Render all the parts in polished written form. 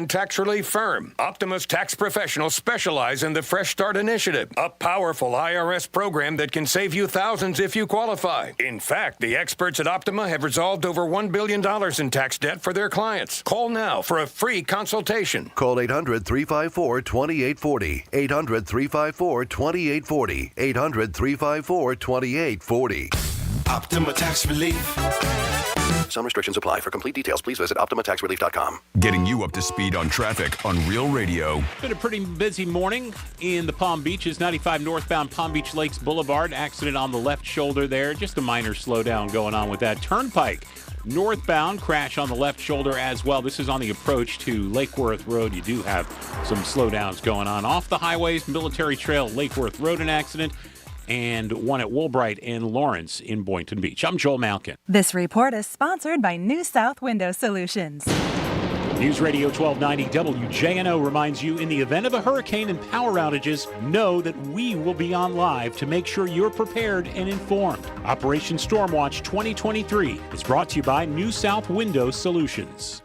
and tax relief firm. Optima's tax professionals specialize in the Fresh Start Initiative, a powerful IRS program that can save you thousands if you qualify. In fact, the experts at Optima have resolved over $1 billion in tax debt for their clients. Call now for a free consultation. Call 800-354-2840. 800-354-2840. 800-354-2840. Optima Tax Relief. Some restrictions apply. For complete details, please visit OptimaTaxRelief.com. Getting you up to speed on traffic on Real Radio. Been a pretty busy morning in the Palm Beaches. 95 northbound Palm Beach Lakes Boulevard. Accident on the left shoulder there. Just a minor slowdown going on with that. Turnpike northbound crash on the left shoulder as well. This is on the approach to Lake Worth Road. You do have some slowdowns going on. Off the highways, Military Trail, Lake Worth Road, an accident. And one at Woolbright and Lawrence in Boynton Beach. I'm Joel Malkin. This report is sponsored by New South Window Solutions. News Radio 1290 WJNO reminds you, in the event of a hurricane and power outages, know that we will be on live to make sure you're prepared and informed. Operation Stormwatch 2023 is brought to you by New South Window Solutions.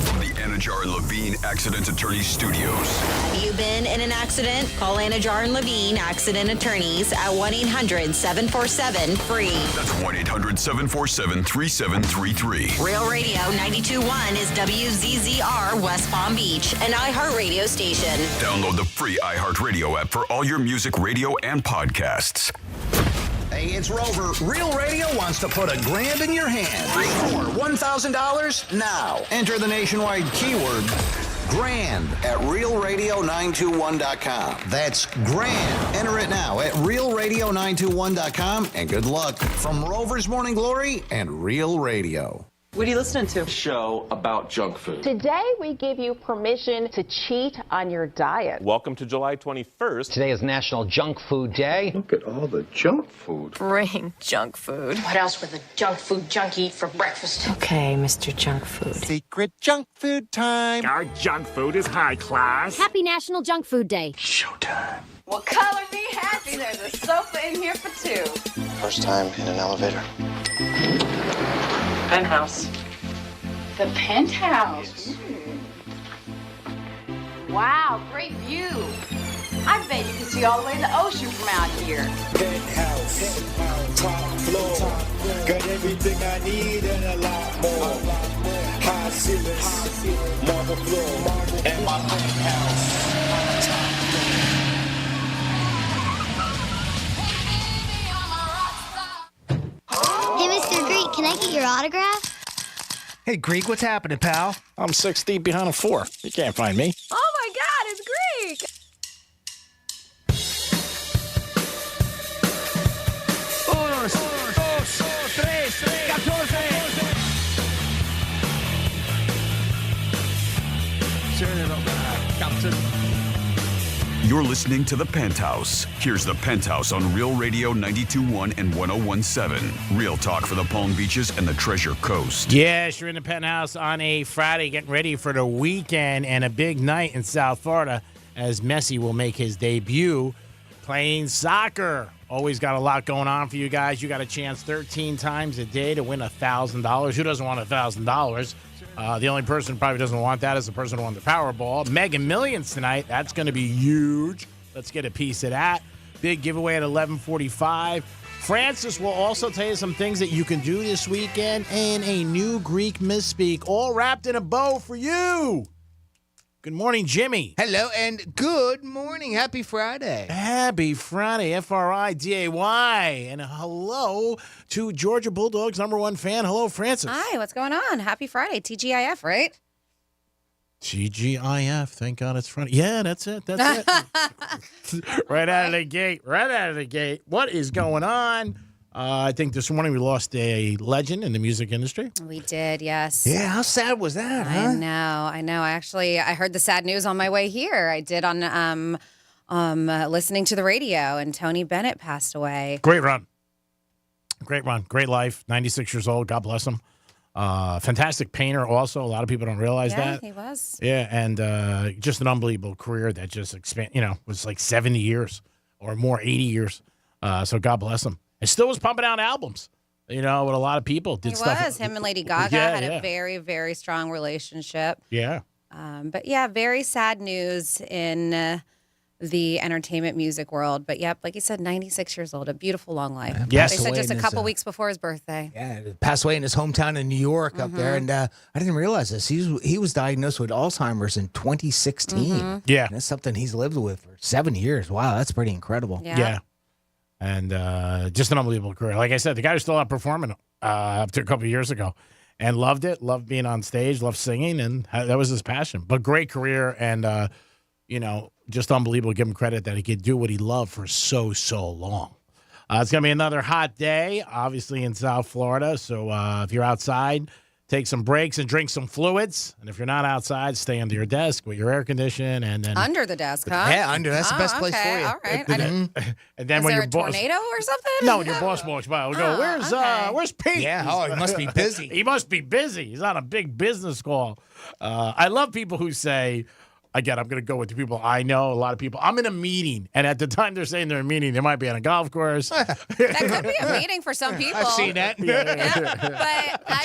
From the Anajar and Levine Accident Attorney Studios. Have you been in an accident? Call Anajar and Levine Accident Attorneys at 1-800-747-FREE. That's 1-800-747-3733. Real Radio 92.1 is WZZR West Palm Beach, an iHeartRadio station. Download the free iHeartRadio app for all your music, radio, and podcasts. Hey, it's Rover. Real Radio wants to put $1,000 in your hand. For $1,000 now. Enter the nationwide keyword grand at realradio921.com. That's grand. Enter it now at realradio921.com, and good luck from Rover's Morning Glory and Real Radio. What are you listening to? Show about junk food. Today, we give you permission to cheat on your diet. Welcome to July 21st. Today is National Junk Food Day. Look at all the junk food. Bring junk food. What else would the junk food junkie eat for breakfast? Okay, Mr. Junk Food. Secret junk food time. Our junk food is high class. Happy National Junk Food Day. Showtime. Well, color me happy. There's a sofa in here for two. First time in an elevator. Penthouse. The Penthouse. Wow, great view. I bet you can see all the way to the ocean from out here. Penthouse, top floor, got everything I need and a lot more. High ceilings, marble floor, and my penthouse. Hey, Mr. Greek, can I get your autograph? Hey, Greek, what's happening, pal? I'm 6 deep behind a 4. You can't find me. Oh my God, it's Greek! You're listening to The Penthouse. Here's The Penthouse on Real Radio 92.1 and 101.7. Real talk for the Palm Beaches and the Treasure Coast. Yes, you're in the Penthouse on a Friday, getting ready for the weekend and a big night in South Florida as Messi will make his debut playing soccer. Always got a lot going on for you guys. You got a chance 13 times a day to win $1,000. Who doesn't want $1,000? The only person who probably doesn't want that is the person who won the Powerball. Mega Millions tonight. That's going to be huge. Let's get a piece of that. Big giveaway at 11:45. Francis will also tell you some things that you can do this weekend and a new Greek misspeak all wrapped in a bow for you. Good morning, Jimmy. Hello and good morning. Happy Friday. Happy Friday, Friday. And hello to Georgia Bulldogs #1 fan. Hello, Francis. Hi, what's going on? Happy Friday. TGIF, right? TGIF. Thank God it's Friday. Yeah, that's it. That's it. Right out of the gate. What is going on? I think this morning we lost a legend in the music industry. We did, yes. Yeah, how sad was that, huh? I know. I heard the sad news on my way here. I did on listening to the radio, and Tony Bennett passed away. Great run. Great life. 96 years old. God bless him. Fantastic painter also. A lot of people don't realize that. Yeah, he was. Yeah, and just an unbelievable career that just was like 70 years or more, 80 years. So God bless him. And still was pumping out albums, with a lot of people. Him and Lady Gaga had a very, very strong relationship. Yeah. But yeah, very sad news in the entertainment music world. But yep, like you said, 96 years old, a beautiful long life. Yes. They said just a couple weeks before his birthday. Yeah, passed away in his hometown in New York up there. And I didn't realize this. He was diagnosed with Alzheimer's in 2016. Yeah. And that's something he's lived with for 7 years. Wow, that's pretty incredible. Yeah. And just an unbelievable career. Like I said, the guy was still out performing up to a couple of years ago and loved it, loved being on stage, loved singing, and that was his passion. But great career and, just unbelievable. Give him credit that he could do what he loved for so long. It's going to be another hot day, obviously, in South Florida. So if you're outside, take some breaks and drink some fluids. And if you're not outside, stay under your desk with your air condition. And then Under the desk, huh? Yeah, under. That's the best place for you. All right. And then Is when there your a boss, tornado or something? no, when your boss walks by, we'll go, where's Pete? Yeah, he must be busy. He must be busy. He's on a big business call. I love people who say, again, I'm going to go with the people I know. A lot of people. I'm in a meeting, and at the time they're saying they're in a meeting, they might be on a golf course. That could be a meeting for some people. I've seen that.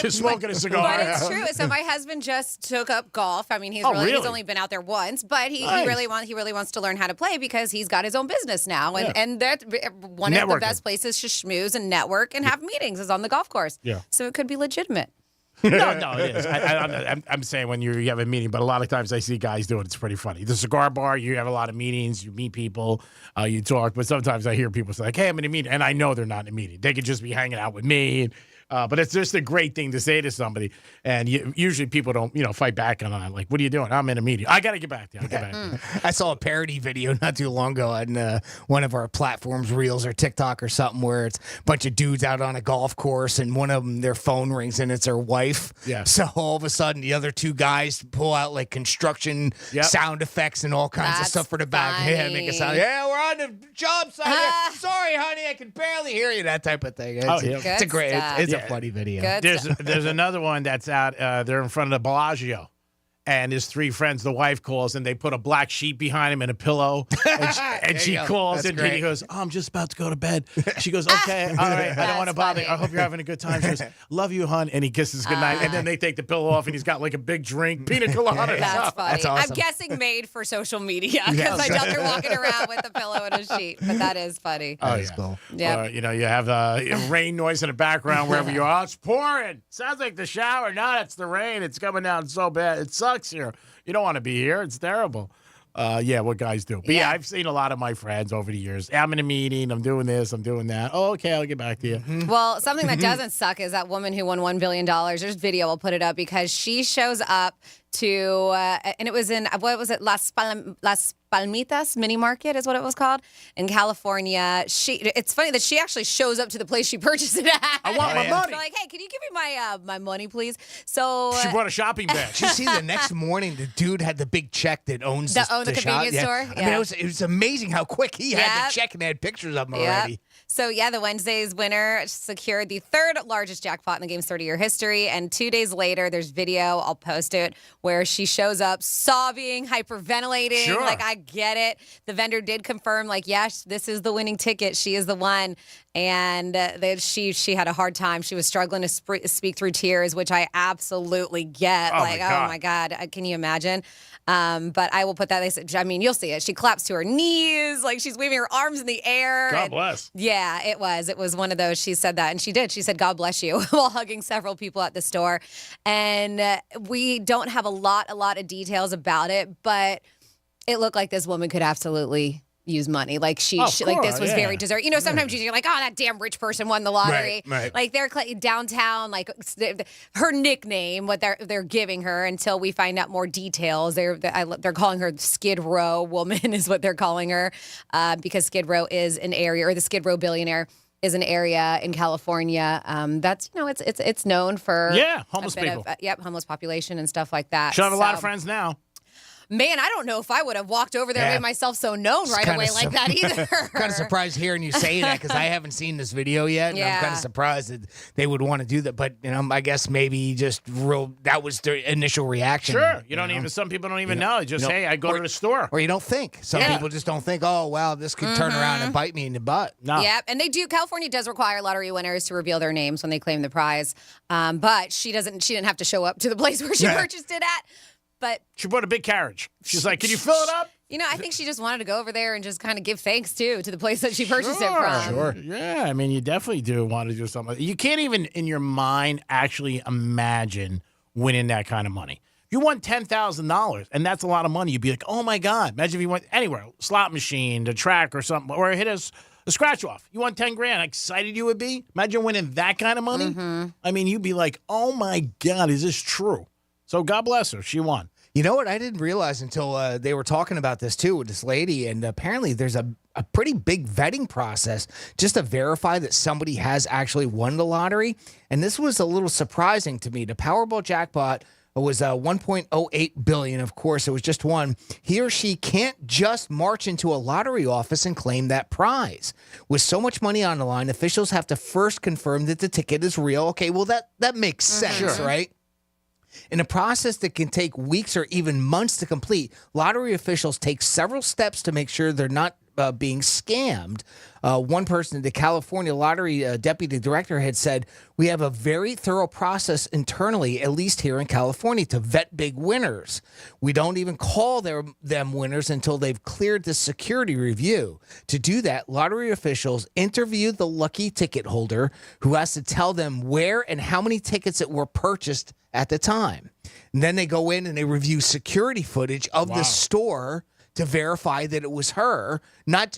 Just smoking a cigar. But it's true. So my husband just took up golf. I mean, he's only been out there once, but he really wants to learn how to play because he's got his own business now, and that's one of the best places to schmooze and network and have meetings is on the golf course. Yeah. So it could be legitimate. No, it is. I'm saying when you have a meeting, but a lot of times I see guys do it. It's pretty funny. The cigar bar, you have a lot of meetings, you meet people, you talk, but sometimes I hear people say, like, hey, I'm in a meeting, and I know they're not in a meeting. They could just be hanging out with me. But it's just a great thing to say to somebody. And usually people don't, fight back on it. Like, what are you doing? I'm in a meeting. I got to get back to you. I saw a parody video not too long ago on one of our platforms, Reels or TikTok or something, where it's a bunch of dudes out on a golf course and one of them, their phone rings and it's their wife. Yeah. So all of a sudden, the other two guys pull out like construction sound effects and all kinds of stuff for the back. Yeah, make it sound, we're on the job site. Sorry, honey, I can barely hear you. That type of thing. It's a great, it's a funny video. There's another one that's out. They're in front of the Bellagio, and his three friends. The wife calls, and they put a black sheet behind him and a pillow. And she calls, and he goes, "Oh, I'm just about to go to bed." She goes, "Okay, all right, I don't want to bother you. I hope you're having a good time." She goes, "Love you, hon," and he kisses goodnight. And then they take the pillow off, and he's got like a big drink, pina colada. That's funny. That's awesome. I'm guessing made for social media because I doubt they're walking around with a pillow and a sheet. But that is funny. Oh, yeah. Cool. Yeah. You have rain noise in the background wherever you are. Oh, it's pouring. Sounds like the shower. No, it's the rain. It's coming down so bad. It sucks here. You don't want to be here. It's terrible. What guys do. But I've seen a lot of my friends over the years. I'm in a meeting. I'm doing this. I'm doing that. Oh, okay. I'll get back to you. Well, something that doesn't suck is that woman who won $1 billion. There's video. I'll put it up because she shows up to, and it was in, what was it? Las Palmitas mini market is what it was called in California. It's funny that she actually shows up to the place she purchased it at. I want my money. So like, hey, can you give me my money, please? So she brought a shopping bag. Did you see the next morning the dude had the big check that owns the convenience shop? store? Yeah. I mean, it was amazing how quick he had the check and they had pictures of him already. So, the Wednesday's winner secured the third largest jackpot in the game's 30-year history. And 2 days later, there's video, I'll post it, where she shows up sobbing, hyperventilating. Sure. Like, I get it. The vendor did confirm, like, yes, this is the winning ticket. She is the one. And she had a hard time. She was struggling to speak through tears, which I absolutely get. Oh, oh, my God. Can you imagine? But I will put that. I mean, you'll see it. She claps to her knees, like she's waving her arms in the air. God bless. Yeah, it was. It was one of those. She said that, and she did. She said, "God bless you," while hugging several people at the store. And we don't have a lot of details about it, but it looked like this woman could absolutely use money. Like she like this was very deserved. You know, sometimes you're like, oh, that damn rich person won the lottery. Right. Like they're downtown, like her nickname, what they're giving her until we find out more details. They're calling her Skid Row woman is what they're calling her because Skid Row is an area, or the Skid Row billionaire is an area in California that's it's known for homeless people. Homeless population and stuff like that. She'll have a lot of friends now. Man, I don't know if I would have walked over there and made myself so known right away like that either. Kind of surprised hearing you say that because I haven't seen this video yet. And I'm kind of surprised that they would want to do that. But, I guess maybe just that was their initial reaction. Sure. You don't even, some people don't even know. Just, hey, I go to the store. Or you don't think. Some people just don't think, oh, wow, this could turn around and bite me in the butt. No. Yeah, and California does require lottery winners to reveal their names when they claim the prize. But she didn't have to show up to the place where she purchased it at. but She brought a big carriage. She's like, can you fill it up? I think she just wanted to go over there and just kind of give thanks, too, to the place that she purchased it from. Sure. Yeah, I mean, you definitely do want to do something. You can't even, in your mind, actually imagine winning that kind of money. If you won $10,000, and that's a lot of money, you'd be like, oh, my God. Imagine if you went anywhere, slot machine, the track or something, or hit a scratch off. You won $10,000. How excited you would be? Imagine winning that kind of money. Mm-hmm. I mean, you'd be like, oh, my God, is this true? So God bless her. She won. You know what? I didn't realize until they were talking about this, too, with this lady. And apparently there's a pretty big vetting process just to verify that somebody has actually won the lottery. And this was a little surprising to me. The Powerball jackpot was $1.08 billion. Of course, it was just one. He or she can't just march into a lottery office and claim that prize. With so much money on the line, officials have to first confirm that the ticket is real. Okay, well, that makes sense, right? In a process that can take weeks or even months to complete, lottery officials take several steps to make sure they're not being scammed. One person, the California Lottery deputy director, had said, we have a very thorough process internally, at least here in California, to vet big winners. We don't even call them winners until they've cleared the security review. To do that, lottery officials interview the lucky ticket holder, who has to tell them where and how many tickets that were purchased at the time. And then they go in and they review security footage of the store to verify that it was her.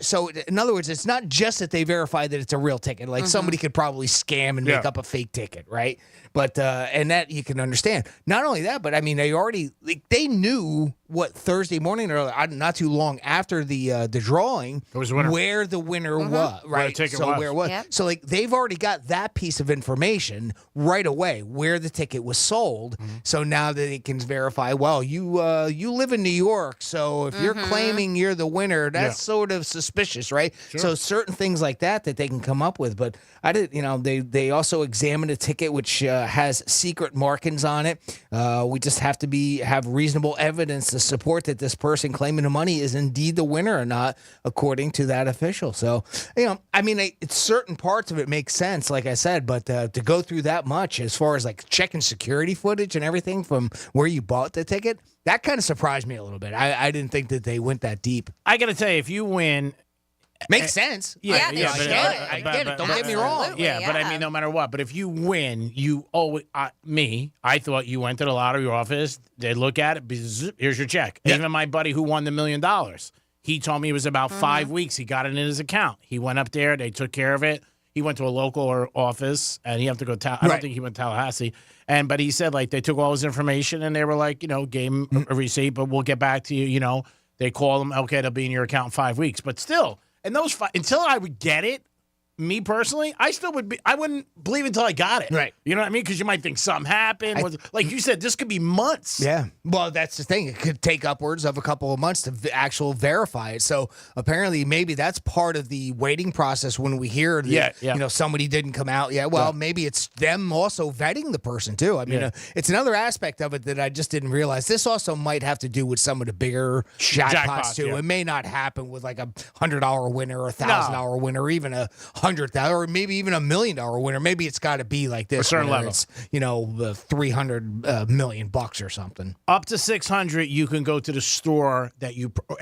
So, in other words, it's not just that they verify that it's a real ticket. Like somebody could probably scam and make up a fake ticket, right? But and that you can understand. Not only that, but I mean, they knew what Thursday morning or not too long after the drawing where the winner was, right? Where the ticket was. Where it was. Yep. So they've already got that piece of information right away where the ticket was sold. So now that they can verify, well, you live in New York, so if you're claiming you're the winner, that's sort of suspicious, right? Sure. So certain things like that they can come up with. But they also examined a ticket which has secret markings on it. We just have to have reasonable evidence to support that this person claiming the money is indeed the winner or not, according to that official. So, I mean, it's certain parts of it make sense, like I said, but to go through that much as far as like checking security footage and everything from where you bought the ticket, that kind of surprised me a little bit. I didn't think that they went that deep. I got to tell you, if you win, makes sense. Yeah, I get it. Don't get me wrong. Absolutely, but I mean, no matter what. But if you win, you owe it. I thought you went to the lottery office. They look at it. Here's your check. Yeah. Even my buddy who won the $1 million, he told me it was about 5 weeks. He got it in his account. He went up there. They took care of it. He went to a local office, and he had to go. I don't think he went to Tallahassee. But he said they took all his information, and they were like, gave him a receipt, but we'll get back to you. They call him. Okay, it'll be in your account in 5 weeks. But still. And those until I would get it, me personally, I wouldn't believe until I got it. Right. You know what I mean? Because you might think something happened. Like you said, this could be months. Yeah. Well, that's the thing. It could take upwards of a couple of months to actual verify it. So apparently maybe that's part of the waiting process when we hear that, somebody didn't come out yet. Well, maybe it's them also vetting the person too. I mean, it's another aspect of it that I just didn't realize. This also might have to do with some of the bigger jackpots too. Yeah. It may not happen with like a $100 winner or $1,000 winner, or even a $100,000 or maybe even $1 million winner. Maybe it's got to be like this. A certain level. It's, $300 million or something. Up to 600, you can go to the store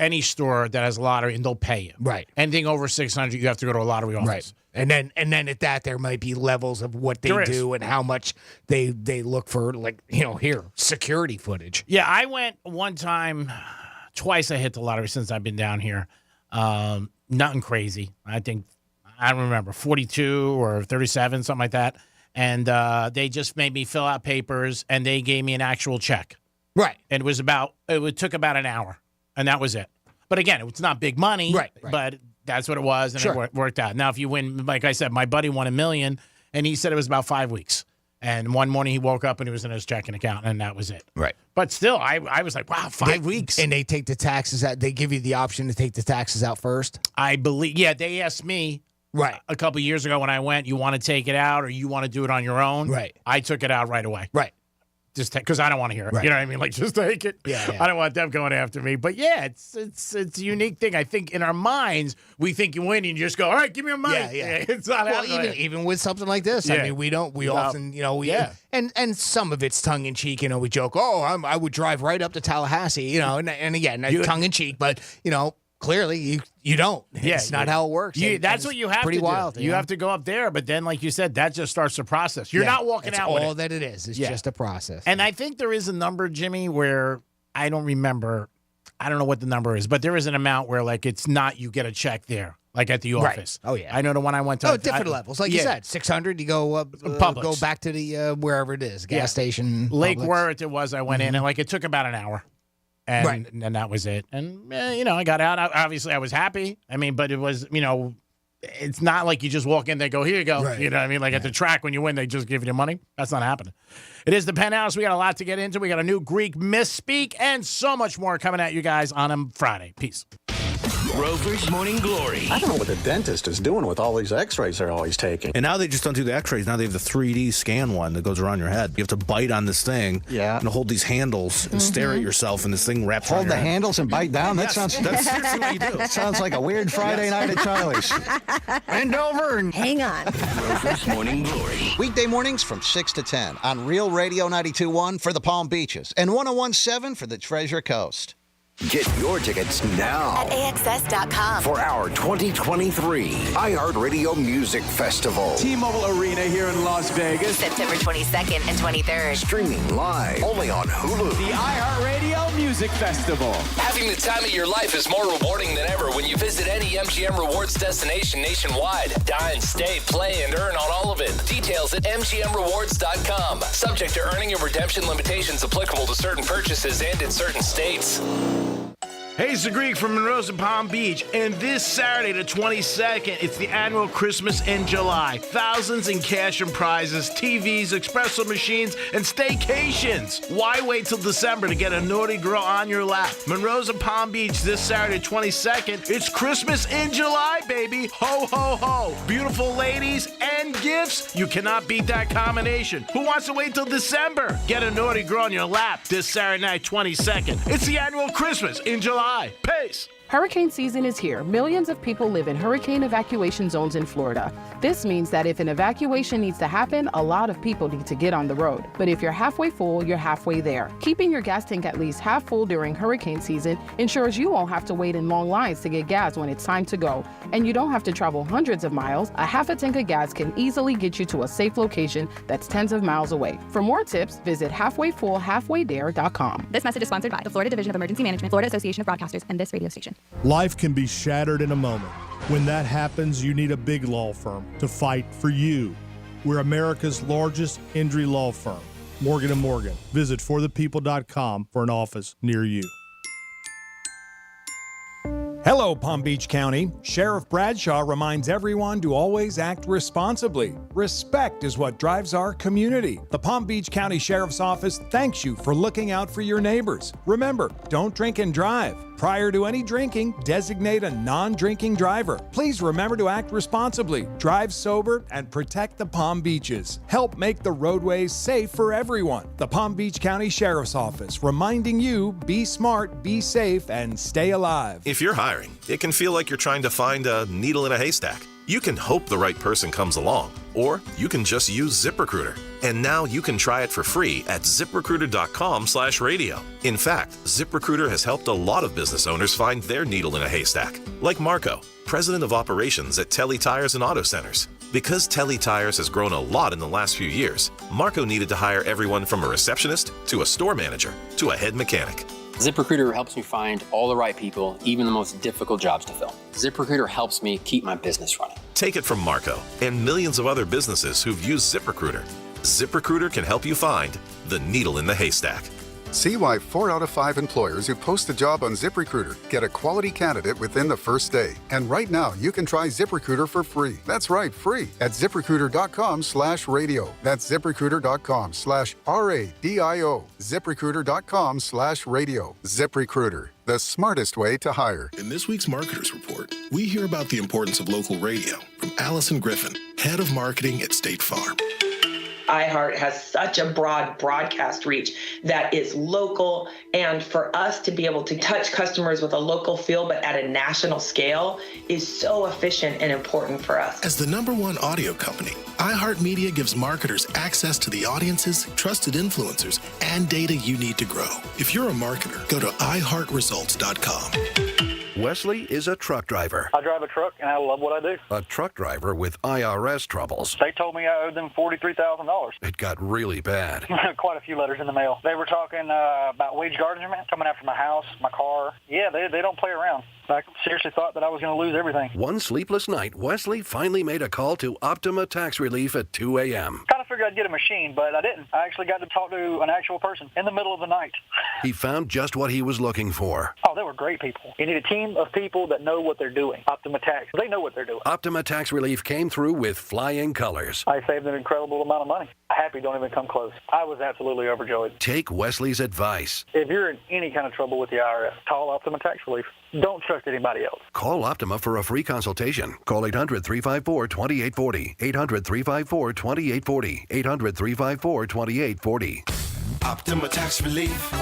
any store that has a lottery, and they'll pay you. Right. Anything over 600, you have to go to a lottery office. Right. And then at that, there might be levels of what they do and how much they look for, security footage. Yeah, I went one time, twice I hit the lottery since I've been down here. Nothing crazy. I don't remember, 42 or 37, something like that. And they just made me fill out papers, and they gave me an actual check. Right. And it took about an hour, and that was it. But again, it's not big money. Right. But that's what it was, and it worked out. Now, if you win, like I said, my buddy won $1 million, and he said it was about 5 weeks. And one morning he woke up and he was in his checking account, and that was it. Right. But still, I was like, wow, 5 weeks. And they take the taxes out. They give you the option to take the taxes out first? I believe, they asked me a couple years ago when I went, you want to take it out or you want to do it on your own? Right. I took it out right away. Right. just because I don't want to hear it. Right. You know what I mean? Like, just take it. Yeah. I don't want them going after me. But yeah, it's a unique thing. I think in our minds, we think you win and you just go, all right, give me your money. Yeah. It's not Well, happening. even with something like this, I mean, we often, and some of it's tongue in cheek. We joke, I would drive right up to Tallahassee, and again, that's tongue in cheek, but clearly you don't. It's not how it works. That's what you have pretty to wild, do. You have to go up there, but then, like you said, that just starts the process. You're not walking out with it. All that it is. It's just a process. And I think there is a number, Jimmy, where I don't remember. I don't know what the number is, but there is an amount where, like, it's not you get a check there, like at the office. Right. Oh, yeah. I know the one I went to. Different levels. Like you said, 600, you go up, go back to the wherever it is, gas station. Lake Publix. Worth it was. I went in, and, like, it took about an hour. And that was it. And, I got out. Obviously, I was happy. I mean, but it was, it's not like you just walk in, they go, here you go. Right. You know what I mean? Like at the track, when you win, they just give you money. That's not happening. It is the Penthouse. We got a lot to get into. We got a new Greek misspeak and so much more coming at you guys on a Friday. Peace. Rover's Morning Glory. I don't know what the dentist is doing with all these x-rays they're always taking. And now they just don't do the x-rays. Now they have the 3D scan one that goes around your head. You have to bite on this thing and hold these handles and stare at yourself, and this thing wraps around Hold your the head. handles and bite down? That's seriously what you do. Sounds like a weird Friday night at Charlie's. Bend over and hang on. Rover's Morning Glory. Weekday mornings from 6 to 10 on Real Radio 92.1 for the Palm Beaches and 101.7 for the Treasure Coast. Get your tickets now At AXS.com. for our 2023 iHeartRadio Music Festival. T-Mobile Arena here in Las Vegas. September 22nd and 23rd. Streaming live only on Hulu. The iHeartRadio Music Festival. Having the time of your life is more rewarding than ever when you visit any MGM Rewards destination nationwide. Dine, stay, play, and earn on all of it. Details at MGMRewards.com. Subject to earning and redemption limitations applicable to certain purchases and in certain states. Hey, it's the Greek from Monroe's and Palm Beach, and this Saturday, the 22nd, it's the annual Christmas in July. Thousands in cash and prizes, TVs, espresso machines, and staycations. Why wait till December to get a naughty girl on your lap? Monroe's and Palm Beach this Saturday, 22nd. It's Christmas in July, baby. Ho, ho, ho. Beautiful ladies and gifts. You cannot beat that combination. Who wants to wait till December? Get a naughty girl on your lap this Saturday night, 22nd. It's the annual Christmas in July. Peace. Hurricane season is here. Millions of people live in hurricane evacuation zones in Florida. This means that if an evacuation needs to happen, a lot of people need to get on the road. But if you're halfway full, you're halfway there. Keeping your gas tank at least half full during hurricane season ensures you won't have to wait in long lines to get gas when it's time to go. And you don't have to travel hundreds of miles. A half a tank of gas can easily get you to a safe location that's tens of miles away. For more tips, visit halfwayfullhalfwaydare.com. This message is sponsored by the Florida Division of Emergency Management, Florida Association of Broadcasters, and this radio station. Life can be shattered in a moment. When that happens, you need a big law firm to fight for you. We're America's largest injury law firm, Morgan & Morgan. Visit forthepeople.com for an office near you. Hello, Palm Beach County. Sheriff Bradshaw reminds everyone to always act responsibly. Respect is what drives our community. The Palm Beach County Sheriff's Office thanks you for looking out for your neighbors. Remember, don't drink and drive. Prior to any drinking, designate a non-drinking driver. Please remember to act responsibly, drive sober, and protect the Palm Beaches. Help make the roadways safe for everyone. The Palm Beach County Sheriff's Office reminding you, be smart, be safe, and stay alive. If you're hiring, it can feel like you're trying to find a needle in a haystack. You can hope the right person comes along, or you can just use ZipRecruiter. And now you can try it for free at ZipRecruiter.com/radio. In fact, ZipRecruiter has helped a lot of business owners find their needle in a haystack, like Marco, president of operations at Telly Tires and Auto Centers. Because Telly Tires has grown a lot in the last few years, Marco needed to hire everyone from a receptionist to a store manager to a head mechanic. ZipRecruiter helps me find all the right people, even the most difficult jobs to fill. ZipRecruiter helps me keep my business running. Take it from Marco and millions of other businesses who've used ZipRecruiter. ZipRecruiter can help you find the needle in the haystack. See why 4 out of 5 employers who post a job on ZipRecruiter get a quality candidate within the first day. And right now, you can try ZipRecruiter for free. That's right, free at ZipRecruiter.com/radio. That's ZipRecruiter.com/RADIO. ZipRecruiter.com/radio. ZipRecruiter, the smartest way to hire. In this week's Marketers Report, we hear about the importance of local radio from Allison Griffin, head of marketing at State Farm. iHeart has such a broad broadcast reach that is local. And for us to be able to touch customers with a local feel, but at a national scale, is so efficient and important for us. As the #1 audio company, iHeartMedia gives marketers access to the audiences, trusted influencers, and data you need to grow. If you're a marketer, go to iHeartResults.com. Wesley is a truck driver. I drive a truck, and I love what I do. A truck driver with IRS troubles. They told me I owed them $43,000. It got really bad. Quite a few letters in the mail. They were talking about wage garnishment, coming after my house, my car. Yeah, they don't play around. I seriously thought that I was going to lose everything. One sleepless night, Wesley finally made a call to Optima Tax Relief at 2 a.m. Kind of figured I'd get a machine, but I didn't. I actually got to talk to an actual person in the middle of the night. He found just what he was looking for. Oh, they were great people. You need a team of people that know what they're doing. Optima Tax, they know what they're doing. Optima Tax Relief came through with flying colors. I saved an incredible amount of money. Happy don't even come close. I was absolutely overjoyed. Take Wesley's advice. If you're in any kind of trouble with the IRS, call Optima Tax Relief. Don't trust anybody else. Call Optima for a free consultation. Call 800-354-2840. 800-354-2840. 800-354-2840. Optima Tax Relief.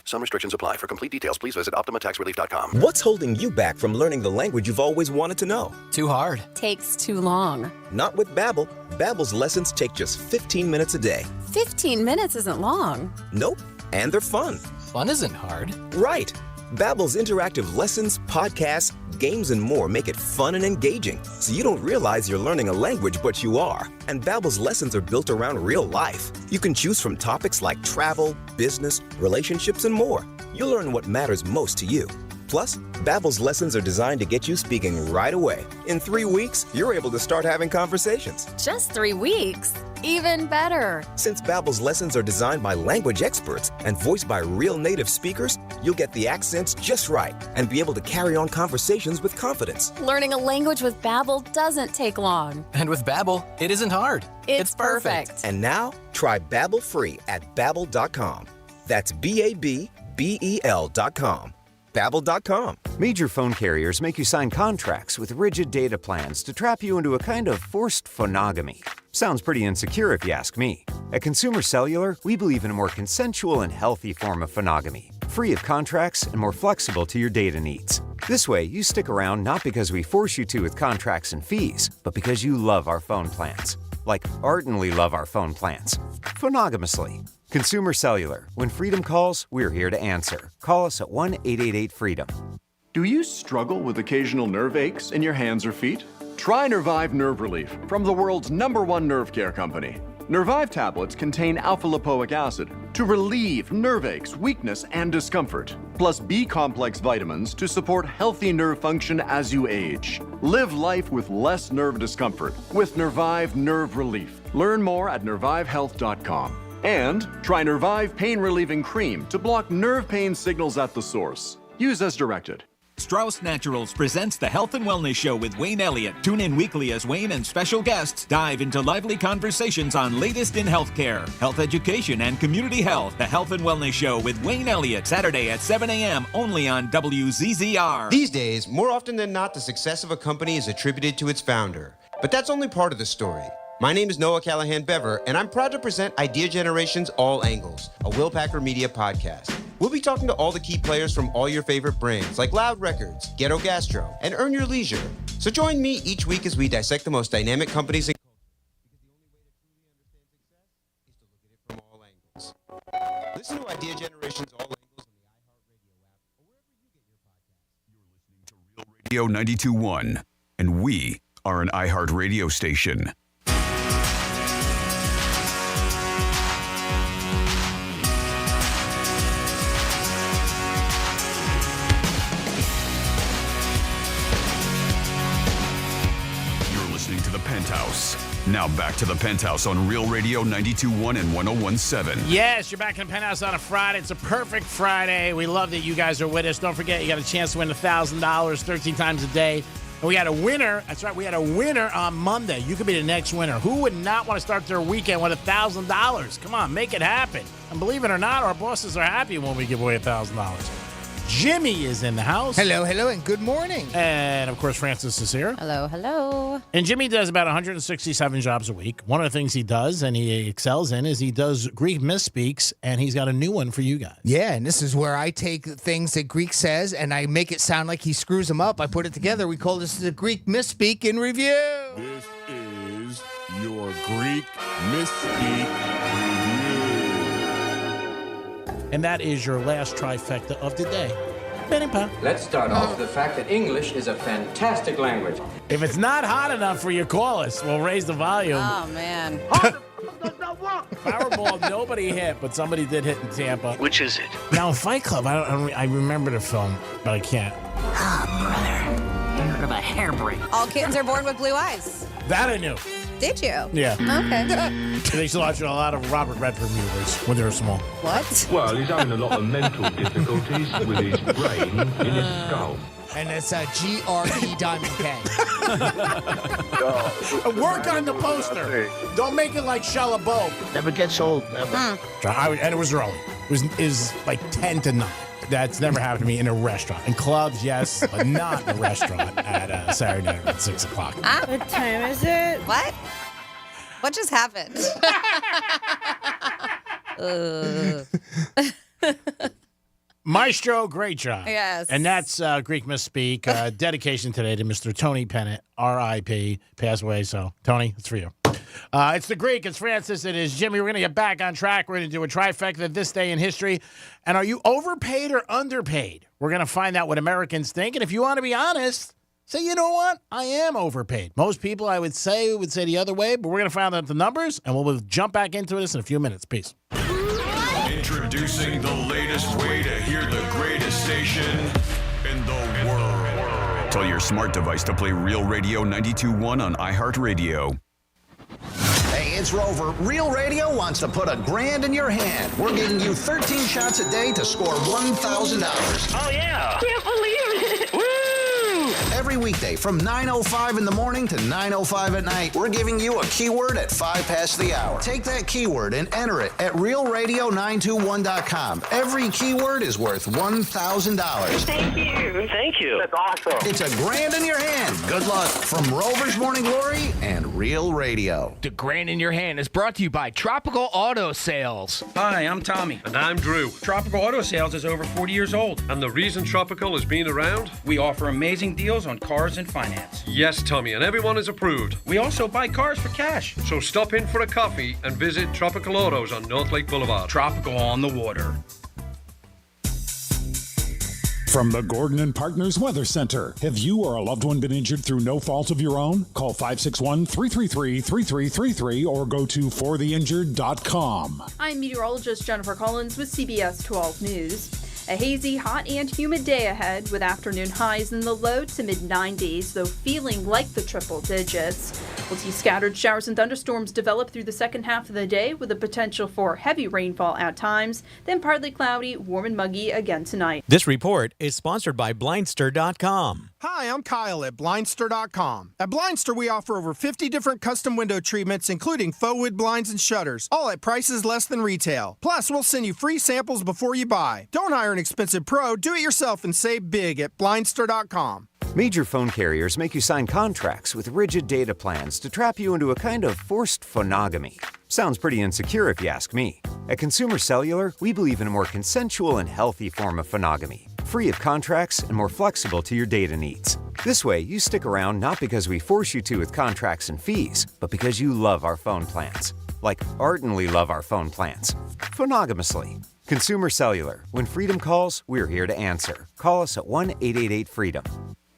Some restrictions apply. For complete details, please visit OptimaTaxRelief.com. What's holding you back from learning the language you've always wanted to know? Too hard. Takes too long. Not with Babbel. Babbel's lessons take just 15 minutes a day. 15 minutes isn't long. Nope. And they're fun. Fun isn't hard. Right. Babbel's interactive lessons, podcasts, games, and more make it fun and engaging, so you don't realize you're learning a language, but you are. And Babbel's lessons are built around real life. You can choose from topics like travel, business, relationships, and more. You'll learn what matters most to you. Plus, Babbel's lessons are designed to get you speaking right away. In 3 weeks, you're able to start having conversations. Just 3 weeks? Even better. Since Babbel's lessons are designed by language experts and voiced by real native speakers, you'll get the accents just right and be able to carry on conversations with confidence. Learning a language with Babbel doesn't take long. And with Babbel, it isn't hard. It's perfect. And now, try Babbel free at Babbel.com. That's BABBEL.com. Babbel.com. Major phone carriers make you sign contracts with rigid data plans to trap you into a kind of forced phonogamy. Sounds pretty insecure if you ask me. At Consumer Cellular, we believe in a more consensual and healthy form of phonogamy, free of contracts and more flexible to your data needs. This way, you stick around not because we force you to with contracts and fees, but because you love our phone plans. Like ardently love our phone plans. Phonogamously. Consumer Cellular. When freedom calls, we're here to answer. Call us at 1-888-FREEDOM. Do you struggle with occasional nerve aches in your hands or feet? Try Nervive Nerve Relief from the world's #1 nerve care company. Nervive tablets contain alpha-lipoic acid to relieve nerve aches, weakness, and discomfort, plus B-complex vitamins to support healthy nerve function as you age. Live life with less nerve discomfort with Nervive Nerve Relief. Learn more at nervivehealth.com. And try Nervive Pain Relieving Cream to block nerve pain signals at the source. Use as directed. Strauss Naturals presents the Health and Wellness Show with Wayne Elliott. Tune in weekly as Wayne and special guests dive into lively conversations on latest in healthcare, health education, and community health. The Health and Wellness Show with Wayne Elliott, Saturday at 7 a.m. only on WZZR. These days, more often than not, the success of a company is attributed to its founder. But that's only part of the story. My name is Noah Callahan-Bever, and I'm proud to present Idea Generation's All Angles, a Will Packer Media podcast. We'll be talking to all the key players from all your favorite brands, like Loud Records, Ghetto Gastro, and Earn Your Leisure. So join me each week as we dissect the most dynamic companies and cultures, because the only way to truly understand success is to look at it from all angles. Listen to Idea Generation's All Angles on the iHeartRadio app or wherever you get your podcasts. You're listening to Real Radio 92.1, and we are an iHeart radio station. Penthouse. Now back to the Penthouse on Real Radio 92.1 and 101.7. Yes, you're back in the Penthouse on a Friday. It's a perfect Friday. We love that you guys are with us. Don't forget, you got a chance to win $1,000 13 times a day. And we had a winner. That's right, we had a winner on Monday. You could be the next winner. Who would not want to start their weekend with $1,000? Come on, make it happen. And believe it or not, our bosses are happy when we give away $1,000. Jimmy is in the house. Hello, and good morning. And, of course, Francis is here. Hello. And Jimmy does about 167 jobs a week. One of the things he does, and he excels in, is he does Greek misspeaks, and he's got a new one for you guys. Yeah, and this is where I take things that Greek says, and I make it sound like he screws them up. I put it together. We call this the Greek misspeak in review. This is your Greek misspeak review. And that is your last trifecta of the day. Let's start off with the fact that English is a fantastic language. If it's not hot enough for you, call us. We'll raise the volume. Oh, man. Powerball, nobody hit, but somebody did hit in Tampa. Which is it? Now, Fight Club, I remember the film, but I can't. Brother, you heard of a hairbrain? All kittens are born with blue eyes. That I knew. Did you? Yeah. Okay. They used to watch a lot of Robert Redford movies when they were small. What? Well, he's having a lot of mental difficulties with his brain in his skull. And it's a GRE Diamond K. Work on the poster. Don't make it like Shia LaBeouf. Never gets old, never. And it was early. It was like 10 to 9. That's never happened to me in a restaurant. In clubs, yes, but not in a restaurant at Saturday night at 6 o'clock. What time is it? What? What just happened? Maestro, great job. Yes. And that's Greek Misspeak. Dedication today to Mr. Tony Pennant, R.I.P., passed away. So, Tony, it's for you. It's the Greek. It's Francis. It is Jimmy. We're going to get back on track. We're going to do a trifecta this day in history. And are you overpaid or underpaid? We're going to find out what Americans think. And if you want to be honest, say, you know what? I am overpaid. Most people, I would say the other way. But we're going to find out the numbers, and we'll jump back into this in a few minutes. Peace. Introducing the latest way to hear the greatest station in the world. Tell your smart device to play Real Radio 92.1 on iHeartRadio. Hey, it's Rover. Real Radio wants to put $1,000 in your hand. We're giving you 13 shots a day to score $1,000. Oh, yeah. Can't believe it. Woo! Every weekday from 9:05 in the morning to 9:05 at night, we're giving you a keyword at 5 past the hour. Take that keyword and enter it at realradio921.com. Every keyword is worth $1,000. Thank you. That's awesome. It's $1,000 in your hand. Good luck from Rover's Morning Glory and Real Radio. The $1,000 in your hand is brought to you by Tropical Auto Sales. Hi, I'm Tommy. And I'm Drew. Tropical Auto Sales is over 40 years old. And the reason Tropical has been around? We offer amazing deals on cars and finance. Yes, Tommy, and everyone is approved. We also buy cars for cash. So stop in for a coffee and visit Tropical Autos on North Lake Boulevard. Tropical on the water. From the Gordon and Partners Weather Center. Have you or a loved one been injured through no fault of your own? Call 561-333-3333 or go to fortheinjured.com. I'm meteorologist Jennifer Collins with CBS 12 News. A hazy, hot, and humid day ahead with afternoon highs in the low to mid-90s, though feeling like the triple digits. We'll see scattered showers and thunderstorms develop through the second half of the day with the potential for heavy rainfall at times, then partly cloudy, warm and muggy again tonight. This report is sponsored by Blindster.com. Hi, I'm Kyle at Blindster.com. At Blindster, we offer over 50 different custom window treatments, including faux wood blinds and shutters, all at prices less than retail. Plus, we'll send you free samples before you buy. Don't hire an expensive pro. Do it yourself and save big at Blindster.com. Major phone carriers make you sign contracts with rigid data plans to trap you into a kind of forced phonogamy. Sounds pretty insecure if you ask me. At Consumer Cellular, we believe in a more consensual and healthy form of phonogamy, free of contracts and more flexible to your data needs. This way, you stick around not because we force you to with contracts and fees, but because you love our phone plans. Like ardently love our phone plans. Phonogamously. Consumer Cellular. When freedom calls, we're here to answer. Call us at 1-888-FREEDOM.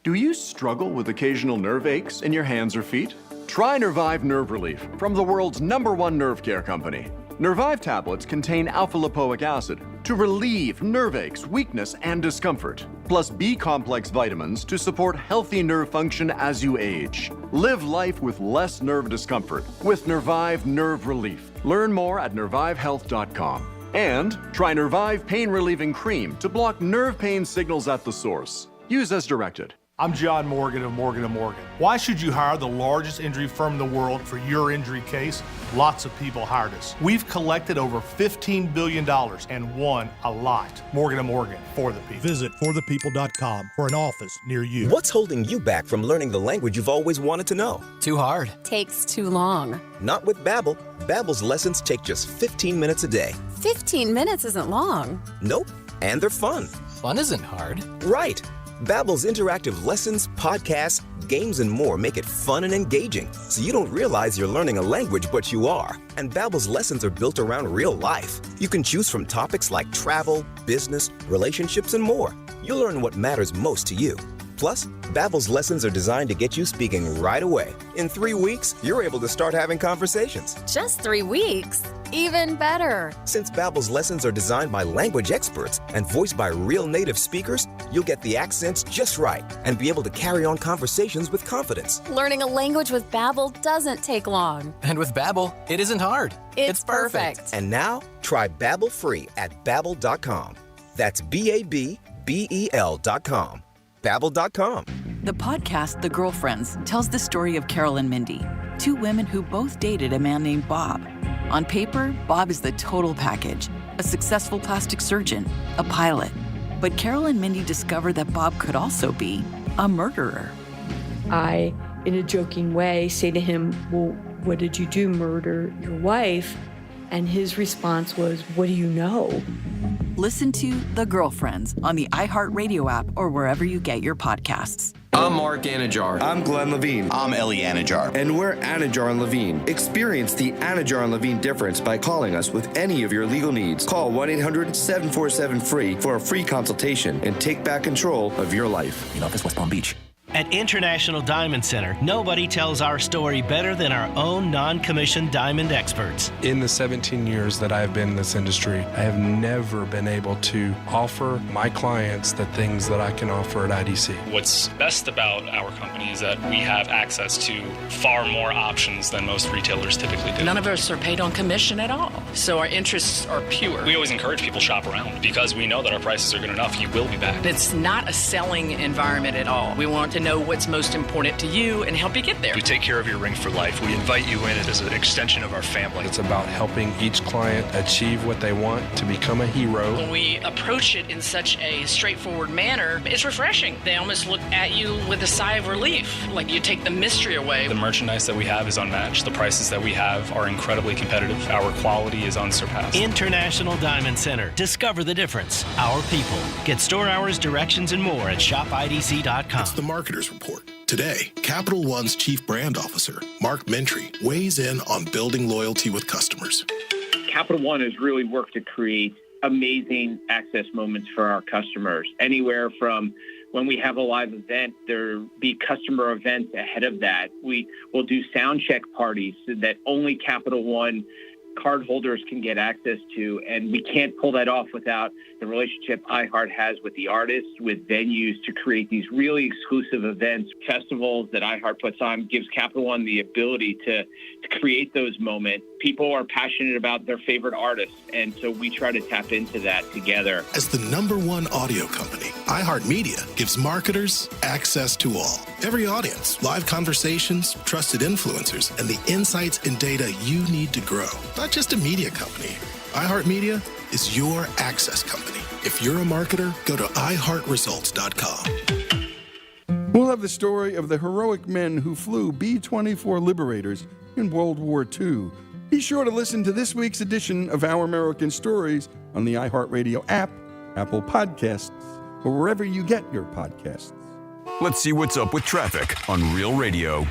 Do you struggle with occasional nerve aches in your hands or feet? Try Nervive Nerve Relief from the world's #1 nerve care company. Nervive tablets contain alpha-lipoic acid to relieve nerve aches, weakness, and discomfort, plus B-complex vitamins to support healthy nerve function as you age. Live life with less nerve discomfort with Nervive Nerve Relief. Learn more at nervivehealth.com. And try Nervive Pain Relieving Cream to block nerve pain signals at the source. Use as directed. I'm John Morgan of Morgan & Morgan. Why should you hire the largest injury firm in the world for your injury case? Lots of people hired us. We've collected over $15 billion and won a lot. Morgan & Morgan, for the people. Visit forthepeople.com for an office near you. What's holding you back from learning the language you've always wanted to know? Too hard. Takes too long. Not with Babbel. Babbel's lessons take just 15 minutes a day. 15 minutes isn't long. Nope. And they're fun. Fun isn't hard. Right. Babbel's interactive lessons, podcasts, games, and more make it fun and engaging, so you don't realize you're learning a language, but you are. And Babbel's lessons are built around real life. You can choose from topics like travel, business, relationships, and more. You'll learn what matters most to you. Plus, Babbel's lessons are designed to get you speaking right away. In 3 weeks, you're able to start having conversations. Just 3 weeks? Even better. Since Babbel's lessons are designed by language experts and voiced by real native speakers, you'll get the accents just right and be able to carry on conversations with confidence. Learning a language with Babbel doesn't take long. And with Babbel, it isn't hard. It's perfect. And now, try Babbel free at Babbel.com. That's Babbel.com. Babbel.com. The podcast, The Girlfriends, tells the story of Carol and Mindy, two women who both dated a man named Bob. On paper, Bob is the total package, a successful plastic surgeon, a pilot. But Carol and Mindy discover that Bob could also be a murderer. I, in a joking way, say to him, well, what did you do, murder your wife? And his response was, what do you know? Listen to The Girlfriends on the iHeartRadio app or wherever you get your podcasts. I'm Mark Anajar. I'm Glenn Levine. I'm Ellie Anajar. And we're Anajar and Levine. Experience the Anajar and Levine difference by calling us with any of your legal needs. Call 1-800-747-FREE for a free consultation and take back control of your life. In office, West Palm Beach. At International Diamond Center, nobody tells our story better than our own non-commissioned diamond experts. In the 17 years that I've been in this industry, I have never been able to offer my clients the things that I can offer at IDC. What's best about our company is that we have access to far more options than most retailers typically do. None of us are paid on commission at all, so our interests are pure. We always encourage people to shop around because we know that our prices are good enough. You will be back. It's not a selling environment at all. We want to know what's most important to you and help you get there. We take care of your ring for life. We invite you in as an extension of our family. It's about helping each client achieve what they want, to become a hero. When we approach it in such a straightforward manner, it's refreshing. They almost look at you with a sigh of relief, like you take the mystery away. The merchandise that we have is unmatched. The prices that we have are incredibly competitive. Our quality is unsurpassed. International Diamond Center. Discover the difference. Our people. Get store hours, directions, and more at shopidc.com. It's the Marketer's Report. Today, Capital One's Chief Brand Officer, Mark Mentry, weighs in on building loyalty with customers. Capital One has really worked to create amazing access moments for our customers. Anywhere from when we have a live event, there be customer events ahead of that. We will do sound check parties that only Capital One cardholders can get access to, and we can't pull that off without the relationship iHeart has with the artists, with venues to create these really exclusive events, festivals that iHeart puts on, gives Capital One the ability to create those moments. People are passionate about their favorite artists, and so we try to tap into that together. As the #1 audio company, iHeartMedia gives marketers access to all. Every audience, live conversations, trusted influencers, and the insights and data you need to grow. Not just a media company. iHeartMedia is your access company. If you're a marketer, go to iHeartResults.com. We'll have the story of the heroic men who flew B-24 Liberators in World War II. Be sure to listen to this week's edition of Our American Stories on the iHeartRadio app, Apple Podcasts, or wherever you get your podcasts. Let's see what's up with traffic on Real Radio.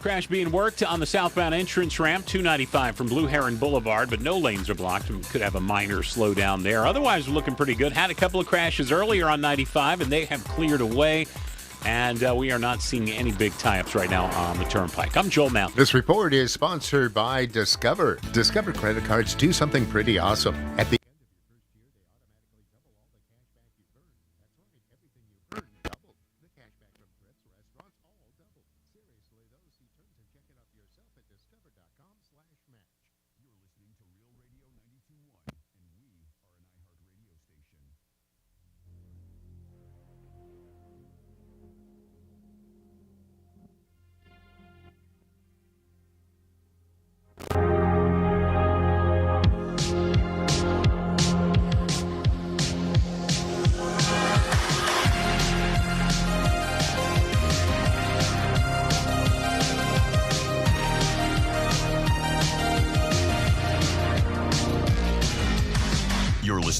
Crash being worked on the southbound entrance ramp, 295 from Blue Heron Boulevard, but no lanes are blocked. We could have a minor slowdown there. Otherwise, we're looking pretty good. Had a couple of crashes earlier on 95, and they have cleared away. And we are not seeing any big tie-ups right now on the Turnpike. I'm Joel Mount. This report is sponsored by Discover. Discover credit cards do something pretty awesome. At the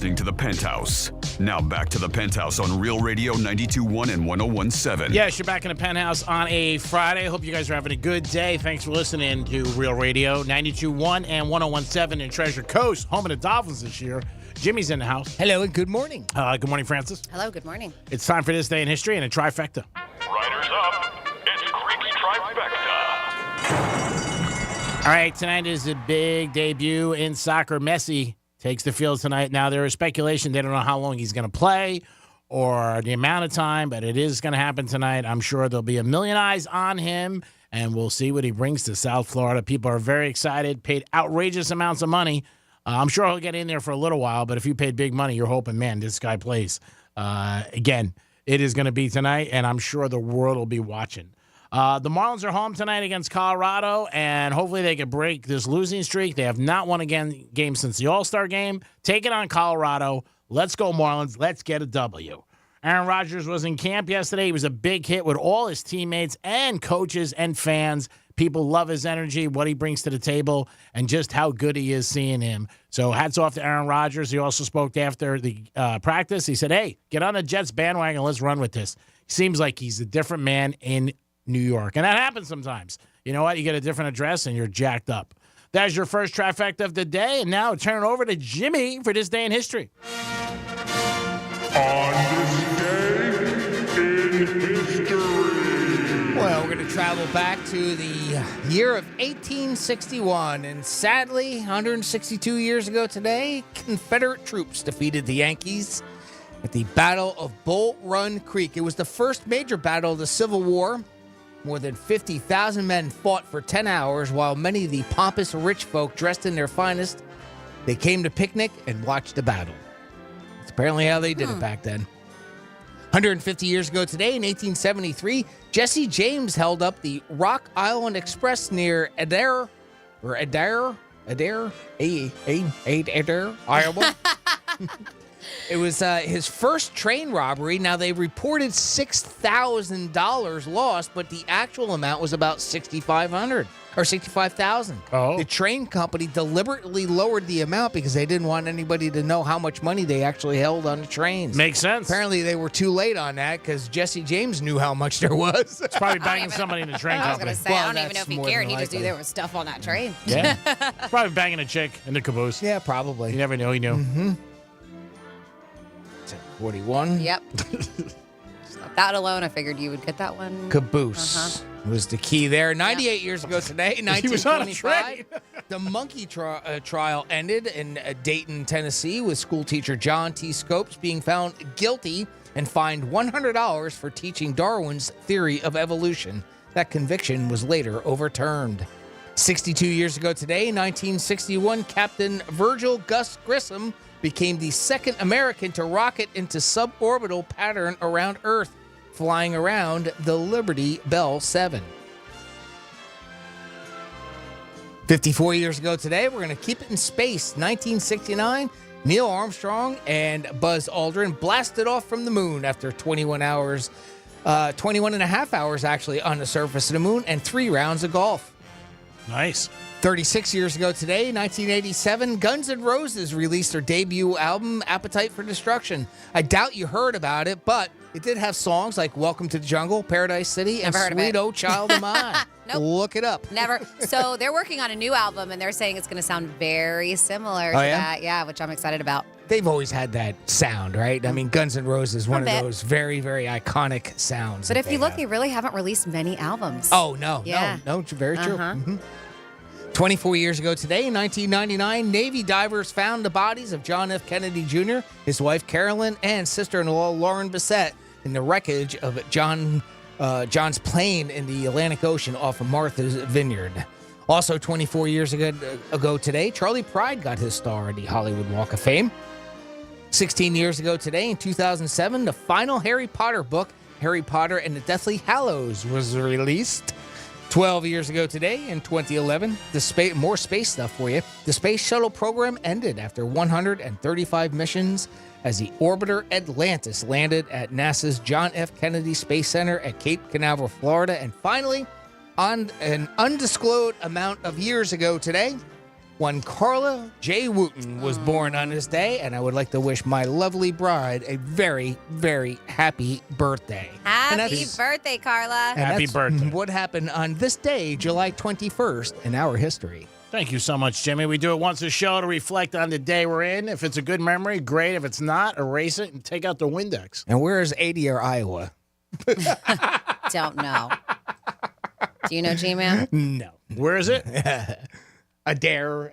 listening to The Penthouse. Now back to The Penthouse on Real Radio 92.1 and 101.7. Yes, you're back in The Penthouse on a Friday. Hope you guys are having a good day. Thanks for listening to Real Radio 92.1 and 101.7 in Treasure Coast, home of the Dolphins this year. Jimmy's in the house. Hello and good morning. Good morning, Francis. Hello, good morning. It's time for This Day in History and a trifecta. Riders up. It's Creek's Trifecta. All right, tonight is a big debut in soccer. Messi takes the field tonight. Now, there is speculation. They don't know how long he's going to play or the amount of time, but it is going to happen tonight. I'm sure there'll be a million eyes on him, and we'll see what he brings to South Florida. People are very excited, paid outrageous amounts of money. I'm sure he'll get in there for a little while, but if you paid big money, you're hoping, man, this guy plays. Again, it is going to be tonight, and I'm sure the world will be watching. The Marlins are home tonight against Colorado, and hopefully they can break this losing streak. They have not won a game since the All-Star game. Take it on Colorado. Let's go, Marlins. Let's get a W. Aaron Rodgers was in camp yesterday. He was a big hit with all his teammates and coaches and fans. People love his energy, what he brings to the table, and just how good he is seeing him. So hats off to Aaron Rodgers. He also spoke after the practice. He said, hey, get on the Jets bandwagon. Let's run with this. Seems like he's a different man in New York. And that happens sometimes. You know what? You get a different address and you're jacked up. That's your first trifecta of the day. And now turn it over to Jimmy for This Day in History. On this day in history. Well, we're going to travel back to the year of 1861. And sadly, 162 years ago today, Confederate troops defeated the Yankees at the Battle of Bull Run Creek. It was the first major battle of the Civil War. More than 50,000 men fought for 10 hours, while many of the pompous rich folk dressed in their finest, they came to picnic and watch the battle. That's apparently how they did it back then. 150 years ago today, in 1873, Jesse James held up the Rock Island Express near Adair, Iowa. It was his first train robbery. Now, they reported $6,000 lost, but the actual amount was about $6,500 or $65,000. Oh. The train company deliberately lowered the amount because they didn't want anybody to know how much money they actually held on the trains. Makes sense. Apparently, they were too late on that because Jesse James knew how much there was. It's probably banging somebody in the train I was company. going to say, I don't even know if he cared. He just knew there was stuff on that train. Yeah. Probably banging a chick in the caboose. Yeah, probably. You never know. He knew. Mm-hmm. 41. Yep. That alone, I figured you would get that one. Caboose was the key there. 98 years ago today, 1925, He was on a train. the monkey trial ended in Dayton, Tennessee, with school teacher John T. Scopes being found guilty and fined $100 for teaching Darwin's theory of evolution. That conviction was later overturned. 62 years ago today, 1961, Captain Virgil Gus Grissom became the second American to rocket into suborbital pattern around Earth, flying around the Liberty Bell 7. 54 years ago today, we're going to keep it in space. 1969, Neil Armstrong and Buzz Aldrin blasted off from the moon after 21 and a half hours actually on the surface of the moon and 3 rounds of golf. Nice. 36 years ago today, 1987, Guns N' Roses released their debut album, Appetite for Destruction. I doubt you heard about it, but it did have songs like Welcome to the Jungle, Paradise City, and Sweet Old Child of Mine. Nope. Look it up. Never. So they're working on a new album, and they're saying it's going to sound very similar to that. Yeah, which I'm excited about. They've always had that sound, right? I mean, Guns N' Roses, one of those very, very iconic sounds. But if you look, they really haven't released many albums. Oh, no. Yeah. No, very true. 24 years ago today, in 1999, Navy divers found the bodies of John F. Kennedy Jr., his wife Carolyn, and sister-in-law Lauren Bissett in the wreckage of John's plane in the Atlantic Ocean off of Martha's Vineyard. Also, 24 years ago today, Charlie Pride got his star in the Hollywood Walk of Fame. 16 years ago today, in 2007, the final Harry Potter book, Harry Potter and the Deathly Hallows, was released. 12 years ago today, in 2011, more space stuff for you. The space shuttle program ended after 135 missions as the orbiter Atlantis landed at NASA's John F. Kennedy Space Center at Cape Canaveral, Florida. And finally, on an undisclosed amount of years ago today, One Carla J. Wooten was born on this day, and I would like to wish my lovely bride a very, very happy birthday. Happy birthday, Carla. Happy birthday. What happened on this day, July 21st, in our history. Thank you so much, Jimmy. We do it once a show to reflect on the day we're in. If it's a good memory, great. If it's not, erase it and take out the Windex. And where is Adair, Iowa? Don't know. Do you know, G-Man? No. Where is it? Adair,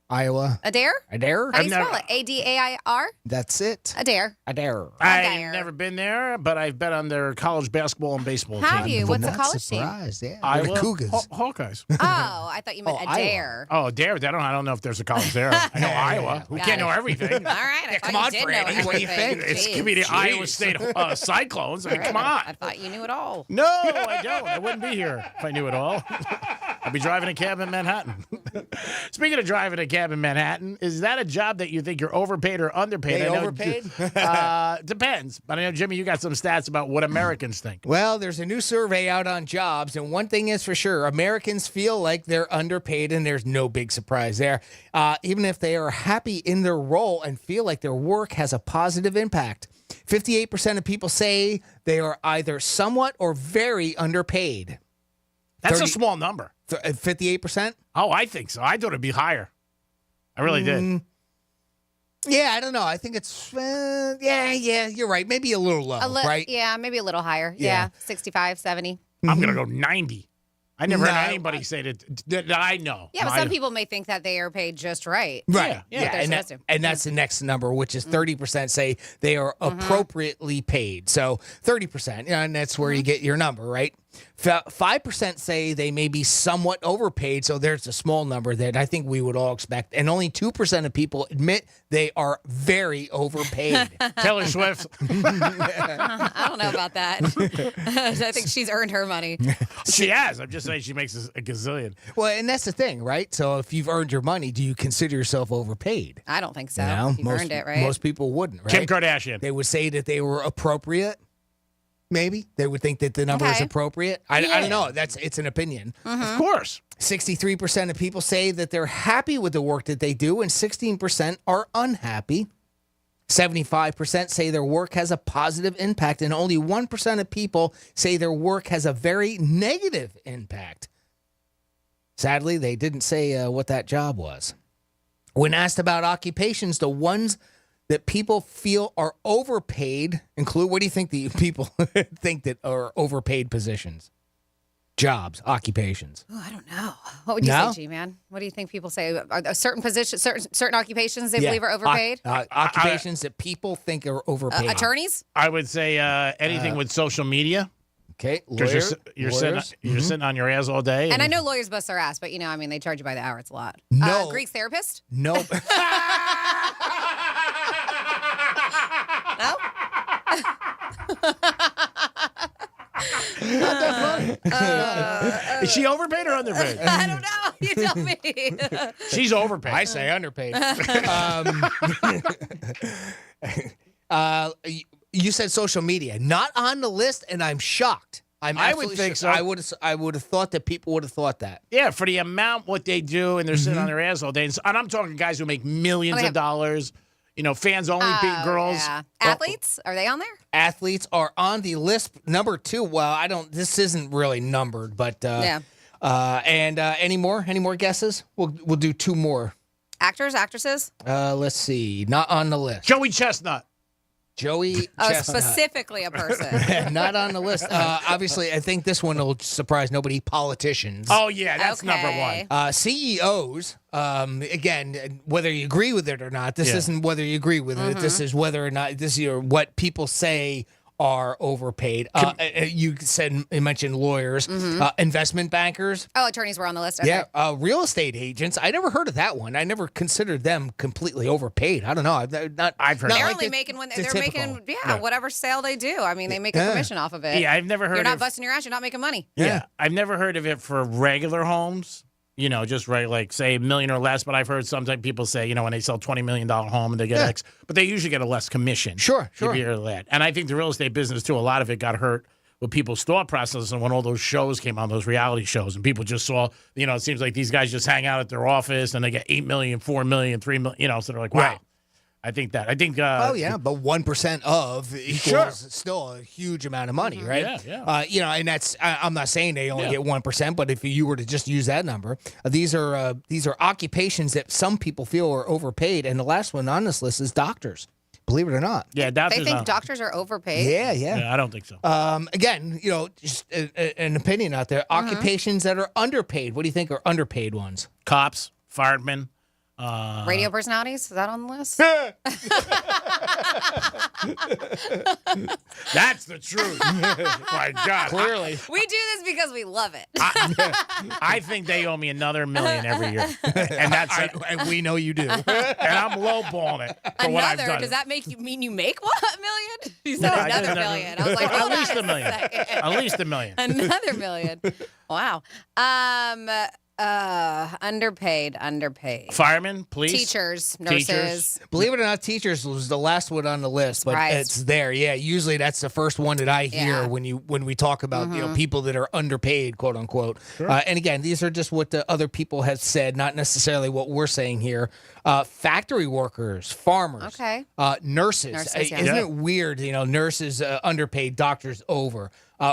Iowa. Adair? Adair? How do you spell it? A-D-A-I-R? That's it. Adair. Adair. I've never been there, but I've bet on their college basketball and baseball Have team. you? What's the Not college surprised, team? Yeah. Iowa The Cougars. Hawkeyes. Oh, I thought you meant Adair. Oh, Adair. I don't know if there's a college there. I know Iowa. We can't know everything. All right. I come thought on, you did know Franny. What do you everything. think? It's Jeez. could be the Iowa State Cyclones. I mean, come on. I thought you knew it all. No, I don't. I wouldn't be here if I knew it all. I'd be driving a cab in Manhattan. Speaking of driving a cab in Manhattan, is that a job that you think you're overpaid or underpaid? They I know, overpaid? Depends. But I know, Jimmy, you got some stats about what Americans think. Well, there's a new survey out on jobs, and one thing is for sure, Americans feel like they're underpaid, and there's no big surprise there. Even if they are happy in their role and feel like their work has a positive impact. 58% of people say they are either somewhat or very underpaid. That's a small number. 58%? Oh, I think so. I thought it'd be higher. I really did. Yeah, I don't know. I think it's, yeah, you're right. Maybe a little low, right? Yeah, maybe a little higher. Yeah, 65, 70. I'm going to go 90. I never heard anybody say that I know. Yeah, but some people may think that they are paid just right. Right. Yeah. And that's the next number, which is 30% say they are appropriately paid. So 30%, and that's where you get your number, right? 5% say they may be somewhat overpaid, so there's a small number that I think we would all expect. And only 2% of people admit they are very overpaid. Taylor Swift. I don't know about that. I think she's earned her money. She has. I'm just saying she makes a gazillion. Well, and that's the thing, right? So if you've earned your money, do you consider yourself overpaid? I don't think so. You know, You've earned it, right? Most people wouldn't, right? Kim Kardashian. They would say that they were appropriate. Maybe they would think that the number is appropriate. I don't know. It's an opinion. Of course. 63% of people say that they're happy with the work that they do, and 16% are unhappy. 75% say their work has a positive impact, and only 1% of people say their work has a very negative impact. Sadly, they didn't say what that job was. When asked about occupations, the ones that people feel are overpaid include, what do you think the people think that are overpaid positions? Jobs, occupations. Oh, I don't know. What would you say, G-Man? What do you think people say? Are there certain positions, certain occupations they believe are overpaid? Occupations that people think are overpaid. Attorneys? I would say anything with social media. Okay, because you're sitting on your ass all day. And I know lawyers bust their ass, but they charge you by the hour. It's a lot. No. Greek therapist? No. No? Is she overpaid or underpaid? I don't know. You tell me. She's overpaid. I say underpaid. You said social media, not on the list, and I'm shocked. I would think so. I would have thought that people would have thought that. Yeah, for the amount what they do, and they're sitting on their ass all day. And I'm talking guys who make millions of dollars. Fans only beat girls. Yeah. Athletes, are they on there? Athletes are on the list. Number 2. Well, this isn't really numbered, but any more guesses? We'll do 2 more. Actors, actresses? Let's see. Not on the list. Joey Chestnut. Joey Oh, Chestnut. specifically a person. Not on the list. Obviously, I think this one will surprise nobody. Politicians. Oh, yeah, that's number 1. CEOs, again, whether you agree with it or not, this isn't whether you agree with it. This is whether or not this is what people say are overpaid. You mentioned lawyers, investment bankers. Oh, attorneys were on the list. Okay. Yeah, real estate agents. I never heard of that one. I never considered them completely overpaid. I don't know. I've heard. They're only making when they're making whatever sale they do. I mean, they make a commission off of it. Yeah, I've never heard. You're not busting your ass. You're not making money. Yeah, I've never heard of it for regular homes. Just like say $1 million or less. But I've heard sometimes people say, when they sell $20 million home and they get X, but they usually get a less commission. Sure. And I think the real estate business too, a lot of it got hurt what people's thought process and when all those shows came on, those reality shows, and people just saw, it seems like these guys just hang out at their office and they get 8 million, 4 million, 3 million, so they're like, wow. Right. I think but 1% of equals still a huge amount of money, right? Yeah. And that's I'm not saying they only get 1%, but if you were to just use that number, these are occupations that some people feel are overpaid, and the last one on this list is doctors. Believe it or not. Yeah, they think doctors are overpaid. Yeah, I don't think so. Again, just an opinion out there. Occupations that are underpaid. What do you think are underpaid ones? Cops, firemen. Radio personalities, is that on the list? That's the truth. My God. Clearly. We do this because we love it. I think they owe me another $1 million every year. And we know you do. And I'm lowballing it for what I've done. Does that mean you make what, $1 million? You said another $1 million. I was like, at least $1 million. At least $1 million. Another $1 million. Wow. Underpaid. Firemen, police, teachers, nurses. Believe it or not, teachers was the last one on the list, but it's there. Yeah, usually that's the first one that I hear when we talk about people that are underpaid, quote unquote. Sure. And again, these are just what the other people have said, not necessarily what we're saying here. Factory workers, farmers, nurses. Isn't it weird? Nurses underpaid, doctors over.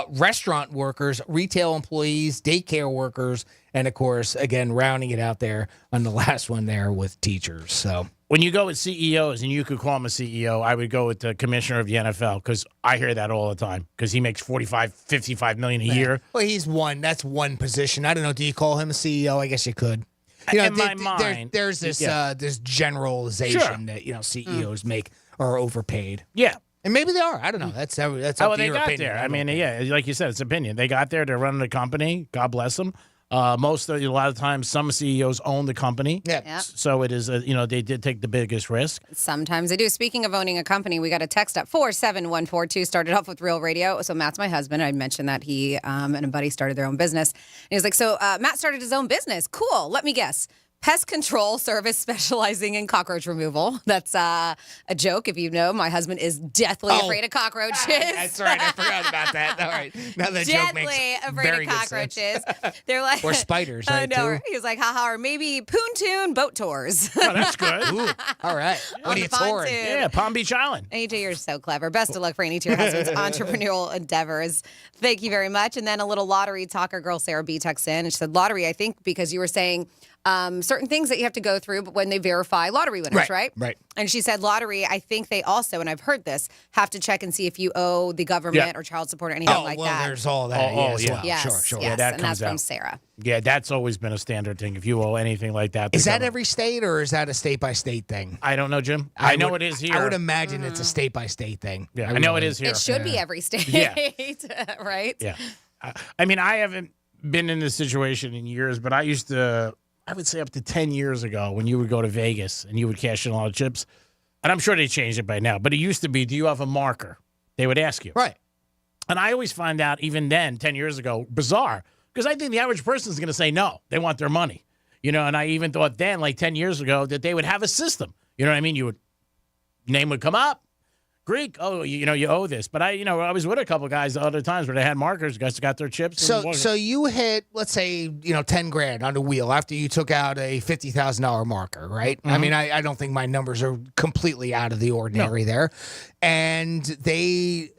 Restaurant workers, retail employees, daycare workers, and of course, again, rounding it out there on the last one there with teachers. So when you go with CEOs, and you could call him a CEO, I would go with the commissioner of the NFL because I hear that all the time because he makes $45 million a year. Well, that's one position. I don't know. Do you call him a CEO? I guess you could. In my mind, there's this this generalization that CEOs are overpaid. Yeah. And maybe they are. I don't know. That's up to they your got opinion. there. I mean, like you said, it's opinion. They got there. They're running the company. God bless them. A lot of times, some CEOs own the company. Yeah. So it is, they did take the biggest risk. Sometimes they do. Speaking of owning a company, we got a text at 47142. Started off with Real Radio. So Matt's my husband. I mentioned that he and a buddy started their own business. And he was like, so Matt started his own business. Cool. Let me guess. Pest control service specializing in cockroach removal. That's a joke. If you know, my husband is deathly afraid of cockroaches. That's right. I forgot about that. All right. Now that joke makes afraid of cockroaches. They're like, or spiders. I know. Too. He was like, haha, or maybe Poontoon boat tours. Oh, that's good. Ooh, all right. What are you touring? Yeah, Palm Beach Island. AJ, you're so clever. Best of luck for any of your husband's entrepreneurial endeavors. Thank you very much. And then a little lottery talker girl, Sarah B, texts in and she said, lottery, I think because you were saying certain things that you have to go through, but when they verify lottery winners, right? Right. And she said lottery, I think they also, and I've heard this, have to check and see if you owe the government or child support or anything like that. There's all that. Yes, Sure. Yes, that and comes that's from out. Sarah. Yeah, that's always been a standard thing. If you owe anything like that. Is that every state or is that a state-by-state thing? I don't know, Jim. I know it is here. I would imagine it's a state-by-state thing. Yeah, I know it is here. It should be every state, right? Yeah. I mean, I haven't been in this situation in years, but I used to, I would say up to 10 years ago when you would go to Vegas and you would cash in a lot of chips. And I'm sure they changed it by now, but it used to be, do you have a marker? They would ask you. Right. And I always find out, even then, 10 years ago, bizarre, because I think the average person is going to say no. They want their money. And I even thought then, like 10 years ago, that they would have a system. You know what I mean? Name would come up. Greek, you owe this. But I was with a couple of guys the other times where they had markers. Guys got their chips. So you hit, let's say, 10 grand on the wheel after you took out a $50,000 marker, right? Mm-hmm. I mean, I don't think my numbers are completely out of the ordinary there. And they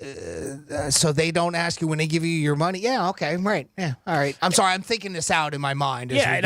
don't ask you when they give you your money. Yeah, okay, right. Yeah, all right. I'm sorry, I'm thinking this out in my mind. I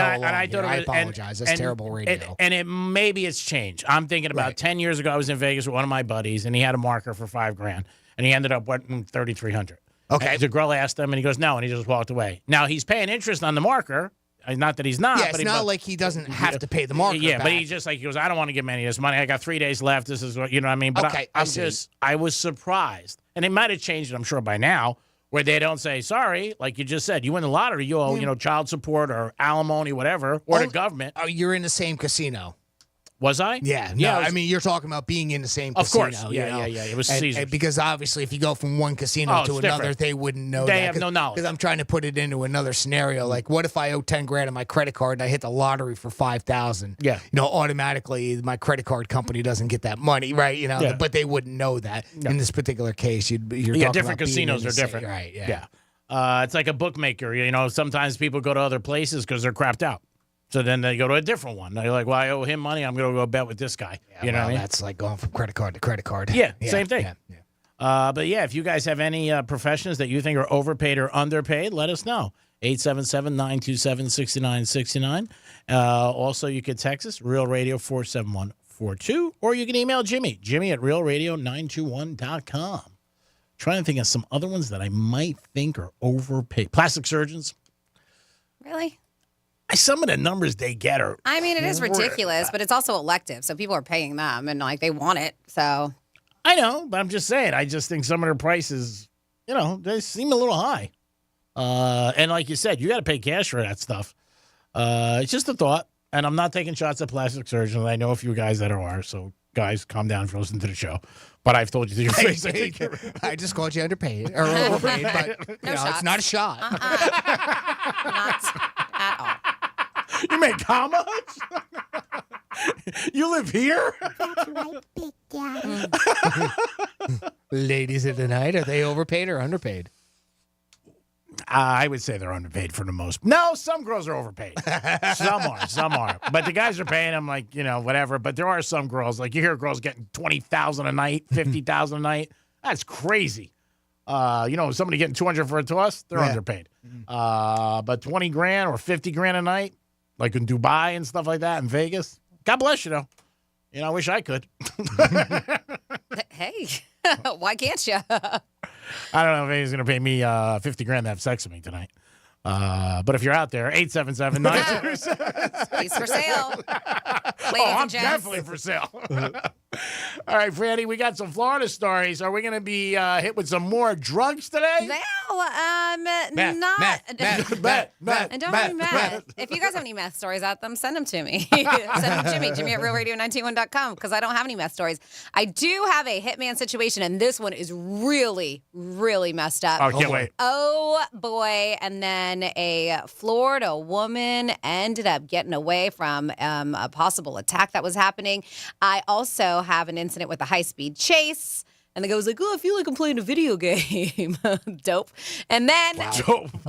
apologize. That's terrible radio. And maybe it's changed. I'm thinking about 10 years ago. I was in Vegas with one of my buddies, and he had a marker for $5,000, and he ended up winning $3,300. Okay. And the girl asked him, and he goes, no, and he just walked away. Now he's paying interest on the marker. Not that he's not. Yeah, but it's not like he doesn't have to pay the marker. Yeah, back. but he goes, I don't want to give him any of this money. I got 3 days left. This is what, you know what I mean? But okay, I was surprised. And it might have changed, I'm sure, by now, where they don't say, sorry, like you just said, you win the lottery, you owe, child support or alimony, whatever, or the government. Oh, you're in the same casino. Was I? Yeah. Yeah, No, I was- I mean, you're talking about being in the same Of casino. course. you Yeah, know? yeah, yeah. It was And Caesars. because obviously, if you go from one casino Oh, to it's another, different. they wouldn't know They that. have no knowledge. Because I'm trying to put it into another scenario. Like, what if I owe $10,000 on my credit card and I hit the lottery for $5,000? Yeah. You know, automatically my credit card company doesn't get that money, right? You know, Yeah. but they wouldn't know that. No. In this particular case, you're Yeah, talking different about being casinos in are the same- different. right? Yeah. It's like a bookmaker. You know, sometimes people go to other places because they're crapped out. So then they go to a different one. They're like, well, I owe him money. I'm going to go bet with this guy. You know well, what I mean? that's like going from credit card to credit card. Yeah, same thing. But yeah, if you guys have any professions that you think are overpaid or underpaid, let us know. 877-927-6969. Also, you can text us, Real Radio 47142, or you can email Jimmy at realradio921.com. Trying to think of some other ones that I might think are overpaid. Plastic surgeons. Really? Some of the numbers they get are. I mean, it is ridiculous, but it's also elective, so people are paying them, and like they want it. So I know, but I'm just saying. I just think some of their prices, you know, they seem a little high. And like you said, you got to pay cash for that stuff. It's just a thought, and I'm not taking shots at plastic surgeons. I know a few guys that are, so guys, calm down if you listen to the show. But I've told you to your face. I just called you underpaid or overpaid, but No you know, shots. it's not a shot. not at all. You make how much? You live here? Ladies of the night, are they overpaid or underpaid? I would say they're underpaid for the most. No, some girls are overpaid. Some are. But the guys are paying them like, you know, whatever. But there are some girls, like you hear girls getting $20,000 a night, $50,000 a night. That's crazy. You know, somebody getting $200 for a toss, they're underpaid. But $20,000 or $50,000 a night, like in Dubai and stuff like that, in Vegas. God bless you, though. You know, I wish I could. Hey, why can't you? I don't know if anybody's going to pay me $50,000 to have sex with me tonight. But if you're out there, 877-927. He's for sale. I'm definitely for sale. All right, Franny, we got some Florida stories. Are we going to be hit with some more drugs today? Well, Meth. And don't be mad. If you guys have any meth stories out them, send them to me. Send them to Jimmy at realradio921.com, because I don't have any meth stories. I do have a hitman situation, and this one is really, really messed up. Oh, can't wait. Oh, boy. And then a Florida woman ended up getting away from a possible attack that was happening. I also have an incident with a high-speed chase. And the guy was like, oh, I feel like I'm playing a video game. Dope. And then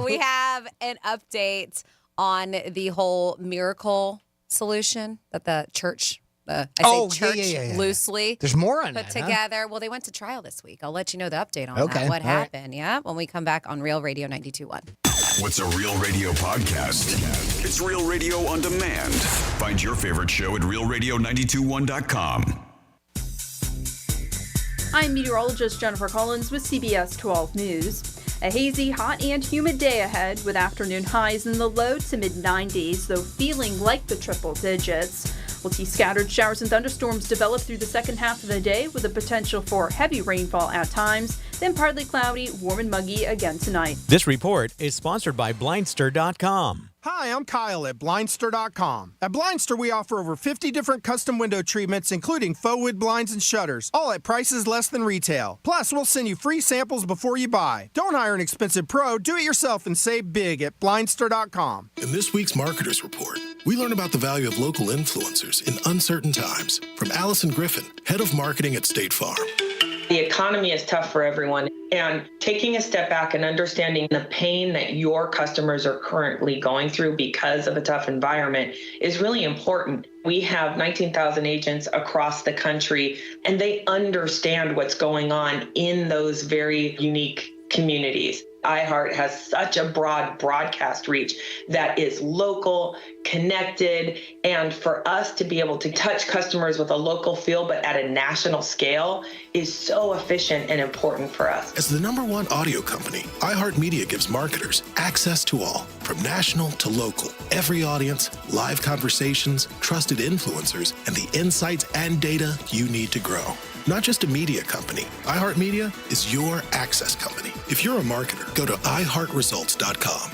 we have an update on the whole miracle solution that the church, loosely There's more on put that, huh? together. Well, they went to trial this week. I'll let you know the update on Okay, that, what all right. happened. Yeah, when we come back on Real Radio 92.1. What's a Real Radio podcast? It's Real Radio on demand. Find your favorite show at realradio921.com. I'm meteorologist Jennifer Collins with CBS 12 News. A hazy, hot, and humid day ahead with afternoon highs in the low to mid-90s, though feeling like the triple digits. We'll see scattered showers and thunderstorms develop through the second half of the day with the potential for heavy rainfall at times, then partly cloudy, warm and muggy again tonight. This report is sponsored by Blindster.com. Hi, I'm Kyle at Blindster.com. At Blindster, we offer over 50 different custom window treatments, including faux wood blinds and shutters, all at prices less than retail. Plus, we'll send you free samples before you buy. Don't hire an expensive pro. Do it yourself and save big at Blindster.com. In this week's Marketers Report, we learn about the value of local influencers in uncertain times. From Allison Griffin, head of marketing at State Farm. The economy is tough for everyone, and taking a step back and understanding the pain that your customers are currently going through because of a tough environment is really important. We have 19,000 agents across the country, and they understand what's going on in those very unique communities. iHeart has such a broad broadcast reach that is local, connected, and for us to be able to touch customers with a local feel but at a national scale is so efficient and important for us. As the #1 audio company, iHeartMedia gives marketers access to all, from national to local. Every audience, live conversations, trusted influencers, and the insights and data you need to grow. Not just a media company, iHeartMedia is your access company. If you're a marketer, go to iHeartResults.com.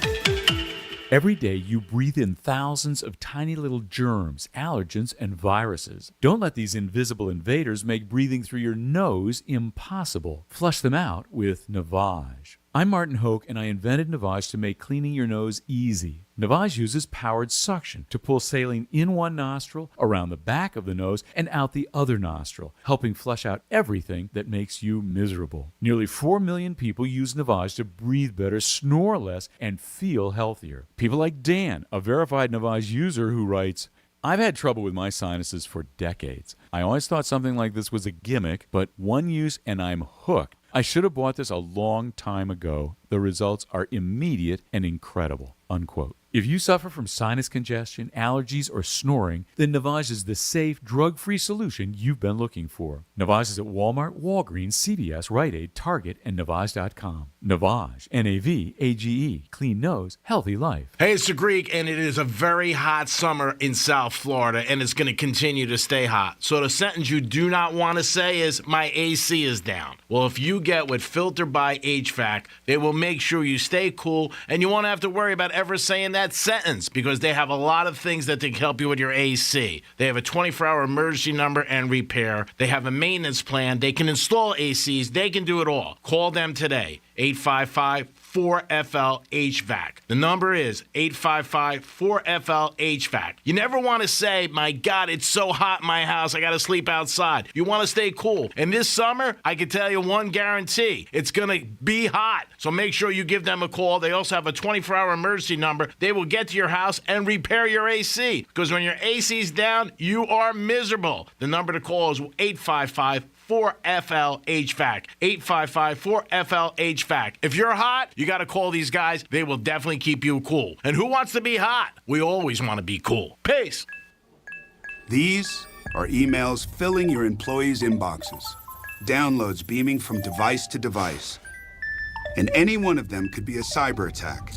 Every day, you breathe in thousands of tiny little germs, allergens, and viruses. Don't let these invisible invaders make breathing through your nose impossible. Flush them out with Navage. I'm Martin Hoke, and I invented Navage to make cleaning your nose easy. Navage uses powered suction to pull saline in one nostril, around the back of the nose, and out the other nostril, helping flush out everything that makes you miserable. Nearly 4 million people use Navage to breathe better, snore less, and feel healthier. People like Dan, a verified Navage user who writes, I've had trouble with my sinuses for decades. I always thought something like this was a gimmick, but one use and I'm hooked. I should have bought this a long time ago. The results are immediate and incredible. Unquote. If you suffer from sinus congestion, allergies, or snoring, then Navage is the safe, drug-free solution you've been looking for. Navage is at Walmart, Walgreens, CVS, Rite Aid, Target, and Navage.com. Navage, N-A-V-A-G-E, clean nose, healthy life. Hey, it's the Greek, and it is a very hot summer in South Florida, and it's going to continue to stay hot. So the sentence you do not want to say is, my AC is down. Well, if you get with Filter by HVAC, they will make sure you stay cool, and you won't have to worry about ever saying that sentence, because they have a lot of things that can help you with your AC. They have a 24-hour emergency number and repair. They have a maintenance plan. They can install ACs. They can do it all. Call them today. 855-4FL-HVAC. The number is 855-4FL-HVAC. You never want to say, my God, it's so hot in my house, I got to sleep outside. You want to stay cool. And this summer, I can tell you one guarantee, it's going to be hot. So make sure you give them a call. They also have a 24-hour emergency number. They will get to your house and repair your AC. Because when your AC's down, you are miserable. The number to call is 855-4FL-HVAC. 855-4FL-HVAC. If you're hot, you got to call these guys. They will definitely keep you cool. And who wants to be hot? We always want to be cool. Peace. These are emails filling your employees' inboxes. Downloads beaming from device to device. And any one of them could be a cyber attack.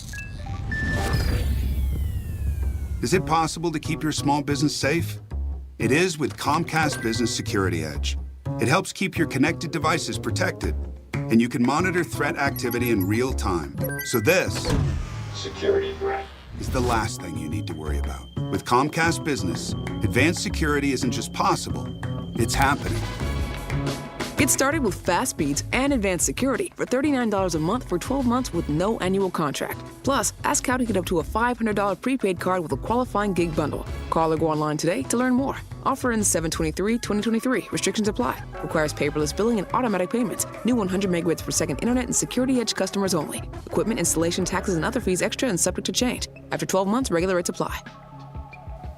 Is it possible to keep your small business safe? It is with Comcast Business Security Edge. It helps keep your connected devices protected, and you can monitor threat activity in real time. So this security threat is the last thing you need to worry about. With Comcast Business, advanced security isn't just possible, it's happening. Get started with fast speeds and advanced security for $39 a month for 12 months with no annual contract. Plus, ask how to get up to a $500 prepaid card with a qualifying gig bundle. Call or go online today to learn more. Offer ends 7/23/2023. Restrictions apply. Requires paperless billing and automatic payments. New 100 megabits per second internet and Security Edge customers only. Equipment, installation, taxes, and other fees extra and subject to change. After 12 months, regular rates apply.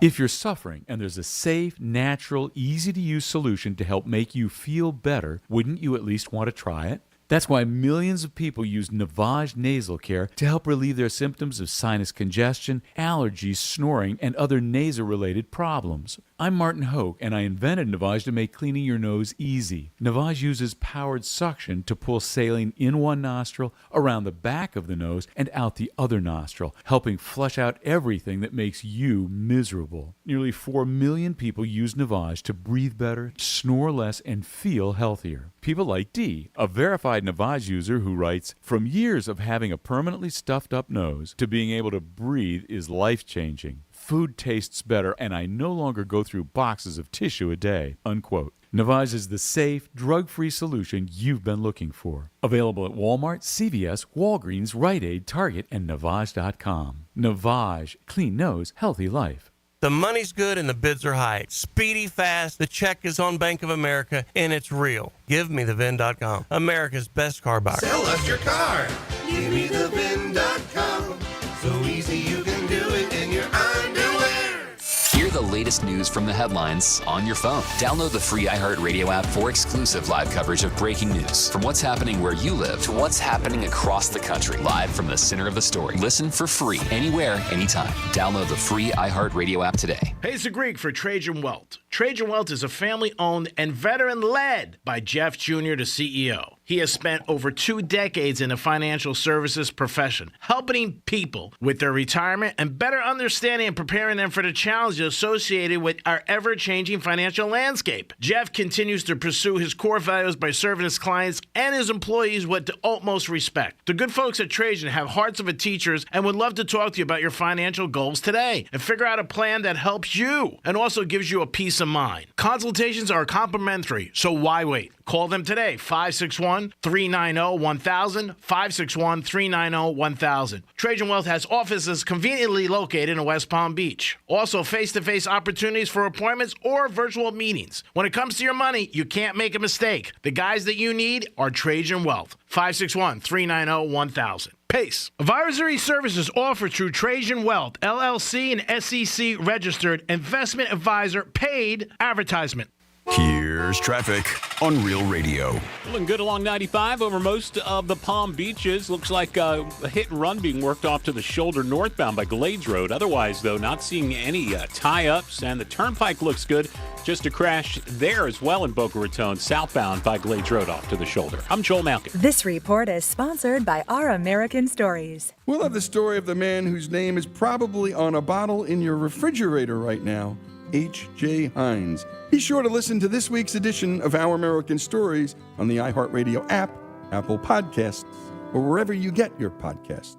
If you're suffering and there's a safe, natural, easy-to-use solution to help make you feel better, wouldn't you at least want to try it? That's why millions of people use Navage Nasal Care to help relieve their symptoms of sinus congestion, allergies, snoring, and other nasal-related problems. I'm Martin Hoke, and I invented Navage to make cleaning your nose easy. Navage uses powered suction to pull saline in one nostril, around the back of the nose, and out the other nostril, helping flush out everything that makes you miserable. Nearly 4 million people use Navage to breathe better, snore less, and feel healthier. People like Dee, a verified Navage user who writes, from years of having a permanently stuffed up nose to being able to breathe is life-changing. Food tastes better, and I no longer go through boxes of tissue a day, unquote. Navage is the safe, drug-free solution you've been looking for. Available at Walmart, CVS, Walgreens, Rite Aid, Target, and Navage.com. Navage. Clean nose, healthy life. The money's good and the bids are high. Speedy, fast, the check is on Bank of America, and it's real. Give me the VIN.com. America's best car buyer. Sell us your car. Give me the VIN.com. So easy you can do it in your underwear. Hear the latest news from the headlines on your phone. Download the free iHeartRadio app for exclusive live coverage of breaking news. From what's happening where you live to what's happening across the country. Live from the center of the story. Listen for free anywhere, anytime. Download the free iHeartRadio app today. Hey, it's the Greek for Trajan Welt. Trajan Welt is a family-owned and veteran-led by Jeff Jr., the CEO. He has spent over 2 decades in the financial services profession, helping people with their retirement and better understanding and preparing them for the challenges associated with our ever-changing financial landscape. Jeff continues to pursue his core values by serving his clients and his employees with the utmost respect. The good folks at Trajan have hearts of a teachers and would love to talk to you about your financial goals today and figure out a plan that helps you and also gives you a peace of mind. Consultations are complimentary, so why wait? Call them today, 561-390-1000, 561-390-1000. Trajan Wealth has offices conveniently located in West Palm Beach. Also, face-to-face opportunities for appointments or virtual meetings. When it comes to your money, you can't make a mistake. The guys that you need are Trajan Wealth, 561-390-1000. PACE. Advisory services offered through Trajan Wealth, LLC, and SEC registered investment advisor, paid advertisement. Here's traffic on Real Radio. Looking good along 95 over most of the Palm Beaches. Looks like a hit and run being worked off to the shoulder northbound by Glades Road. Otherwise, though, not seeing any tie-ups, and the turnpike looks good. Just a crash there as well in Boca Raton, southbound by Glades Road off to the shoulder. I'm Joel Malkin. This report is sponsored by Our American Stories. We'll have the story of the man whose name is probably on a bottle in your refrigerator right now, H.J. Hines. Be sure to listen to this week's edition of Our American Stories on the iHeartRadio app, Apple Podcasts, or wherever you get your podcasts.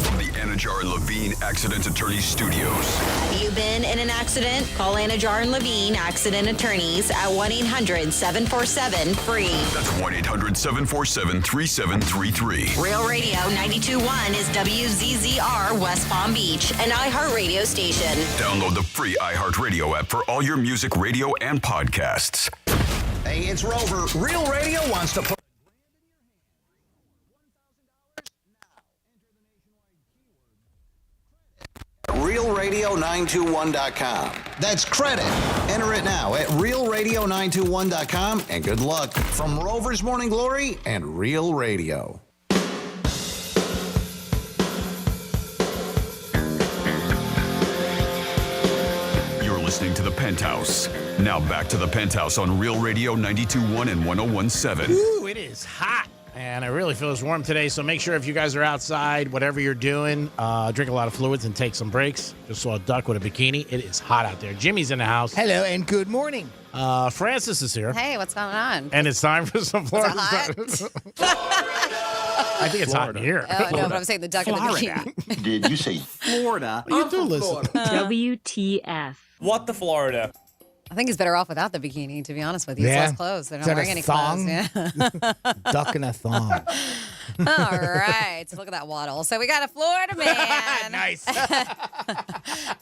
From the Anajar and Levine Accident Attorney Studios. Have you been in an accident? Call Anajar and Levine Accident Attorneys at 1-800-747-FREE. That's 1-800-747-3733. Real Radio 92.1 is WZZR West Palm Beach, an iHeartRadio station. Download the free iHeartRadio app for all your music, radio, and podcasts. Hey, it's Rover. Real Radio wants to put RealRadio921.com. That's credit. Enter it now at RealRadio921.com, and good luck from Rover's Morning Glory and Real Radio. You're listening to The Penthouse. Now back to The Penthouse on Real Radio 92.1 and 101.7. Ooh, it is hot. And I really feel it's warm today, so make sure if you guys are outside, whatever you're doing, drink a lot of fluids and take some breaks. Just saw a duck with a bikini. It is hot out there. Jimmy's in the house. Hello and good morning. Francis is here. Hey, what's going on? And it's time for some Florida. Is it I think it's hot in here. Oh, no, but I'm saying the duck in the bikini. Did you say Florida? You do listen. WTF. What the Florida? I think he's better off without the bikini, to be honest with you. Yeah. It's less clothes. They're Is not that wearing a any thong? clothes. Yeah. Duck in a thong. All right. So look at that waddle. So we got a Florida man. Nice.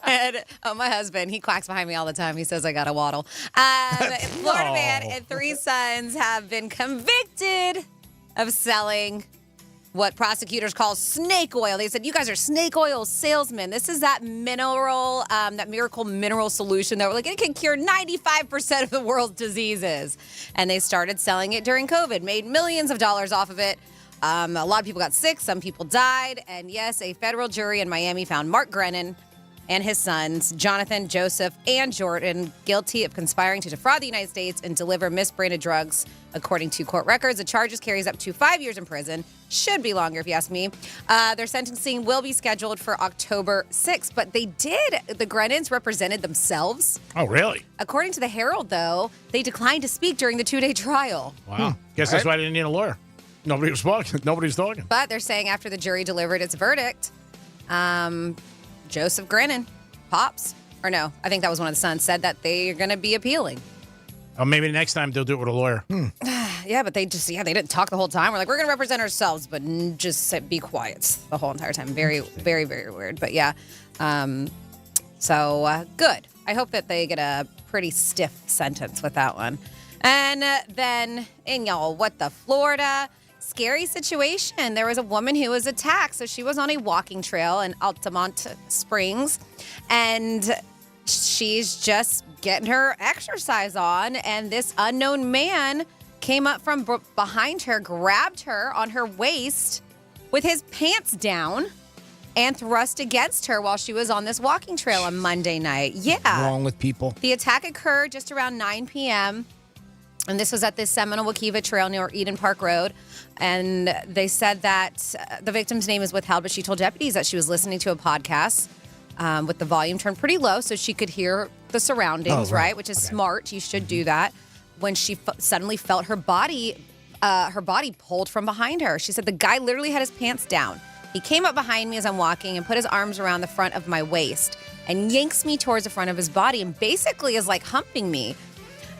And my husband, he quacks behind me all the time. He says I got a waddle. Florida man and 3 sons have been convicted of selling what prosecutors call snake oil. They said, you guys are snake oil salesmen. This is that mineral, that miracle mineral solution that we're like, it can cure 95% of the world's diseases. And they started selling it during COVID, made millions of dollars off of it. A lot of people got sick. Some people died. And yes, a federal jury in Miami found Mark Grennan and his sons, Jonathan, Joseph, and Jordan, guilty of conspiring to defraud the United States and deliver misbranded drugs, according to court records. The charges carries up to 5 years in prison. Should be longer, if you ask me. Their sentencing will be scheduled for October 6th, but the Grennans represented themselves. Oh, really? According to the Herald, though, they declined to speak during the 2-day trial. Wow. Guess that's why I didn't need a lawyer. Nobody was talking. Nobody's talking. But they're saying after the jury delivered its verdict, Joseph Grennan, Pops, or no, I think that was one of the sons, said that they're going to be appealing. Oh, maybe next time they'll do it with a lawyer. Yeah, but they didn't talk the whole time. We're like, we're going to represent ourselves, but just be quiet the whole entire time. Very, very, very weird. But yeah, so good. I hope that they get a pretty stiff sentence with that one. And then, what the Florida? Scary situation. There was a woman who was attacked. So she was on a walking trail in Altamont Springs, and she's just getting her exercise on. And this unknown man came up from behind her, grabbed her on her waist with his pants down, and thrust against her while she was on this walking trail on Monday night. Yeah. Wrong with people. The attack occurred just around 9 p.m. And this was at the Seminole Wakiva Trail near Eden Park Road. And they said that the victim's name is withheld, but she told deputies that she was listening to a podcast with the volume turned pretty low so she could hear the surroundings, right? Which is smart. You should do that. When she suddenly felt her body pulled from behind her. She said the guy literally had his pants down. He came up behind me as I'm walking and put his arms around the front of my waist and yanks me towards the front of his body and basically is like humping me.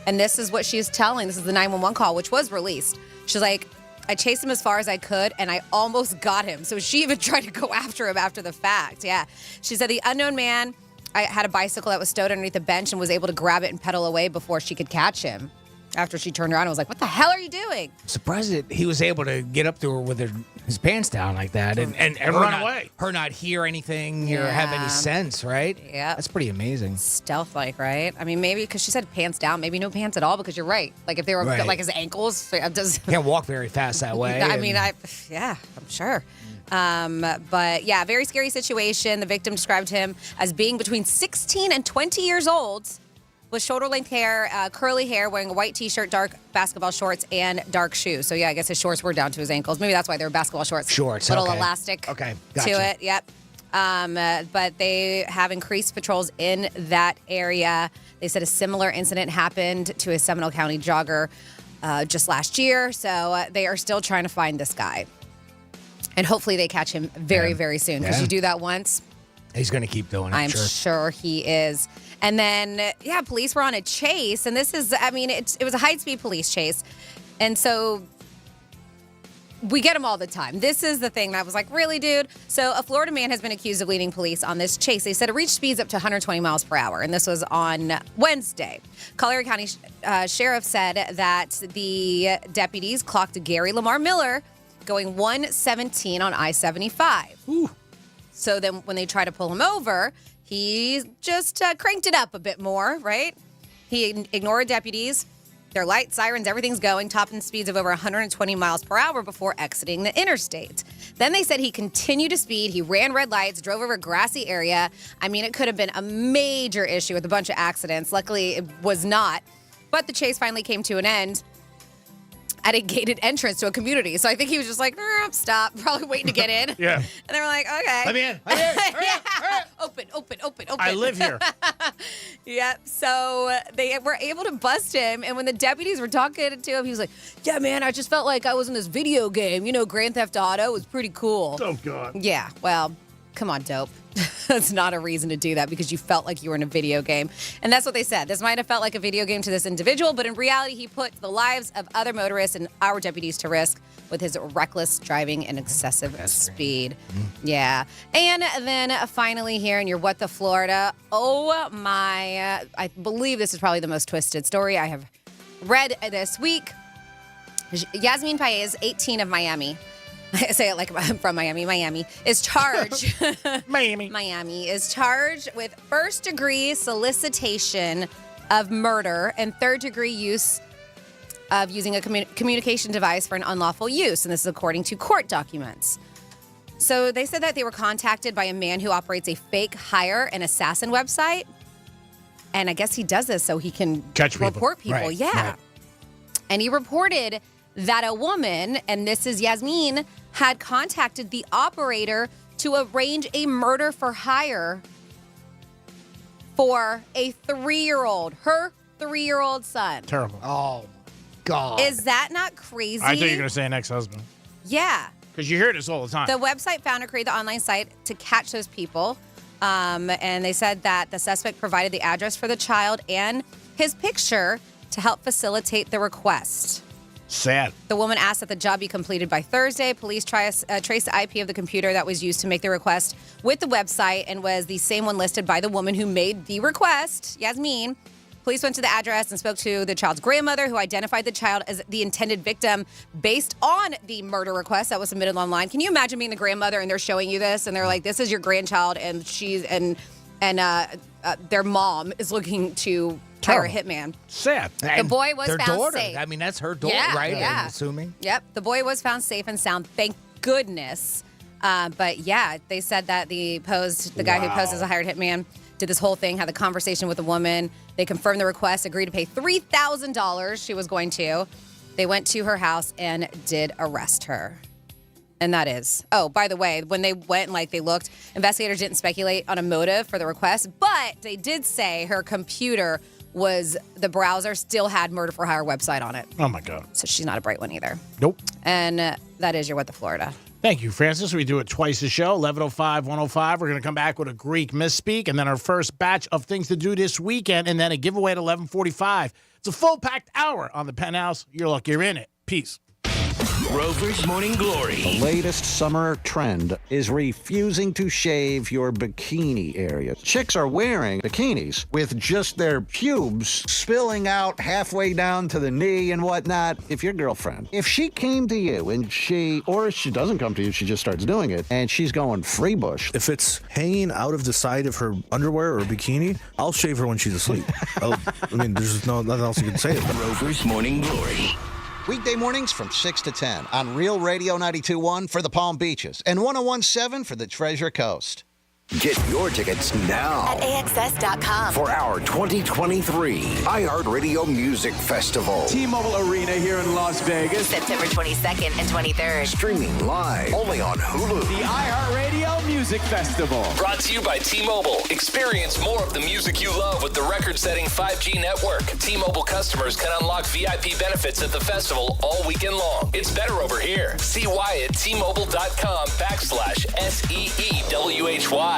And this is what she's telling. This is the 911 call, which was released. She's like, I chased him as far as I could, and I almost got him. So she even tried to go after him after the fact. Yeah. She said the unknown man had a bicycle that was stowed underneath a bench and was able to grab it and pedal away before she could catch him. After she turned around and was like, what the hell are you doing? Surprised that he was able to get up to her with his pants down like that and run away. Her not hear anything or have any sense, right? Yeah. That's pretty amazing. Stealth-like, right? I mean, maybe because she said pants down, maybe no pants at all because you're right. Like if they were like his ankles. Can't walk very fast that way. I mean, I'm sure. But yeah, very scary situation. The victim described him as being between 16 and 20 years old, with shoulder-length hair, curly hair, wearing a white T-shirt, dark basketball shorts, and dark shoes. So, yeah, I guess his shorts were down to his ankles. Maybe that's why they were basketball shorts. Little elastic gotcha. to it. Yep. But they have increased patrols in that area. They said a similar incident happened to a Seminole County jogger just last year. So they are still trying to find this guy. And hopefully they catch him very, very soon. Because you do that once. He's going to keep doing it, I'm sure he is. And then, police were on a chase. And this is, it was a high-speed police chase. And so we get them all the time. This is the thing that was like, really, dude? So a Florida man has been accused of leading police on this chase. They said it reached speeds up to 120 miles per hour. And this was on Wednesday. Collier County Sheriff said that the deputies clocked Gary Lamar Miller going 117 on I-75. Ooh. So then when they try to pull him over, he just cranked it up a bit more, right? He ignored deputies, their lights, sirens, everything's going, topping speeds of over 120 miles per hour before exiting the interstate. Then they said he continued to speed. He ran red lights, drove over a grassy area. I mean, it could have been a major issue with a bunch of accidents. Luckily, it was not. But the chase finally came to an end at a gated entrance to a community. So I think he was just like, stop, probably waiting to get in. Yeah. And they were like, okay. Let me in. Hurry up. Open. I live here. Yep. So they were able to bust him. And when the deputies were talking to him, he was like, yeah, man, I just felt like I was in this video game. You know, Grand Theft Auto was pretty cool. Oh, God. Yeah. Well, come on, dope. That's not a reason to do that because you felt like you were in a video game. And that's what they said. This might have felt like a video game to this individual, but in reality, he put the lives of other motorists and our deputies to risk with his reckless driving and excessive speed. Yeah. And then finally here in your What the Florida, oh my, I believe this is probably the most twisted story I have read this week. Yasmin Paez, 18 of Miami. I say it like I'm from Miami. Miami is charged. Miami is charged with first-degree solicitation of murder and third-degree use of using a communication device for an unlawful use. And this is according to court documents. So they said that they were contacted by a man who operates a fake hire and assassin website. And I guess he does this so he can report people. Right, yeah. right. And he reported that a woman, and this is Yasmin, had contacted the operator to arrange a murder for hire for a 3-year-old, her 3-year-old son. Terrible. Oh, my God. Is that not crazy? I thought you were going to say an ex-husband. Yeah. Because you hear this all the time. The website founder created the online site to catch those people. And they said that the suspect provided the address for the child and his picture to help facilitate the request. Sad. The woman asked that the job be completed by Thursday. Police traced the IP of the computer that was used to make the request with the website and was the same one listed by the woman who made the request, Yasmin. Police went to the address and spoke to the child's grandmother, who identified the child as the intended victim based on the murder request that was submitted online. Can you imagine being the grandmother and they're showing you this and they're like, "This is your grandchild," and their mom is looking to hire a hitman. Sad. The boy was their found daughter. safe. I mean, that's her daughter, right? Yeah. I'm assuming. Yep. The boy was found safe and sound. Thank goodness. But yeah, they said that the guy who posed as a hired hitman did this whole thing, had the conversation with the woman. They confirmed the request, agreed to pay $3,000 she was going to. They went to her house and did arrest her. And that is. Oh, by the way, when they went and they looked, investigators didn't speculate on a motive for the request, but they did say her computer the browser still had murder for hire website on it. Oh, my God. So she's not a bright one either. Nope. And that is your What the Florida. Thank you, Francis. We do it twice a show, 11:05, 105. We're going to come back with a Greek misspeak, and then our first batch of things to do this weekend, and then a giveaway at 11:45. It's a full-packed hour on the Penthouse. You're lucky you're in it. Peace. Rover's Morning Glory. The latest summer trend is refusing to shave your bikini area. Chicks are wearing bikinis with just their pubes spilling out halfway down to the knee and whatnot. If your girlfriend, if she came to you and or if she doesn't come to you, she just starts doing it, and she's going free bush. If it's hanging out of the side of her underwear or bikini, I'll shave her when she's asleep. There's nothing else you can say about it. Rover's Morning Glory. Weekday mornings from 6 to 10 on Real Radio 92.1 for the Palm Beaches and 101.7 for the Treasure Coast. Get your tickets now at AXS.com for our 2023 iHeartRadio Music Festival. T-Mobile Arena here in Las Vegas. September 22nd and 23rd. Streaming live only on Hulu. The iHeartRadio Music Festival. Brought to you by T-Mobile. Experience more of the music you love with the record-setting 5G network. T-Mobile customers can unlock VIP benefits at the festival all weekend long. It's better over here. See why at T-Mobile.com/SEEWHY.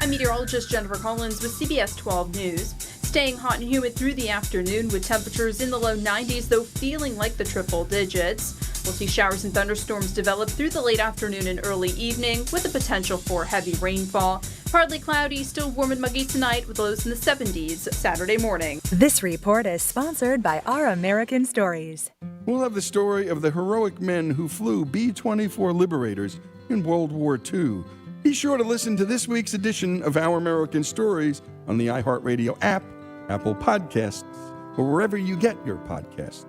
I'm meteorologist Jennifer Collins with CBS 12 News. Staying hot and humid through the afternoon with temperatures in the low 90s, though feeling like the triple digits. We'll see showers and thunderstorms develop through the late afternoon and early evening with the potential for heavy rainfall. Partly cloudy, still warm and muggy tonight with lows in the 70s Saturday morning. This report is sponsored by Our American Stories. We'll have the story of the heroic men who flew B-24 Liberators in World War II. Be sure to listen to this week's edition of Our American Stories on the iHeartRadio app, Apple Podcasts, or wherever you get your podcasts.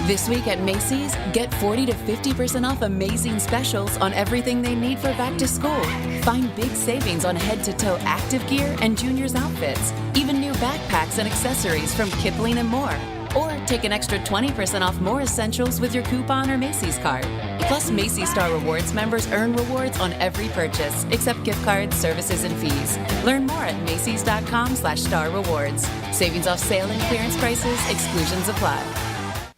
This week at Macy's, get 40 to 50% off amazing specials on everything they need for back to school. Find big savings on head-to-toe active gear and juniors outfits, even new backpacks and accessories from Kipling and more. Or take an extra 20% off more essentials with your coupon or Macy's card. Plus, Macy's Star Rewards members earn rewards on every purchase, except gift cards, services, and fees. Learn more at Macy's.com/Star Rewards. Savings off sale and clearance prices, exclusions apply.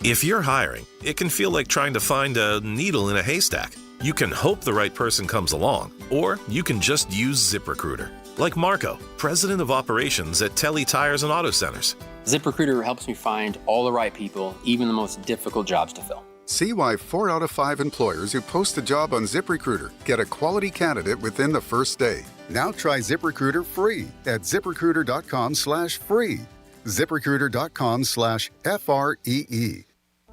If you're hiring, it can feel like trying to find a needle in a haystack. You can hope the right person comes along, or you can just use ZipRecruiter. Like Marco, president of operations at Telly Tires and Auto Centers. ZipRecruiter helps me find all the right people, even the most difficult jobs to fill. See why 4 out of 5 employers who post a job on ZipRecruiter get a quality candidate within the first day. Now try ZipRecruiter free at ZipRecruiter.com/free. ZipRecruiter.com/FREE.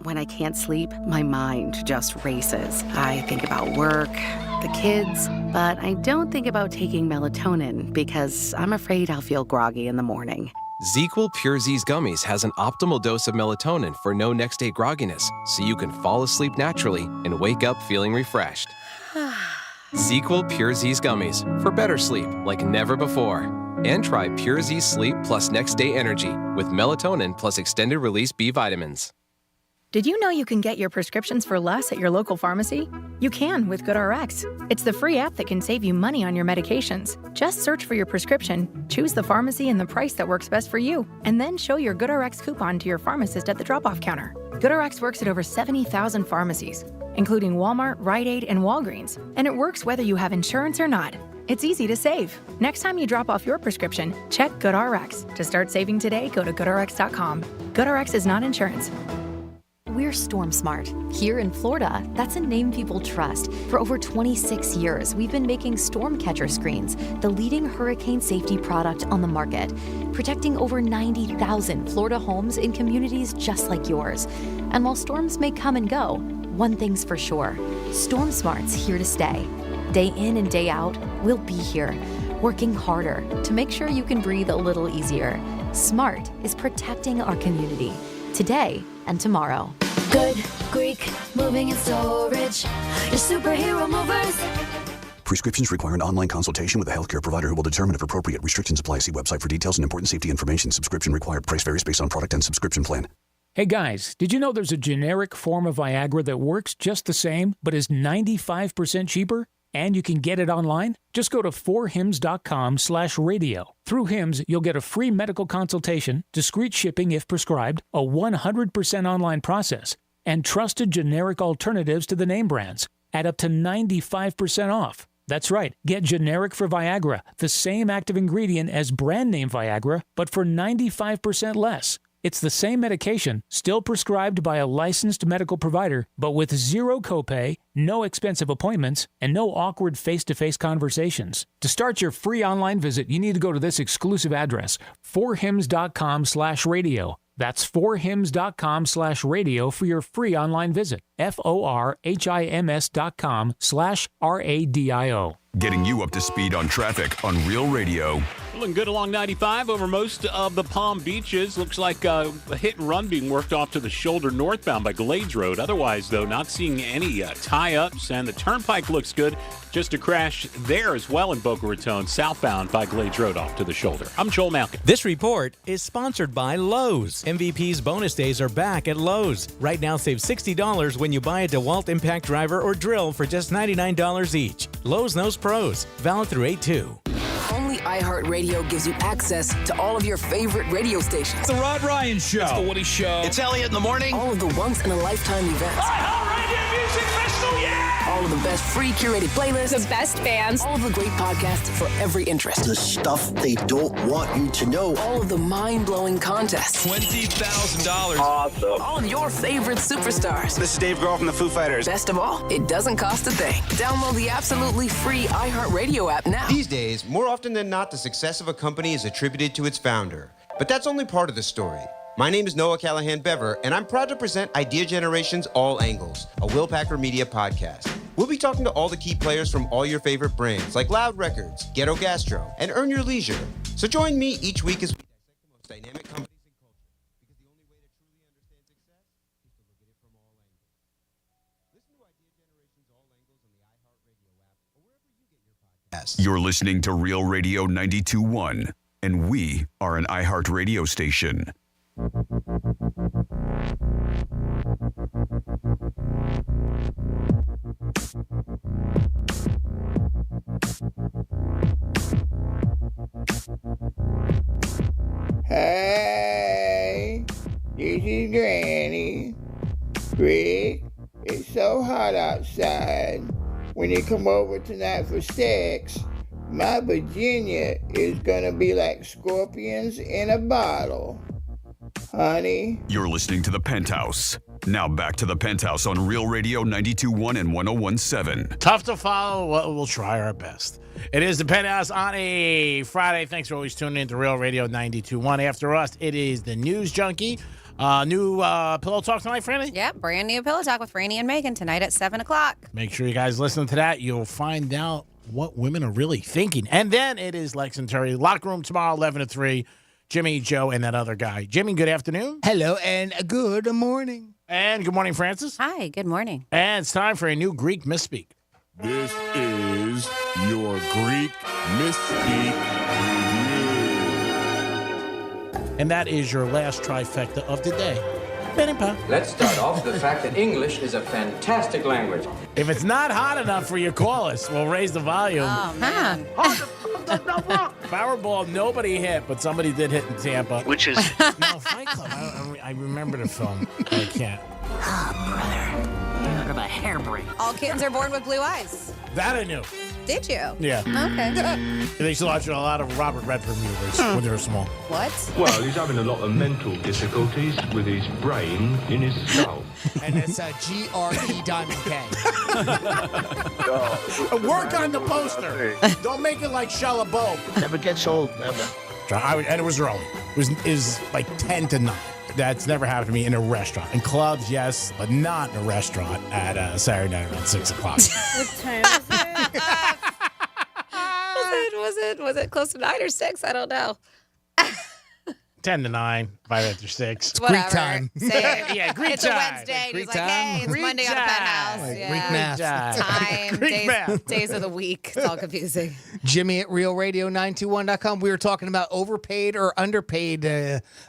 When I can't sleep, my mind just races. I think about work, the kids, but I don't think about taking melatonin because I'm afraid I'll feel groggy in the morning. ZzzQuil Pure Z's Gummies has an optimal dose of melatonin for no next-day grogginess, so you can fall asleep naturally and wake up feeling refreshed. ZzzQuil Pure Z's Gummies for better sleep like never before. And try Pure Z Sleep Plus Next Day Energy with melatonin plus extended release B vitamins. Did you know you can get your prescriptions for less at your local pharmacy? You can with GoodRx. It's the free app that can save you money on your medications. Just search for your prescription, choose the pharmacy and the price that works best for you, and then show your GoodRx coupon to your pharmacist at the drop-off counter. GoodRx works at over 70,000 pharmacies, including Walmart, Rite Aid, and Walgreens, and it works whether you have insurance or not. It's easy to save. Next time you drop off your prescription, check GoodRx. To start saving today, go to GoodRx.com. GoodRx is not insurance. We're Storm Smart. Here in Florida, that's a name people trust. For over 26 years, we've been making storm catcher screens, the leading hurricane safety product on the market, protecting over 90,000 Florida homes in communities just like yours. And while storms may come and go, one thing's for sure, Storm Smart's here to stay. Day in and day out, we'll be here, working harder to make sure you can breathe a little easier. SMART is protecting our community, today and tomorrow. Good Greek moving and storage. Your superhero movers. Prescriptions require an online consultation with a healthcare provider who will determine if appropriate. Restrictions apply. See website for details and important safety information. Subscription required. Price varies based on product and subscription plan. Hey guys, did you know there's a generic form of Viagra that works just the same, but is 95% cheaper? And you can get it online? Just go to 4hims.com/radio. Through Hims, you'll get a free medical consultation, discreet shipping if prescribed, a 100% online process, and trusted generic alternatives to the name brands at up to 95% off. That's right, get generic for Viagra, the same active ingredient as brand name Viagra, but for 95% less. It's the same medication, still prescribed by a licensed medical provider, but with zero copay, no expensive appointments, and no awkward face-to-face conversations. To start your free online visit, you need to go to this exclusive address, 4hims.com/radio. That's 4hims.com/radio for your free online visit. FORHIMS.com/RADIO. Getting you up to speed on traffic on Real Radio. Looking good along 95 over most of the Palm Beaches. Looks like a hit and run being worked off to the shoulder northbound by Glades Road. Otherwise, though, not seeing any tie-ups, and the Turnpike looks good. Just a crash there as well in Boca Raton, southbound by Glades Road off to the shoulder. I'm Joel Malkin. This report is sponsored by Lowe's. MVP's bonus days are back at Lowe's. Right now, save $60 when you buy a DeWalt Impact driver or drill for just $99 each. Lowe's knows pros. Valid through 8/2. Only iHeartRadio gives you access to all of your favorite radio stations. It's the Rod Ryan Show. It's the Woody Show. It's Elliot in the morning. All of the once-in-a-lifetime events. iHeartRadio Music Festival, yeah! All of the best free curated playlists. The best bands. All of the great podcasts for every interest. The stuff they don't want you to know. All of the mind-blowing contests. $20,000. Awesome. All of your favorite superstars. This is Dave Grohl from the Foo Fighters. Best of all, it doesn't cost a thing. Download the absolutely free iHeartRadio app now. These days, more often than not, the success of a company is attributed to its founder. But that's only part of the story. My name is Noah Callahan Bever, and I'm proud to present Idea Generation's All Angles, a Will Packer Media podcast. We'll be talking to all the key players from all your favorite brands, like Loud Records, Ghetto Gastro, and Earn Your Leisure. So join me each week as we dissect the most dynamic companies in culture, because the only way to truly understand success is to look at it from all angles. Listen to Idea Generation's All Angles on the iHeartRadio app or wherever you get your podcasts. You're listening to Real Radio 92.1, and we are an iHeartRadio station. Hey, this is Granny. Rick, it's so hot outside. When you come over tonight for sex, my Virginia is gonna be like scorpions in a bottle. Honey? You're listening to The Penthouse. Now back to The Penthouse on Real Radio 92.1 and 101.7. Tough to follow. Well, we'll try our best. It is The Penthouse on a Friday. Thanks for always tuning in to Real Radio 92.1. After us, it is the News Junkie. New Pillow Talk tonight, Franny? Yep, brand new Pillow Talk with Franny and Megan tonight at 7 o'clock. Make sure you guys listen to that. You'll find out what women are really thinking. And then it is Lex and Terry. Locker Room tomorrow, 11 to 3. Jimmy, Joe, and that other guy. Jimmy, good afternoon. Hello, and good morning. And good morning, Francis. Hi, good morning. And it's time for a new Greek misspeak. This is your Greek misspeak review. And that is your last trifecta of the day. Let's start off with the fact that English is a fantastic language. If it's not hot enough for you, call us. We'll raise the volume. Oh, man. Powerball, nobody hit, but somebody did hit in Tampa. Which is... No, Fight Club. I remember the film. I can't. You heard of a hairbrain. All kittens are born with blue eyes. That I knew. Did you? Yeah. Okay. They used to watch a lot of Robert Redford movies when they were small. What? Well, he's having a lot of mental difficulties with his brain in his skull. And it's a GRE Diamond K. Work on the poster. Don't make it like Shia LaBeouf. Never gets old, never. And it was early. It was like 10 to 9. That's never happened to me in a restaurant. In clubs, yes, but not in a restaurant at Saturday night around 6 o'clock. What time was it? Was it close to 9 or 6? I don't know. 10 to 9, 5 after 6. Whatever. Greek time. Same. Yeah, Greek it's time. a Wednesday. And Greek he's like, hey, it's time. Monday on the Penthouse. Like Yeah. Greek math. Time, Greek math. days of the week. It's all confusing. Jimmy at realradio921.com. We were talking about overpaid or underpaid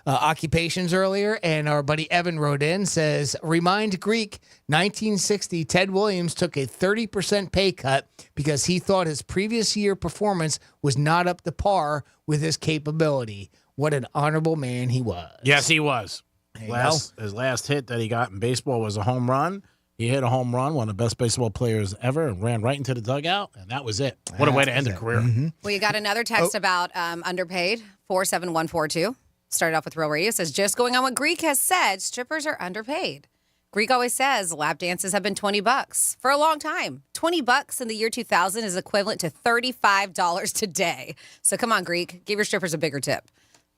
occupations earlier, and our buddy Evan wrote in, says, remind Greek, 1960, Ted Williams took a 30% pay cut because he thought his previous year performance was not up to par with his capability. What an honorable man he was. Yes, he was. There you His last hit that he got in baseball was a home run. He hit a home run, one of the best baseball players ever, and ran right into the dugout, and that was it. What a way to end a career. Mm-hmm. Well, you got another text about underpaid, 47142. Started off with Real Radio. Says, just going on what Greek has said, strippers are underpaid. Greek always says lap dances have been $20 for a long time. $20 in the year 2000 is equivalent to $35 today. So come on, Greek. Give your strippers a bigger tip.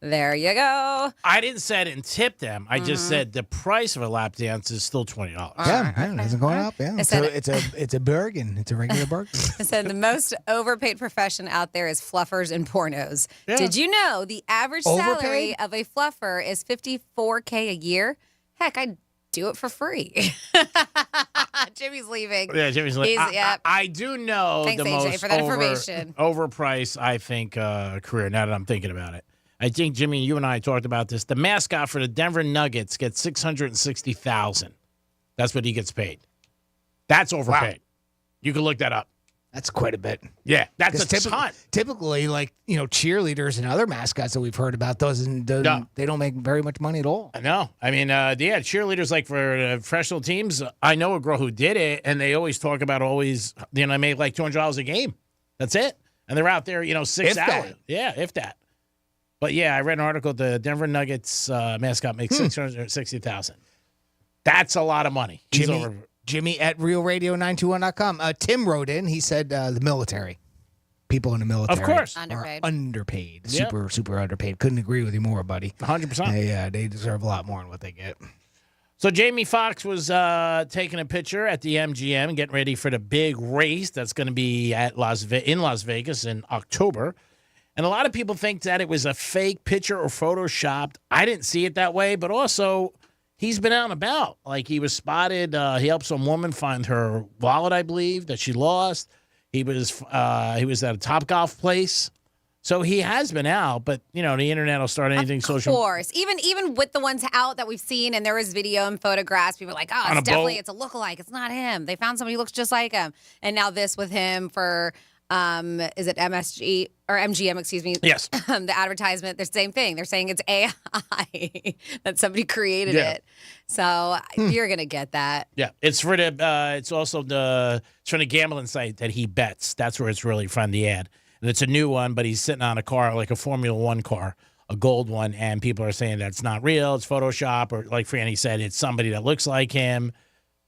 There you go. I didn't say I didn't tip them. I just said the price of a lap dance is still $20. Yeah, it isn't going up. Yeah, I said- it's a bargain. It's a regular bargain. I said the most overpaid profession out there is fluffers and pornos. Yeah. Did you know the average salary Overpaid? of a fluffer is $54K a year? Heck, I'd do it for free. Jimmy's leaving. Yeah, Jimmy's like, Yep. I do know Thanks, the AJ, most for that information. overpriced, I think, career, now that I'm thinking about it. I think, Jimmy, you and I talked about this. The mascot for the Denver Nuggets gets $660,000. That's what he gets paid. That's overpaid. Wow. You can look that up. That's quite a bit. Yeah, that's a 'Cause ton. Typically, like, cheerleaders and other mascots that we've heard about, they don't make very much money at all. I know. I mean, cheerleaders, like for professional teams, I know a girl who did it, and they always talk about made like $200 a game. That's it. And they're out there, 6 If hours. that. Yeah, if that. But yeah, I read an article. The Denver Nuggets mascot makes $660,000. That's a lot of money. He's Jimmy at realradio921.com. Tim wrote in. He said the military. People in the military. Of course. Are underpaid. Yep. Super, super underpaid. Couldn't agree with you more, buddy. 100%. They deserve a lot more than what they get. So Jamie Foxx was taking a picture at the MGM and getting ready for the big race that's going to be in Las Vegas in October. And a lot of people think that it was a fake picture or photoshopped. I didn't see it that way, but also he's been out and about. Like, he was spotted. He helped some woman find her wallet, I believe, that she lost. He was at a Topgolf place. So he has been out, but, the internet will start anything social. Of course. Even with the ones out that we've seen, and there was video and photographs, people are like, On a it's boat. a lookalike. It's not him. They found somebody who looks just like him. And now this with him for, is it MSG or MGM, excuse me? Yes. The advertisement, the same thing. They're saying it's AI, that somebody created it. So you're going to get that. Yeah, it's for it's also it's from the gambling site that he bets. That's where it's really from, the ad. And it's a new one, but he's sitting on a car, like a Formula One car, a gold one, and people are saying that's not real, it's Photoshop, or like Franny said, it's somebody that looks like him.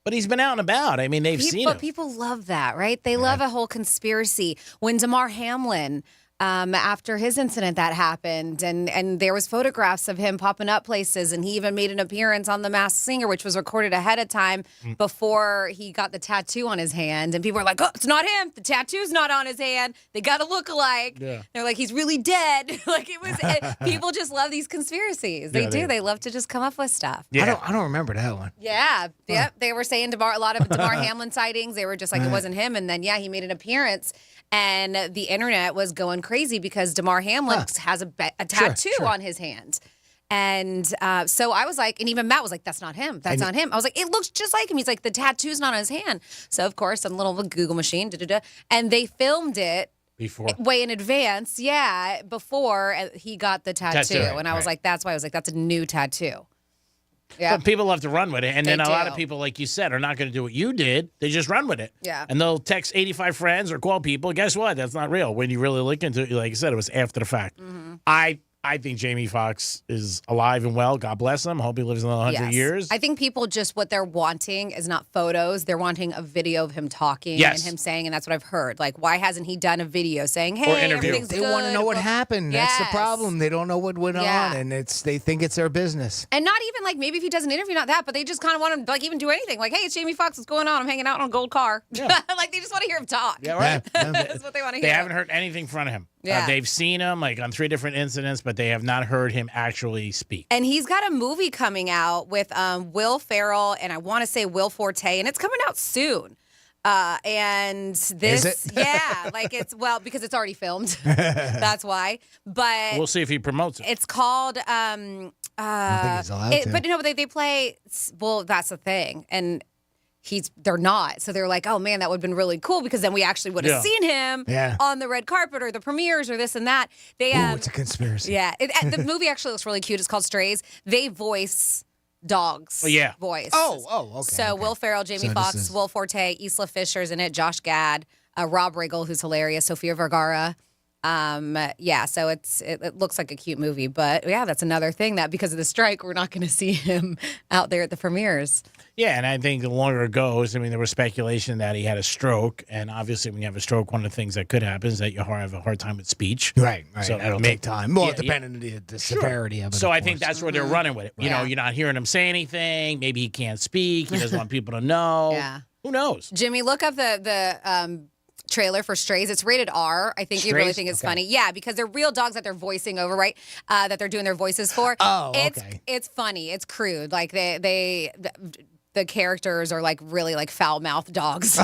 But he's been out and about. I mean, they've seen him. But people love that, right? They love a whole conspiracy. When Damar Hamlin, after his incident that happened, and there was photographs of him popping up places, and he even made an appearance on The Masked Singer, which was recorded ahead of time before he got the tattoo on his hand. And people were like, oh, it's not him. The tattoo's not on his hand. They got to look alike. Yeah. They're like, he's really dead. Like, it was, people just love these conspiracies. They do. They love to just come up with stuff. Yeah. I don't remember that one. Yeah. Yep. They were saying a lot of Damar Hamlin sightings. They were just like, it wasn't him. And then, he made an appearance. And the internet was going crazy because Damar Hamlin has a tattoo on his hand. And so I was like, and even Matt was like, that's not him. That's not him. I was like, it looks just like him. He's like, the tattoo's not on his hand. So, of course, on a little Google machine, and they filmed it before, way in advance. Yeah, before he got the tattoo. And I was like, that's why I was like, that's a new tattoo. Yeah. But people love to run with it. And They then a lot do. of people, like you said, are not going to do what you did. They just run with it. Yeah. And they'll text 85 friends or call people. Guess what? That's not real. When you really look into it, like you said, it was after the fact. Mm-hmm. I think Jamie Foxx is alive and well. God bless him. Hope he lives another 100 years. I think people just, what they're wanting is not photos. They're wanting a video of him talking Yes. and him saying, and that's what I've heard. Like, why hasn't he done a video saying, hey, interview. everything's They good? want to know what happened. That's the Yes. problem. They don't know what went Yeah. on, and they think it's their business. And not even like maybe if he does an interview, not that, but they just kind of want to like even do anything. Like, hey, it's Jamie Foxx. What's going on? I'm hanging out on a gold car. Yeah. Like they just want to hear him talk. Yeah, right. That's what they want to hear. They haven't heard anything from him. Yeah. They've seen him like on 3 different incidents, but they have not heard him actually speak. And he's got a movie coming out with Will Ferrell and I want to say Will Forte, and it's coming out soon. And this, Is it? yeah, like because it's already filmed. That's why. But We'll see if he promotes it. it's called. I don't think he's allowed to. But no, they play. Well, that's the thing, and they're not. So they're like, oh man, that would have been really cool because then we actually would have seen him on the red carpet or the premieres or this and that. It's a conspiracy. Yeah, the movie actually looks really cute. It's called Strays. They voice dogs. Voice. Oh, okay. So Will Ferrell, Jamie Foxx, Will Forte, Isla Fisher's in it, Josh Gad, Rob Riggle, who's hilarious, Sofia Vergara. So it looks like a cute movie, but yeah, that's another thing that because of the strike, we're not going to see him out there at the premieres. Yeah, and I think the longer it goes, I mean, there was speculation that he had a stroke, and obviously when you have a stroke, one of the things that could happen is that you have a hard time with speech. Right. So That'll take time. Well, depending on the severity of it. So of I think course. that's where they're running with it. You know, you're not hearing him say anything. Maybe he can't speak. He doesn't want people to know. Yeah. Who knows? Jimmy, look up the trailer for Strays. It's rated R. I think you really think it's funny. Yeah, because they're real dogs that they're voicing over, right? That they're doing their voices for. Oh, okay. It's funny. It's crude. Like the characters are like really like foul-mouthed dogs.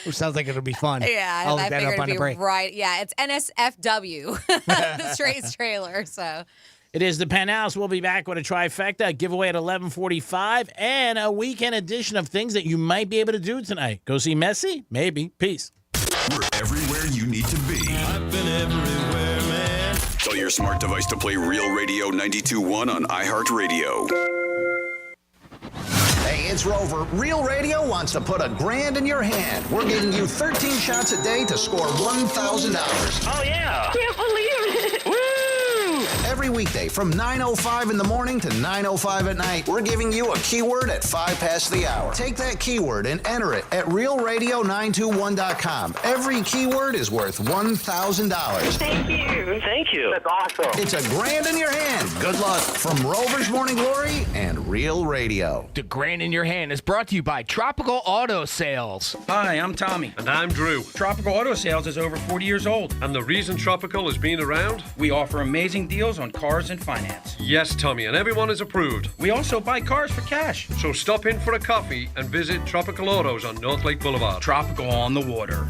Which sounds like it'll be fun. Yeah, I'll I look that figured up on it'd the be break. right. Yeah, it's NSFW, the Strays trailer. So It is the Penthouse. We'll be back with a trifecta, a giveaway at 11:45, and a weekend edition of things that you might be able to do tonight. Go see Messi? Maybe. Peace. We're everywhere you need to be. I've been everywhere, man. Tell your smart device to play Real Radio 92.1 on iHeartRadio. Hey, it's Rover. Real Radio wants to put $1,000 in your hand. We're giving you 13 shots a day to score $1,000. Oh, yeah. Can't believe it. Woo! Every weekday from 9:05 in the morning to 9:05 at night, we're giving you a keyword at 5 past the hour. Take that keyword and enter it at realradio921.com. Every keyword is worth $1,000. Thank you. Thank you. That's awesome. It's $1,000 in your hand. Good luck from Rover's Morning Glory and Real Radio. The grand in your hand is brought to you by Tropical Auto Sales. Hi, I'm Tommy. And I'm Drew. Tropical Auto Sales is over 40 years old. And the reason Tropical has been around? We offer amazing deals on cars and finance. Yes, Tommy, and everyone is approved. We also buy cars for cash. So stop in for a coffee and visit Tropical Autos on North Lake Boulevard. Tropical on the water.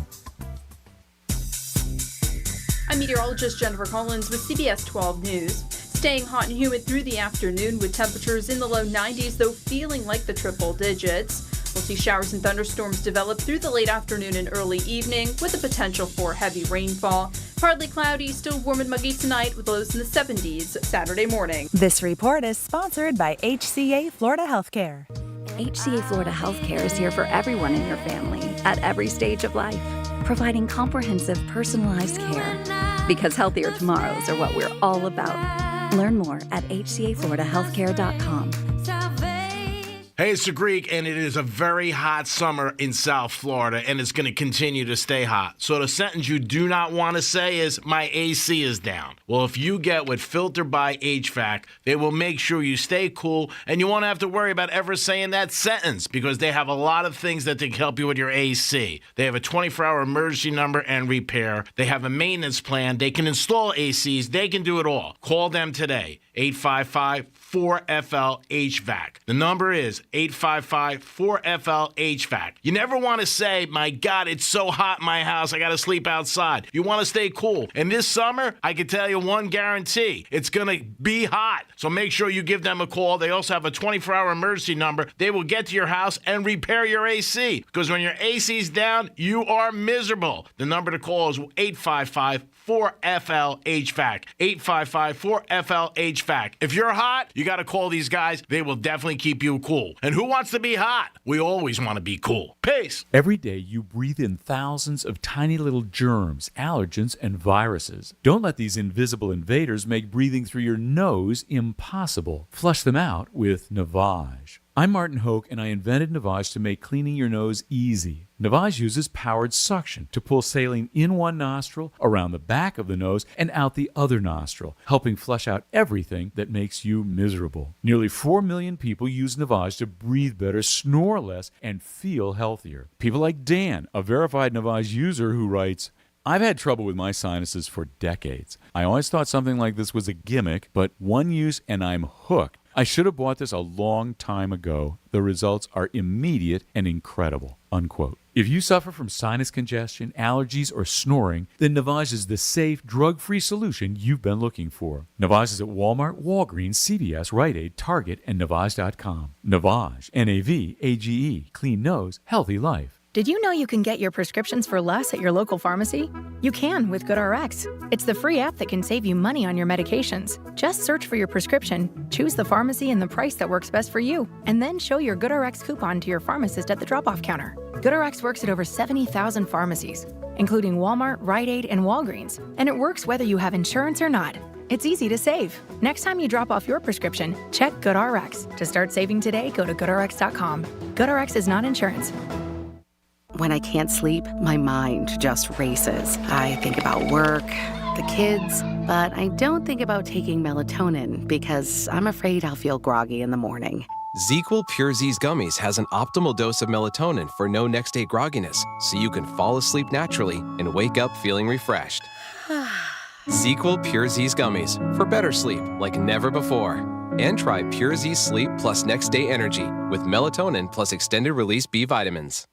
I'm meteorologist Jennifer Collins with CBS 12 News. Staying hot and humid through the afternoon with temperatures in the low 90s, though feeling like the triple digits. We'll see showers and thunderstorms develop through the late afternoon and early evening with the potential for heavy rainfall. Partly cloudy, still warm and muggy tonight with lows in the 70s Saturday morning. This report is sponsored by HCA Florida Healthcare. HCA Florida Healthcare is here for everyone in your family at every stage of life, providing comprehensive, personalized care. Because healthier tomorrows are what we're all about. Learn more at hcafloridahealthcare.com. Hey, it's the Greek, and it is a very hot summer in South Florida, and it's going to continue to stay hot. So the sentence you do not want to say is, my AC is down. Well, if you get with Filter by HVAC, they will make sure you stay cool, and you won't have to worry about ever saying that sentence, because they have a lot of things that can help you with your AC. They have a 24-hour emergency number and repair. They have a maintenance plan. They can install ACs. They can do it all. Call them today, 855-4FL-HVAC. The number is 855-4FL-HVAC. You never want to say, my God, it's so hot in my house, I got to sleep outside. You want to stay cool. And this summer, I can tell you one guarantee, it's going to be hot. So make sure you give them a call. They also have a 24-hour emergency number. They will get to your house and repair your AC. Because when your AC's down, you are miserable. The number to call is 855-4FL-HVAC. 855-4FL-HVAC. If you're hot, you got to call these guys. They will definitely keep you cool. And who wants to be hot? We always want to be cool. Peace. Every day you breathe in thousands of tiny little germs, allergens, and viruses. Don't let these invisible invaders make breathing through your nose impossible. Flush them out with Navage. I'm Martin Hoke, and I invented Navage to make cleaning your nose easy. Navage uses powered suction to pull saline in one nostril, around the back of the nose, and out the other nostril, helping flush out everything that makes you miserable. Nearly 4 million people use Navage to breathe better, snore less, and feel healthier. People like Dan, a verified Navage user who writes, I've had trouble with my sinuses for decades. I always thought something like this was a gimmick, but one use and I'm hooked. I should have bought this a long time ago. The results are immediate and incredible." Unquote. If you suffer from sinus congestion, allergies, or snoring, then Navage is the safe, drug-free solution you've been looking for. Navage is at Walmart, Walgreens, CVS, Rite Aid, Target, and Navage.com. Navage, Navage, clean nose, healthy life. Did you know you can get your prescriptions for less at your local pharmacy? You can with GoodRx. It's the free app that can save you money on your medications. Just search for your prescription, choose the pharmacy and the price that works best for you, and then show your GoodRx coupon to your pharmacist at the drop-off counter. GoodRx works at over 70,000 pharmacies, including Walmart, Rite Aid, and Walgreens, and it works whether you have insurance or not. It's easy to save. Next time you drop off your prescription, check GoodRx. To start saving today, go to GoodRx.com. GoodRx is not insurance. When I can't sleep, my mind just races. I think about work, the kids, but I don't think about taking melatonin because I'm afraid I'll feel groggy in the morning. ZzzQuil Pure Z's Gummies has an optimal dose of melatonin for no next-day grogginess, so you can fall asleep naturally and wake up feeling refreshed. ZzzQuil Pure Z's Gummies for better sleep like never before. And try Pure Z Sleep plus next-day energy with melatonin plus extended-release B vitamins.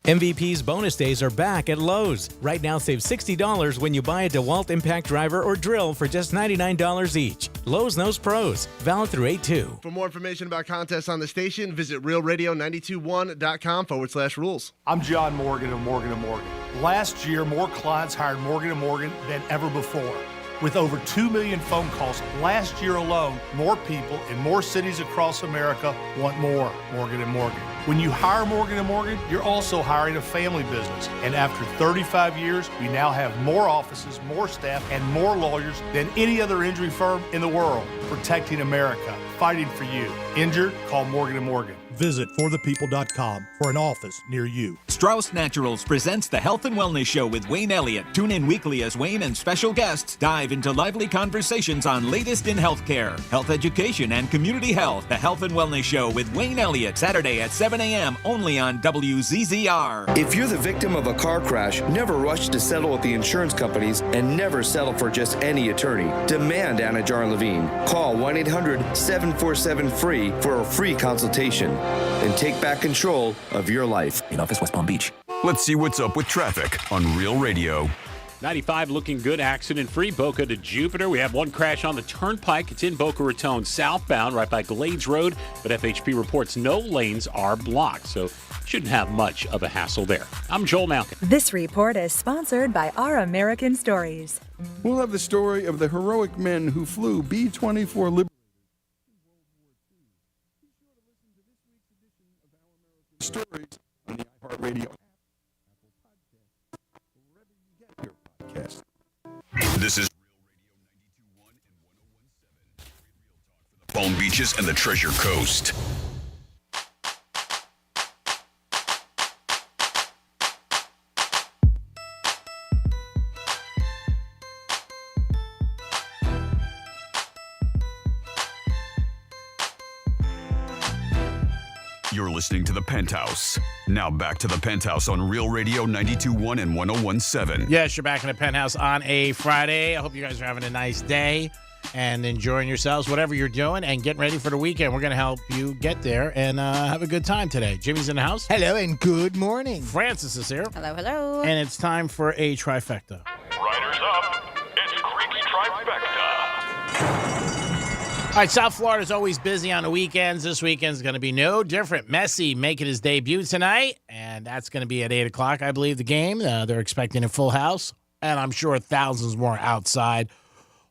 MVP's bonus days are back at Lowe's. Right now, save $60 when you buy a DeWalt impact driver or drill for just $99 each. Lowe's knows pros. Valid through 8/2. For more information about contests on the station, visit realradio921.com/rules. I'm John Morgan of Morgan & Morgan. Last year, more clients hired Morgan & Morgan than ever before. With over 2 million phone calls last year alone, more people in more cities across America want more Morgan & Morgan. When you hire Morgan & Morgan, you're also hiring a family business. And after 35 years, we now have more offices, more staff, and more lawyers than any other injury firm in the world, protecting America, fighting for you. Injured? Call Morgan & Morgan. Visit forthepeople.com for an office near you. Strauss Naturals presents the Health and Wellness Show with Wayne Elliott. Tune in weekly as Wayne and special guests dive into lively conversations on latest in healthcare, health education, and community health. The Health and Wellness Show with Wayne Elliott, Saturday at 7 a.m. only on WZZR. If you're the victim of a car crash, never rush to settle with the insurance companies and never settle for just any attorney. Demand Anna Jar Levine. Call 1-800-747-FREE for a free consultation. And take back control of your life. In office, West Palm Beach. Let's see what's up with traffic on Real Radio. 95 looking good, accident-free. Boca to Jupiter. We have one crash on the Turnpike. It's in Boca Raton southbound, right by Glades Road. But FHP reports no lanes are blocked, so shouldn't have much of a hassle there. I'm Joel Malkin. This report is sponsored by Our American Stories. We'll have the story of the heroic men who flew B-24 Liberty. Stories on the iHeartRadio app, wherever you get your podcast. This is Real Radio 91 and 101.7. Palm Beaches and the Treasure Coast. You're listening to The Penthouse. Now back to The Penthouse on Real Radio 92.1 and 101.7. Yes, you're back in The Penthouse on a Friday. I hope you guys are having a nice day and enjoying yourselves, whatever you're doing, and getting ready for the weekend. We're going to help you get there and have a good time today. Jimmy's in the house. Hello and good morning. Francis is here. Hello, hello. And it's time for a trifecta. Riders up. It's Creek's Trifecta. All right, South Florida's always busy on the weekends. This weekend's going to be no different. Messi making his debut tonight, and that's going to be at 8 o'clock, I believe, the game. They're expecting a full house, and I'm sure thousands more outside.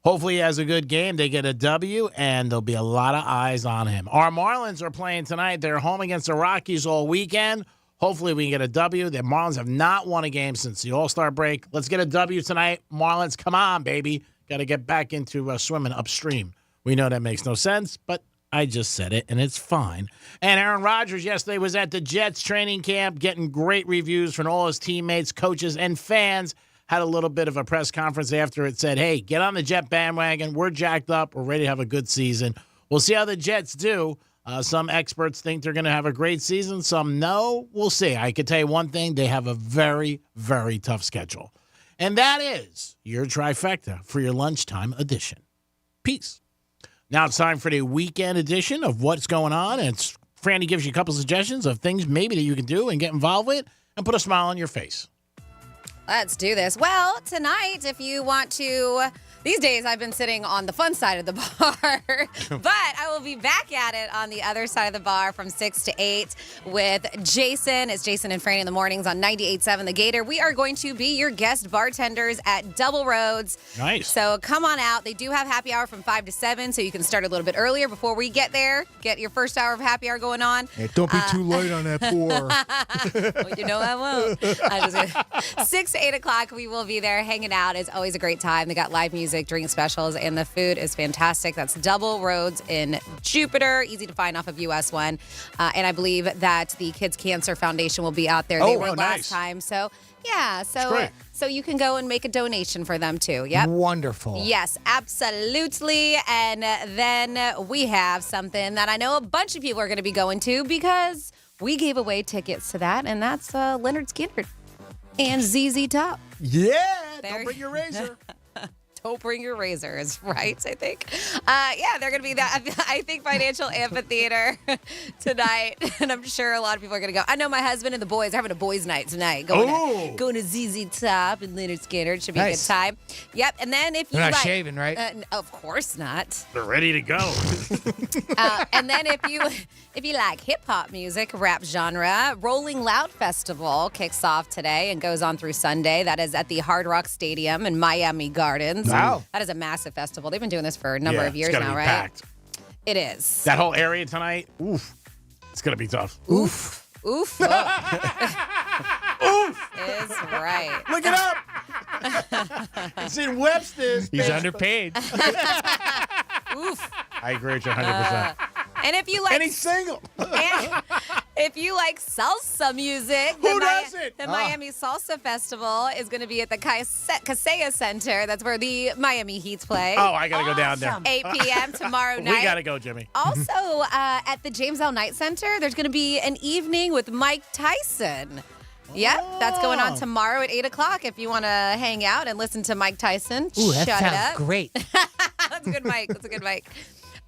Hopefully he has a good game. They get a W, and there'll be a lot of eyes on him. Our Marlins are playing tonight. They're home against the Rockies all weekend. Hopefully we can get a W. The Marlins have not won a game since the All-Star break. Let's get a W tonight. Marlins, come on, baby. Got to get back into swimming upstream. We know that makes no sense, but I just said it, and it's fine. And Aaron Rodgers yesterday was at the Jets training camp getting great reviews from all his teammates, coaches, and fans. Had a little bit of a press conference after it said, hey, get on the Jet bandwagon. We're jacked up. We're ready to have a good season. We'll see how the Jets do. Some experts think they're going to have a great season. Some no. We'll see. I can tell you one thing. They have a very, very tough schedule. And that is your trifecta for your lunchtime edition. Peace. Now it's time for the weekend edition of What's Going On. And Franny gives you a couple suggestions of things maybe that you can do and get involved with and put a smile on your face. Let's do this. Well, tonight, if you want to... These days, I've been sitting on the fun side of the bar, but I will be back at it on the other side of the bar from 6 to 8 with Jason. It's Jason and Franny in the mornings on 98.7 The Gator. We are going to be your guest bartenders at Double Roads. Nice. So come on out. They do have happy hour from 5 to 7, so you can start a little bit earlier before we get there. Get your first hour of happy hour going on. Hey, don't be too late on that pour. Well, you know I won't. 6 to 8 o'clock, we will be there hanging out. It's always a great time. They got live music, drink specials, and the food is fantastic. That's Double Roads in Jupiter. Easy to find off of US 1. And I believe that the Kids Cancer Foundation will be out there. They were last time. So, yeah. So you can go and make a donation for them, too. Yep. Wonderful. Yes, absolutely. And then we have something that I know a bunch of people are going to be going to because we gave away tickets to that, and that's Leonard Skinner and ZZ Top. Yeah, don't bring your razor. Don't bring your razor is right, I think. Yeah, they're going to be that. I think Financial Amphitheater tonight. And I'm sure a lot of people are going to go. I know my husband and the boys are having a boys' night tonight. Going to ZZ Top and Leonard Skinner. It should be a good time. Yep. And then if you They're not shaving, right? Of course not. They're ready to go. And then if you like hip-hop music, rap genre, Rolling Loud Festival kicks off today and goes on through Sunday. That is at the Hard Rock Stadium in Miami Gardens. Wow. That is a massive festival. They've been doing this for a number of years it's gonna now, be right? Packed. It is. That whole area tonight, oof, it's going to be tough. Oof. Oof. Oof. Is right. Look it up. It's in Webster's. He's underpaid. Oof. I agree with you 100%. And if you like... And he's single. And if you like salsa music... Who doesn't? The Miami Salsa Festival is going to be at the Casella Center. That's where the Miami Heats play. Oh, I got to go down there. 8 p.m. tomorrow night. We got to go, Jimmy. Also, at the James L. Knight Center, there's going to be an evening with Mike Tyson. Yep, that's going on tomorrow at 8 o'clock if you want to hang out and listen to Mike Tyson. Ooh, that Shut sounds up. great. That's a good mic. That's a good mic.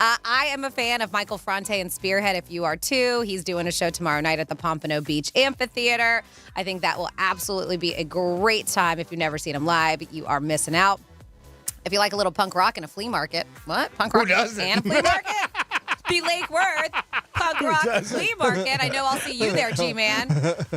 I am a fan of Michael Fronte and Spearhead, if you are too. He's doing a show tomorrow night at the Pompano Beach Amphitheater. I think that will absolutely be a great time. If you've never seen him live, you are missing out. If you like a little punk rock and a flea market. What? Punk rock and a flea market? Be Lake Worth. Punk rock flea market. I know I'll see you there, G-Man.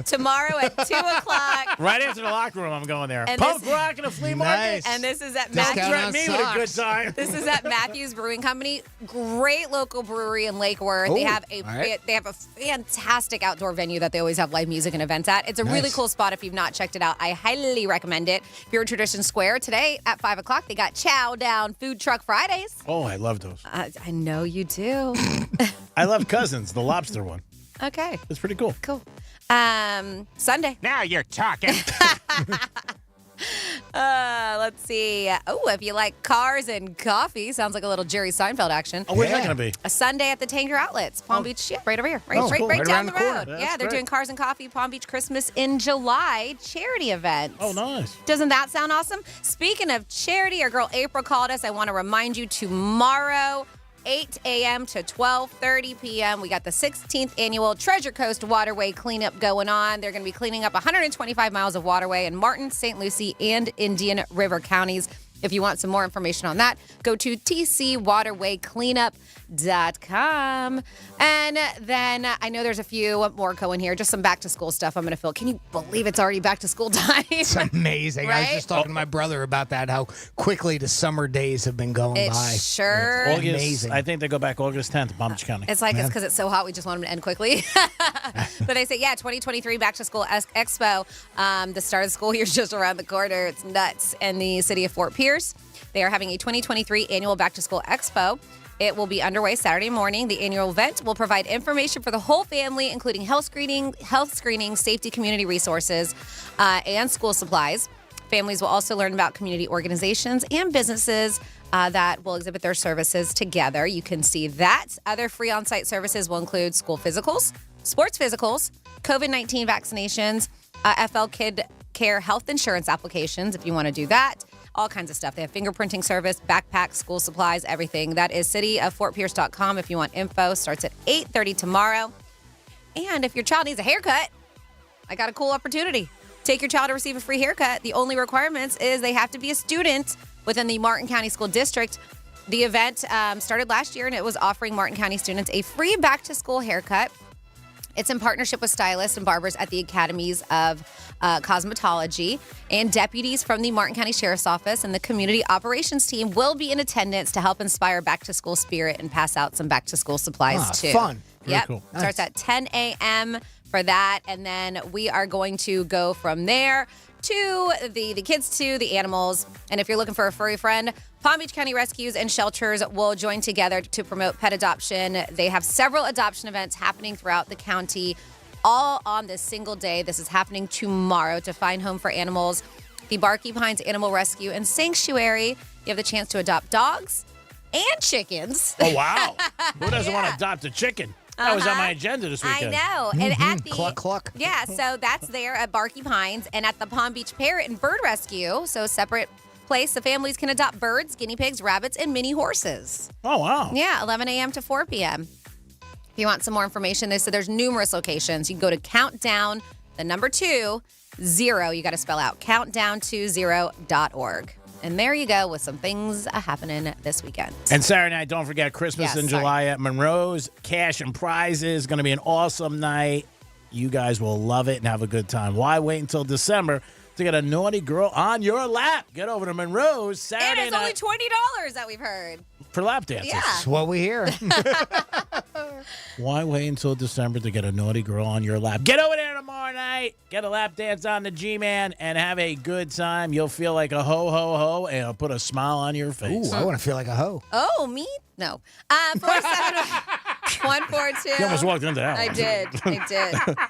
Tomorrow at 2 o'clock. Right after the locker room, I'm going there. And Punk rock and a flea market. And this is at Threaten me with a good time. This is at Matthews Brewing Company. Great local brewery in Lake Worth. They have a fantastic outdoor venue that they always have live music and events at. It's a really cool spot if you've not checked it out. I highly recommend it. If you're at Tradition Square today at 5 o'clock, they got Chow Down Food Truck Fridays. Oh, I love those. I know you do. I love Cousins, the lobster one. Okay. It's pretty cool. Cool. Sunday. Now you're talking. Let's see. Oh, if you like cars and coffee, sounds like a little Jerry Seinfeld action. Oh, where's that going to be? A Sunday at the Tanger Outlets, Palm Beach. Yeah, right over here. Right, Oh, cool. right Right down around the the corner. road. That's Yeah, they're great. doing Cars and Coffee Palm Beach Christmas in July charity events. Oh, nice. Doesn't that sound awesome? Speaking of charity, our girl April called us. I want to remind you tomorrow, 8 a.m. to 12:30 p.m. We got the 16th annual Treasure Coast Waterway cleanup going on. They're going to be cleaning up 125 miles of waterway in Martin, St. Lucie, and Indian River counties. If you want some more information on that, go to tcwaterwaycleanup.com. And then I know there's a few more going here, just some back to school stuff I'm going to fill. Can you believe it's already back to school time? It's amazing. I was just talking to my brother about that, how quickly the summer days have been going It by. sure August, amazing. I think they go back August 10th, Palm Beach County. It's like it's because it's so hot, we just want them to end quickly. But they say, 2023 Back to School Expo. The start of the school year is just around the corner. It's nuts. And the city of Fort Pierce, they are having a 2023 annual Back to School Expo. It will be underway Saturday morning. The annual event will provide information for the whole family, including health screening, safety community resources, and school supplies. Families will also learn about community organizations and businesses that will exhibit their services together. You can see that. Other free on-site services will include school physicals, sports physicals, COVID-19 vaccinations, FL Kid care health insurance applications if you want to do that. All kinds of stuff. They have fingerprinting service, backpacks, school supplies, everything. That is cityoffortpierce.com if you want info. Starts at 8:30 tomorrow. And if your child needs a haircut, I got a cool opportunity. Take your child to receive a free haircut. The only requirements is they have to be a student within the Martin County School District. The event started last year, and it was offering Martin County students a free back-to-school haircut. It's in partnership with stylists and barbers at the Academies of Cosmetology, and deputies from the Martin County Sheriff's Office and the Community Operations Team will be in attendance to help inspire back-to-school spirit and pass out some back-to-school supplies, too. Fun. Yep. Cool. Starts at 10 a.m. for that, and then we are going to go from there to the kids to the animals. And if you're looking for a furry friend, Palm Beach County Rescues and Shelters will join together to promote pet adoption. They have several adoption events happening throughout the county, all on this single day. This is happening tomorrow to find home for animals. The Barky Pines Animal Rescue and Sanctuary, you have the chance to adopt dogs and chickens. Oh, wow. Who doesn't want to adopt a chicken? That was on my agenda this weekend. I know. And at the Cluck, cluck. Yeah, so that's there at Barky Pines and at the Palm Beach Parrot and Bird Rescue. So separate place, the families can adopt birds, guinea pigs, rabbits, and mini horses. Oh, wow. Yeah, 11 a.m. to 4 p.m. If you want some more information, they said there's numerous locations. You can go to countdown, the number 2, 0. You got to spell out countdown20.org. And there you go with some things happening this weekend. And Saturday night, don't forget Christmas Yes, in sorry. July at Monroe's. Cash and prizes. Going to be an awesome night. You guys will love it and have a good time. Why wait until December to get a naughty girl on your lap? Get over to Monroe's Saturday And it's only night $20 that we've heard. for lap dances. Yeah. That's what we hear. Why wait until December to get a naughty girl on your lap? Get over there tomorrow night. Get a lap dance on the G-Man and have a good time. You'll feel like a ho, ho, ho, and it'll put a smile on your face. Ooh, I want to feel like a hoe. Oh, me? No. 47142. You almost walked into that I one. did. I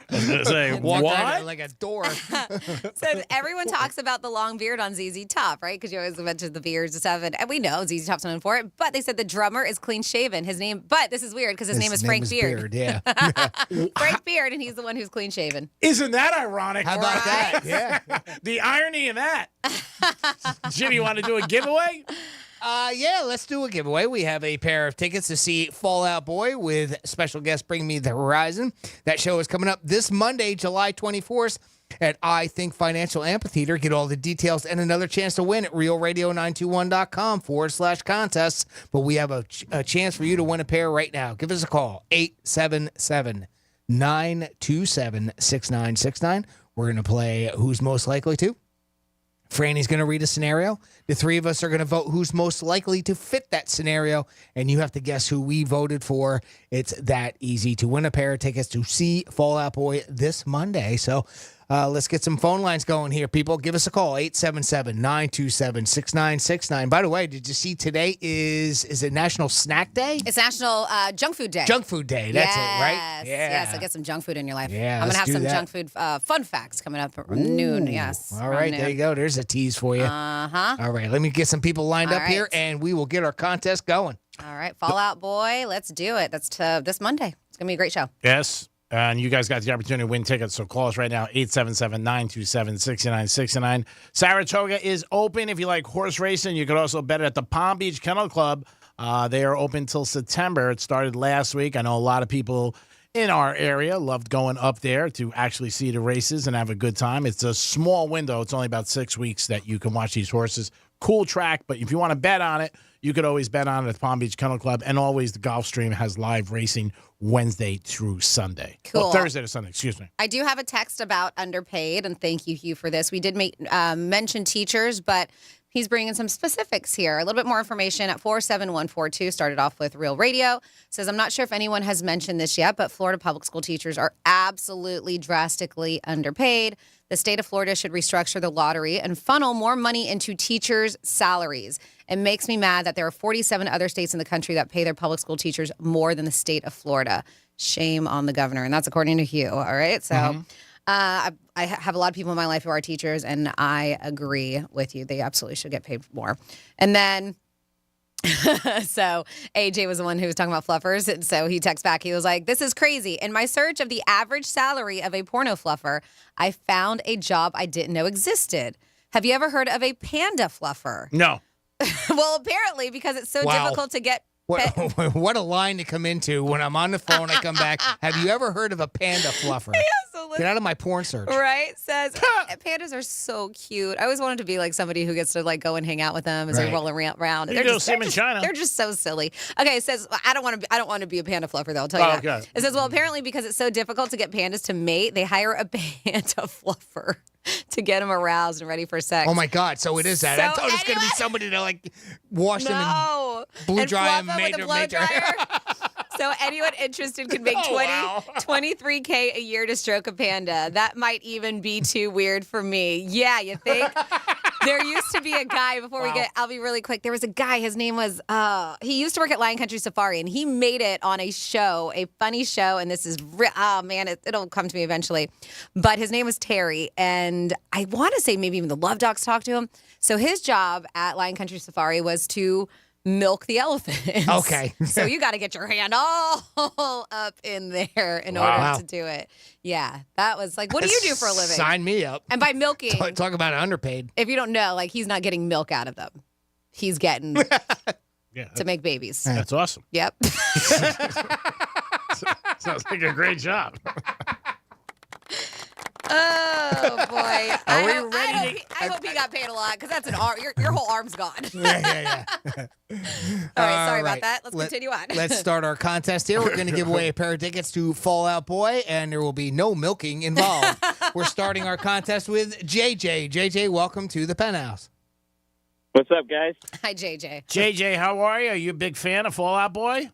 was going to say, Walked what? out like a door. So everyone talks about the long beard on ZZ Top, right? Because you always mention the beards and stuff. And we know ZZ Top's known for it. But they said the drummer is clean shaven. His name, but this is weird because his name is Frank Beard. Yeah. Frank Beard, and he's the one who's clean shaven. Isn't that ironic? How about that? Yeah. The irony in that. Jimmy, you want to do a giveaway? Yeah, let's do a giveaway. We have a pair of tickets to see Fall Out Boy with special guest Bring Me the Horizon. That show is coming up this Monday, July 24th at I Think Financial Amphitheater. Get all the details and another chance to win at realradio921.com/contests. But we have a chance for you to win a pair right now. Give us a call, 877-927-6969. We're going to play Who's Most Likely To. Franny's going to read a scenario. The three of us are going to vote who's most likely to fit that scenario, and you have to guess who we voted for. It's that easy to win a pair of tickets to see Fall Out Boy this Monday. So let's get some phone lines going here, people. Give us a call, 877-927-6969. By the way, did you see today is it National Snack Day? It's National Junk Food Day. Junk Food Day. That's it, right? Yeah. So get some junk food in your life. Yeah, I'm going to have let's do some that. junk food fun facts coming up at noon. Yes. All around right, noon. there you go. There's a tease for you. Uh-huh. All right, let me get some people lined All up here, right. and we will get our contest going. All right. Fall Out Boy. Let's do it. That's this Monday. It's going to be a great show. Yes. And you guys got the opportunity to win tickets, so call us right now, 877-927-6969. Saratoga is open. If you like horse racing, you could also bet it at the Palm Beach Kennel Club. They are open till September. It started last week. I know a lot of people in our area loved going up there to actually see the races and have a good time. It's a small window. It's only about 6 weeks that you can watch these horses. Cool track, but if you want to bet on it, you could always bet on it at the Palm Beach Kennel Club. And always the Golf Stream has live racing Wednesday through Sunday. Cool. Well, Thursday to Sunday, excuse me. I do have a text about underpaid, and thank you, Hugh, for this. We did mention teachers, but he's bringing some specifics here. A little bit more information at 47142. Started off with Real Radio. Says, I'm not sure if anyone has mentioned this yet, but Florida public school teachers are absolutely drastically underpaid. The state of Florida should restructure the lottery and funnel more money into teachers' salaries. It makes me mad that there are 47 other states in the country that pay their public school teachers more than the state of Florida. Shame on the governor. And that's according to Hugh. All right. So I have a lot of people in my life who are teachers, and I agree with you. They absolutely should get paid more. And then So AJ was the one who was talking about fluffers. And so he texts back. He was like, this is crazy. In my search of the average salary of a porno fluffer, I found a job I didn't know existed. Have you ever heard of a panda fluffer? No. Well, apparently, because it's so Wow. difficult to get. What a line to come into when I'm on the phone. I come back. Have you ever heard of a panda fluffer? Get out of my porn search. Right? Says pandas are so cute. I always wanted to be like somebody who gets to like go and hang out with them as they Right. roll around. You go see them in China. They're just so silly. Okay, it says I don't want to be a panda fluffer though. I'll tell you that. Okay. It says well apparently because it's so difficult to get pandas to mate, they hire a panda fluffer to get them aroused and ready for sex. Oh my God! So it is that. I So thought it was going to be somebody to like wash them No. and blue dry them, fluff it with a blow dryer. So anyone interested can make 23K a year to stroke a panda. That might even be too weird for me. Yeah, you think? There used to be a guy I'll be really quick. There was a guy, his name was, he used to work at Lion Country Safari and he made it on a show, a funny show. And this is, it'll come to me eventually. But his name was Terry. And I want to say maybe even the Love Dogs talked to him. So his job at Lion Country Safari was to milk the elephants. Okay. So you got to get your hand all up in there in order to do it. Yeah, that was like, what do you do for a living? Sign me up. And by milking, Talk about underpaid. if you don't know, like he's not getting milk out of them. He's getting to make babies. That's awesome. Yep. Sounds like a great job. Oh boy. ready I hope he got paid a lot because that's an arm. Your whole arm's gone. Yeah. All right, sorry All about right. that. Let's continue on. Let's start our contest here. We're going to give away a pair of tickets to Fall Out Boy, and there will be no milking involved. We're starting our contest with JJ. JJ, welcome to the Penthouse. What's up, guys? Hi, JJ. JJ, how are you? Are you a big fan of Fall Out Boy?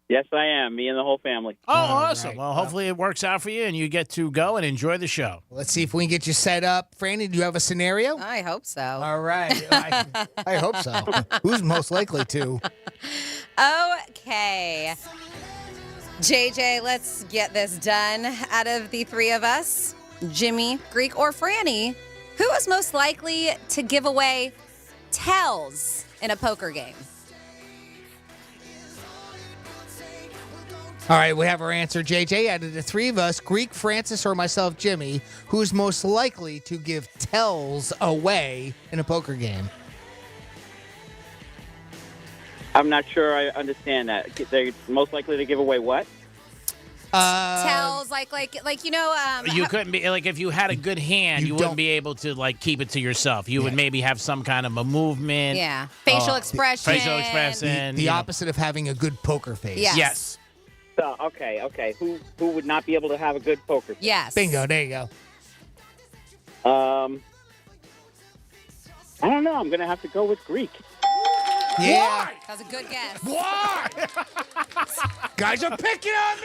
Yes, I am. Me and the whole family. Oh, awesome. right. Well, hopefully it works out for you and you get to go and enjoy the show. Let's see if we can get you set up. Franny, do you have a scenario? I hope so. All right. I hope so. Who's most likely to? Okay. JJ, let's get this done. Out of the three of us, Jimmy, Greek, or Franny, who is most likely to give away tells in a poker game? All right, we have our answer, JJ. Out of the three of us, Greek, Francis, or myself, Jimmy, who's most likely to give tells away in a poker game? I'm not sure I understand that. They're most likely to give away what? Tells like you know. You couldn't be like if you had a good hand, you wouldn't be able to like keep it to yourself. You would maybe have some kind of a movement. Yeah, facial expression. Facial expression. The opposite of having a good poker face. Yes. So, okay. Who would not be able to have a good poker face? Yes. Bingo, there you go. I don't know. I'm going to have to go with Greek. Yeah. That was a good guess. Why? Guys are picking on me.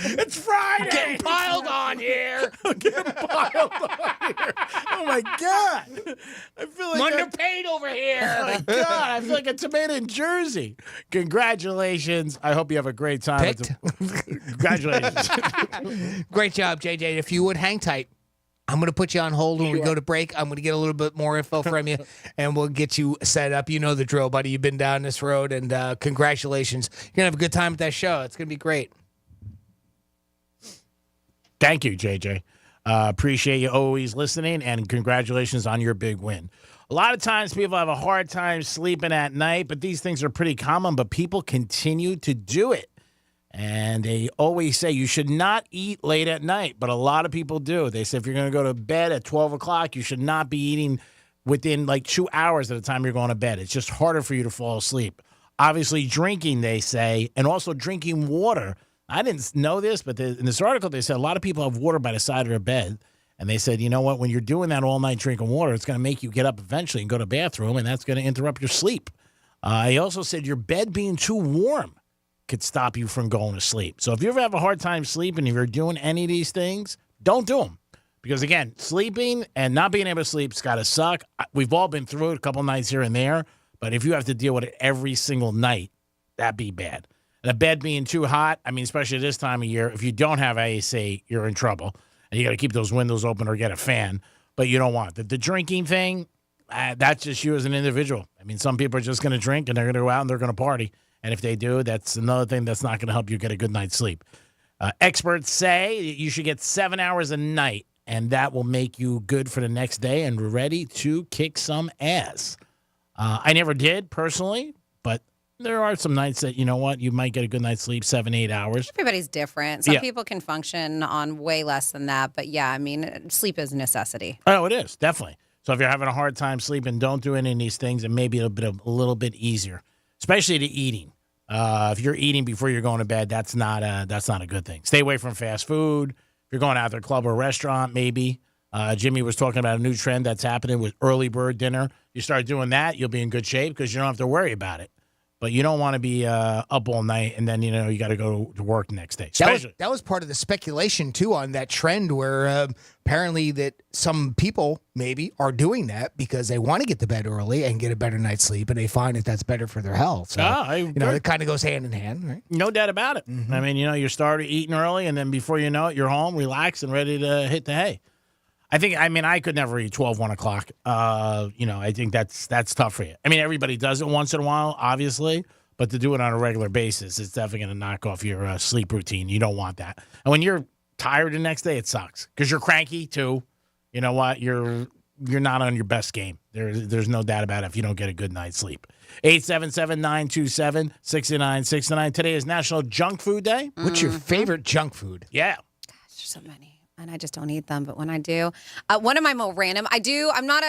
It's Friday. I'm getting piled on here. I'm getting piled on here. Oh my God. I feel like I'm underpaid over here. Oh my God. I feel like a tomato in Jersey. Congratulations. I hope you have a great time. Congratulations. Great job, JJ. If you would hang tight, I'm going to put you on hold when we go to break. I'm going to get a little bit more info from you, and we'll get you set up. You know the drill, buddy. You've been down this road, and congratulations. You're going to have a good time at that show. It's going to be great. Thank you, JJ. Appreciate you always listening, and congratulations on your big win. A lot of times people have a hard time sleeping at night, but these things are pretty common, but people continue to do it. And they always say you should not eat late at night, but a lot of people do. They say if you're going to go to bed at 12 o'clock, you should not be eating within like 2 hours at the time you're going to bed. It's just harder for you to fall asleep. Obviously, drinking, they say, and also drinking water. I didn't know this, but in this article, they said a lot of people have water by the side of their bed. And they said, you know what, when you're doing that all night drinking water, it's going to make you get up eventually and go to the bathroom, and that's going to interrupt your sleep. He also said your bed being too warm could stop you from going to sleep. So if you ever have a hard time sleeping, if you're doing any of these things, don't do them. Because, again, sleeping and not being able to sleep's got to suck. We've all been through it a couple nights here and there, but if you have to deal with it every single night, that'd be bad. And a bed being too hot, I mean, especially this time of year, if you don't have AC, you're in trouble. And you got to keep those windows open or get a fan. But you don't want it. The drinking thing, that's just you as an individual. I mean, some people are just going to drink and they're going to go out and they're going to party. And if they do, that's another thing that's not going to help you get a good night's sleep. Experts say you should get 7 hours a night, and that will make you good for the next day and ready to kick some ass. I never did personally, but there are some nights that, you know what, you might get a good night's sleep, 7-8 hours. Everybody's different. Some people can function on way less than that. But yeah, I mean, sleep is a necessity. Oh, it is, definitely. So if you're having a hard time sleeping, don't do any of these things, and maybe a little bit easier, especially the eating. If you're eating before you're going to bed, that's not a good thing. Stay away from fast food. If you're going out to a club or restaurant, maybe. Jimmy was talking about a new trend that's happening with early bird dinner. You start doing that, you'll be in good shape because you don't have to worry about it. But you don't want to be up all night and then, you got to go to work the next day. That was part of the speculation, too, on that trend where apparently that some people maybe are doing that because they want to get to bed early and get a better night's sleep, and they find that that's better for their health. So, it kind of goes hand in hand, right? No doubt about it. Mm-hmm. I mean, you start eating early, and then before you know it, you're home, relaxed, and ready to hit the hay. I could never eat 12, 1 o'clock. I think that's tough for you. I mean, everybody does it once in a while, obviously, but to do it on a regular basis, it's definitely going to knock off your sleep routine. You don't want that. And when you're tired the next day, it sucks because you're cranky too. You know what? You're not on your best game. There's no doubt about it if you don't get a good night's sleep. 877-927-6969. Today is National Junk Food Day. What's your favorite junk food? Yeah. Gosh, there's so many. And I just don't eat them. But when I do, one of my more random, I'm not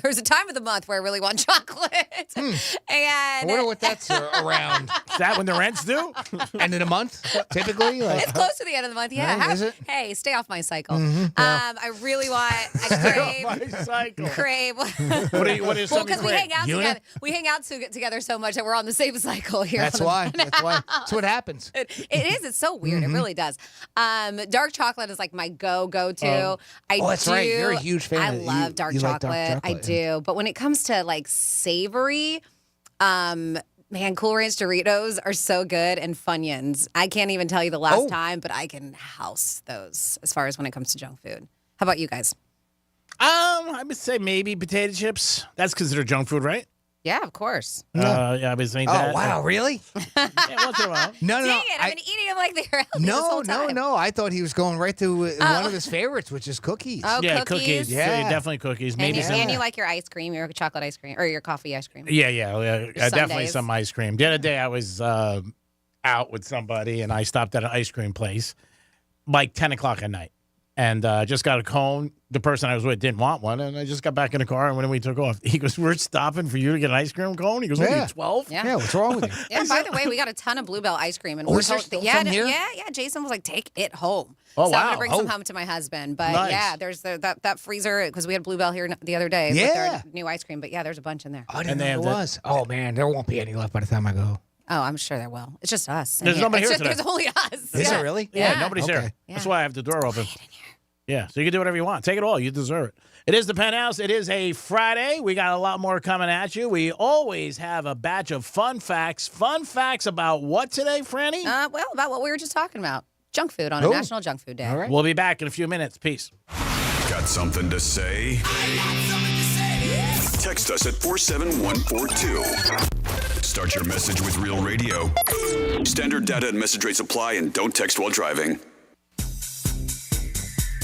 there's a time of the month where I really want chocolate. And I wonder what that's around. Is that when the rent's due? End of the month, typically? It's close to the end of the month, yeah. Right, is it? Hey, stay off my cycle. Mm-hmm, yeah. I really want, crave. What is well, because we hang out together. We hang out together so much that we're on the same cycle here. That's why. That's what happens. It is. It's so weird. Mm-hmm. It really does. Dark chocolate is like my go-to. That's right. You're a huge fan. I love dark chocolate. I do. But when it comes to like savory, Cool Ranch Doritos are so good, and Funyuns. I can't even tell you the last time, but I can house those as far as when it comes to junk food. How about you guys? I would say maybe potato chips. That's considered junk food, right? Yeah, of course. Yeah, I was saying that. Oh, wow, really? Yeah, once in a while. No. Dang it, I've been eating them like they're healthy this whole time. No. I thought he was going right to one of his favorites, which is cookies. Oh, yeah, cookies. Yeah, definitely cookies. Maybe and you like your ice cream, your chocolate ice cream, or your coffee ice cream. Yeah. Definitely some ice cream. The other day I was out with somebody, and I stopped at an ice cream place like 10 o'clock at night. And just got a cone. The person I was with didn't want one, and I just got back in the car, and when we took off, he goes, "We're stopping for you to get an ice cream cone?" He goes, "What are you, 12?" Yeah, what's wrong with you? Yeah, by the way, we got a ton of Bluebell ice cream. And is there still some here? Yeah. Jason was like, take it home. Oh, so wow. I'm going to bring some home to my husband. But Nice. yeah, there's that freezer, because we had Bluebell here the other day with their new ice cream. But yeah, there's a bunch in there. I didn't know there was. Oh, man, there won't be any left by the time I go. Oh, I'm sure there will. It's just us. There's nobody here today. There's only us. Is it really? Yeah, nobody's Okay. here. That's why I have the door open. Yeah, so you can do whatever you want. Take it all. You deserve it. It is the Penthouse. It is a Friday. We got a lot more coming at you. We always have a batch of fun facts. Fun facts about what today, Franny? Well, about what we were just talking about. Junk food on a National Junk Food Day. All right. We'll be back in a few minutes. Peace. Got something to say? Text us at 47142. Start your message with Real Radio. Standard data and message rates apply, and don't text while driving.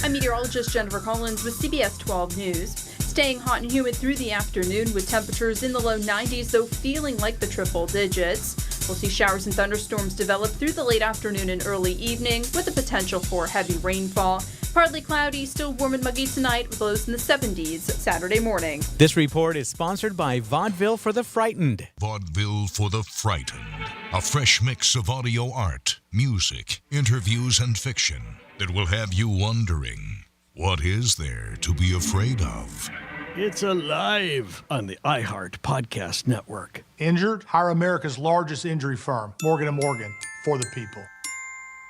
I'm meteorologist Jennifer Collins with CBS 12 News. Staying hot and humid through the afternoon with temperatures in the low 90s, though feeling like the triple digits. We'll see showers and thunderstorms develop through the late afternoon and early evening with the potential for heavy rainfall. Partly cloudy, still warm and muggy tonight with lows in the 70s Saturday morning. This report is sponsored by Vaudeville for the Frightened. Vaudeville for the Frightened. A fresh mix of audio art, music, interviews, and fiction that will have you wondering, what is there to be afraid of? It's alive on the iHeart Podcast Network. Injured? Hire America's largest injury firm, Morgan & Morgan, for the people.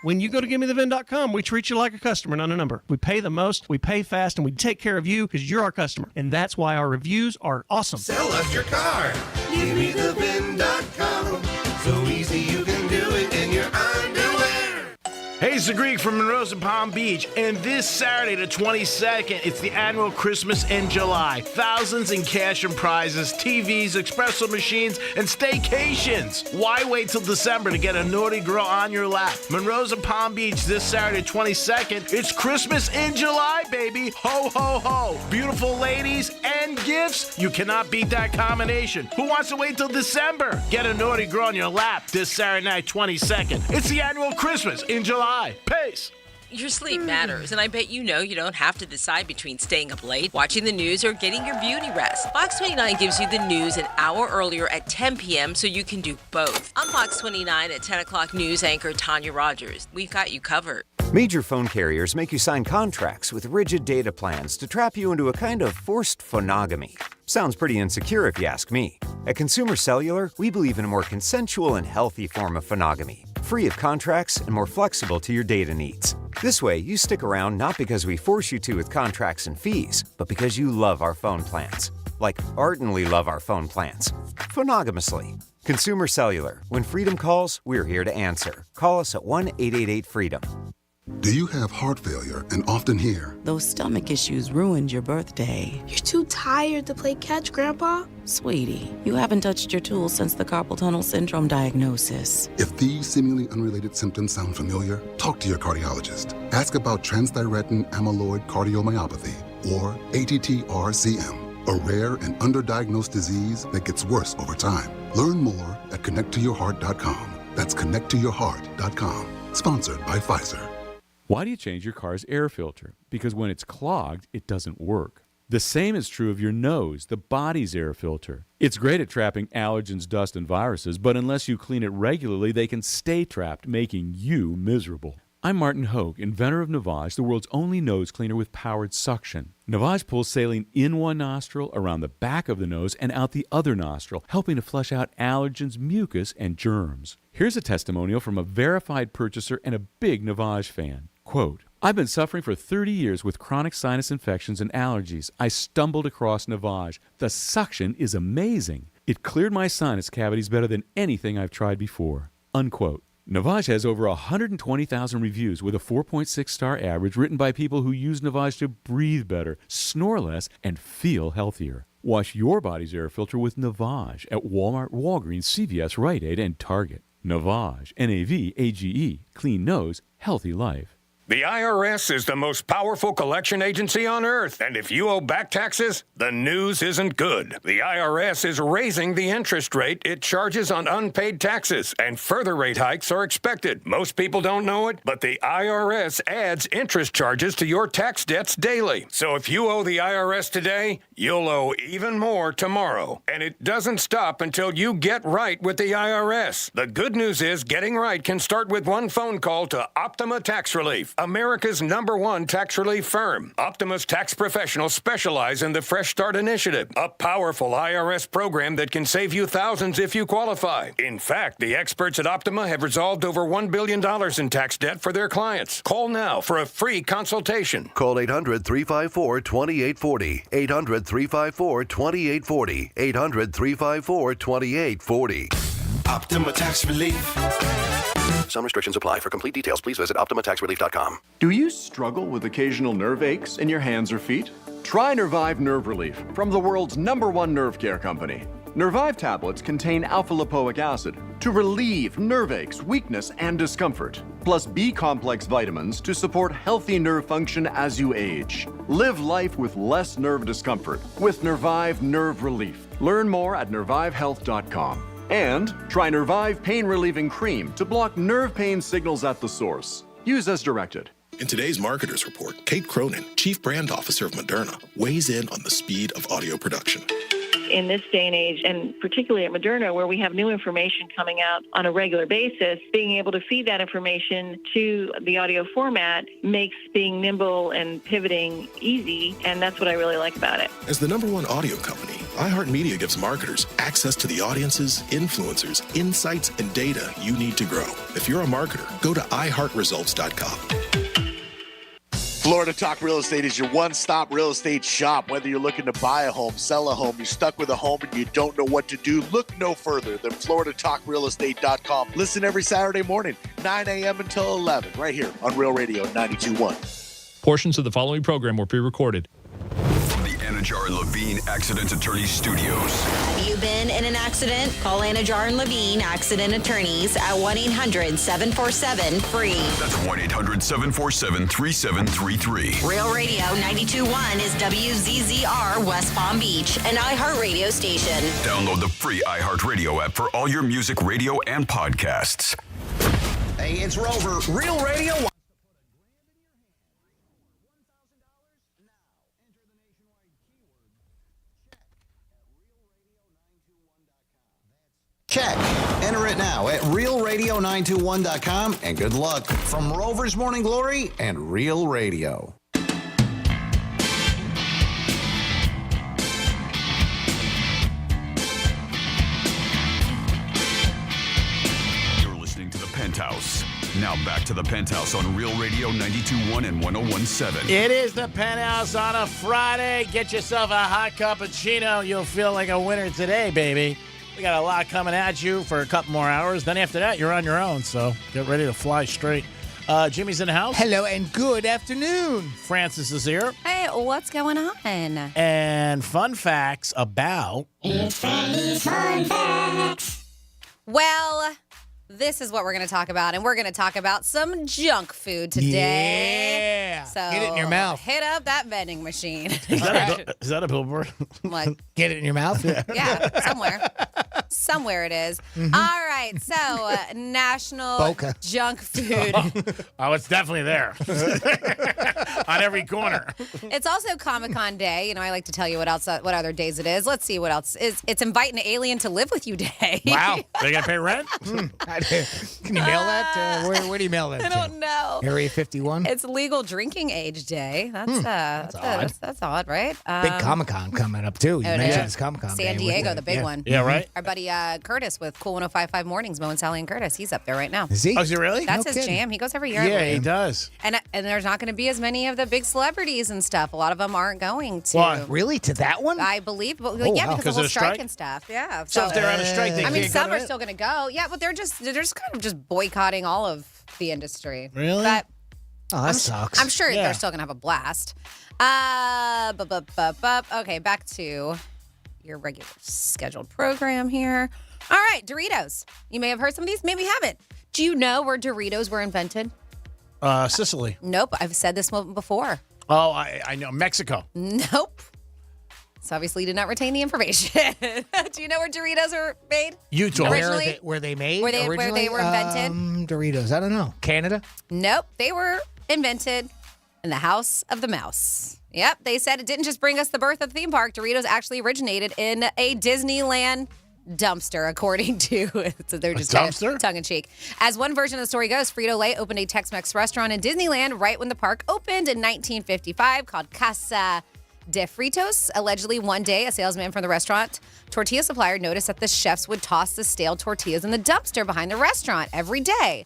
When you go to GiveMeTheVin.com, we treat you like a customer, not a number. We pay the most, we pay fast, and we take care of you because you're our customer. And that's why our reviews are awesome. Sell us your car. GiveMeTheVin.com. So easy you can do it in your underwear. Hey, it's the Greek from Monroe's in Palm Beach, and this Saturday, the 22nd, it's the annual Christmas in July. Thousands in cash and prizes, TVs, espresso machines, and staycations. Why wait till December to get a naughty girl on your lap? Monroe's in Palm Beach this Saturday, 22nd. It's Christmas in July, baby. Ho, ho, ho. Beautiful ladies and gifts. You cannot beat that combination. Who wants to wait till December? Get a naughty girl on your lap this Saturday night, 22nd. It's the annual Christmas in July. Peace. Your sleep matters, and I bet you know you don't have to decide between staying up late, watching the news, or getting your beauty rest. Fox 29 gives you the news an hour earlier at 10 p.m. so you can do both. On Fox 29 at 10 o'clock news anchor Tanya Rogers. We've got you covered. Major phone carriers make you sign contracts with rigid data plans to trap you into a kind of forced phonogamy. Sounds pretty insecure if you ask me. At Consumer Cellular, we believe in a more consensual and healthy form of phonogamy, free of contracts and more flexible to your data needs. This way, you stick around not because we force you to with contracts and fees, but because you love our phone plans. Like ardently love our phone plans. Phonogamously. Consumer Cellular. When freedom calls, we're here to answer. Call us at 1-888-FREEDOM. Do you have heart failure and often hear, "Those stomach issues ruined your birthday"? "You're too tired to play catch, Grandpa." Sweetie, you haven't touched your tools since the carpal tunnel syndrome diagnosis. If these seemingly unrelated symptoms sound familiar, talk to your cardiologist. Ask about transthyretin amyloid cardiomyopathy, or ATTR-CM, a rare and underdiagnosed disease that gets worse over time. Learn more at connecttoyourheart.com. That's connecttoyourheart.com. Sponsored by Pfizer. Why do you change your car's air filter? Because when it's clogged, it doesn't work. The same is true of your nose, the body's air filter. It's great at trapping allergens, dust, and viruses, but unless you clean it regularly, they can stay trapped, making you miserable. I'm Martin Hogue, inventor of Navage, the world's only nose cleaner with powered suction. Navage pulls saline in one nostril, around the back of the nose, and out the other nostril, helping to flush out allergens, mucus, and germs. Here's a testimonial from a verified purchaser and a big Navage fan. Quote, "I've been suffering for 30 years with chronic sinus infections and allergies. I stumbled across Navage. The suction is amazing. It cleared my sinus cavities better than anything I've tried before." Unquote. Navage has over 120,000 reviews with a 4.6-star average written by people who use Navage to breathe better, snore less, and feel healthier. Wash your body's air filter with Navage at Walmart, Walgreens, CVS, Rite Aid, and Target. Navage, Navage, clean nose, healthy life. The IRS is the most powerful collection agency on earth, and if you owe back taxes, the news isn't good. The IRS is raising the interest rate it charges on unpaid taxes, and further rate hikes are expected. Most people don't know it, but the IRS adds interest charges to your tax debts daily. So if you owe the IRS today, you'll owe even more tomorrow. And it doesn't stop until you get right with the IRS. The good news is getting right can start with one phone call to Optima Tax Relief, America's #1 tax relief firm. Optima's tax professionals specialize in the Fresh Start Initiative, a powerful IRS program that can save you thousands if you qualify. In fact, the experts at Optima have resolved over $1 billion in tax debt for their clients. Call now for a free consultation. Call 800-354-2840. 800-354-2840. 800-354-2840. Optima Tax Relief. Some restrictions apply. For complete details, please visit OptimaTaxRelief.com. Do you struggle with occasional nerve aches in your hands or feet? Try Nervive Nerve Relief from the world's #1 nerve care company. Nervive tablets contain alpha-lipoic acid to relieve nerve aches, weakness, and discomfort, plus B-complex vitamins to support healthy nerve function as you age. Live life with less nerve discomfort with Nervive Nerve Relief. Learn more at nervivehealth.com. And try Nervive Pain Relieving Cream to block nerve pain signals at the source. Use as directed. In today's Marketers Report, Kate Cronin, Chief Brand Officer of Moderna, weighs in on the speed of audio production. In this day and age, and particularly at Moderna, where we have new information coming out on a regular basis, being able to feed that information to the audio format makes being nimble and pivoting easy, and that's what I really like about it. As the #1 audio company, iHeartMedia gives marketers access to the audiences, influencers, insights, and data you need to grow. If you're a marketer, go to iHeartResults.com. Florida Talk Real Estate is your one-stop real estate shop. Whether you're looking to buy a home, sell a home, you're stuck with a home and you don't know what to do, look no further than FloridaTalkRealEstate.com. Listen every Saturday morning, 9 a.m. until 11, right here on Real Radio 92.1. Portions of the following program were pre-recorded. From the Anajar and Levine Accident Attorneys Studios. Have you been in an accident? Call Anajar and Levine Accident Attorneys at 1-800-747-FREE. That's 1-800-747-3733. Real Radio 92.1 is WZZR West Palm Beach, an iHeartRadio station. Download the free iHeartRadio app for all your music, radio, and podcasts. Hey, it's Rover. Real Radio. Check. Enter it now at realradio921.com, and good luck from Rover's Morning Glory and Real Radio. You're listening to the Penthouse. Now back to the Penthouse on Real Radio 92.1 and 101.7. It is the Penthouse on a Friday. Get yourself a hot cappuccino. You'll feel like a winner today, baby. We got a lot coming at you for a couple more hours. Then after that, you're on your own, so get ready to fly straight. Jimmy's in the house. Hello and good afternoon. Francis is here. Hey, what's going on? And fun facts about... It's Freddy's Fun Facts. Well, this is what we're going to talk about, and we're going to talk about some junk food today. Yeah. So get it in your mouth. Hit up that vending machine. Is that a billboard? Like, get it in your mouth? Yeah, somewhere. Somewhere it is. Mm-hmm. All right, so National Junk Food. Oh, it's definitely there. On every corner. It's also Comic-Con Day. You know, I like to tell you what other days it is. Let's see what else is. It's Invite an Alien to Live with You Day. Wow. They got to pay rent? Can you mail that? Where do you mail that I don't know. Area 51? It's Legal Drinking Age Day. That's odd. That's odd, right? Big Comic-Con coming up, too. You mentioned it's Comic-Con San Day. Diego, the big one. Yeah, right? Our buddy Curtis with Cool 105.5 Mornings, Mo and Sally and Curtis. He's up there right now. Is he? Oh, is he really? That's No his kidding. jam. He goes every year. I Yeah, believe. he does. And there's not going to be as many of the big celebrities and stuff. A lot of them aren't going to. Why? Really? To that one? I believe. But, Oh, yeah, wow. because Because of the whole of the strike strike? and stuff. Yeah. So if they're on a strike, they I mean, can't go some to are it? still going to go. Yeah, but they're just kind of just boycotting all of the industry. Really? But Oh, that sucks. I'm sure Yeah. they're still going to have a blast. Okay, back to your regular scheduled program here. All right, Doritos. You may have heard some of these, maybe you haven't. Do you know where Doritos were invented? Sicily. Nope, I've said this one before. Oh, I know. Mexico. Nope. So obviously you did not retain the information. Do you know where Doritos were made? Utah. Originally? Were they made? Where they originally? were invented? Doritos. I don't know. Canada? Nope, they were invented in the House of the Mouse. Yep, they said it didn't just bring us the birth of the theme park. Doritos actually originated in a Disneyland dumpster, according to, so they're just dumpster? tongue-in-cheek. As one version of the story goes, Frito-Lay opened a Tex-Mex restaurant in Disneyland right when the park opened in 1955 called Casa de Fritos. Allegedly, one day, a salesman from the restaurant tortilla supplier noticed that the chefs would toss the stale tortillas in the dumpster behind the restaurant every day.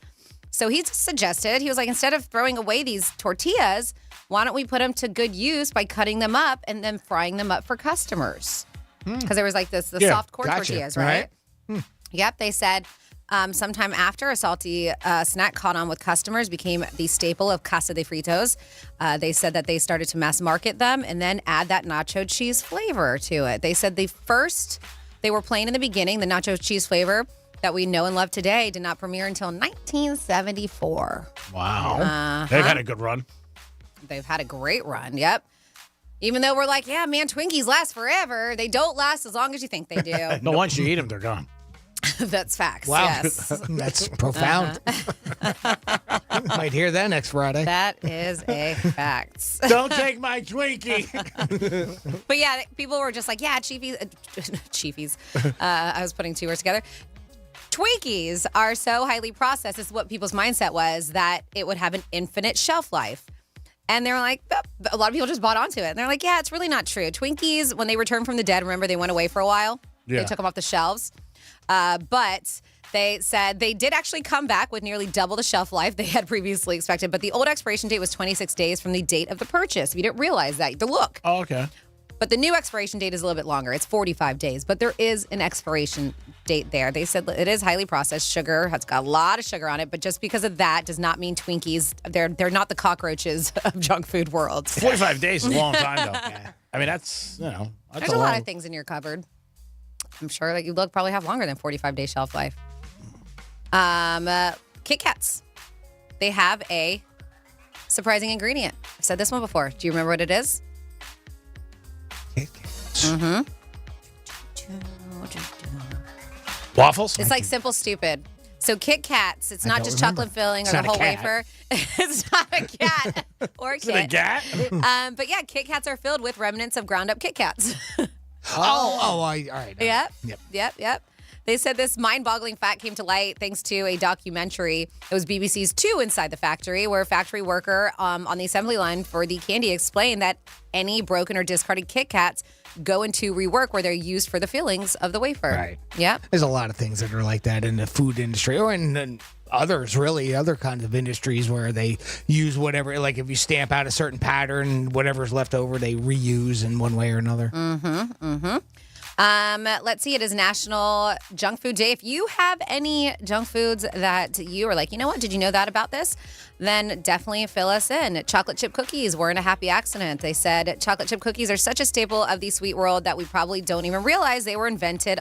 So he suggested, he was like, instead of throwing away these tortillas, why don't we put them to good use by cutting them up and then frying them up for customers? Because there was like the soft core tortillas, right? Yep, they said sometime after a salty snack caught on with customers, became the staple of Casa de Fritos. They said that they started to mass market them and then add that nacho cheese flavor to it. They said they were plain in the beginning, the nacho cheese flavor that we know and love today did not premiere until 1974. Wow. They've had a good run. They've had a great run, yep. Even though we're like, yeah, man, Twinkies last forever. They don't last as long as you think they do. But once you eat them, they're gone. That's facts, Wow. yes. That's profound. Might hear that next Friday. That is a fact. Don't take my Twinkie. But yeah, people were just like, yeah, Chiefies. I was putting two words together. Twinkies are so highly processed, this is what people's mindset was, that it would have an infinite shelf life. And they're like, a lot of people just bought onto it. And they're like, yeah, it's really not true. Twinkies, when they returned from the dead, remember they went away for a while? Yeah. They took them off the shelves. But They said they did actually come back with nearly double the shelf life they had previously expected, but the old expiration date was 26 days from the date of the purchase. If you didn't realize that, the look. Oh, okay. But the new expiration date is a little bit longer. It's 45 days, but there is an expiration date there. They said it is highly processed sugar. It's got a lot of sugar on it, but just because of that does not mean Twinkies. They're not the cockroaches of junk food world. 45 days is a long time, though. I mean, that's, that's There's a lot of things in your cupboard. I'm sure that you probably have longer than 45-day shelf life. Kit Kats. They have a surprising ingredient. I've said this one before. Do you remember what it is? Kit Kats. Mm-hmm. Waffles? It's like simple stupid. So Kit Kats, it's not just remember. chocolate filling or It's the not a whole cat. wafer. It's not a cat or a Is it a kit. cat? But yeah, Kit Kats are filled with remnants of ground up Kit Kats. All right. Yep. They said this mind-boggling fact came to light thanks to a documentary. It was BBC's Two Inside the Factory, where a factory worker on the assembly line for the candy explained that any broken or discarded Kit Kats go into rework where they're used for the fillings of the wafer. Right. Yep. There's a lot of things that are like that in the food industry or in others, really, other kinds of industries where they use whatever, like if you stamp out a certain pattern, whatever's left over, they reuse in one way or another. Let's see. It is National Junk Food Day. If you have any junk foods that you are like, you know what, did you know that about this? Then definitely fill us in. Chocolate chip cookies weren't a happy accident. They said chocolate chip cookies are such a staple of the sweet world that we probably don't even realize they were invented.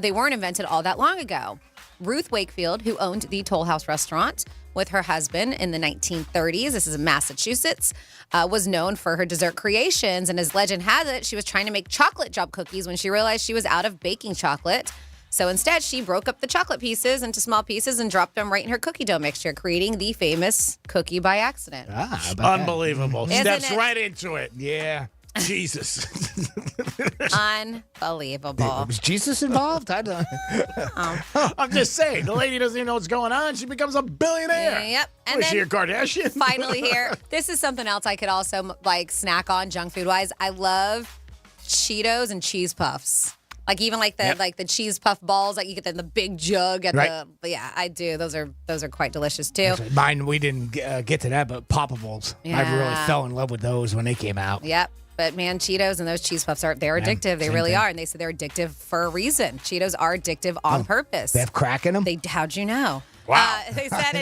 They weren't invented all that long ago. Ruth Wakefield, who owned the Toll House restaurant with her husband in the 1930s, this is in Massachusetts, was known for her dessert creations. And as legend has it, she was trying to make chocolate drop cookies when she realized she was out of baking chocolate. So instead, she broke up the chocolate pieces into small pieces and dropped them right in her cookie dough mixture, creating the famous cookie by accident. Unbelievable. Isn't Steps it? right into it. Yeah. Jesus. Unbelievable. Was Jesus involved? I don't. I'm just saying, the lady doesn't even know what's going on. She becomes a billionaire. Yep. And Was she a then Kardashian? finally here, this is something else I could also like snack on junk food wise. I love Cheetos and cheese puffs. Like even like the cheese puff balls that you get in the big jug at Right. but yeah, I do. Those are quite delicious too. Mine, we didn't get to that, but Poppables. I Yeah. really fell in love with those when they came out. Yep. But man, Cheetos and those cheese puffs they're addictive. They same really thing. are. And they said they're addictive for a reason. Cheetos are addictive on purpose. They have crack in them? How'd you know? Wow. They said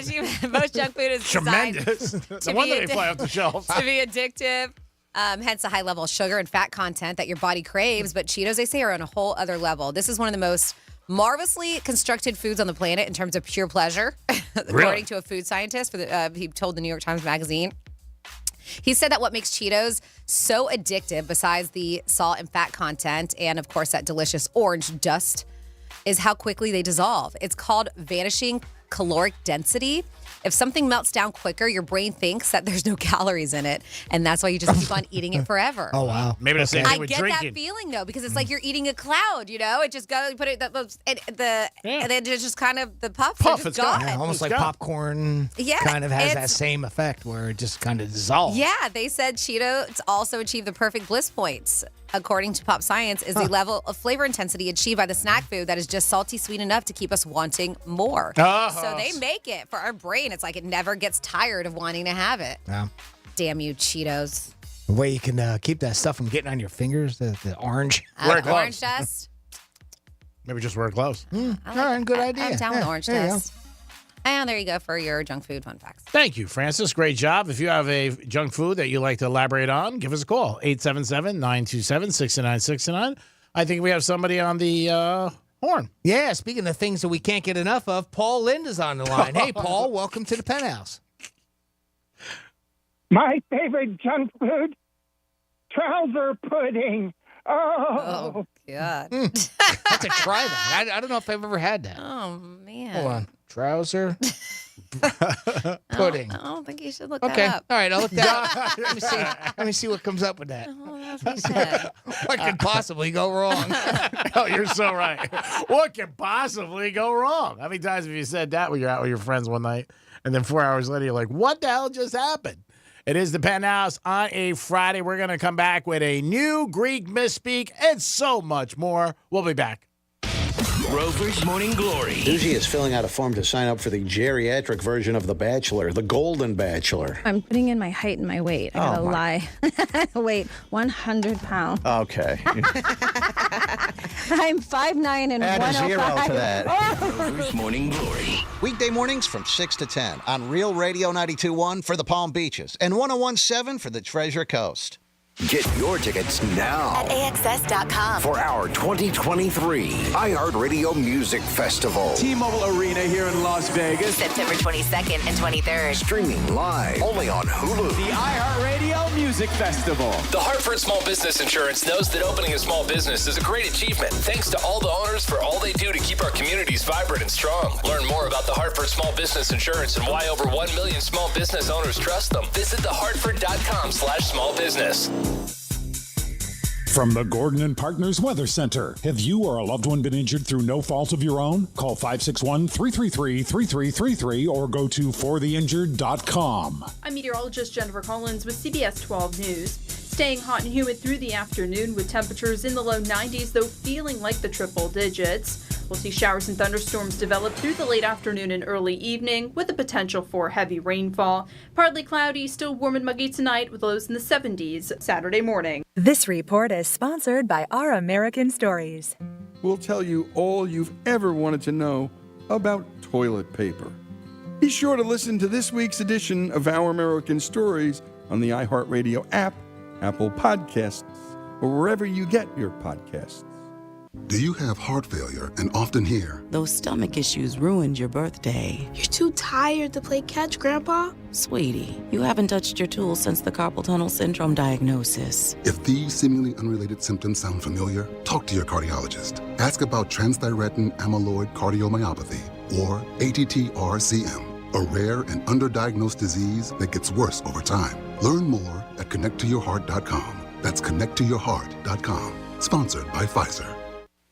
most junk food is designed Tremendous. to No wonder be they fly off the shelves. to be addictive. Hence the high level of sugar and fat content that your body craves. But Cheetos, they say, are on a whole other level. This is one of the most marvelously constructed foods on the planet in terms of pure pleasure, according to a food scientist. He told the New York Times Magazine. He said that what makes Cheetos so addictive, besides the salt and fat content, and of course that delicious orange dust, is how quickly they dissolve. It's called vanishing caloric density. If something melts down quicker, your brain thinks that there's no calories in it, and that's why you just keep on eating it forever. Oh, wow. Maybe the same I thing with get drinking. that feeling though, because it's like you're eating a cloud. You know, it just goes. You put it and then it's just kind of the puffs are just It's gone. gone. Yeah, almost It's like gone. popcorn Yeah, kind of has that it's- same effect where it just kind of dissolves. Yeah, they said Cheetos also achieve the perfect bliss points. According to Pop Science, is the level of flavor intensity achieved by the snack food that is just salty sweet enough to keep us wanting more. Oh. So they make it for our brain. It's like it never gets tired of wanting to have it. Yeah. Damn you, Cheetos. The way you can keep that stuff from getting on your fingers, the orange. Wear gloves. Orange dust. Maybe just wear gloves. All right, good idea. I'm down with Yeah, orange there you go. dust. And there you go for your junk food fun facts. Thank you, Francis. Great job. If you have a junk food that you'd like to elaborate on, give us a call. 877-927-6969. I think we have somebody on the horn. Yeah, speaking of things that we can't get enough of, Paul Lind is on the line. Hey, Paul, welcome to the Penthouse. My favorite junk food, trouser pudding. Oh, God. That's a try that. I don't know if I've ever had that. Oh, man. Hold on. Trouser pudding. I don't think you should look Okay. that up. All right, I'll look that up. Let me see what comes up with that. What could possibly go wrong? Oh, you're so right. What can possibly go wrong? How many times have you said that when you're out with your friends one night, and then 4 hours later you're like, what the hell just happened? It is the Penthouse on a Friday. We're going to come back with a new Greek misspeak and so much more. We'll be back. Rover's Morning Glory. Susie is filling out a form to sign up for the geriatric version of The Bachelor, the Golden Bachelor. I'm putting in my height and my weight. I gotta lie. Wait, 100 pounds. Okay. I'm 5'9" and Add a 105. zero to that. Rover's Morning Glory. Weekday mornings from 6 to 10 on Real Radio 92.1 for the Palm Beaches and 101.7 for the Treasure Coast. Get your tickets now At AXS.com. for our 2023 iHeartRadio Music Festival. T-Mobile Arena here in Las Vegas. September 22nd and 23rd. Streaming live only on Hulu. The iHeartRadio Music Festival. The Hartford Small Business Insurance knows that opening a small business is a great achievement. Thanks to all the owners for all they do to keep our communities vibrant and strong. Learn more about the Hartford Small Business Insurance and why over 1 million small business owners trust them. Visit thehartford.com/smallbusiness. From the Gordon and Partners Weather Center. Have you or a loved one been injured through no fault of your own? Call 561-333-3333 or go to fortheinjured.com. I'm meteorologist Jennifer Collins with CBS 12 News. Staying hot and humid through the afternoon with temperatures in the low 90s, though feeling like the triple digits. We'll see showers and thunderstorms develop through the late afternoon and early evening with the potential for heavy rainfall. Partly cloudy, still warm and muggy tonight with lows in the 70s Saturday morning. This report is sponsored by Our American Stories. We'll tell you all you've ever wanted to know about toilet paper. Be sure to listen to this week's edition of Our American Stories on the iHeartRadio app, Apple Podcasts, or wherever you get your podcasts. Do you have heart failure and often hear, Those stomach issues ruined your birthday. You're too tired to play catch, Grandpa? Sweetie, you haven't touched your tools since the carpal tunnel syndrome diagnosis. if these seemingly unrelated symptoms sound familiar, talk to your cardiologist. Ask about transthyretin amyloid cardiomyopathy, or ATTR-CM, a rare and underdiagnosed disease that gets worse over time. Learn more at connecttoyourheart.com. That's connecttoyourheart.com. Sponsored by Pfizer.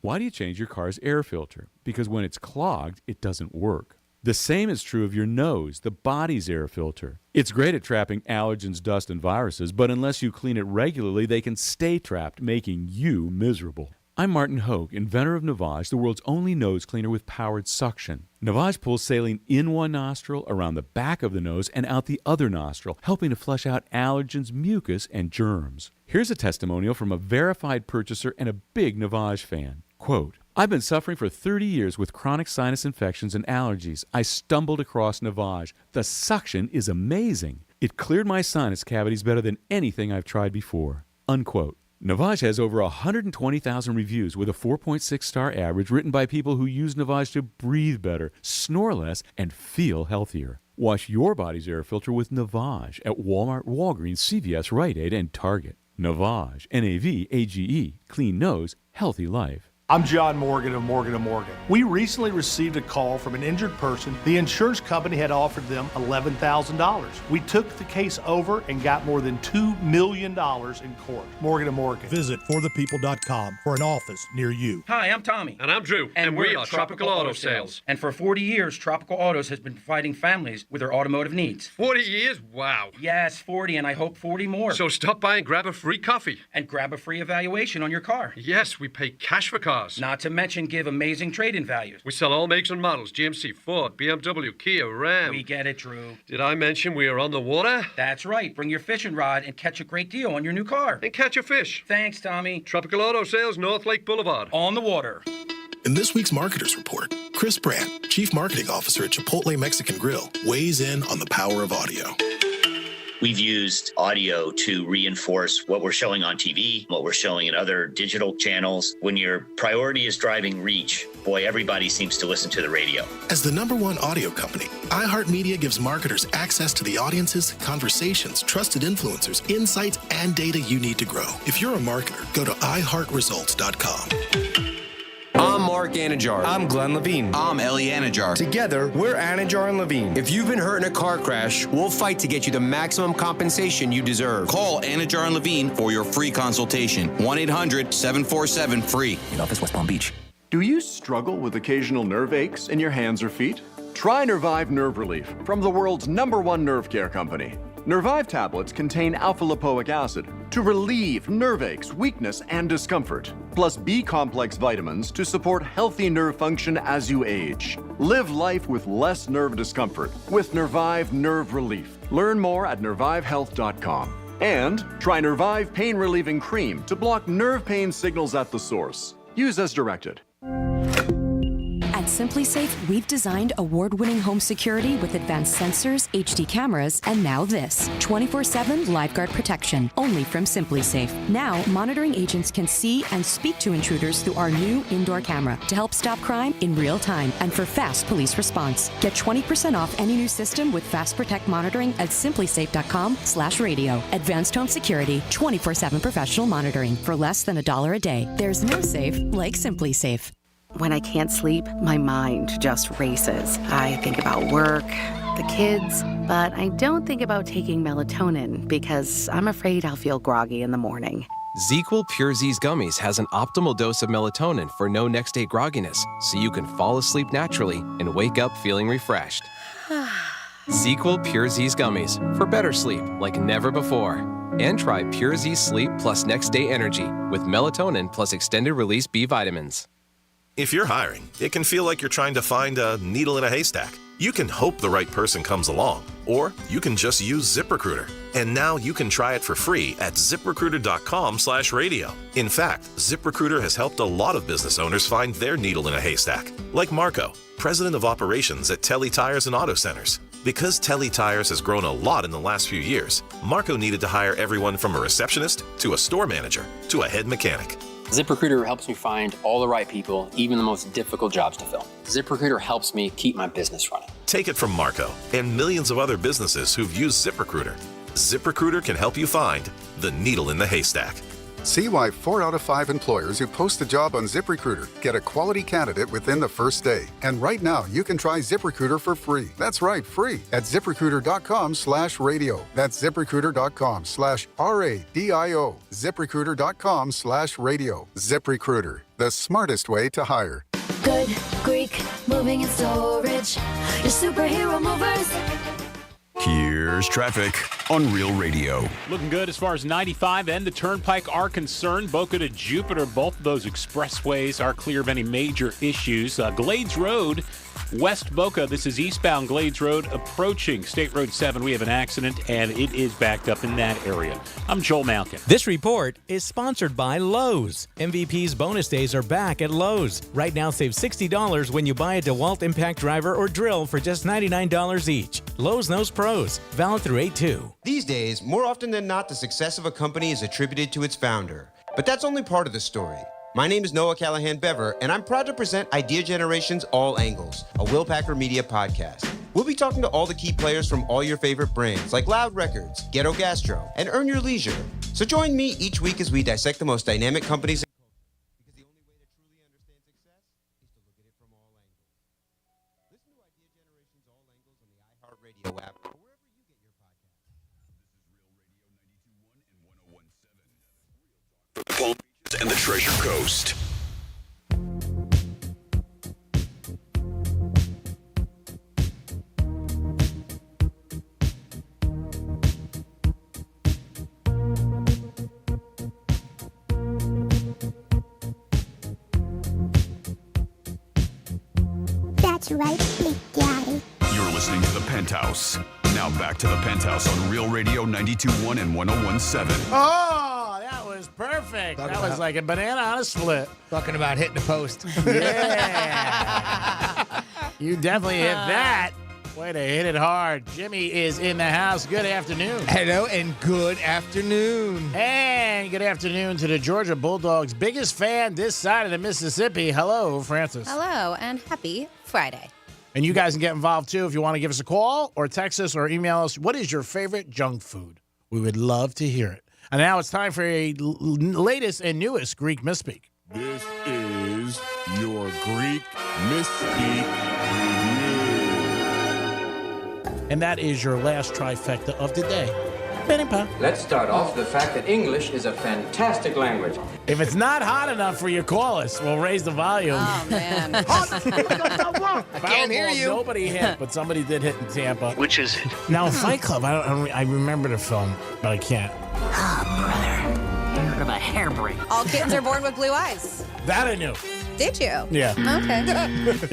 Why do you change your car's air filter? Because when it's clogged, it doesn't work. The same is true of your nose, the body's air filter. It's great at trapping allergens, dust, and viruses, but unless you clean it regularly, they can stay trapped, making you miserable. I'm Martin Hogue, inventor of Navage, the world's only nose cleaner with powered suction. Navage pulls saline in one nostril, around the back of the nose, and out the other nostril, helping to flush out allergens, mucus, and germs. Here's a testimonial from a verified purchaser and a big Navage fan. Quote, I've been suffering for 30 years with chronic sinus infections and allergies. I stumbled across Navage. The suction is amazing. It cleared my sinus cavities better than anything I've tried before. Unquote. Navage has over 120,000 reviews with a 4.6-star average written by people who use Navage to breathe better, snore less, and feel healthier. Wash your body's air filter with Navage at Walmart, Walgreens, CVS, Rite Aid, and Target. Navage, N-A-V-A-G-E, clean nose, healthy life. I'm John Morgan of Morgan & Morgan. We recently received a call from an injured person. The insurance company had offered them $11,000. We took the case over and got more than $2 million in court. Morgan & Morgan. Visit forthepeople.com for an office near you. Hi, I'm Tommy. And I'm Drew. And we are Tropical Auto Sales. And for 40 years, Tropical Autos has been providing families with their automotive needs. 40 years? Wow. Yes, 40, and I hope 40 more. So stop by and grab a free coffee. And grab a free evaluation on your car. Yes, we pay cash for cars. Not to mention give amazing trade-in values. We sell all makes and models, GMC, Ford, BMW, Kia, Ram. We get it, Drew. Did I mention we are on the water? That's right. Bring your fishing rod and catch a great deal on your new car. And catch a fish. Thanks, Tommy. Tropical Auto Sales, North Lake Boulevard. On the water. In this week's Marketers Report, Chris Brandt, Chief Marketing Officer at Chipotle Mexican Grill, weighs in on the power of audio. We've used audio to reinforce what we're showing on TV, what we're showing in other digital channels. When your priority is driving reach, boy, everybody seems to listen to the radio. As the #1 audio company, iHeartMedia gives marketers access to the audiences, conversations, trusted influencers, insights, and data you need to grow. If you're a marketer, go to iHeartResults.com. I'm Mark Anajar. I'm Glenn Levine. I'm Ellie Anajar. Together, we're Anajar and Levine. If you've been hurt in a car crash, we'll fight to get you the maximum compensation you deserve. Call Anajar and Levine for your free consultation. 1-800-747-FREE. In office, West Palm Beach. Do you struggle with occasional nerve aches in your hands or feet? Try Nervive Nerve Relief from the world's #1 nerve care company. Nervive tablets contain alpha-lipoic acid to relieve nerve aches, weakness, and discomfort. plus B-complex vitamins to support healthy nerve function as you age. Live life with less nerve discomfort with Nervive Nerve Relief. Learn more at nervivehealth.com. And try Nervive Pain Relieving Cream to block nerve pain signals at the source. Use as directed. At SimpliSafe, we've designed award-winning home security with advanced sensors, HD cameras, and now this, 24/7 LiveGuard protection, only from SimpliSafe. Now, monitoring agents can see and speak to intruders through our new indoor camera to help stop crime in real time and for fast police response. Get 20% off any new system with Fast Protect monitoring at simplisafe.com/radio. Advanced home security, 24/7 professional monitoring for less than $1 a day. There's no safe like SimpliSafe. When I can't sleep, my mind just races. I think about work, the kids, but I don't think about taking melatonin because I'm afraid I'll feel groggy in the morning. ZzzQuil Pure Z's Gummies has an optimal dose of melatonin for no next-day grogginess, so you can fall asleep naturally and wake up feeling refreshed. ZzzQuil Pure Z's Gummies for better sleep like never before. And try Pure Z Sleep plus Next Day Energy with melatonin plus extended-release B vitamins. If you're hiring, it can feel like you're trying to find a needle in a haystack. You can hope the right person comes along, or you can just use ZipRecruiter. And now you can try it for free at ZipRecruiter.com/radio. In fact, ZipRecruiter has helped a lot of business owners find their needle in a haystack, like Marco, president of operations at Telly Tires and Auto Centers. Because Telly Tires has grown a lot in the last few years, Marco needed to hire everyone from a receptionist to a store manager to a head mechanic. ZipRecruiter helps me find all the right people, even the most difficult jobs to fill. ZipRecruiter helps me keep my business running. Take it from Marco and millions of other businesses who've used ZipRecruiter. ZipRecruiter can help you find the needle in the haystack. See why 4 out of 5 employers who post a job on ZipRecruiter get a quality candidate within the first day. And right now, you can try ZipRecruiter for free. That's right, free at ZipRecruiter.com/radio. That's ZipRecruiter.com/RADIO. ZipRecruiter.com/radio. ZipRecruiter, the smartest way to hire. Good Greek moving and storage. Your superhero movers. Here's traffic on Real Radio. Looking good as far as 95 and the Turnpike are concerned. Boca to Jupiter, both of those expressways are clear of any major issues. Glades Road, West Boca, this is eastbound Glades Road approaching State Road 7. We have an accident, and it is backed up in that area. I'm Joel Malkin. This report is sponsored by Lowe's. MVP's bonus days are back at Lowe's. Right now, save $60 when you buy a DeWalt Impact driver or drill for just $99 each. Lowe's knows pros. Valid through 8/2. These days, more often than not, the success of a company is attributed to its founder. But that's only part of the story. My name is Noah Callahan-Bever, and I'm proud to present Idea Generation's All Angles, a Will Packer Media podcast. We'll be talking to all the key players from all your favorite brands, like Loud Records, Ghetto Gastro, and Earn Your Leisure. So join me each week as we dissect the most dynamic companies. Because the only way to truly understand success is to look at it from all angles. Listen to Idea Generation's All Angles on the iHeartRadio app or wherever you get your podcasts. The Palm Beaches and the Treasure Coast. That's right, Big Daddy. You're listening to the Penthouse. Now back to the Penthouse on Real Radio 92.1 and 101.7. Oh, that was perfect. That was like a banana on a split. Talking about hitting the post. Yeah. You definitely hit that. Way to hit it hard. Jimmy is in the house. Good afternoon. Hello and good afternoon. And good afternoon to the Georgia Bulldogs' biggest fan this side of the Mississippi. Hello, Francis. Hello, and happy Friday. And you guys can get involved, too, if you want to give us a call or text us or email us. What is your favorite junk food? We would love to hear it. And now it's time for a latest and newest Greek Misspeak. This is your Greek Misspeak Review. And that is your last trifecta of the day. Let's start off with the fact that English is a fantastic language. If it's not hot enough for you, call us. We'll raise the volume. Oh, man. I can't hear you. Nobody hit, but somebody did hit in Tampa. Which is it? Now, Fight Club, I remember the film, but I can't. Oh, brother. of a hairbrain. All kittens are born with blue eyes. That I knew. Did you? Yeah. Okay.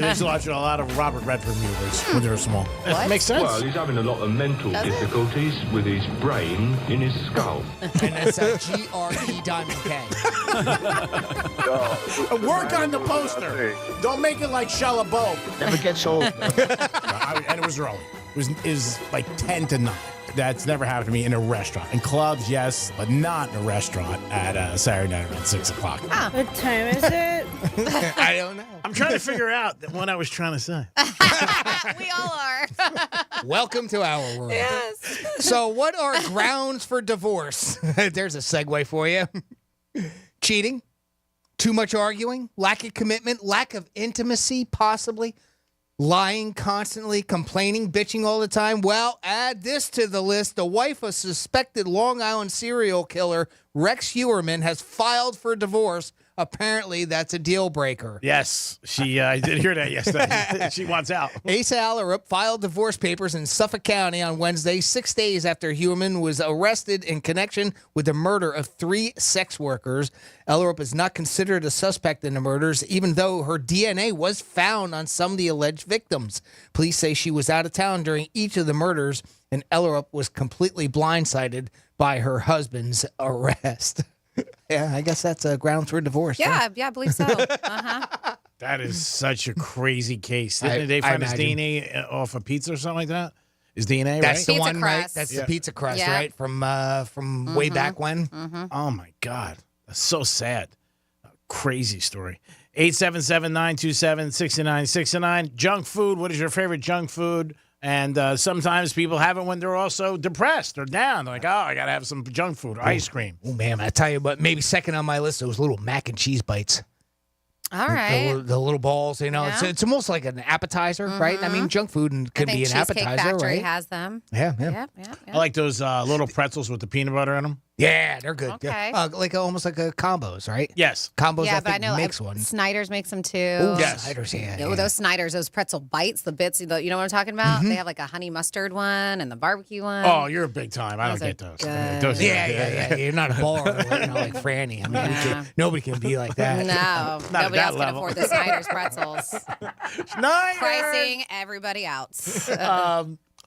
I used to watch a lot of Robert Redford movies when they were small. What? Makes sense. Well, he's having a lot of mental difficulties with his brain in his skull. And that's G-R-E Diamond K. Work on the poster. Don't make it like Shella Bob. Never gets old. And it was early. It was like 10 to 9. That's never happened to me in a restaurant. In clubs, yes, but not in a restaurant at Saturday night around 6 o'clock. What time is it? I don't know. I'm trying to figure out what I was trying to say. We all are. Welcome to our world. Yes. So, what are grounds for divorce? There's a segue for you. Cheating, too much arguing, lack of commitment, lack of intimacy, possibly. Lying constantly, complaining, bitching all the time. Well, add this to the list. The wife of suspected Long Island serial killer Rex Heuermann has filed for divorce. Apparently, that's a deal breaker. Yes, I did hear that yesterday. She wants out. Asa Allerup filed divorce papers in Suffolk County on Wednesday, 6 days after Heuermann was arrested in connection with the murder of 3 sex workers. Allerup is not considered a suspect in the murders, even though her DNA was found on some of the alleged victims. Police say she was out of town during each of the murders, and Allerup was completely blindsided by her husband's arrest. Yeah, I guess that's a ground for divorce. Yeah, I believe so. Uh-huh. That is such a crazy case. Didn't they find his DNA off a pizza or something like that? His DNA, That's right? the one, Pizza right? crust. That's Yeah. the pizza crust, Yeah. right? From way back when. Oh, my God. That's so sad. A crazy story. 877-927-6969. Junk food. What is your favorite junk food? And sometimes people have it when they're also depressed or down. They're like, oh, I got to have some junk food, ice cream. Oh, man, I tell you what, maybe second on my list, those little mac and cheese bites. All right. The little balls, it's almost like an appetizer, right? I mean, junk food I can think be an Cheesecake appetizer, Factory right? has them. Yeah. Yeah. I like those little pretzels with the peanut butter in them. Yeah, they're good. Okay. Yeah. Almost like a combos, right? Yes. Combos, Yeah, I but I think, know makes one. Snyder's makes them too. Ooh, Yes. Snyder's, yeah. Those Snyder's, those pretzel bites, the bits, you know what I'm talking about? They have like a honey mustard one and the barbecue one. Oh, you're a big time. I don't Those get are those. good. Those are Yeah. You're not a baller like Franny. I mean, nobody can be like that. No, Not at nobody that else level. can afford the Snyder's pretzels. Snyder! Pricing everybody else.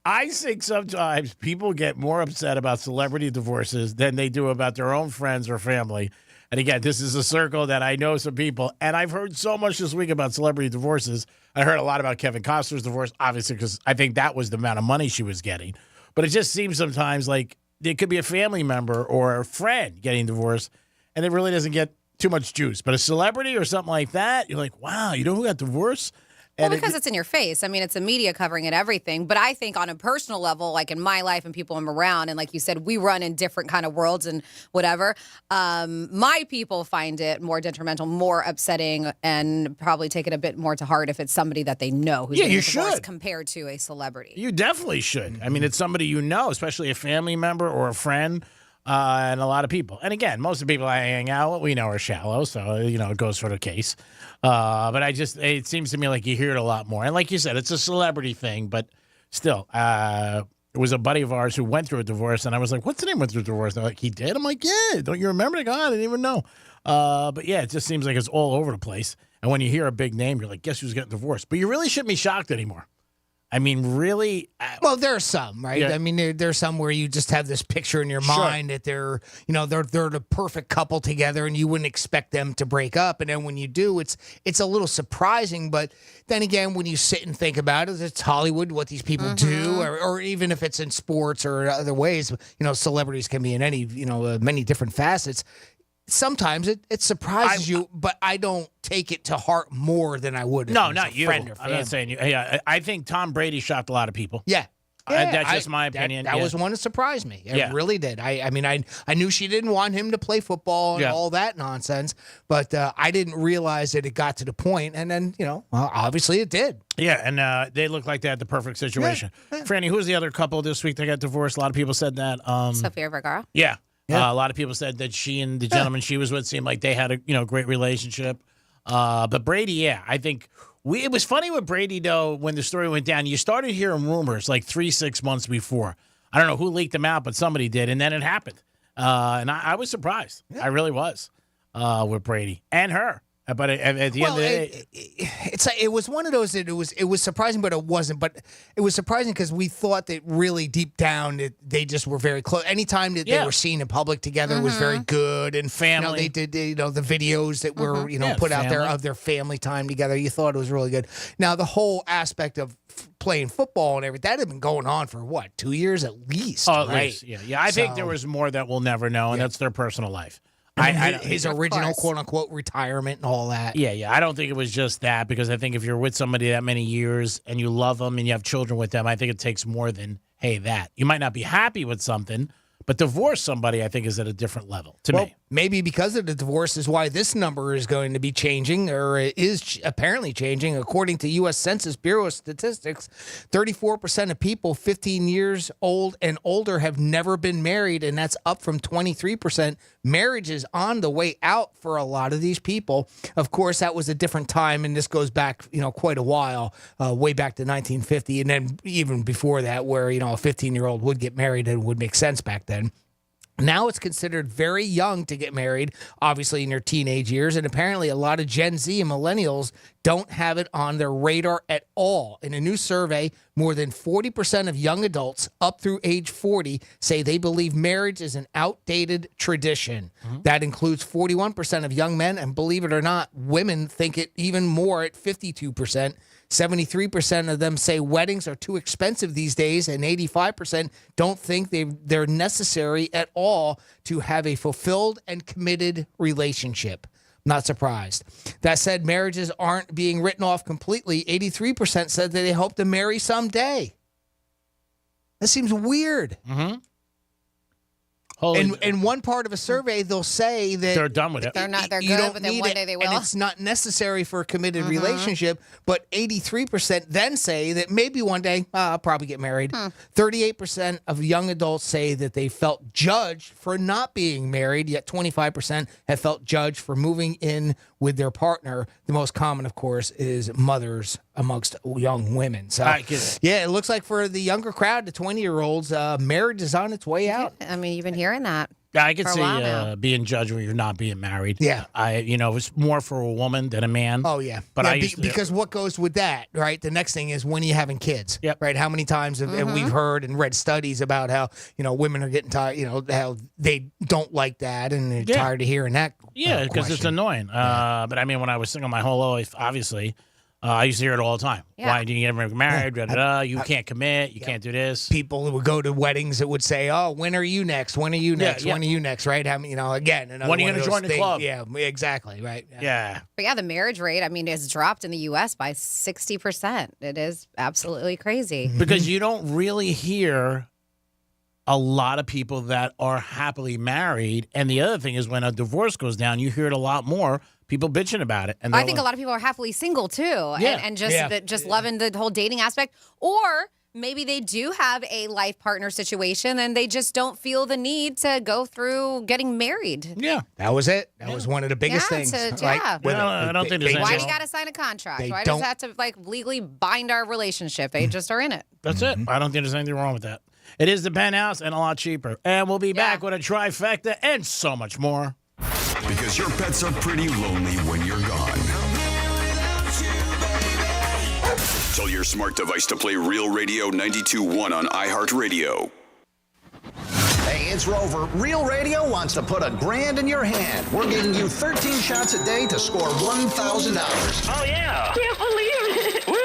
I think sometimes people get more upset about celebrity divorces than they do about their own friends or family. And again, this is a circle that I know some people, and I've heard so much this week about celebrity divorces. I heard a lot about Kevin Costner's divorce, obviously, because I think that was the amount of money she was getting. But it just seems sometimes like it could be a family member or a friend getting divorced, and it really doesn't get too much juice. But a celebrity or something like that, you're like, wow, you know who got divorced? Well, because it's in your face. I mean, it's the media covering it, everything. But I think on a personal level, like in my life and people I'm around, and like you said, we run in different kind of worlds and whatever. My people find it more detrimental, more upsetting, and probably take it a bit more to heart if it's somebody that they know who's getting divorced should. compared to a celebrity. You definitely should. I mean, it's somebody you know, especially a family member or a friend, and a lot of people. And again, most of the people I hang out with, we know are shallow, so, it goes for the case. But it seems to me like you hear it a lot more. And like you said, it's a celebrity thing, but still, it was a buddy of ours who went through a divorce, and I was like, what's the name went through a divorce? They're like, he did? I'm like, yeah, don't you remember? Like, I didn't even know. But yeah, it just seems like it's all over the place. And when you hear a big name, you're like, guess who's getting divorced? But you really shouldn't be shocked anymore. I mean, really? Well, there are some, right? Yeah. I mean, there's some where you just have this picture in your mind that they're the perfect couple together, and you wouldn't expect them to break up. And then when you do, it's a little surprising. But then again, when you sit and think about it, it's Hollywood, what these people do, or even if it's in sports or other ways, celebrities can be in any, many different facets. Sometimes it surprises you, but I don't take it to heart more than I would. If No, it was not a you. friend or I'm not family. saying you. Yeah, I think Tom Brady shocked a lot of people. Yeah. That's just my opinion. That was one that surprised me. It Yeah. really did. I mean, I knew she didn't want him to play football and all that nonsense, but I didn't realize that it got to the point. And then, obviously it did. Yeah, and they look like they had the perfect situation. Franny, who's the other couple this week that got divorced? A lot of people said that. Sofia Vergara. Yeah. A lot of people said that she and the gentleman she was with seemed like they had a great relationship. But Brady, I think it was funny with Brady, though, when the story went down. You started hearing rumors like 3-6 months before. I don't know who leaked them out, but somebody did, and then it happened. And I was surprised. I really was with Brady and her. But at the end of the day, it was one of those that it was surprising, but it wasn't. But it was surprising because we thought that really deep down they just were very close. Anytime that they were seen in public together was very good, and family. They did the videos that were put out there of their family time together. You thought it was really good. Now the whole aspect of playing football and everything that had been going on for 2 years at least. At right? least, yeah. I think there was more that we'll never know, and that's their personal life. His original quote-unquote retirement and all that. Yeah. I don't think it was just that, because I think if you're with somebody that many years and you love them and you have children with them, I think it takes more than, hey, that. You might not be happy with something, but divorce somebody, I think, is at a different level to me. Maybe because of the divorce is why this number is going to be changing, or is apparently changing. According to U.S. Census Bureau statistics, 34% of people 15 years old and older have never been married, and that's up from 23%. Marriage is on the way out for a lot of these people. Of course, that was a different time, and this goes back, quite a while, way back to 1950, and then even before that, where, a 15-year-old would get married and it would make sense back then. Now it's considered very young to get married, obviously in your teenage years, and apparently a lot of Gen Z and millennials don't have it on their radar at all. In a new survey, more than 40% of young adults up through age 40 say they believe marriage is an outdated tradition. That includes 41% of young men, and believe it or not, women think it even more at 52%. 73% of them say weddings are too expensive these days, and 85% don't think they're necessary at all to have a fulfilled and committed relationship. Not surprised. That said, marriages aren't being written off completely. 83% said that they hope to marry someday. That seems weird. And one part of a survey, they'll say that they're done with it. They're good, but then one day they will. And it's not necessary for a committed relationship. But 83% then say that maybe one day I'll probably get married. 38% of young adults say that they felt judged for not being married, yet 25% have felt judged for moving in with their partner. The most common, of course, is mothers amongst young women. So, it looks like for the younger crowd, the 20-year-olds, marriage is on its way out. I mean, you've been hearing that. Yeah, I could see being judged when you're not being married. Yeah. It's more for a woman than a man. Oh, yeah. But because what goes with that, right? The next thing is, when are you having kids? Yep. Right? How many times have we've heard and read studies about how, women are getting tired, how they don't like that and they're tired of hearing that. Yeah, because it's annoying. But I mean, when I was single my whole life, obviously, I used to hear it all the time. Yeah. Why do you get married? You can't commit. You can't do this. People who would go to weddings that would say, "Oh, when are you next? When are you next? When are you next?" Right? Again, when are you going to join the club? Yeah, exactly. Right. Yeah. But the marriage rate, has dropped in the U.S. by 60%. It is absolutely crazy. Because you don't really hear a lot of people that are happily married. And the other thing is, when a divorce goes down, you hear it a lot more. People bitching about it. And I think a lot of people are happily single too, and just loving the whole dating aspect. Or maybe they do have a life partner situation and they just don't feel the need to go through getting married. Yeah, that was it. That was one of the biggest things. I don't think there's why do you got to sign a contract? Why does that have to legally bind our relationship? They just are in it. That's it. I don't think there's anything wrong with that. It is the Penthouse and a lot cheaper. And we'll be back with a trifecta and so much more. Because your pets are pretty lonely when you're gone. Tell your smart device to play Real Radio 92.1 on iHeartRadio. Hey, it's Rover. Real Radio wants to put $1,000 in your hand. We're giving you 13 shots a day to score $1,000. Oh, yeah. Can't believe it. Woo!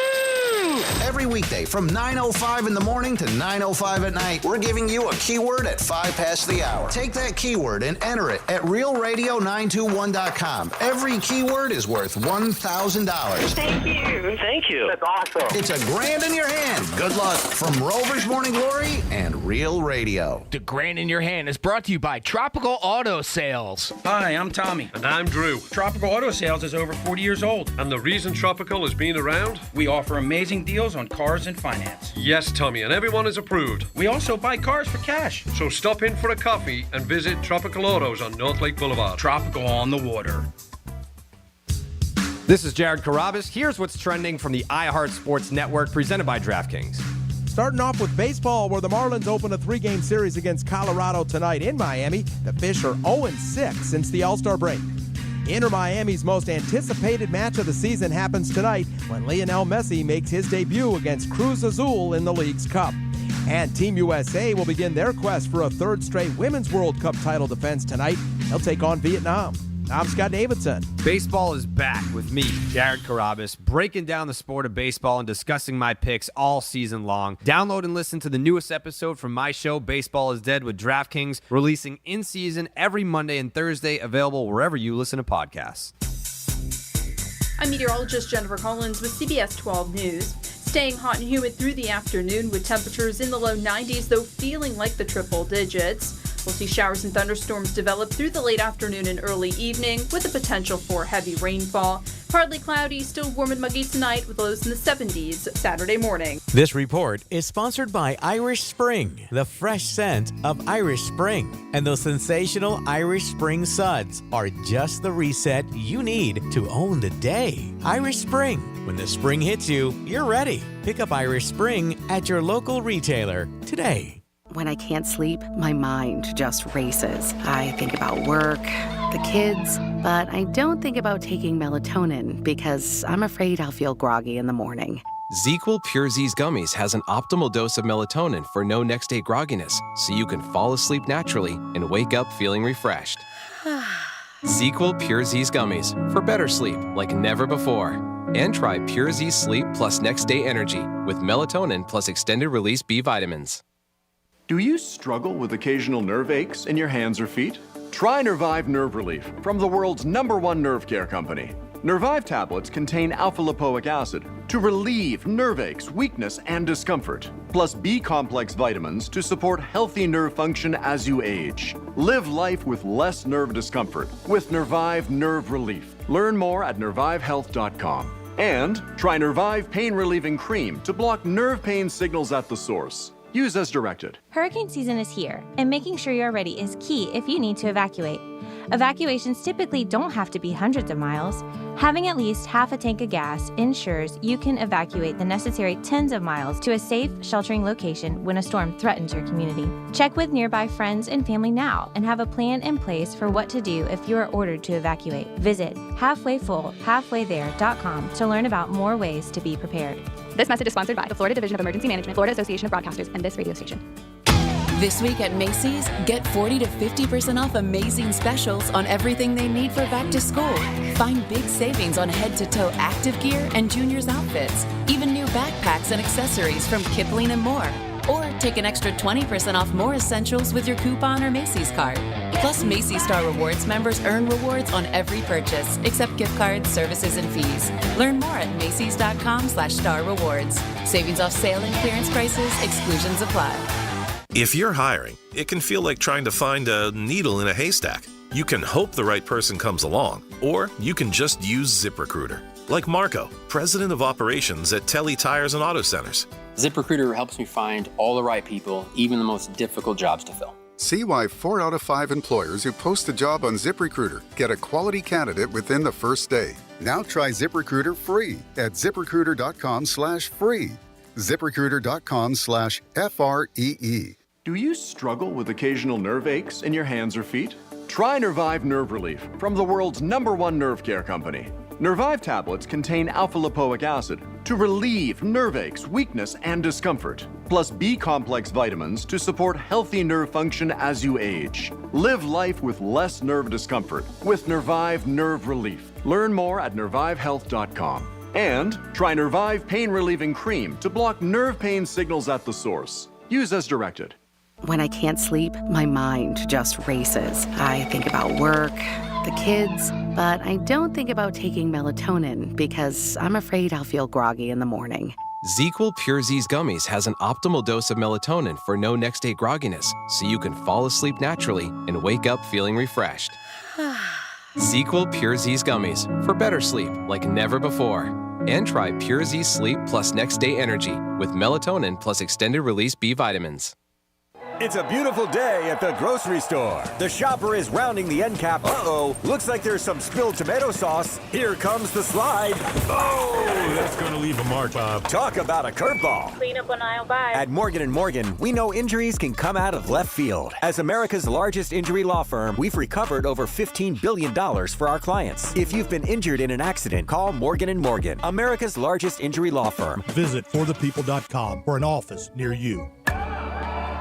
Every weekday from 9:05 in the morning to 9:05 at night, we're giving you a keyword at 5 past the hour. Take that keyword and enter it at realradio921.com. Every keyword is worth $1,000. Thank you. Thank you. That's awesome. It's $1,000 in your hand. Good luck from Rover's Morning Glory and Real Radio. The $1,000 in your hand is brought to you by Tropical Auto Sales. Hi, I'm Tommy. And I'm Drew. Tropical Auto Sales is over 40 years old. And the reason Tropical has been around? We offer amazing deals on cars and finance. Yes, Tommy, and everyone is approved. We also buy cars for cash. So stop in for a coffee and visit Tropical Autos on North Lake Boulevard. Tropical on the water. This is Jared Carabas. Here's what's trending from the iHeart Sports Network, presented by DraftKings. Starting off with baseball, where the Marlins open a 3-game series against Colorado tonight in Miami. The Fish are 0-6 since the All-Star break. Inter Miami's most anticipated match of the season happens tonight when Lionel Messi makes his debut against Cruz Azul in the League's Cup. And Team USA will begin their quest for a third straight Women's World Cup title defense tonight. They'll take on Vietnam. I'm Scott Davidson. Baseball is back with me, Jared Carabas, breaking down the sport of baseball and discussing my picks all season long. Download and listen to the newest episode from my show, Baseball is Dead with DraftKings, releasing in season every Monday and Thursday, available wherever you listen to podcasts. I'm meteorologist Jennifer Collins with CBS 12 News. Staying hot and humid through the afternoon with temperatures in the low 90s, though feeling like the triple digits. We'll see showers and thunderstorms develop through the late afternoon and early evening with the potential for heavy rainfall. Partly cloudy, still warm and muggy tonight with lows in the 70s Saturday morning. This report is sponsored by Irish Spring, the fresh scent of Irish Spring. And those sensational Irish Spring suds are just the reset you need to own the day. Irish Spring. When the spring hits you, you're ready. Pick up Irish Spring at your local retailer today. When I can't sleep, my mind just races. I think about work, the kids, but I don't think about taking melatonin because I'm afraid I'll feel groggy in the morning. ZzzQuil Pure Z's Gummies has an optimal dose of melatonin for no next-day grogginess, so you can fall asleep naturally and wake up feeling refreshed. ZzzQuil Pure Z's Gummies for better sleep like never before. And try Pure Z Sleep plus Next Day Energy with melatonin plus extended-release B vitamins. Do you struggle with occasional nerve aches in your hands or feet? Try Nervive Nerve Relief from the world's #1 nerve care company. Nervive tablets contain alpha-lipoic acid to relieve nerve aches, weakness, and discomfort, plus B-complex vitamins to support healthy nerve function as you age. Live life with less nerve discomfort with Nervive Nerve Relief. Learn more at nervivehealth.com. And try Nervive Pain Relieving Cream to block nerve pain signals at the source. Use as directed. Hurricane season is here, and making sure you're ready is key if you need to evacuate. Evacuations typically don't have to be hundreds of miles. Having at least half a tank of gas ensures you can evacuate the necessary tens of miles to a safe, sheltering location when a storm threatens your community. Check with nearby friends and family now and have a plan in place for what to do if you are ordered to evacuate. Visit halfwayfullhalfwaythere.com to learn about more ways to be prepared. This message is sponsored by the Florida Division of Emergency Management, Florida Association of Broadcasters, and this radio station. This week at Macy's, get 40 to 50% off amazing specials on everything they need for back to school. Find big savings on head-to-toe active gear and juniors outfits, even new backpacks and accessories from Kipling and more. Or take an extra 20% off more essentials with your coupon or Macy's card. Plus, Macy's Star Rewards members earn rewards on every purchase, except gift cards, services, and fees. Learn more at Macys.com/Star Rewards. Savings off sale and clearance prices, exclusions apply. If you're hiring, it can feel like trying to find a needle in a haystack. You can hope the right person comes along, or you can just use ZipRecruiter. Like Marco, president of operations at Telly Tires and Auto Centers. ZipRecruiter helps me find all the right people, even the most difficult jobs to fill. See why 4 out of 5 employers who post a job on ZipRecruiter get a quality candidate within the first day. Now try ZipRecruiter free at ZipRecruiter.com/free. ZipRecruiter.com/FREE. Do you struggle with occasional nerve aches in your hands or feet? Try Nervive Nerve Relief from the world's #1 nerve care company. Nervive tablets contain alpha-lipoic acid to relieve nerve aches, weakness, and discomfort, plus B-complex vitamins to support healthy nerve function as you age. Live life with less nerve discomfort with Nervive Nerve Relief. Learn more at nervivehealth.com. And try Nervive Pain Relieving Cream to block nerve pain signals at the source. Use as directed. When I can't sleep, my mind just races. I think about work, the kids, but I don't think about taking melatonin because I'm afraid I'll feel groggy in the morning. ZzzQuil Pure Z's Gummies has an optimal dose of melatonin for no next-day grogginess, so you can fall asleep naturally and wake up feeling refreshed. ZzzQuil Pure Z's Gummies for better sleep like never before. And try Pure Z Sleep plus Next Day Energy with melatonin plus extended-release B vitamins. It's a beautiful day at the grocery store. The shopper is rounding the end cap. Uh-oh, looks like there's some spilled tomato sauce. Here comes the slide. Oh, that's gonna leave a mark, Bob. Talk about a curveball. Clean up on aisle 5. At Morgan & Morgan, we know injuries can come out of left field. As America's largest injury law firm, we've recovered over $15 billion for our clients. If you've been injured in an accident, call Morgan & Morgan, America's largest injury law firm. Visit forthepeople.com for an office near you.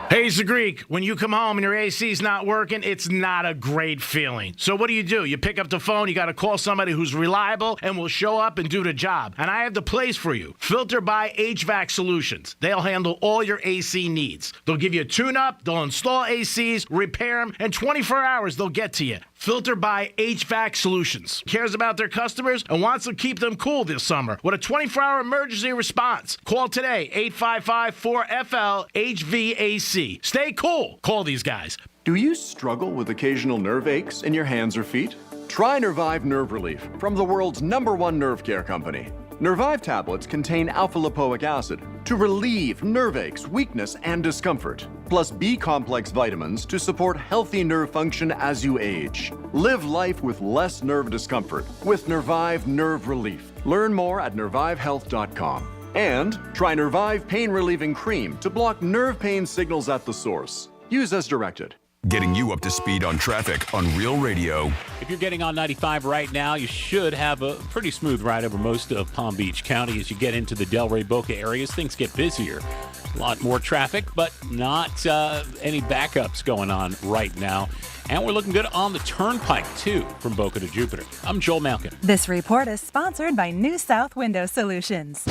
Hey, it's the Greek. When you come home and your AC's not working, it's not a great feeling. So what do? You pick up the phone, you got to call somebody who's reliable and will show up and do the job. And I have the place for you. Filter by HVAC Solutions. They'll handle all your AC needs. They'll give you a tune-up, they'll install ACs, repair them, and 24 hours they'll get to you. Filter by HVAC Solutions. Cares about their customers and wants to keep them cool this summer with a 24-hour emergency response. Call today, 855-4FL-HVAC. Stay cool. Call these guys. Do you struggle with occasional nerve aches in your hands or feet? Try Nervive Nerve Relief from the world's #1 nerve care company. Nervive tablets contain alpha-lipoic acid to relieve nerve aches, weakness, and discomfort, plus B-complex vitamins to support healthy nerve function as you age. Live life with less nerve discomfort with Nervive Nerve Relief. Learn more at nervivehealth.com. And try Nervive Pain Relieving Cream to block nerve pain signals at the source. Use as directed. Getting you up to speed on traffic on Real Radio. If you're getting on 95 right now, you should have a pretty smooth ride over most of Palm Beach County. As you get into the Delray Boca areas, things get busier. A lot more traffic, but not any backups going on right now. And we're looking good on the turnpike, too, from Boca to Jupiter. I'm Joel Malkin. This report is sponsored by New South Window Solutions.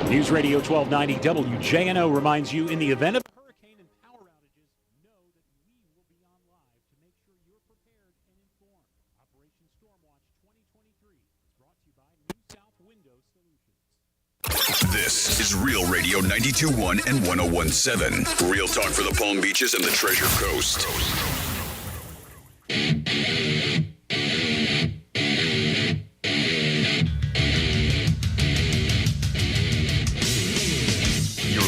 News Radio 1290 WJNO reminds you, in the event of hurricane and power outages, know that we will be on live to make sure you're prepared and informed. Operation Stormwatch 2023 is brought to you by New South Window Solutions. This is Real Radio 92.1 and 101.7. Real talk for the Palm Beaches and the Treasure Coast.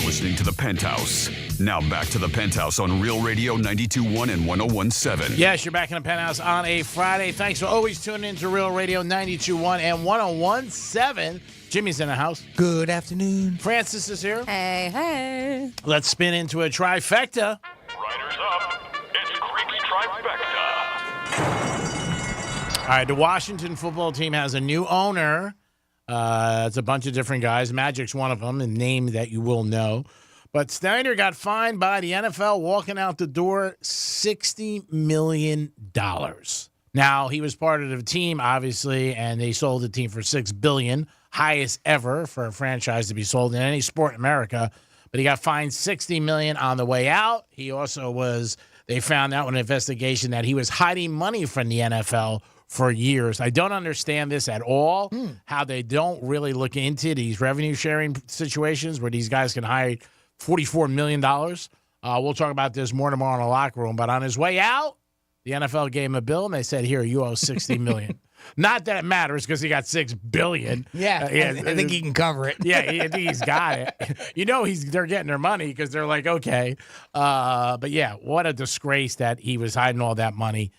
Listening to the Penthouse. Now back to the Penthouse on Real Radio 92.1 and 101.7. Yes, you're back in the Penthouse on a Friday. Thanks for always tuning into Real Radio 92.1 and 101.7. Jimmy's in the house. Good afternoon. Francis is here. Hey, hey. Let's spin into a trifecta. Riders up. It's Creaky Trifecta. All right, the Washington football team has a new owner. It's a bunch of different guys. Magic's one of them, a name that you will know. But Snyder got fined by the NFL walking out the door $60 million. Now, he was part of the team, obviously, and they sold the team for $6 billion, highest ever for a franchise to be sold in any sport in America. But he got fined $60 million on the way out. He also they found out in an investigation that he was hiding money from the NFL for years. I don't understand this at all, how they don't really look into these revenue sharing situations where these guys can hide $44 million. We'll talk about this more tomorrow in the locker room. But on his way out, the NFL gave him a bill, and they said, here, you owe $60 million. Not that it matters because he got $6 billion. Yeah, I think he can cover it. Yeah, I think he's got it. They're getting their money because they're like, okay. But, yeah, what a disgrace that he was hiding all that money.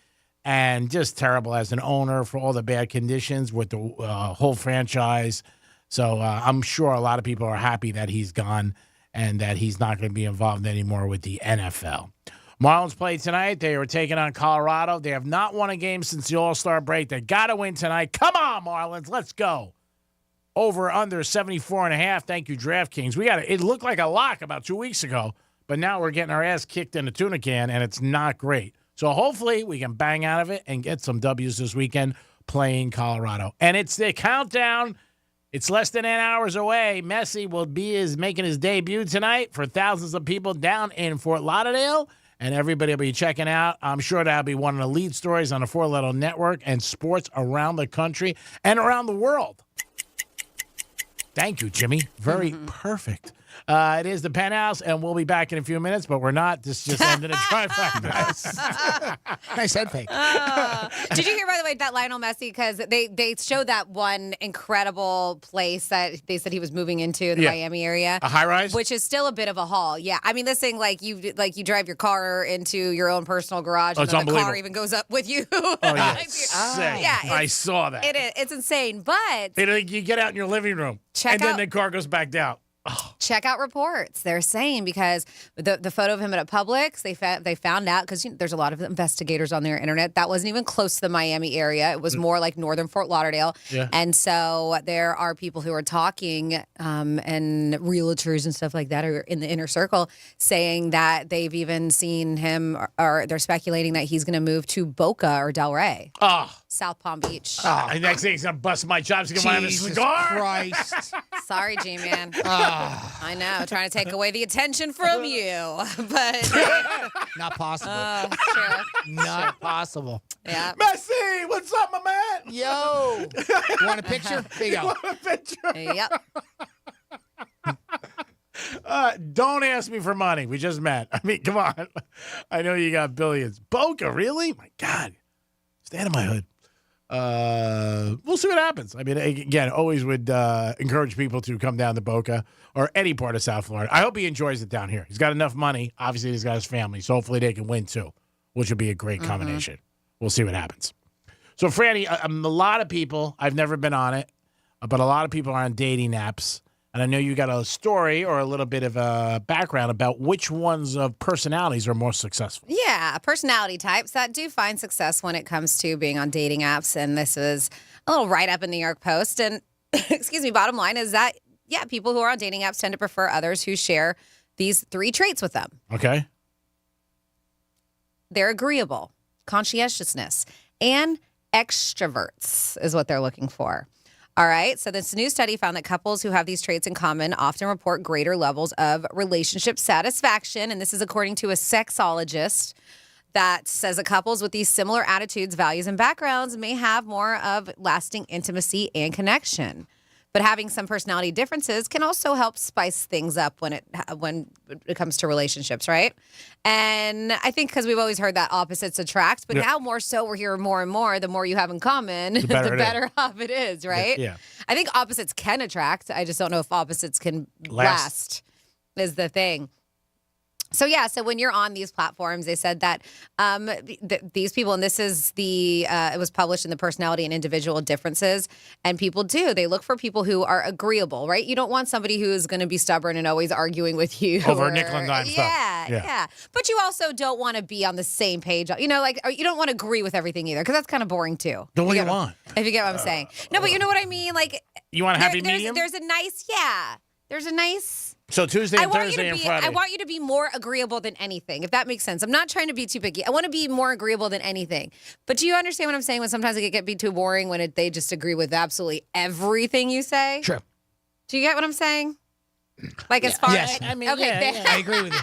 And just terrible as an owner for all the bad conditions with the whole franchise. So I'm sure a lot of people are happy that he's gone and that he's not going to be involved anymore with the NFL. Marlins played tonight. They were taking on Colorado. They have not won a game since the All-Star break. They got to win tonight. Come on, Marlins. Let's go. Over under 74.5. Thank you, DraftKings. It looked like a lock about 2 weeks ago, but now we're getting our ass kicked in the tuna can, and it's not great. So hopefully we can bang out of it and get some W's this weekend playing Colorado. And it's the countdown. It's less than 8 hours away. Messi will be making his debut tonight for thousands of people down in Fort Lauderdale. And everybody will be checking out. I'm sure that'll be one of the lead stories on the 4-Letter Network and sports around the country and around the world. Thank you, Jimmy. Very perfect. It is the Penthouse, and we'll be back in a few minutes, but we're not. This just ended a trifecta. Nice head fake. Did you hear, by the way, that Lionel Messi, because they showed that one incredible place that they said he was moving into in the Miami area. A high-rise? Which is still a bit of a haul. Yeah. I mean, this thing, like you drive your car into your own personal garage, and then the car even goes up with you. Oh, yeah. I saw that. It's insane, but... You get out in your living room, then the car goes back down. Oh. Check out reports. They're saying, because the photo of him at Publix, they found out, because there's a lot of investigators on their internet, that wasn't even close to the Miami area. It was more like northern Fort Lauderdale. Yeah. And so there are people who are talking, and realtors and stuff like that are in the inner circle, saying that they've even seen him, or they're speculating that he's going to move to Boca or Delray. Oh. South Palm Beach. Oh. And next thing he's going to bust my chops to get my cigar. Christ. Sorry, G-Man. I know, trying to take away the attention from you, but not possible. True. Not possible. Yeah. Messi, what's up, my man? Yo, you want a picture? There you go. Want a picture? Yep. Don't ask me for money. We just met. I mean, come on. I know you got billions. Boca, really? My God. Stand in my hood. We'll see what happens. I mean, again, always would encourage people to come down to Boca or any part of South Florida. I hope he enjoys it down here. He's got enough money. Obviously, he's got his family, so hopefully they can win too, which would be a great combination. We'll see what happens. So, Franny, a lot of people, I've never been on it, but a lot of people are on dating apps. And I know you got a story or a little bit of a background about which ones of personalities are more successful. Yeah, personality types that do find success when it comes to being on dating apps. And this is a little write-up in the New York Post. And, excuse me, bottom line is that, yeah, people who are on dating apps tend to prefer others who share these 3 traits with them. Okay. They're agreeable, conscientiousness, and extroverts is what they're looking for. All right. So this new study found that couples who have these traits in common often report greater levels of relationship satisfaction. And this is according to a sexologist that says that couples with these similar attitudes, values, and backgrounds may have more of lasting intimacy and connection. But having some personality differences can also help spice things up when it comes to relationships, right? And I think because we've always heard that opposites attract, but now more so we're hearing more and more, the more you have in common, the better off it is, right? Yeah. I think opposites can attract. I just don't know if opposites can last is the thing. So, yeah, so when you're on these platforms, they said that these people, and this is it was published in the Personality and Individual Differences, and people they look for people who are agreeable, right? You don't want somebody who is going to be stubborn and always arguing with you. Over nickel and dime stuff. Yeah. But you also don't want to be on the same page. You know, like, you don't want to agree with everything either, because that's kind of boring, too. Then what do you want? If you get what I'm saying. No, but you know what I mean? Like, you want a happy medium? There's a nice... So Tuesday and Thursday and Friday. I want you to be more agreeable than anything, if that makes sense. I'm not trying to be too picky. I want to be more agreeable than anything. But do you understand what I'm saying when sometimes it can be too boring when they just agree with absolutely everything you say? Sure. Do you get what I'm saying? Like as far as... I mean, okay, I agree with you.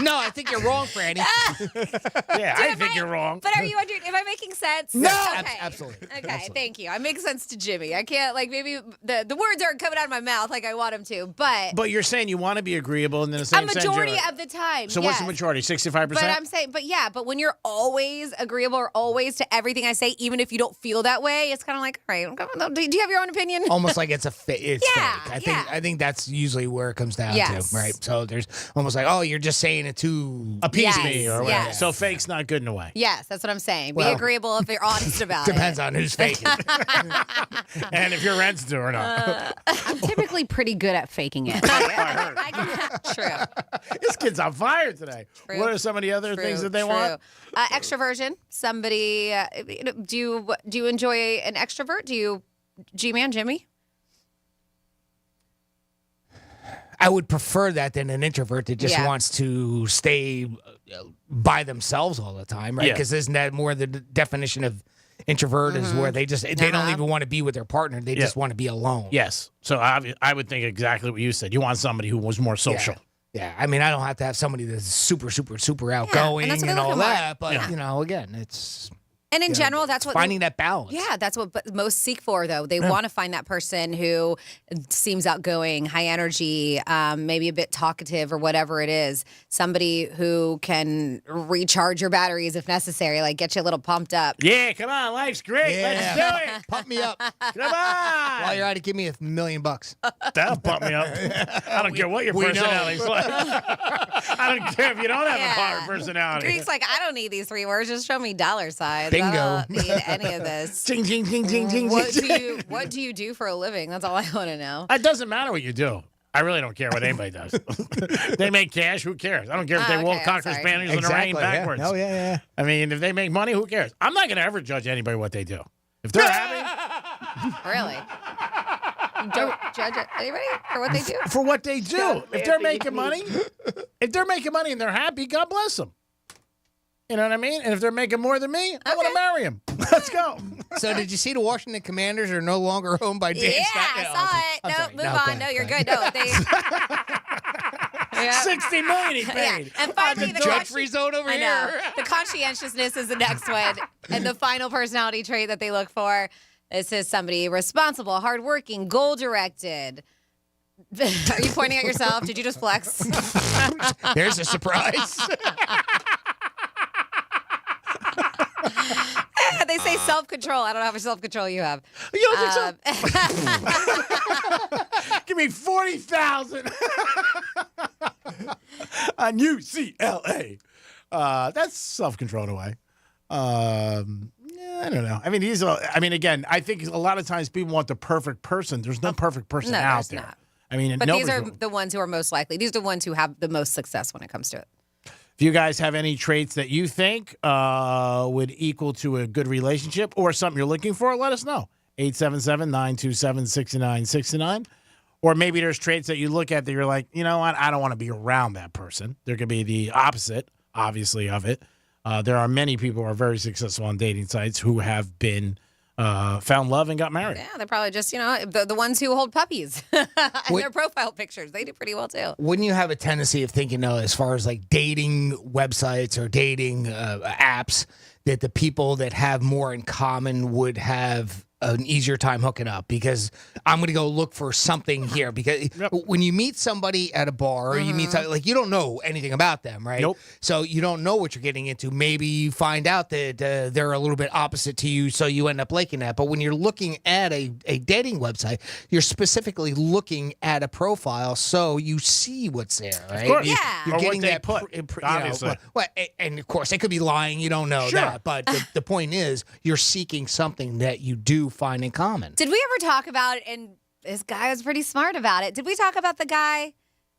No, I think you're wrong, Franny. I think you're wrong. But are you am I making sense? No, okay. Absolutely. Okay, absolutely. Thank you. I make sense to Jimmy. I can't, like, maybe the words aren't coming out of my mouth like I want them to, but... But you're saying you want to be agreeable, and then the same a majority of the time, So what's the majority, 65%? But I'm saying, but when you're always agreeable or always to everything I say, even if you don't feel that way, it's kind of like, all right, do you have your own opinion? Almost like it's fake. I think that's usually where it comes down to, right? So there's almost like, oh, you're just saying it to appease me or whatever. Yes. So fake's not good in a way. Yes, that's what I'm saying. Be agreeable if you're honest about it. Depends on who's faking. And if you're rents due or not. I'm typically pretty good at faking it. True. This kid's on fire today. True. What are some of the other things that they want? Extroversion. Somebody, do you enjoy an extrovert? Do you, G-Man, Jimmy? I would prefer that than an introvert that just wants to stay by themselves all the time, right? Because isn't that more the definition of introvert is where they just they don't even want to be with their partner. They just want to be alone. Yes. So I would think exactly what you said. You want somebody who was more social. Yeah. I mean, I don't have to have somebody that's super, super, super outgoing and all that. But, you know, again, it's... And in general, that's what finding that balance. Yeah, that's what most seek for, though. They want to find that person who seems outgoing, high energy, maybe a bit talkative or whatever it is. Somebody who can recharge your batteries if necessary, like get you a little pumped up. Yeah, come on, life's great. Let's do it. Pump me up. Come on. While you're at it, give me $1 million. That'll pump me up. I don't care what your personality's like. I don't care if you don't have a personality. Greek's like, I don't need these 3 words. Just show me dollar signs. Bingo. I don't need any of this. Ching, ching, ching, ching, ching. What do you do for a living? That's all I want to know. It doesn't matter what you do. I really don't care what anybody does. They make cash, who cares? I don't care if they won't cock their panties in the rain backwards. Oh, yeah. I mean, if they make money, who cares? I'm not going to ever judge anybody what they do. If they're happy. Really? You don't judge anybody for what they do? For what they do. If they're making money, and they're happy, God bless them. You know what I mean? And if they're making more than me, I want to marry them. Let's go. So did you see the Washington Commanders are no longer owned by Dan Yeah, Snyder? I saw it. Move on. No, you're good. No, they... Yeah. $60 million he paid. And finally, the judge-free zone over I know. here. The conscientiousness is the next one. And the final personality trait that they look for, this is somebody responsible, hardworking, goal-directed. Are you pointing at yourself? Did you just flex? There's a surprise. They say self-control. I don't know how much self-control you have. You don't think so? Give me $40,000 on UCLA. That's self-control in a way. I don't know. I mean, again, I think a lot of times people want the perfect person. There's no perfect person out there. Not. I mean, but these are the ones who are most likely. These are the ones who have the most success when it comes to it. If you guys have any traits that you think would equal to a good relationship or something you're looking for, let us know. 877-927-6969. Or maybe there's traits that you look at that you're like, you know what, I don't want to be around that person. There could be the opposite, obviously, of it. There are many people who are very successful on dating sites who have been found love and got married. Yeah, they're probably just, the ones who hold puppies in their profile pictures. They do pretty well, too. Wouldn't you have a tendency of thinking, as far as like dating websites or dating apps, that the people that have more in common would have an easier time hooking up? Because I'm going to go look for something here. Because when you meet somebody at a bar or you meet somebody, like, you don't know anything about them, right? Nope. So you don't know what you're getting into. Maybe you find out that they're a little bit opposite to you, so you end up liking that. But when you're looking at a dating website, you're specifically looking at a profile, so you see what's there, right? Of course. You're Or getting what they that put, obviously. and of course, they could be lying. You don't know that. But the point is, you're seeking something that you do find in common. Did we ever talk about, and this guy was pretty smart about it, did we talk about the guy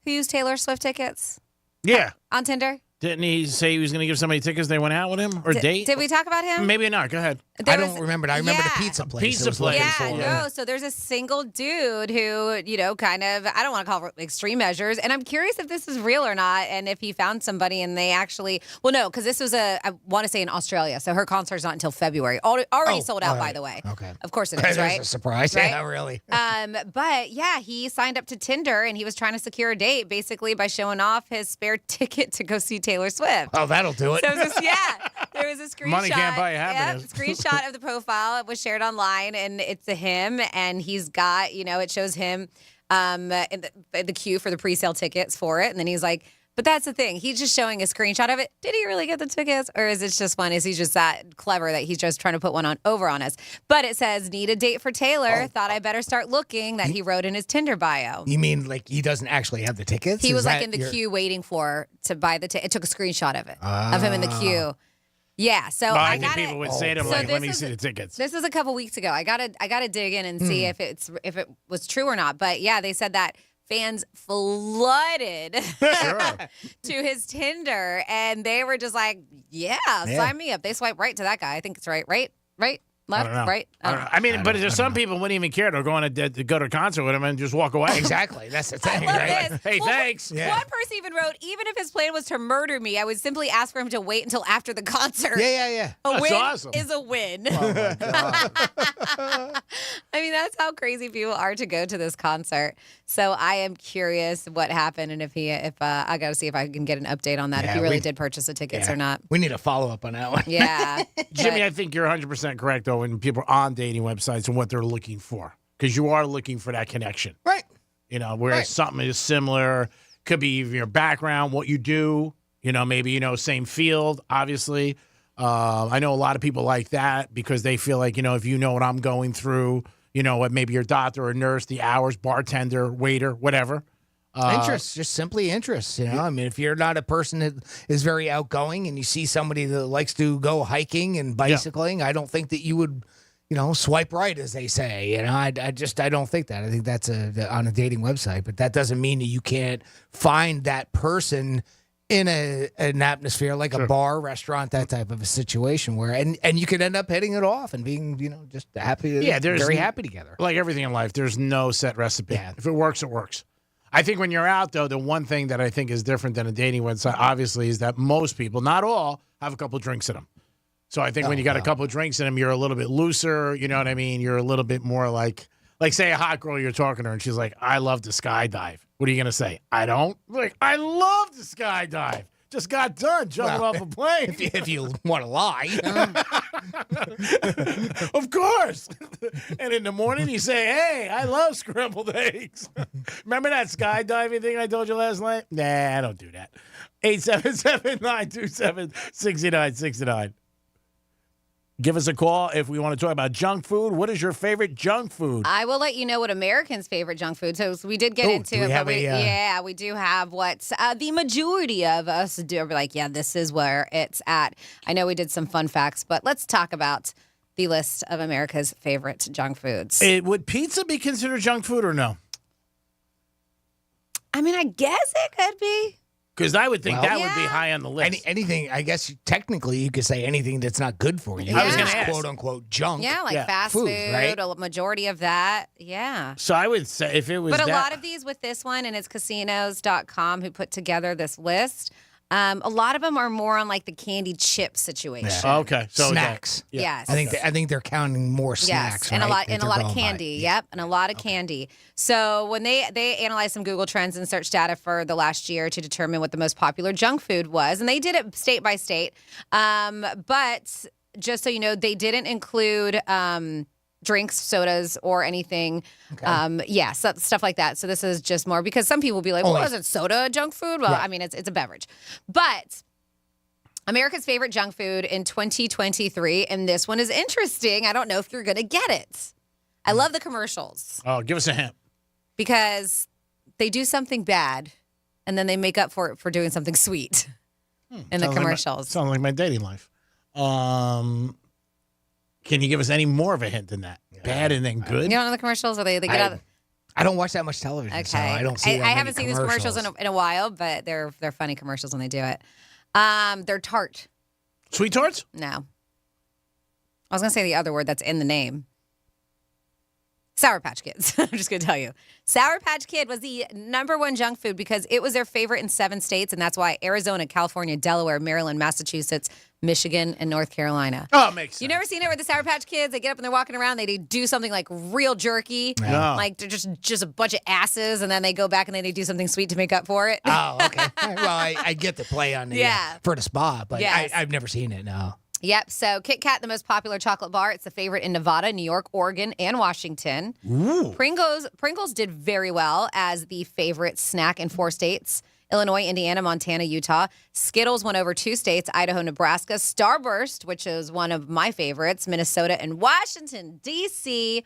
who used Taylor Swift tickets? Yeah. On Tinder? Didn't he say he was going to give somebody tickets? They went out with him or date? Did we talk about him? Maybe not. Go ahead. I don't remember. I remember the pizza place. Pizza place. No. So there's a single dude who, kind of, I don't want to call it extreme measures. And I'm curious if this is real or not. And if he found somebody and they actually, no, because this was I want to say in Australia. So her concert's not until February. Already sold out, by the way. Okay. Of course it is, right? That's a surprise. Right? Yeah, really. But yeah, he signed up to Tinder and he was trying to secure a date basically by showing off his spare ticket to go see Taylor Swift. Oh, that'll do it. So there was a screenshot. Money can't buy you happiness. Screenshot of the profile. It was shared online, and it's him, and he's got, it shows him in the queue for the pre-sale tickets for it, and then he's like, but that's the thing. He's just showing a screenshot of it. Did he really get the tickets, or is it just fun? Is he just that clever that he's just trying to put one over on us? But it says, need a date for Taylor. Thought I better start looking, that he wrote in his Tinder bio. You mean like he doesn't actually have the tickets? He was like in the queue waiting to buy the ticket. It took a screenshot of it, of him in the queue. Yeah, so I think people would say to him, let me see the tickets. This was a couple weeks ago. I gotta dig in and see if it was true or not. But yeah, they said that fans flooded to his Tinder, and they were just like, yeah, sign me up. They swipe right to that guy. I think it's right? left, I don't know. right. I don't know. I mean, but there's some people wouldn't even care. They're going to go to a concert with him and just walk away. Exactly. That's the thing, love right? this. Hey, Well, thanks. One person even wrote, even if his plan was to murder me, I would simply ask for him to wait until after the concert. Yeah. A That's win awesome. is a win. Oh, my God. I mean, that's how crazy people are to go to this concert. So I am curious what happened and if I got to see if I can get an update on that, if Yeah, he really we- did purchase the tickets Yeah. or not. We need a follow-up on that one. Yeah. Jimmy, I think you're 100% correct, though, when people are on dating websites and what they're looking for. Because you are looking for that connection. Right. You know, where Right. something is similar. Could be even your background, what you do. You know, maybe, same field, obviously. I know a lot of people like that because they feel like, if you know what I'm going through, what maybe your doctor or nurse, the hours, bartender, waiter, whatever. Interest, just simply interest. I mean, if you're not a person that is very outgoing and you see somebody that likes to go hiking and bicycling, I don't think that you would, swipe right, as they say. I don't think that. I think that's on a dating website, but that doesn't mean that you can't find that person in an atmosphere like a bar, restaurant, that type of a situation where, and you could end up hitting it off and being, just happy. Yeah, there's very happy together. Like everything in life, there's no set recipe. Yeah. If it works, it works. I think when you're out, though, the one thing that I think is different than a dating website, obviously, is that most people, not all, have a couple drinks in them. So I think when you got a couple drinks in them, you're a little bit looser. You know what I mean? You're a little bit more like say a hot girl, you're talking to her, and she's like, I love to skydive. What are you going to say? I don't? Like, I love to skydive. Just got done jumping off a plane. If you want to lie. Of course. And in the morning, you say, hey, I love scrambled eggs. Remember that skydiving thing I told you last night? Nah, I don't do that. 877-927-6969. Give us a call if we want to talk about junk food. What is your favorite junk food? I will let you know what Americans' favorite junk food. So we did get into it, but we do have what the majority of us do. We're like, yeah, this is where it's at. I know we did some fun facts, but let's talk about the list of America's favorite junk foods. Would pizza be considered junk food or no? I mean, I guess it could be. Because I would think that would be high on the list. Anything, I guess technically you could say anything that's not good for you. I was going to ask. Quote unquote junk. Yeah, like fast food, right? a majority of that. Yeah. So I would say if it was But a lot of these with this one, and it's casinos.com who put together this list. A lot of them are more on like the candy chip situation. Yeah. Okay. So snacks. Yes. I think they're counting more snacks. Yes, and right, a lot of candy. Yep, and a lot of candy. So when they analyzed some Google Trends and search data for the last year to determine what the most popular junk food was, and they did it state by state. But just so you know, they didn't include drinks, sodas, or anything. Okay. Stuff like that. So this is just more because some people will be like, well, is it soda junk food? Well, I mean, it's a beverage. But America's favorite junk food in 2023, and this one is interesting. I don't know if you're going to get it. I love the commercials. Oh, give us a hint. Because they do something bad, and then they make up for it for doing something sweet in the commercials. Sounds like my dating life. Can you give us any more of a hint than that? Bad and then good? You know, in the commercials where they get out. I don't watch that much television, so I don't see. I haven't seen these commercials in a while, but they're funny commercials when they do it. They're tart. Sweet tarts? No. I was gonna say the other word that's in the name. Sour Patch Kids. I'm just going to tell you. Sour Patch Kid was the #1 junk food because it was their favorite in 7 states, and that's why Arizona, California, Delaware, Maryland, Massachusetts, Michigan, and North Carolina. Oh, it makes sense. You never seen it with the Sour Patch Kids? They get up and they're walking around. They do something like real jerky. No. Like they're just a bunch of asses, and then they go back and then they do something sweet to make up for it. Oh, okay. All right, well, I get the play on the for the spa, but Yes. I've never seen it, no. Yep. So Kit Kat, the most popular chocolate bar. It's the favorite in Nevada, New York, Oregon, and Washington. Ooh. Pringles did very well as the favorite snack in 4 states. Illinois, Indiana, Montana, Utah. Skittles won over 2 states, Idaho, Nebraska. Starburst, which is one of my favorites, Minnesota and Washington, D.C.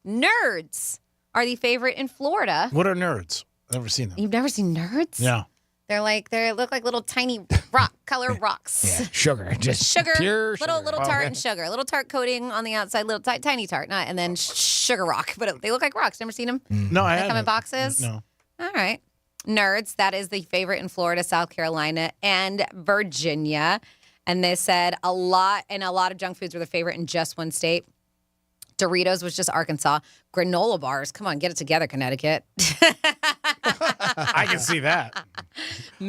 Nerds are the favorite in Florida. What are nerds? I've never seen them. You've never seen Nerds? No. They look like little tiny color rocks. Yeah, sugar. Just Sugar, pure little sugar. tart Okay. and sugar, little tart coating on the outside, little tiny tart, and then sugar rock. But they look like rocks. Never seen them? No, I They haven't. come in boxes. No. All right. Nerds. That is the favorite in Florida, South Carolina, and Virginia. And they said a lot of junk foods were the favorite in just 1 state. Doritos was just Arkansas. Granola bars. Come on, get it together, Connecticut. I can see that.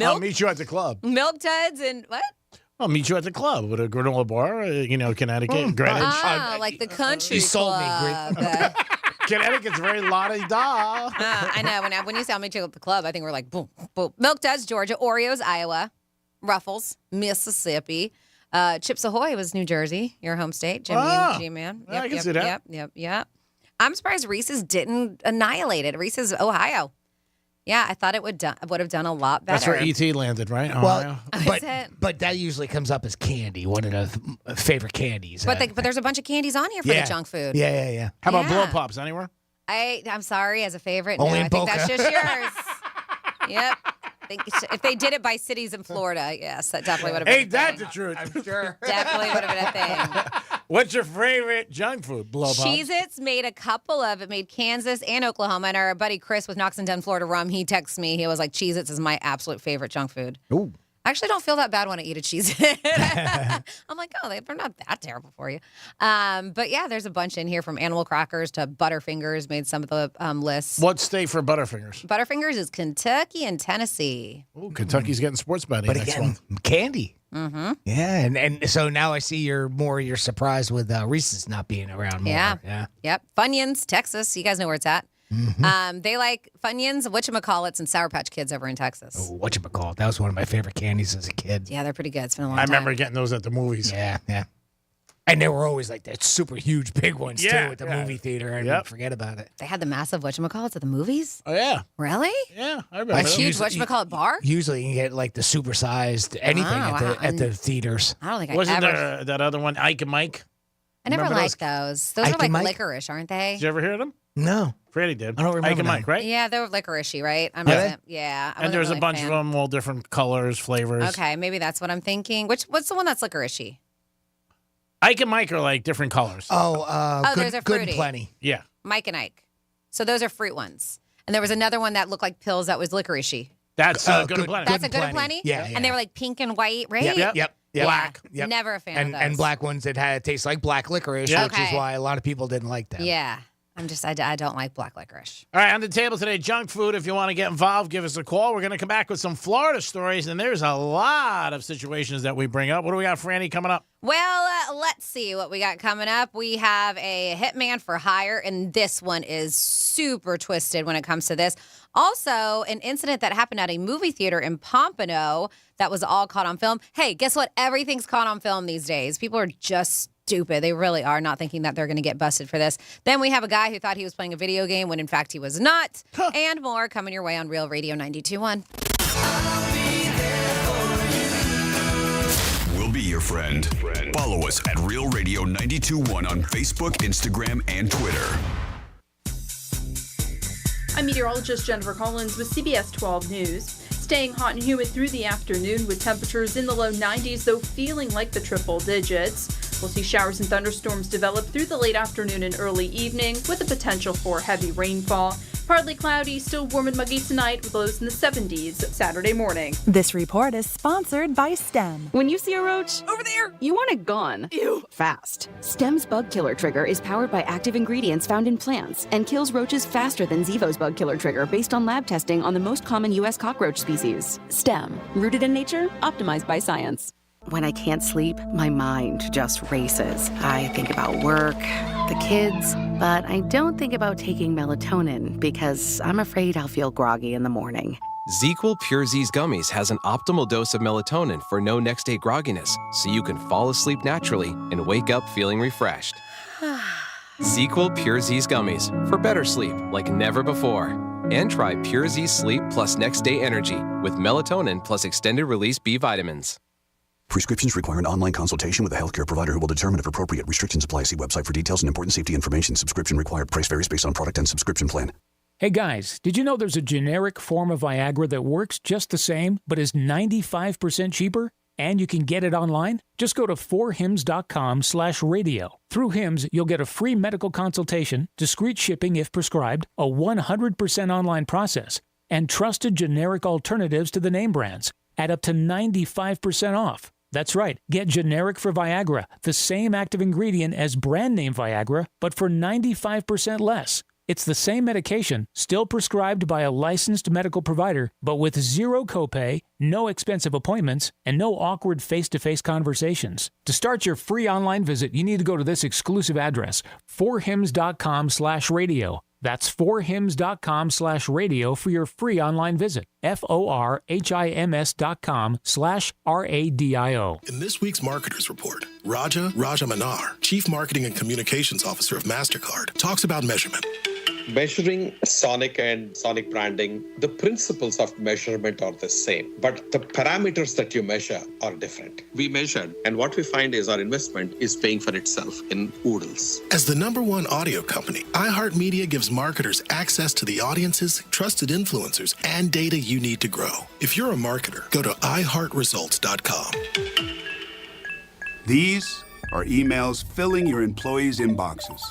I'll meet you at the club. Milk Duds and what? I'll meet you at the club with a granola bar, Connecticut, Greenwich. Like the country You sold me, club. Connecticut's very la-di-da. I know. When you say I'll meet you at the club, I think we're like, boom, boom. Milk Duds, Georgia. Oreos, Iowa. Ruffles, Mississippi. Chips Ahoy was New Jersey, your home state. Jimmy and G-Man. I can see that. Yep. I'm surprised Reese's didn't annihilate it. Reese's, Ohio. Yeah, I thought it would have done a lot better. That's where E.T. landed, right? Well, but that usually comes up as candy, one of the favorite candies. But there's a bunch of candies on here for the junk food. Yeah. How about Blow Pops? Anywhere? I'm sorry, as a favorite, Only no. in I think Boca. that's just yours. Yep. If they did it by cities in Florida, yes, that definitely would have been Ain't that the truth? I'm sure. Definitely would have been a thing. What's your favorite junk food? Blow Pops? Cheez-Its made a couple of. It made Kansas and Oklahoma. And our buddy Chris with Knox and Den, Florida rum, he texts me. He was like, Cheez-Its is my absolute favorite junk food. Ooh. I actually don't feel that bad when I eat a Cheez-It. I'm like, they're not that terrible for you. But yeah, there's a bunch in here from animal crackers to Butterfingers made some of the lists. What state for Butterfingers? Butterfingers is Kentucky and Tennessee. Ooh, Kentucky's getting sports betting. But next again, candy. Mm-hmm. Yeah, and so now I see you're surprised with Reese's not being around more. Yeah. Yep. Funyuns, Texas. You guys know where it's at. Mm-hmm. They like Funyuns, whatchamacallits, and Sour Patch Kids over in Texas. Oh, whatchamacallit. That was one of my favorite candies as a kid. Yeah, they're pretty good. It's been a long I time. remember getting those at the movies. Yeah. And they were always like that super huge big ones too at the movie theater. And we'd forget about it. They had the massive whatchamacallits at the movies? Oh, yeah. Really? Yeah, I remember. A huge whatchamacallit bar? Usually you can get like the supersized anything at the theaters. I don't think Wasn't I ever. there that other one, Ike and Mike? I never Remember liked those. Those Ike are like and Mike? licorice, aren't they? Did you ever hear them? No. Freddie did. I don't remember Ike and that. Mike, right? Yeah, they were licoricey, right? I And there's a bunch of them, all different colors, flavors. Okay, maybe that's what I'm thinking. What's the one that's licoricey? Ike and Mike are like different colors. Those are good fruity. and plenty. Yeah. Mike and Ike. So those are fruit ones. And there was another one that looked like pills that was licoricey. That's Good and Plenty. That's a Good and Plenty? Yeah. And they were like pink and white, right? Yep. Black. Yep. Never a fan And of those. black ones that had taste like black licorice, Yeah. which is Okay. why a lot of people didn't like them. Yeah. I don't like black licorice. All right, on the table today, junk food. If you want to get involved, give us a call. We're going to come back with some Florida stories, and there's a lot of situations that we bring up. What do we got, Franny, coming up? Well, let's see what we got coming up. We have a hitman for hire, and this one is super twisted when it comes to this. Also, an incident that happened at a movie theater in Pompano that was all caught on film. Hey, guess what? Everything's caught on film these days. People are just stupid. They really are, not thinking that they're going to get busted for this. Then we have a guy who thought he was playing a video game when in fact he was not. And more coming your way on Real Radio 92.1. We'll be your friend. Follow us at Real Radio 92.1 on Facebook, Instagram, and Twitter. I'm meteorologist Jennifer Collins with CBS 12 News. Staying hot and humid through the afternoon with temperatures in the low 90s, though feeling like the triple digits. We'll see showers and thunderstorms develop through the late afternoon and early evening with the potential for heavy rainfall. Partly cloudy, still warm and muggy tonight with lows in the 70s Saturday morning. This report is sponsored by STEM. When you see a roach, over there, you want it gone. Ew. Fast. STEM's Bug Killer Trigger is powered by active ingredients found in plants and kills roaches faster than Zevo's Bug Killer Trigger based on lab testing on the most common U.S. cockroach species. STEM. Rooted in nature, optimized by science. When I can't sleep, my mind just races. I think about work, the kids, but I don't think about taking melatonin because I'm afraid I'll feel groggy in the morning. ZzzQuil Pure Z's Gummies has an optimal dose of melatonin for no next-day grogginess, so you can fall asleep naturally and wake up feeling refreshed. ZzzQuil Pure Z's Gummies for better sleep like never before. And try Pure Z Sleep plus Next Day Energy with melatonin plus extended-release B vitamins. Prescriptions require an online consultation with a healthcare provider who will determine if appropriate. Restrictions apply. See website for details and important safety information. Subscription required. Price varies based on product and subscription plan. Hey guys, did you know there's a generic form of Viagra that works just the same, but is 95% cheaper? And you can get it online? Just go to 4hims.com/radio. Through Hims, you'll get a free medical consultation, discreet shipping if prescribed, a 100% online process, and trusted generic alternatives to the name brands at up to 95% off. That's right. Get generic for Viagra, the same active ingredient as brand name Viagra, but for 95% less. It's the same medication, still prescribed by a licensed medical provider, but with zero copay, no expensive appointments, and no awkward face-to-face conversations. To start your free online visit, you need to go to this exclusive address, forhims.com/radio. That's forhims.com/radio for your free online visit. forhims.com/radio. In this week's Marketers Report, Raja Manar, Chief Marketing and Communications Officer of MasterCard, talks about measurement. Measuring Sonic and Sonic branding, the principles of measurement are the same, but the parameters that you measure are different. We measured, and what we find is our investment is paying for itself in oodles. As the #1 audio company, iHeartMedia gives marketers access to the audiences, trusted influencers, and data you need to grow. If you're a marketer, go to iHeartResults.com. These are emails filling your employees' inboxes.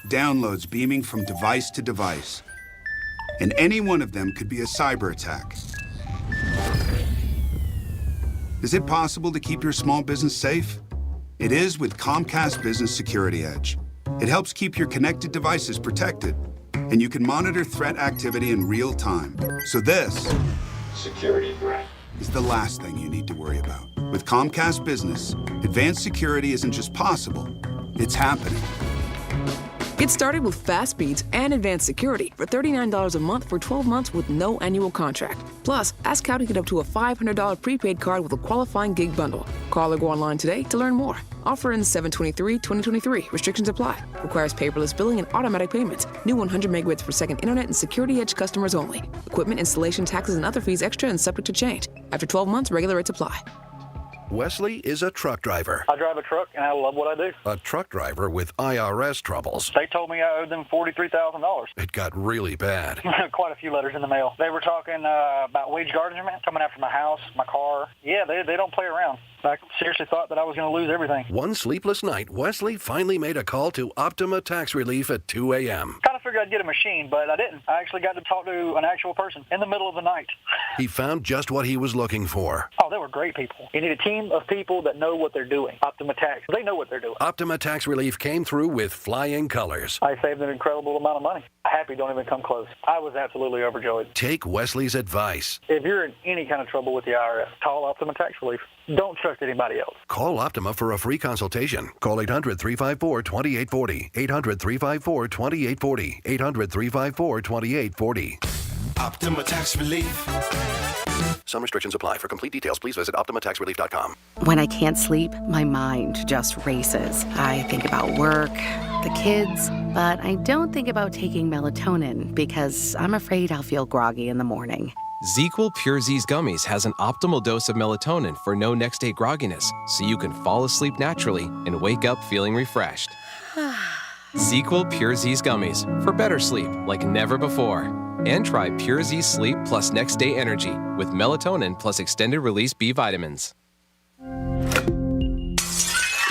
Downloads beaming from device to device. And any one of them could be a cyber attack. Is it possible to keep your small business safe? It is with Comcast Business Security Edge. It helps keep your connected devices protected, and you can monitor threat activity in real time. So this security threat is the last thing you need to worry about. With Comcast Business, advanced security isn't just possible, it's happening. Get started with fast speeds and advanced security for $39 a month for 12 months with no annual contract. Plus, ask how to get up to a $500 prepaid card with a qualifying gig bundle. Call or go online today to learn more. Offer ends 7/23/2023. Restrictions apply. Requires paperless billing and automatic payments. New 100 megabits per second internet and Security Edge customers only. Equipment, installation, taxes, and other fees extra and subject to change. After 12 months, regular rates apply. Wesley is a truck driver. I drive a truck, and I love what I do. A truck driver with IRS troubles. They told me I owed them $43,000. It got really bad. Quite a few letters in the mail. They were talking about wage garnishment, coming after my house, my car. Yeah, they don't play around. I seriously thought that I was going to lose everything. One sleepless night, Wesley finally made a call to Optima Tax Relief at 2 a.m. Kind of figured I'd get a machine, but I didn't. I actually got to talk to an actual person in the middle of the night. He found just what he was looking for. Oh, they were great people. You need a team of people that know what they're doing. Optima Tax, they know what they're doing. Optima Tax Relief came through with flying colors. I saved an incredible amount of money. Happy don't even come close. I was absolutely overjoyed. Take Wesley's advice. If you're in any kind of trouble with the IRS, call Optima Tax Relief. Don't trust anybody else. Call Optima for a free consultation. Call 800-354-2840. 800-354-2840. 800-354-2840. Optima Tax Relief. Some restrictions apply. For complete details, please visit OptimaTaxRelief.com. When I can't sleep, my mind just races. I think about work, the kids, but I don't think about taking melatonin because I'm afraid I'll feel groggy in the morning. ZzzQuil Pure Z's Gummies has an optimal dose of melatonin for no next-day grogginess, so you can fall asleep naturally and wake up feeling refreshed. ZzzQuil Pure Z's Gummies for better sleep like never before. And try Pure Z Sleep Plus Next Day Energy with melatonin plus extended release B vitamins.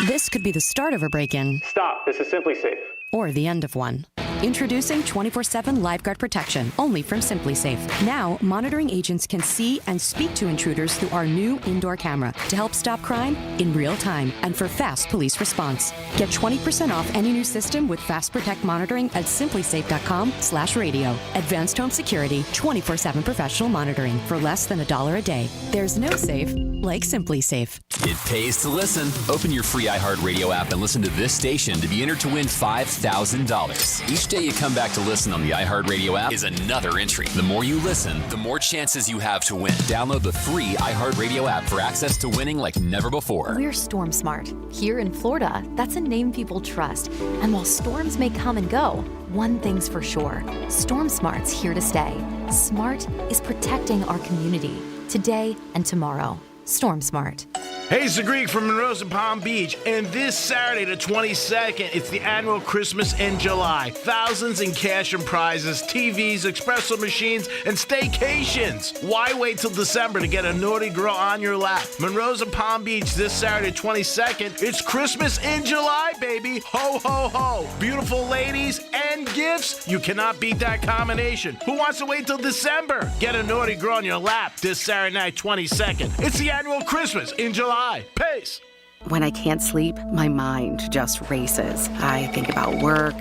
This could be the start of a break-in. Stop. This is Simply Safe. Or the end of one. Introducing 24/7 LiveGuard protection, only from Simply Safe. Now, monitoring agents can see and speak to intruders through our new indoor camera to help stop crime in real time and for fast police response. Get 20% off any new system with Fast Protect monitoring at simplysafe.com/radio. Advanced home security, 24/7 professional monitoring for less than $1 a day. There's no safe like Simply Safe. It pays to listen. Open your free iHeartRadio app and listen to this station to be entered to win $5,000. Each day you come back to listen on the iHeartRadio app is another entry. The more you listen, the more chances you have to win. Download the free iHeartRadio app for access to winning like never before. We're Storm Smart. Here in Florida, that's a name people trust. And while storms may come and go, one thing's for sure. Storm Smart's here to stay. Smart is protecting our community today and tomorrow. Storm Smart. Hey, it's the Greek from Monroe's and Palm Beach, and this Saturday, the 22nd, it's the annual Christmas in July. Thousands in cash and prizes, TVs, espresso machines, and staycations. Why wait till December to get a naughty girl on your lap? Monroe's and Palm Beach this Saturday, 22nd. It's Christmas in July, baby. Ho, ho, ho. Beautiful ladies and gifts. You cannot beat that combination. Who wants to wait till December? Get a naughty girl on your lap this Saturday night, 22nd. It's the annual Christmas in July high. Pace. When I can't sleep, my mind just races. I think about work,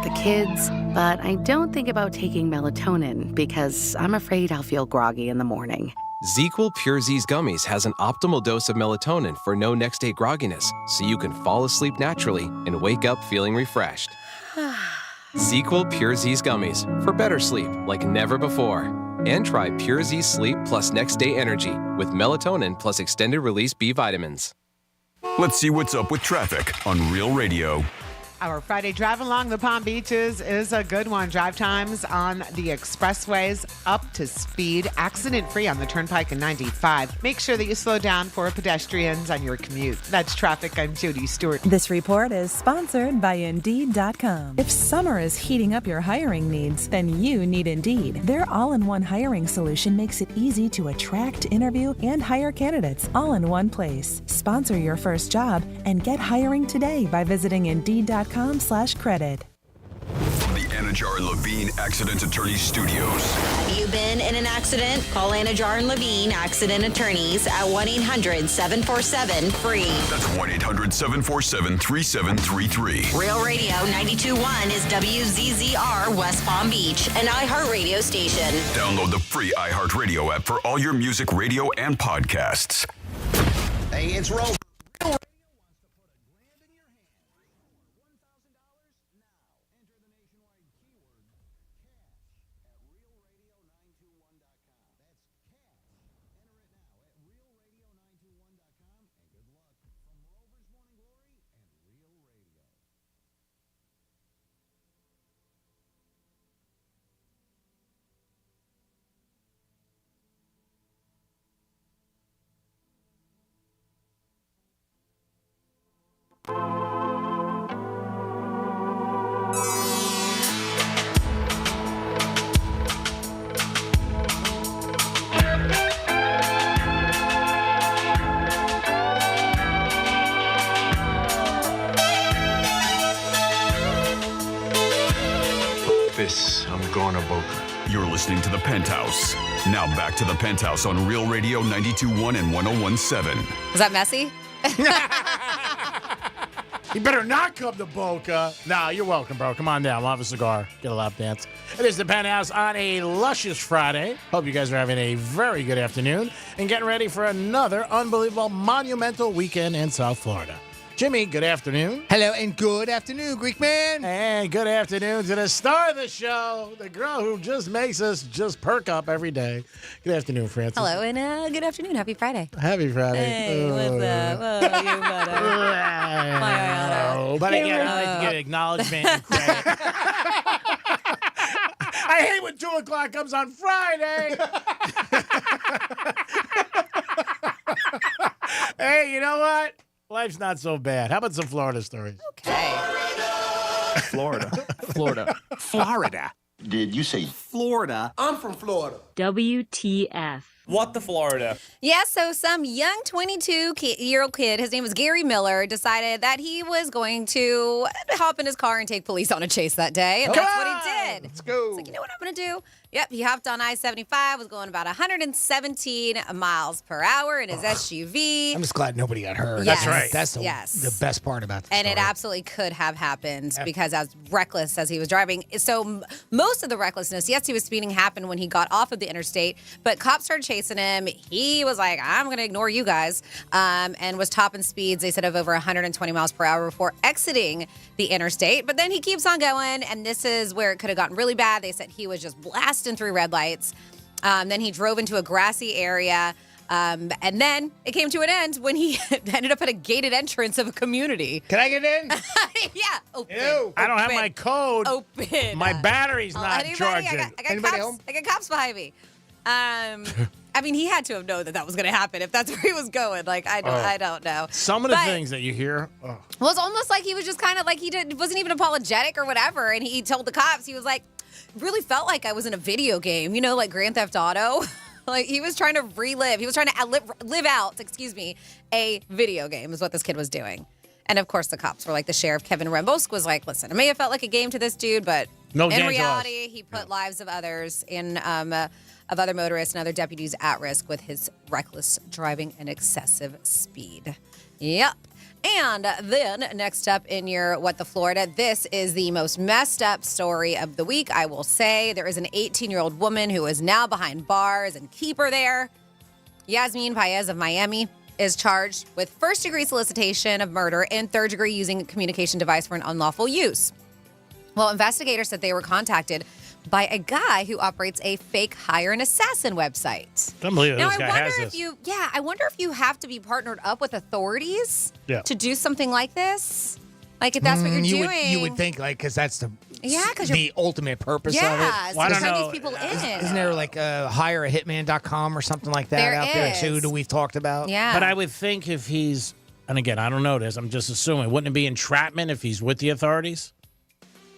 the kids, but I don't think about taking melatonin because I'm afraid I'll feel groggy in the morning. ZzzQuil Pure Z's Gummies has an optimal dose of melatonin for no next-day grogginess, so you can fall asleep naturally and wake up feeling refreshed. ZzzQuil Pure Z's Gummies for better sleep like never before. And try Pure Z Sleep plus next-day energy with melatonin plus extended-release B vitamins. Let's see what's up with traffic on Real Radio. Our Friday drive along the Palm Beaches is a good one. Drive times on the expressways up to speed, accident-free on the Turnpike and 95. Make sure that you slow down for pedestrians on your commute. That's traffic. I'm Judy Stewart. This report is sponsored by Indeed.com. If summer is heating up your hiring needs, then you need Indeed. Their all-in-one hiring solution makes it easy to attract, interview, and hire candidates all in one place. Sponsor your first job and get hiring today by visiting Indeed.com/credit. From the Anajar and Levine Accident Attorneys Studios. Have you been in an accident? Call Anajar and Levine Accident Attorneys at 1-800-747-FREE. That's 1-800-747-3733. Real Radio 92.1 is WZZR West Palm Beach, an iHeartRadio station. Download the free iHeartRadio app for all your music, radio, and podcasts. Hey, it's Rover. I'm going to Boca. You're listening to The Penthouse. Now back to The Penthouse on Real Radio 92.1 and 101.7. Was that messy? You better not come to Boca. Nah, you're welcome, bro. Come on down. We'll have a cigar. Get a lap dance. It is The Penthouse on a luscious Friday. Hope you guys are having a very good afternoon and getting ready for another unbelievable, monumental weekend in South Florida. Jimmy, good afternoon. Hello and good afternoon, Greek man. And good afternoon to the star of the show, the girl who just makes us just perk up every day. Good afternoon, Francis. Hello, and good afternoon. Happy Friday. Happy Friday. Hey, what's up? Oh, you better. But again, I like to give acknowledgement and credit. I hate when 2 o'clock comes on Friday. Hey, you know what? Life's not so bad. How about some Florida stories? Okay. Florida. Did you say Florida. I'm from Florida? WTF. What the Florida? Yeah, so some young 22-year-old kid, his name was Gary Miller, decided that he was going to hop in his car and take police on a chase that day. And that's what he did. Let's go. He's like, you know what I'm going to do? Yep, he hopped on I-75, was going about 117 miles per hour in his SUV. I'm just glad nobody got hurt. Yes. That's right. That's the best part about this. And it absolutely could have happened because as reckless as he was driving. So most of the recklessness, yes, he was speeding, happened when he got off of the interstate, but cops started chasing him. He was like, I'm going to ignore you guys, and was topping speeds, they said, of over 120 miles per hour before exiting the interstate. But then he keeps on going, and this is where it could have gotten really bad. They said he was just blasting through red lights. Then he drove into a grassy area. And then it came to an end when he ended up at a gated entrance of a community. Can I get in? Yeah. Open. I don't have my code. Open. My battery's not Anybody? charging. I got Anybody cops, home? I got cops behind me. I mean, he had to have known that was going to happen if that's where he was going. Like, I don't know. Some of the things that you hear. Oh. Well, it's almost like he was just kind of like wasn't even apologetic or whatever. And he told the cops, he was like, really felt like I was in a video game, like Grand Theft Auto. Like he was trying to relive. He was trying to live out, a video game is what this kid was doing. And of course, the cops were like, the sheriff, Kevin Rembosk, was like, listen, it may have felt like a game to this dude, but No In gain to us. reality, he put lives of others of other motorists and other deputies at risk with his reckless driving and excessive speed. Yep. And then next up in your What the Florida, this is the most messed up story of the week, I will say. There is an 18-year-old woman who is now behind bars, and keep her there. Yasmin Paez of Miami is charged with first-degree solicitation of murder and third-degree using a communication device for an unlawful use. Well, investigators said they were contacted by a guy who operates a fake hire and assassin website. I don't believe Now, this guy has this. I wonder if you have to be partnered up with authorities to do something like this. Like, if that's what you're doing. You would think, like, because that's the because the ultimate purpose of it. Yeah, so turn these people in. Isn't there like hireahitman.com or something like that There out there is. too that we've talked about? Yeah. But I would think if he's, and again, I don't know this, I'm just assuming, wouldn't it be entrapment if he's with the authorities?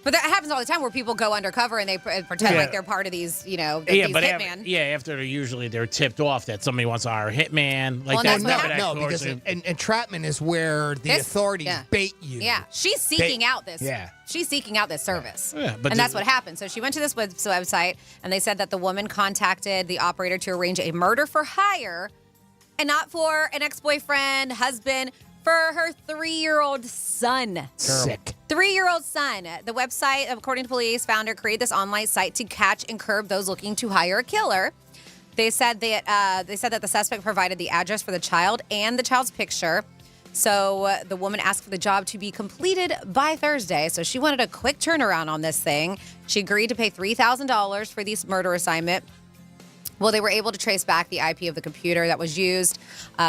But that happens all the time where people go undercover and they pretend like they're part of these, these hitman. After they're tipped off that somebody wants to hire a hitman. Like Well, that. that's what No, because entrapment is where the authorities bait you. Yeah, she's seeking out this. Yeah. She's seeking out this service. Yeah, but and that's what happened. So she went to this website, and they said that the woman contacted the operator to arrange a murder for hire, and not for an ex-boyfriend, husband, for her 3-year-old son. Sick. 3-year-old son. The website, according to police, found her created this online site to catch and curb those looking to hire a killer. They said that the suspect provided the address for the child and the child's picture. So the woman asked for the job to be completed by Thursday. So she wanted a quick turnaround on this thing. She agreed to pay $3,000 for this murder assignment. Well, they were able to trace back the IP of the computer that was used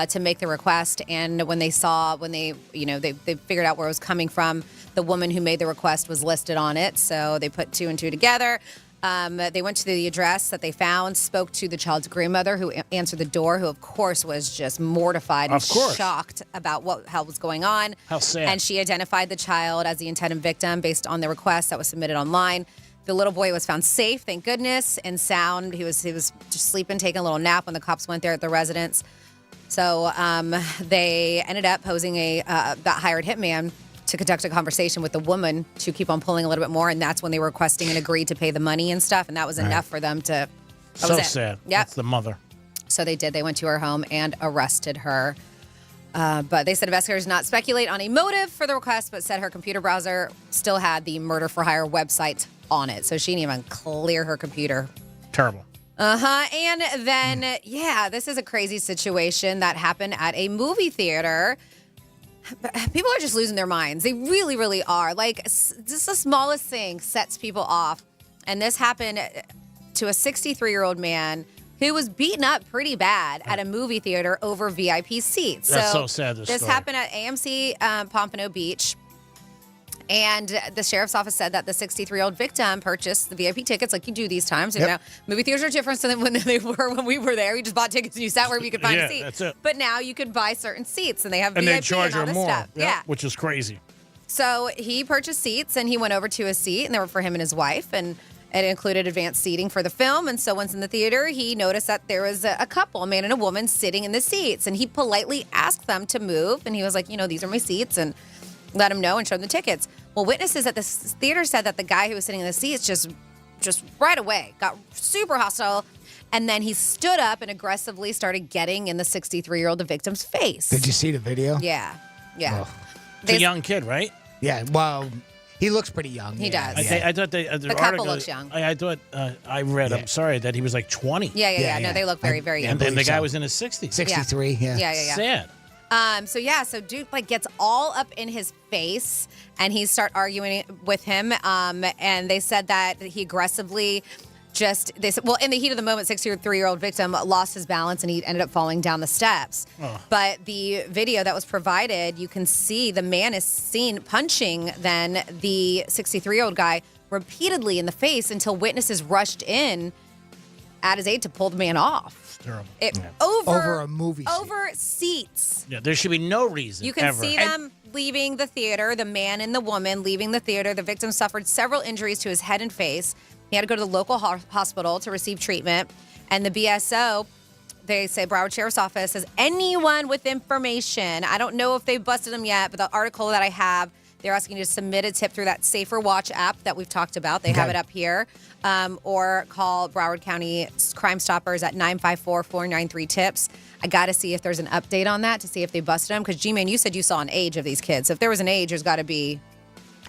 to make the request. And when they figured out where it was coming from, the woman who made the request was listed on it. So they put 2 and 2 together. They went to the address that they found, spoke to the child's grandmother who answered the door, who, of course, was just mortified and shocked about what hell was going on. How sad. And she identified the child as the intended victim based on the request that was submitted online. The little boy was found safe, thank goodness, and sound. He was just sleeping, taking a little nap when the cops went there at the residence. So they ended up posing that hired hitman to conduct a conversation with the woman to keep on pulling a little bit more, and that's when they were requesting and agreed to pay the money and stuff, and that was enough for them to. So sad. Yep. That's the mother. So they did. They went to her home and arrested her. But they said investigators did not speculate on a motive for the request, but said her computer browser still had the murder for hire website on it. So she didn't even clear her computer. Terrible. And then, this is a crazy situation that happened at a movie theater. People are just losing their minds. They really, really are. Like, just the smallest thing sets people off. And this happened to a 63-year-old man who was beaten up pretty bad at a movie theater over VIP seats. That's so sad, this story. happened at AMC Pompano Beach. And the sheriff's office said that the 63-year-old victim purchased the VIP tickets like you do these times. You know, movie theaters are different than when they were when we were there. You just bought tickets and you sat wherever you could find a seat. That's it. But now you could buy certain seats, and they have And VIP they charge and all her this more. stuff. Yeah. Which is crazy. So he purchased seats, and he went over to a seat, and they were for him and his wife, and it included advanced seating for the film. And so once in the theater, he noticed that there was a couple, a man and a woman, sitting in the seats, and he politely asked them to move, and he was like, these are my seats, and let him know and show them the tickets. Well, witnesses at this theater said that the guy who was sitting in the seats just right away got super hostile, and then he stood up and aggressively started getting in the 63-year-old, the victim's face. Did you see the video? Yeah. Oh. It's a young kid, right? Yeah, well, he looks pretty young. He does. I thought the couple article, looks young. I thought, I read, I'm sorry, that he was like 20. Yeah. No, they look very, very young. And then the guy was in his 60s. 63, yeah. Yeah. Sad. So dude gets all up in his face, and he start arguing with him. And they said that he aggressively in the heat of the moment, 63-year-old victim lost his balance and he ended up falling down the steps. Oh. But the video that was provided, you can see the man is seen punching then the 63-year-old guy repeatedly in the face until witnesses rushed in at his aid to pull the man off. Terrible. Over a movie seat. Over seats. Yeah, there should be no reason You can ever. see them leaving the theater, the man and the woman leaving the theater. The victim suffered several injuries to his head and face. He had to go to the local hospital to receive treatment. And the BSO, they say Broward Sheriff's Office, says anyone with information, I don't know if they've busted him yet, but the article that I have, They're asking you to submit a tip through that Safer Watch app that we've talked about. They have it up here. Or call Broward County Crime Stoppers at 954-493-TIPS. I got to see if there's an update on that to see if they busted them. Because, G-Man, you said you saw an age of these kids. So if there was an age, there's got to be...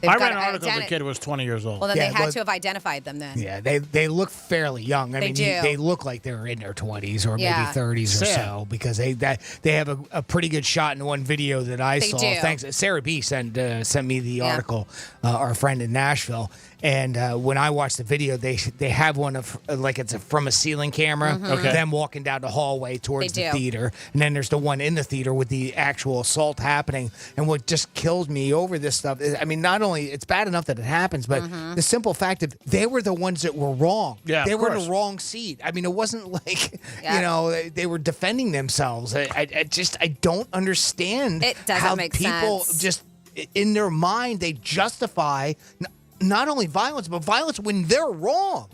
I read an article the kid was 20 years old. Well, then they had to have identified them then. Yeah, they look fairly young. I mean, they look like they were in their 20s or maybe 30s or so because they have a pretty good shot in one video that I saw. do. Thanks, Sarah B sent me the article. Our friend in Nashville. And when I watched the video, they have one of like it's from a ceiling camera. Them walking down the hallway towards the theater, and then there's the one in the theater with the actual assault happening. And what just kills me over this stuff is, I mean, not only it's bad enough that it happens, but the simple fact that they were the ones that were wrong. Yeah, they of were course. the wrong seat. I mean, it wasn't like they were defending themselves. I don't understand it doesn't how make people sense. just in their mind they justify. Not only violence, but violence when they're wrong.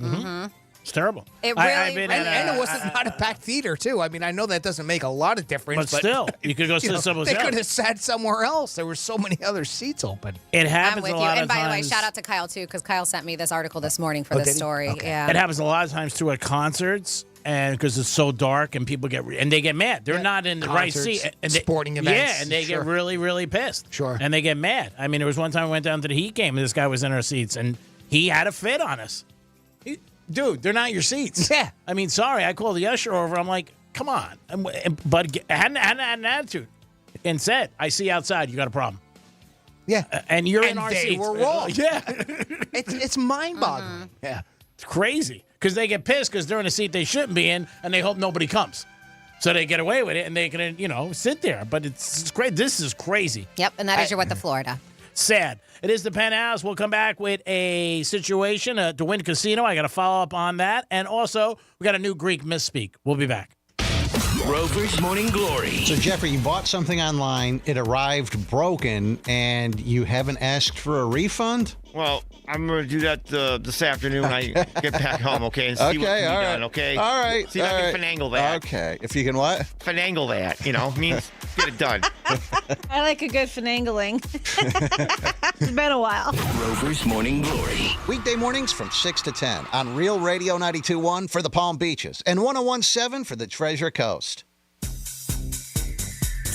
It's terrible. It really, and it wasn't not a packed theater, too. I mean, I know that doesn't make a lot of difference. But still, you could go sit somewhere They else. could have sat somewhere else. There were so many other seats open. It I'm happens with a you. lot And of by the way, times. shout out to Kyle, too, because Kyle sent me this article this morning for this story. Yeah. It happens a lot of times, too, at concerts. And because it's so dark and people get mad. They're not in the right Concerts, seat. And sporting events. Yeah, and they get really, really pissed. Sure. And they get mad. I mean, there was one time we went down to the Heat game and this guy was in our seats and he had a fit on us. Dude, they're not your seats. Yeah. I mean, sorry. I called the usher over. I'm like, come on. But had an attitude and said, I see outside you got a problem. Yeah. And you're in And our they seats. were wrong. Yeah. It's mind-boggling. Yeah. It's crazy because they get pissed because they're in a seat they shouldn't be in and they hope nobody comes. So they get away with it and they can, sit there. But it's great. This is crazy. Yep, and that is your What the Florida. Sad. It is the Penthouse. We'll come back with a situation to win casino. I got to follow up on that. And also, we got a new Greek misspeak. We'll be back. Rover's Morning Glory. So, Jeffrey, you bought something online, it arrived broken, and you haven't asked for a refund? Well, I'm going to do that this afternoon when I get back home, okay? And see what can be done, okay? All right. See if I can finagle that. Okay. If you can what? Finagle that, means get it done. I like a good finagling. It's been a while. Rover's Morning Glory. Weekday mornings from 6 to 10 on Real Radio 92.1 for the Palm Beaches and 101.7 for the Treasure Coast.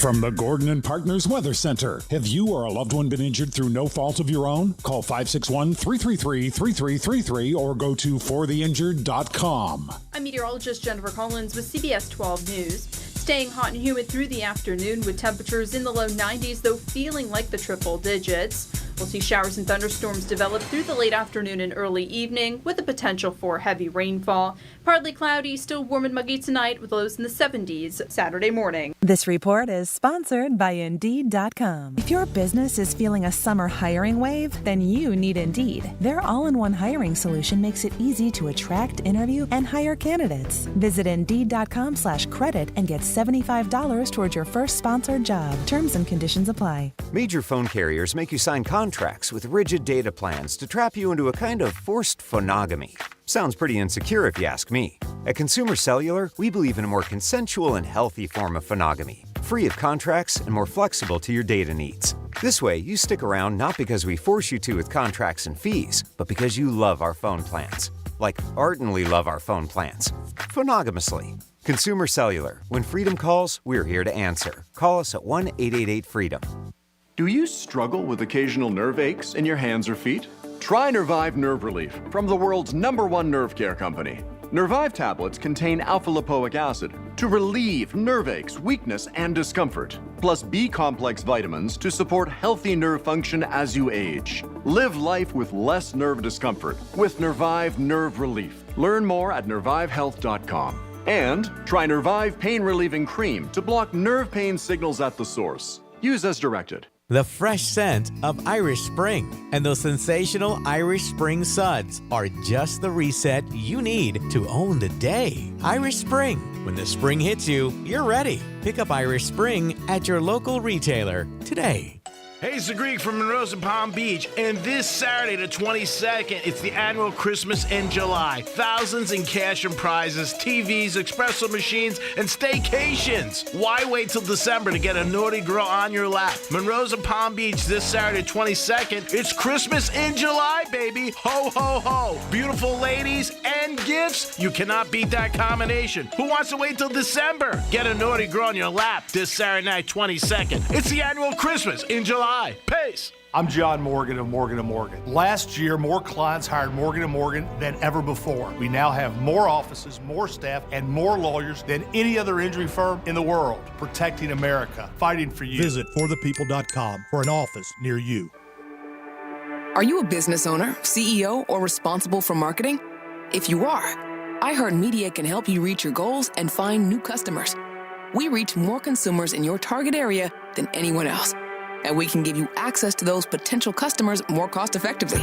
From the Gordon and Partners Weather Center. Have you or a loved one been injured through no fault of your own? Call 561-333-3333 or go to fortheinjured.com. I'm meteorologist Jennifer Collins with CBS 12 News. Staying hot and humid through the afternoon with temperatures in the low 90s, though feeling like the triple digits. We'll see showers and thunderstorms develop through the late afternoon and early evening with the potential for heavy rainfall. Partly cloudy, still warm and muggy tonight with lows in the 70s Saturday morning. This report is sponsored by Indeed.com. If your business is feeling a summer hiring wave, then you need Indeed. Their all-in-one hiring solution makes it easy to attract, interview, and hire candidates. Visit Indeed.com/credit and get $75 towards your first sponsored job. Terms and conditions apply. Major phone carriers make you sign contracts with rigid data plans to trap you into a kind of forced phonogamy. Sounds pretty insecure if you ask me. At Consumer Cellular, we believe in a more consensual and healthy form of phonogamy, free of contracts and more flexible to your data needs. This way, you stick around not because we force you to with contracts and fees, but because you love our phone plans. Like ardently love our phone plans. Phonogamously. Consumer Cellular. When freedom calls, we're here to answer. Call us at 1-888-FREEDOM. Do you struggle with occasional nerve aches in your hands or feet? Try Nervive Nerve Relief from the world's #1 nerve care company. Nervive tablets contain alpha-lipoic acid to relieve nerve aches, weakness, and discomfort, plus B-complex vitamins to support healthy nerve function as you age. Live life with less nerve discomfort with Nervive Nerve Relief. Learn more at nervivehealth.com. And try Nervive Pain Relieving Cream to block nerve pain signals at the source. Use as directed. The fresh scent of Irish Spring and those sensational Irish Spring suds are just the reset you need to own the day. Irish Spring. When the spring hits you, you're ready. Pick up Irish Spring at your local retailer today. Hey, it's the Greek from Monroe's in Palm Beach, and this Saturday, the 22nd, it's the annual Christmas in July. Thousands in cash and prizes, TVs, espresso machines, and staycations. Why wait till December to get a naughty girl on your lap? Monroe's in Palm Beach this Saturday, 22nd. It's Christmas in July, baby. Ho, ho, ho. Beautiful ladies and gifts. You cannot beat that combination. Who wants to wait till December? Get a naughty girl on your lap this Saturday night, 22nd. It's the annual Christmas in July. Peace. I'm John Morgan of Morgan & Morgan. Last year, more clients hired Morgan & Morgan than ever before. We now have more offices, more staff, and more lawyers than any other injury firm in the world, protecting America, fighting for you. Visit forthepeople.com for an office near you. Are you a business owner, CEO, or responsible for marketing? If you are, iHeartMedia can help you reach your goals and find new customers. We reach more consumers in your target area than anyone else. And we can give you access to those potential customers more cost-effectively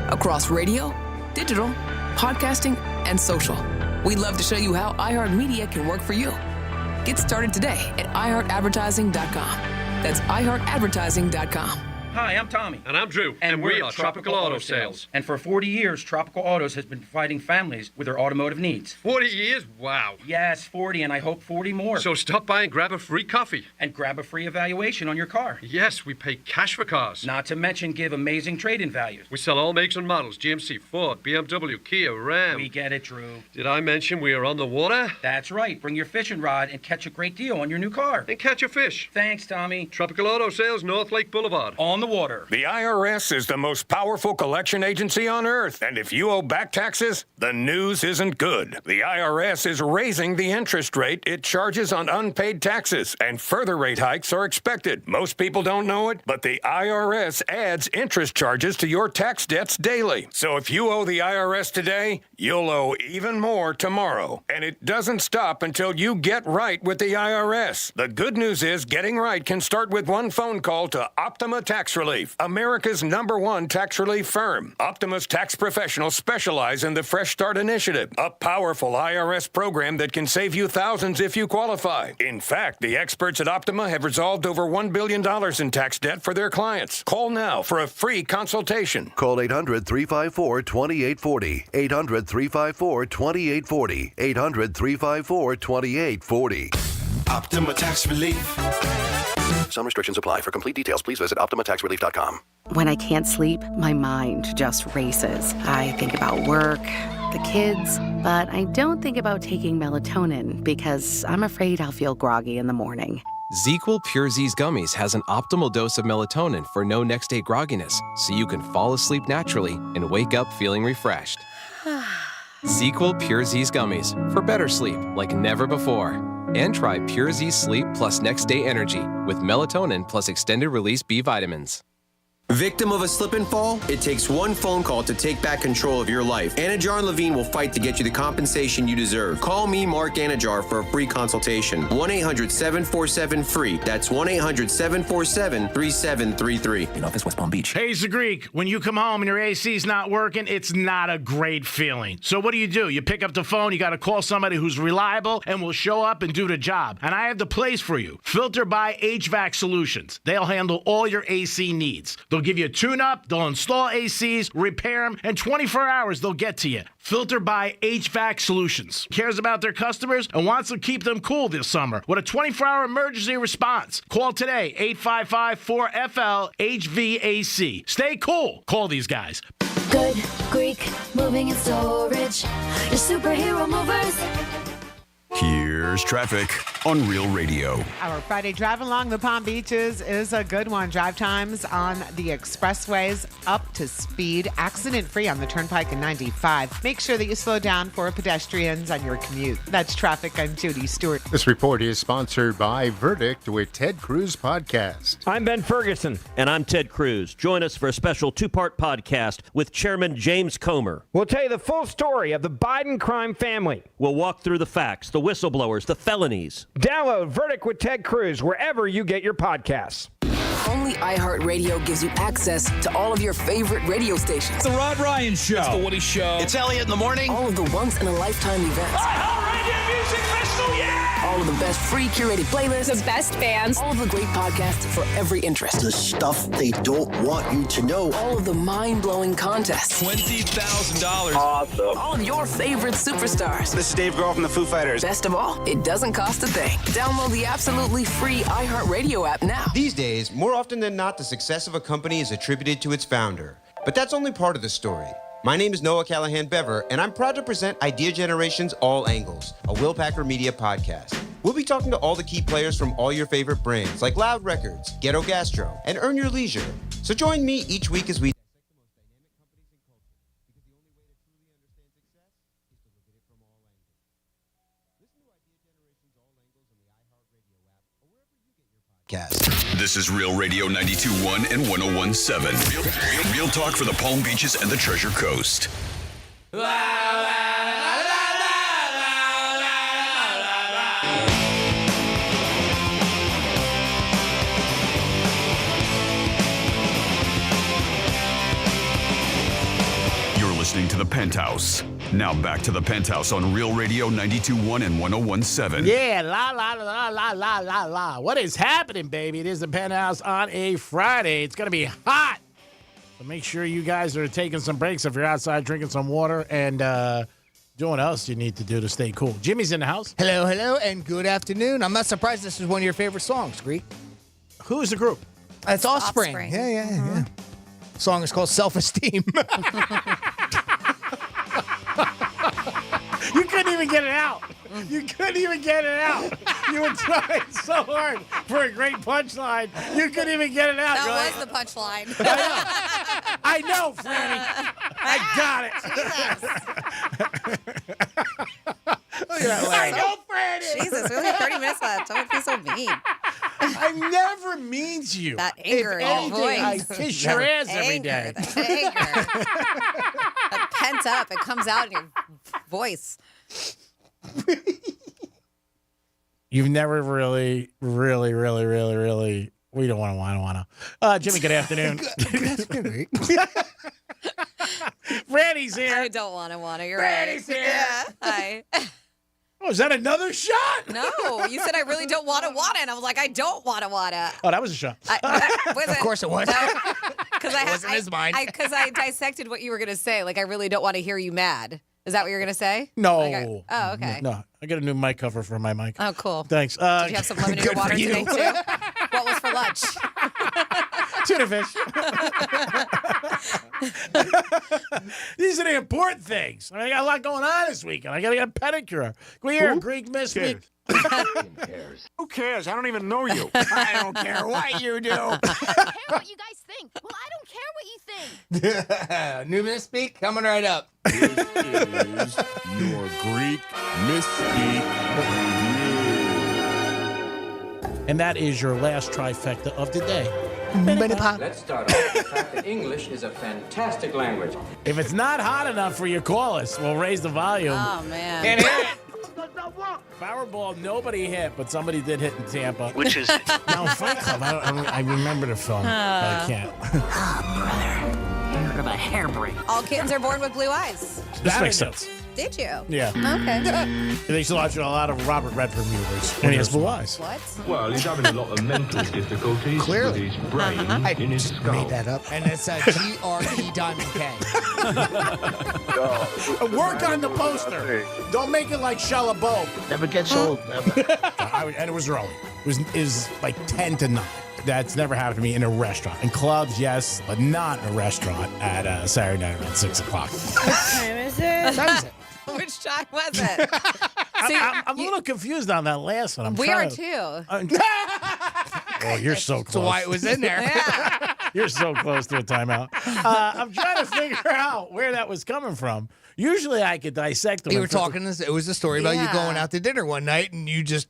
across radio, digital, podcasting, and social. We'd love to show you how iHeartMedia can work for you. Get started today at iHeartAdvertising.com. That's iHeartAdvertising.com. Hi, I'm Tommy. And I'm Drew. And we are Tropical Auto Sales. And for 40 years, Tropical Autos has been providing families with their automotive needs. 40 years? Wow. Yes, 40, and I hope 40 more. So stop by and grab a free coffee. And grab a free evaluation on your car. Yes, we pay cash for cars. Not to mention give amazing trade-in values. We sell all makes and models, GMC, Ford, BMW, Kia, Ram. We get it, Drew. Did I mention we are on the water? That's right. Bring your fishing rod and catch a great deal on your new car. And catch a fish. Thanks, Tommy. Tropical Auto Sales, North Lake Boulevard. On the water. The IRS is the most powerful collection agency on earth, and if you owe back taxes, the news isn't good. The IRS is raising the interest rate it charges on unpaid taxes, and further rate hikes are expected. Most people don't know it, but the IRS adds interest charges to your tax debts daily. So if you owe the IRS today, you'll owe even more tomorrow. And it doesn't stop until you get right with the IRS. The good news is getting right can start with one phone call to Optima Tax Relief, America's #1 tax relief firm. Optima's tax professionals specialize in the Fresh Start Initiative, a powerful IRS program that can save you thousands if you qualify. In fact, the experts at Optima have resolved over $1 billion in tax debt for their clients. Call now for a free consultation. Call 800-354-2840. 800-354-2840. 800-354-2840. Optima Tax Relief. Some restrictions apply. For complete details, please visit OptimaTaxRelief.com. When I can't sleep, my mind just races. I think about work, the kids, but I don't think about taking melatonin because I'm afraid I'll feel groggy in the morning. ZzzQuil Pure Z's Gummies has an optimal dose of melatonin for no next-day grogginess, so you can fall asleep naturally and wake up feeling refreshed. ZzzQuil Pure Z's Gummies for better sleep like never before. And try Pure Z Sleep Plus Next Day Energy with melatonin plus extended release B vitamins. Victim of a slip and fall? It takes one phone call to take back control of your life. Anajar and Levine will fight to get you the compensation you deserve. Call me, Mark Anajar, for a free consultation. 1-800-747-FREE. That's 1-800-747-3733. In office, West Palm Beach. Hey, it's the Greek. When you come home and your AC's not working, it's not a great feeling. So what do? You pick up the phone, you got to call somebody who's reliable and will show up and do the job. And I have the place for you. Filter by HVAC Solutions. They'll handle all your AC needs. They'll give you a tune-up, they'll install ACs, repair them, and 24 hours they'll get to you. Filter by HVAC Solutions. Cares about their customers and wants to keep them cool this summer with a 24-hour emergency response. Call today, 855-4FL-HVAC. Stay cool. Call these guys. Good Greek moving and storage. Your superhero movers. Here's traffic on Real Radio. Our Friday drive along the Palm Beaches is a good one. Drive times on the expressways up to speed, accident-free on the Turnpike and 95. Make sure that you slow down for pedestrians on your commute. That's traffic. I'm Judy Stewart. This report is sponsored by Verdict with Ted Cruz Podcast. I'm Ben Ferguson. And I'm Ted Cruz. Join us for a special two-part podcast with Chairman James Comer. We'll tell you the full story of the Biden crime family. We'll walk through the facts, the whistleblowers, the felonies. Download Verdict with Ted Cruz wherever you get your podcasts. Only iHeartRadio gives you access to all of your favorite radio stations. The Rod Ryan Show. It's the Woody Show. It's Elliot in the Morning. All of the once-in-a-lifetime events. iHeartRadio! Music Festival, yeah! All of the best free curated playlists. The best bands. All of the great podcasts for every interest. The stuff they don't want you to know. All of the mind-blowing contests. $20,000. Awesome. All of your favorite superstars. This is Dave Grohl from the Foo Fighters. Best of all, it doesn't cost a thing. Download the absolutely free iHeartRadio app now. These days, more often than not, the success of a company is attributed to its founder. But that's only part of the story. My name is Noah Callahan Bever, and I'm proud to present Idea Generation's All Angles, a Will Packer Media podcast. We'll be talking to all the key players from all your favorite brands, like Loud Records, Ghetto Gastro, and Earn Your Leisure. So join me each week as we This is Real Radio 92.1 and 101.7. Real talk for the Palm Beaches and the Treasure Coast. You're listening to the Penthouse. Now back to the Penthouse on Real Radio 92.1 and 101.7. Yeah, la. What is happening, baby? It is the Penthouse on a Friday. It's going to be hot. So make sure you guys are taking some breaks if you're outside drinking some water and doing what else you need to do to stay cool. Jimmy's in the house. Hello, and good afternoon. I'm not surprised this is one of your favorite songs, Greek. Who is the group? It's Offspring. Yeah. The song is called Self-Esteem. You couldn't even get it out. You were trying so hard for a great punchline. You couldn't even get it out. That was the punchline. I know, Franny. I got it. I know, Franny. Jesus, we only have 30 minutes left. Don't be so mean. I never mean to you. That anger in your voice. I kiss your ass every day. That anger. That pent up. It comes out in your voice. You've never really. We don't want to. Jimmy, good afternoon. Randy's here. I don't want to. You're Randy's right. here. Yeah. Hi. Oh, is that another shot? No, you said I really don't want to, and I was like, I don't want to. Oh, that was a shot. Of course it was. Because It wasn't his mind. Because I dissected what you were going to say. Like, I really don't want to hear you mad. Is that what you're going to say? No. Like oh, okay. No, I got a new mic cover for my mic. Oh, cool. Thanks. Did you have some lemon in your water today, too? What was for lunch? Tuna fish. These are the important things. I got a lot going on this weekend. I got to get a pedicure. Go here, Greek Miss Week. Who cares? I don't even know you. I don't care what you do. I don't care what you guys think. Well, I don't care what you think. New Misspeak coming right up. This is your Greek Misspeak review. And that is your last trifecta of the day. Let's start off with the fact that English is a fantastic language. If it's not hot enough for you, call us. We'll raise the volume. Oh, man. Can't hit it. Powerball, nobody hit, but somebody did hit in Tampa. Which is it? No, Fight Club. I remember the film, but I can't. I heard of a hair break. All kittens are born with blue eyes. That makes sense. Did you? Yeah. Okay. They used to watch a lot of Robert Redford movies, and he has blue eyes. What? Well, he's having a lot of mental difficulties Clearly. with his brain I in his just skull. made that up. And it's GRE Diamond K. Work on the poster. Don't make it like Shia LaBeouf. Never gets old. Never. And it was early. It was like 10 to 9. That's never happened to me in a restaurant. In clubs, yes, but not in a restaurant at Saturday night around 6 o'clock. What time is it? Which time was it? I'm a little confused on that last one. We are too. Oh, you're so close. That's why it was in there. Yeah. You're so close to a timeout. I'm trying to figure out where that was coming from. Usually I could dissect them. We were talking this. It was a story about you going out to dinner one night and you just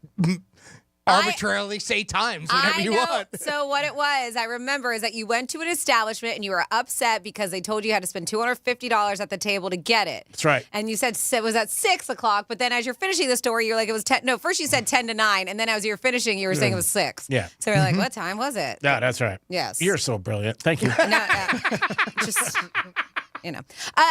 arbitrarily say times whenever you want. So what it was, I remember, is that you went to an establishment and you were upset because they told you had to spend $250 at the table to get it. That's right. And you said it was at 6 o'clock, but then as you're finishing the story, you're like, it was 10. No, first you said 10 to 9, and then as you were finishing, you were saying it was 6. Yeah. So you're like, what time was it? Yeah, that's right. Yes. You're so brilliant. Thank you. No, just And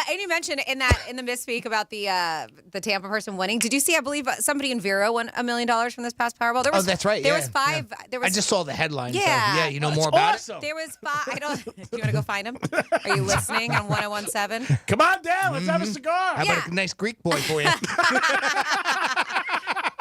you mentioned in the misspeak about the Tampa person winning. Did you see? I believe somebody in Vero won $1 million from this past Powerball. That's right. There was 5. Yeah. There was, I just saw the headline. Yeah. So, you know more about awesome. There was 5. I don't. Do you want to go find him? Are you listening on 1017? Come on down. Let's have a cigar. How about a nice Greek boy for you?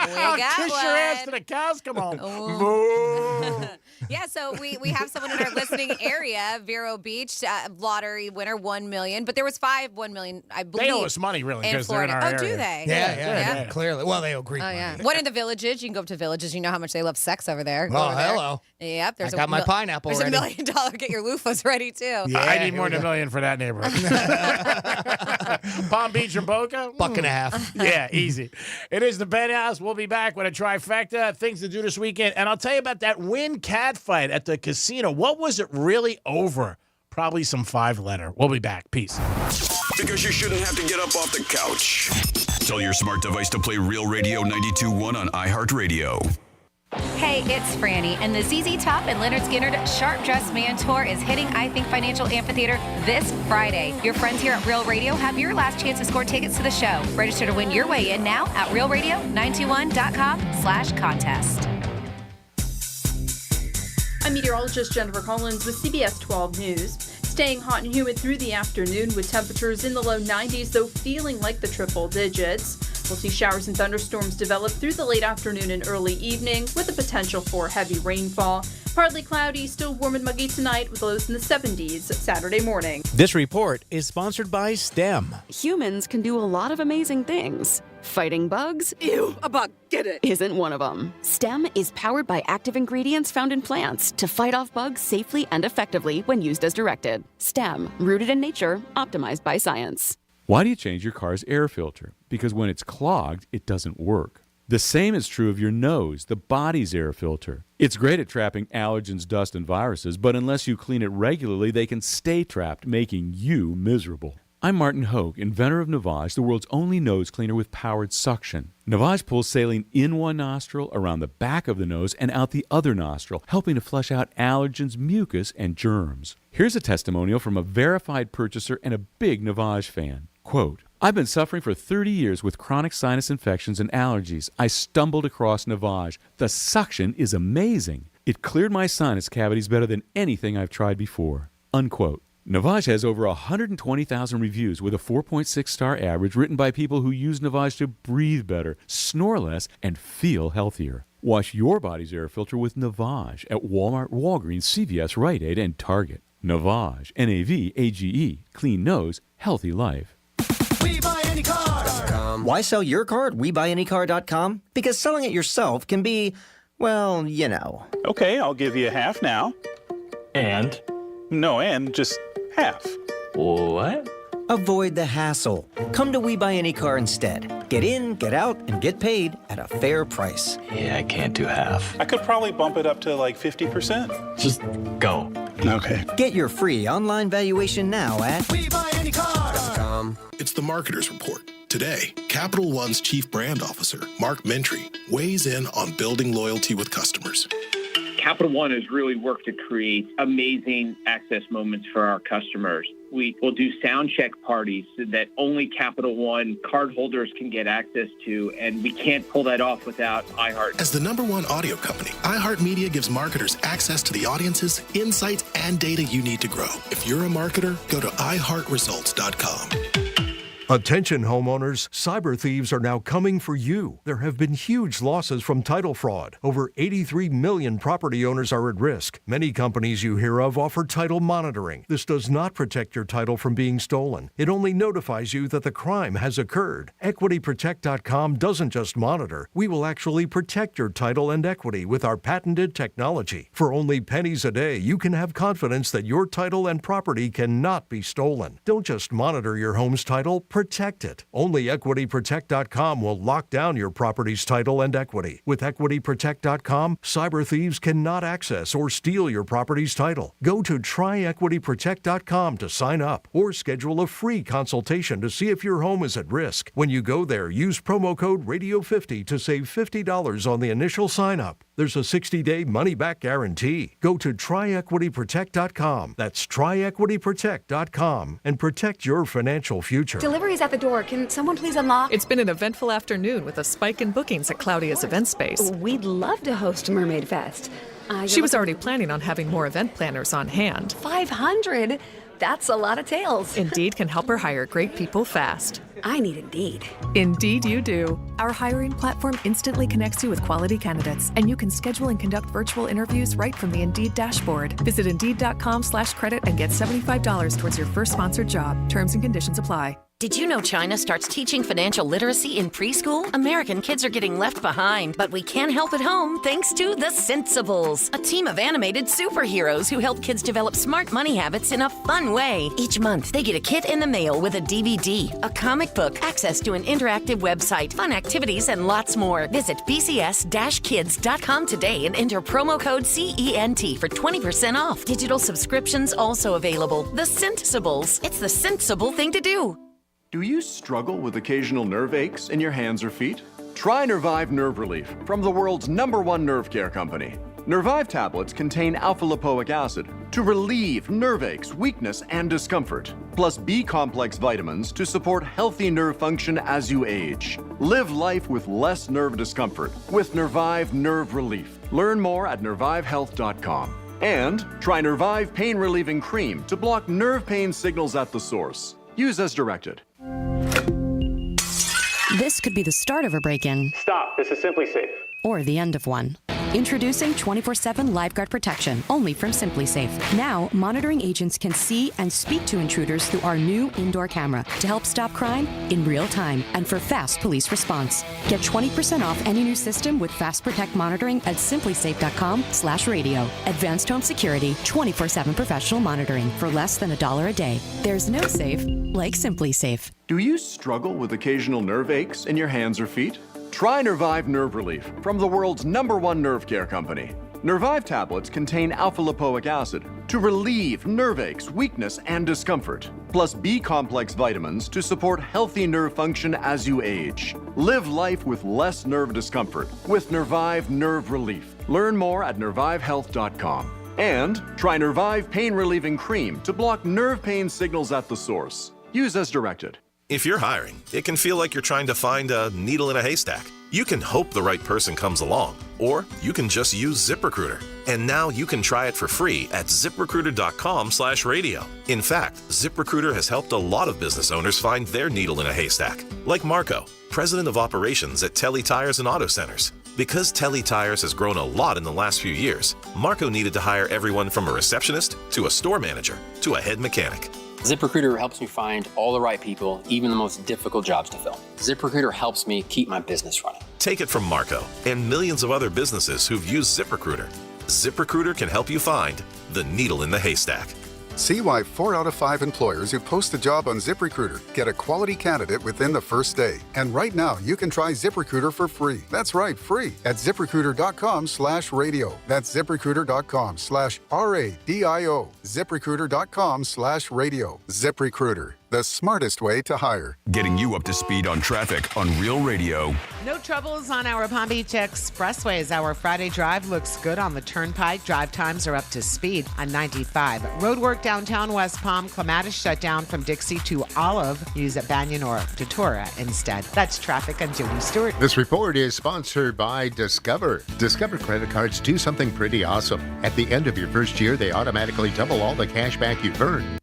I'll got kiss one. your ass to the cows come home. Yeah, so we have someone in our listening area, Vero Beach, lottery winner, $1 million. But there was 1 million, I believe. They owe us money, really, in because they're in Florida. our Oh, area. do they? Yeah, clearly. Well, they owe Greek money. Yeah. One in the Villages. You can go up to Villages. You know how much they love sex over there. Go Oh, over there. hello. Yep. I got my pineapple There's ready. $1 million. Get your loofahs ready, too. Yeah, I need more than $1 million for that neighborhood. Palm Beach or Boca? $1.50. Yeah, easy. It is the Penthouse. We'll be back with a trifecta, things to do this weekend. And I'll tell you about that Win cat fight at the casino. What was it really over? Probably some 5-letter. We'll be back. Peace. Because you shouldn't have to get up off the couch. Tell your smart device to play Real Radio 92.1 on iHeartRadio. Hey, it's Franny, and the ZZ Top and Leonard Skinner Sharp Dressed Man Tour is hitting I Think Financial Amphitheater this Friday. Your friends here at Real Radio have your last chance to score tickets to the show. Register to win your way in now at realradio921.com/contest. I'm meteorologist Jennifer Collins with CBS 12 News. Staying hot and humid through the afternoon with temperatures in the low 90s, though feeling like the triple digits. We'll see showers and thunderstorms develop through the late afternoon and early evening with the potential for heavy rainfall. Partly cloudy, still warm and muggy tonight with lows in the 70s Saturday morning. This report is sponsored by STEM. Humans can do a lot of amazing things. Fighting bugs? Ew, a bug, get it! Isn't one of them. STEM is powered by active ingredients found in plants to fight off bugs safely and effectively when used as directed. STEM, rooted in nature, optimized by science. Why do you change your car's air filter? Because when it's clogged, it doesn't work. The same is true of your nose, the body's air filter. It's great at trapping allergens, dust, and viruses, but unless you clean it regularly, they can stay trapped, making you miserable. I'm Martin Hogue, inventor of Navage, the world's only nose cleaner with powered suction. Navage pulls saline in one nostril, around the back of the nose, and out the other nostril, helping to flush out allergens, mucus, and germs. Here's a testimonial from a verified purchaser and a big Navage fan. Quote, I've been suffering for 30 years with chronic sinus infections and allergies. I stumbled across Navage. The suction is amazing. It cleared my sinus cavities better than anything I've tried before. Unquote. Navage has over 120,000 reviews with a 4.6-star average written by people who use Navage to breathe better, snore less, and feel healthier. Wash your body's air filter with Navage at Walmart, Walgreens, CVS, Rite Aid, and Target. Navage, N-A-V-A-G-E, clean nose, healthy life. WeBuyAnyCar.com. Why sell your car at WeBuyAnyCar.com? Because selling it yourself can be, well, you know. Okay, I'll give you half now. And? No, and just half. What? Avoid the hassle. Come to We Buy Any Car instead. Get in, get out, and get paid at a fair price. Yeah, I can't do half. I could probably bump it up to like 50%. Just go. Okay. Get your free online valuation now at WeBuyAnyCar.com. It's the Marketer's Report. Today, Capital One's Chief Brand Officer, Mark Mentry, weighs in on building loyalty with customers. Capital One has really worked to create amazing access moments for our customers. We will do sound check parties that only Capital One cardholders can get access to, and we can't pull that off without iHeart. As the #1 audio company, iHeartMedia gives marketers access to the audiences, insights, and data you need to grow. If you're a marketer, go to iHeartResults.com. Attention homeowners, cyber thieves are now coming for you. There have been huge losses from title fraud. Over 83 million property owners are at risk. Many companies you hear of offer title monitoring. This does not protect your title from being stolen. It only notifies you that the crime has occurred. EquityProtect.com doesn't just monitor. We will actually protect your title and equity with our patented technology. For only pennies a day, you can have confidence that your title and property cannot be stolen. Don't just monitor your home's title, protect it. Only EquityProtect.com will lock down your property's title and equity. With EquityProtect.com, cyber thieves cannot access or steal your property's title. Go to TryEquityProtect.com to sign up or schedule a free consultation to see if your home is at risk. When you go there, use promo code Radio50 to save $50 on the initial sign-up. There's a 60-day money-back guarantee. Go to tryequityprotect.com. That's tryequityprotect.com and protect your financial future. Delivery's at the door. Can someone please unlock? It's been an eventful afternoon with a spike in bookings at Claudia's event space. We'd love to host Mermaid Fest. She was already planning on having more event planners on hand. 500? That's a lot of tails. Indeed can help her hire great people fast. I need Indeed. Indeed you do. Our hiring platform instantly connects you with quality candidates, and you can schedule and conduct virtual interviews right from the Indeed dashboard. Visit Indeed.com/credit and get $75 towards your first sponsored job. Terms and conditions apply. Did you know China starts teaching financial literacy in preschool? American kids are getting left behind, but we can help at home thanks to The Sensibles, a team of animated superheroes who help kids develop smart money habits in a fun way. Each month, they get a kit in the mail with a DVD, a comic book, access to an interactive website, fun activities, and lots more. Visit bcs-kids.com today and enter promo code CENT for 20% off. Digital subscriptions also available. The Sensibles. It's the sensible thing to do. Do you struggle with occasional nerve aches in your hands or feet? Try Nervive Nerve Relief from the world's #1 nerve care company. Nervive tablets contain alpha-lipoic acid to relieve nerve aches, weakness, and discomfort, plus B-complex vitamins to support healthy nerve function as you age. Live life with less nerve discomfort with Nervive Nerve Relief. Learn more at nervivehealth.com. And try Nervive Pain Relieving Cream to block nerve pain signals at the source. Use as directed. This could be the start of a break-in. Stop. This is Simply Safe. Or the end of one. Introducing 24/7 LiveGuard protection, only from Simply Safe. Now, monitoring agents can see and speak to intruders through our new indoor camera to help stop crime in real time and for fast police response. Get 20% off any new system with Fast Protect monitoring at simplysafe.com/radio. Advanced home security, 24/7 professional monitoring for less than $1 a day. There's no safe like Simply Safe. Do you struggle with occasional nerve aches in your hands or feet? Try Nervive Nerve Relief from the world's #1 nerve care company. Nervive tablets contain alpha-lipoic acid to relieve nerve aches, weakness, and discomfort, plus B-complex vitamins to support healthy nerve function as you age. Live life with less nerve discomfort with Nervive Nerve Relief. Learn more at nervivehealth.com. And try Nervive Pain Relieving Cream to block nerve pain signals at the source. Use as directed. If you're hiring, it can feel like you're trying to find a needle in a haystack. You can hope the right person comes along, or you can just use ZipRecruiter. And now you can try it for free at ZipRecruiter.com/radio. In fact, ZipRecruiter has helped a lot of business owners find their needle in a haystack, like Marco, president of operations at Telly Tires and Auto Centers. Because Telly Tires has grown a lot in the last few years, Marco needed to hire everyone from a receptionist to a store manager to a head mechanic. ZipRecruiter helps me find all the right people, even the most difficult jobs to fill. ZipRecruiter helps me keep my business running. Take it from Marco and millions of other businesses who've used ZipRecruiter. ZipRecruiter can help you find the needle in the haystack. See why 4 out of 5 employers who post a job on ZipRecruiter get a quality candidate within the first day. And right now, you can try ZipRecruiter for free. That's right, free at ZipRecruiter.com/radio. That's ZipRecruiter.com/RADIO. ZipRecruiter.com/radio. ZipRecruiter, the smartest way to hire. Getting you up to speed on traffic on Real Radio. No troubles on our Palm Beach Expressways. Our Friday drive looks good on the Turnpike. Drive times are up to speed on 95. Road work downtown West Palm. Clematis shut down from Dixie to Olive. Use at Banyan or Datura instead. That's traffic. I'm Jody Stewart. This report is sponsored by Discover. Discover credit cards do something pretty awesome. At the end of your first year, they automatically double all the cash back you've earned.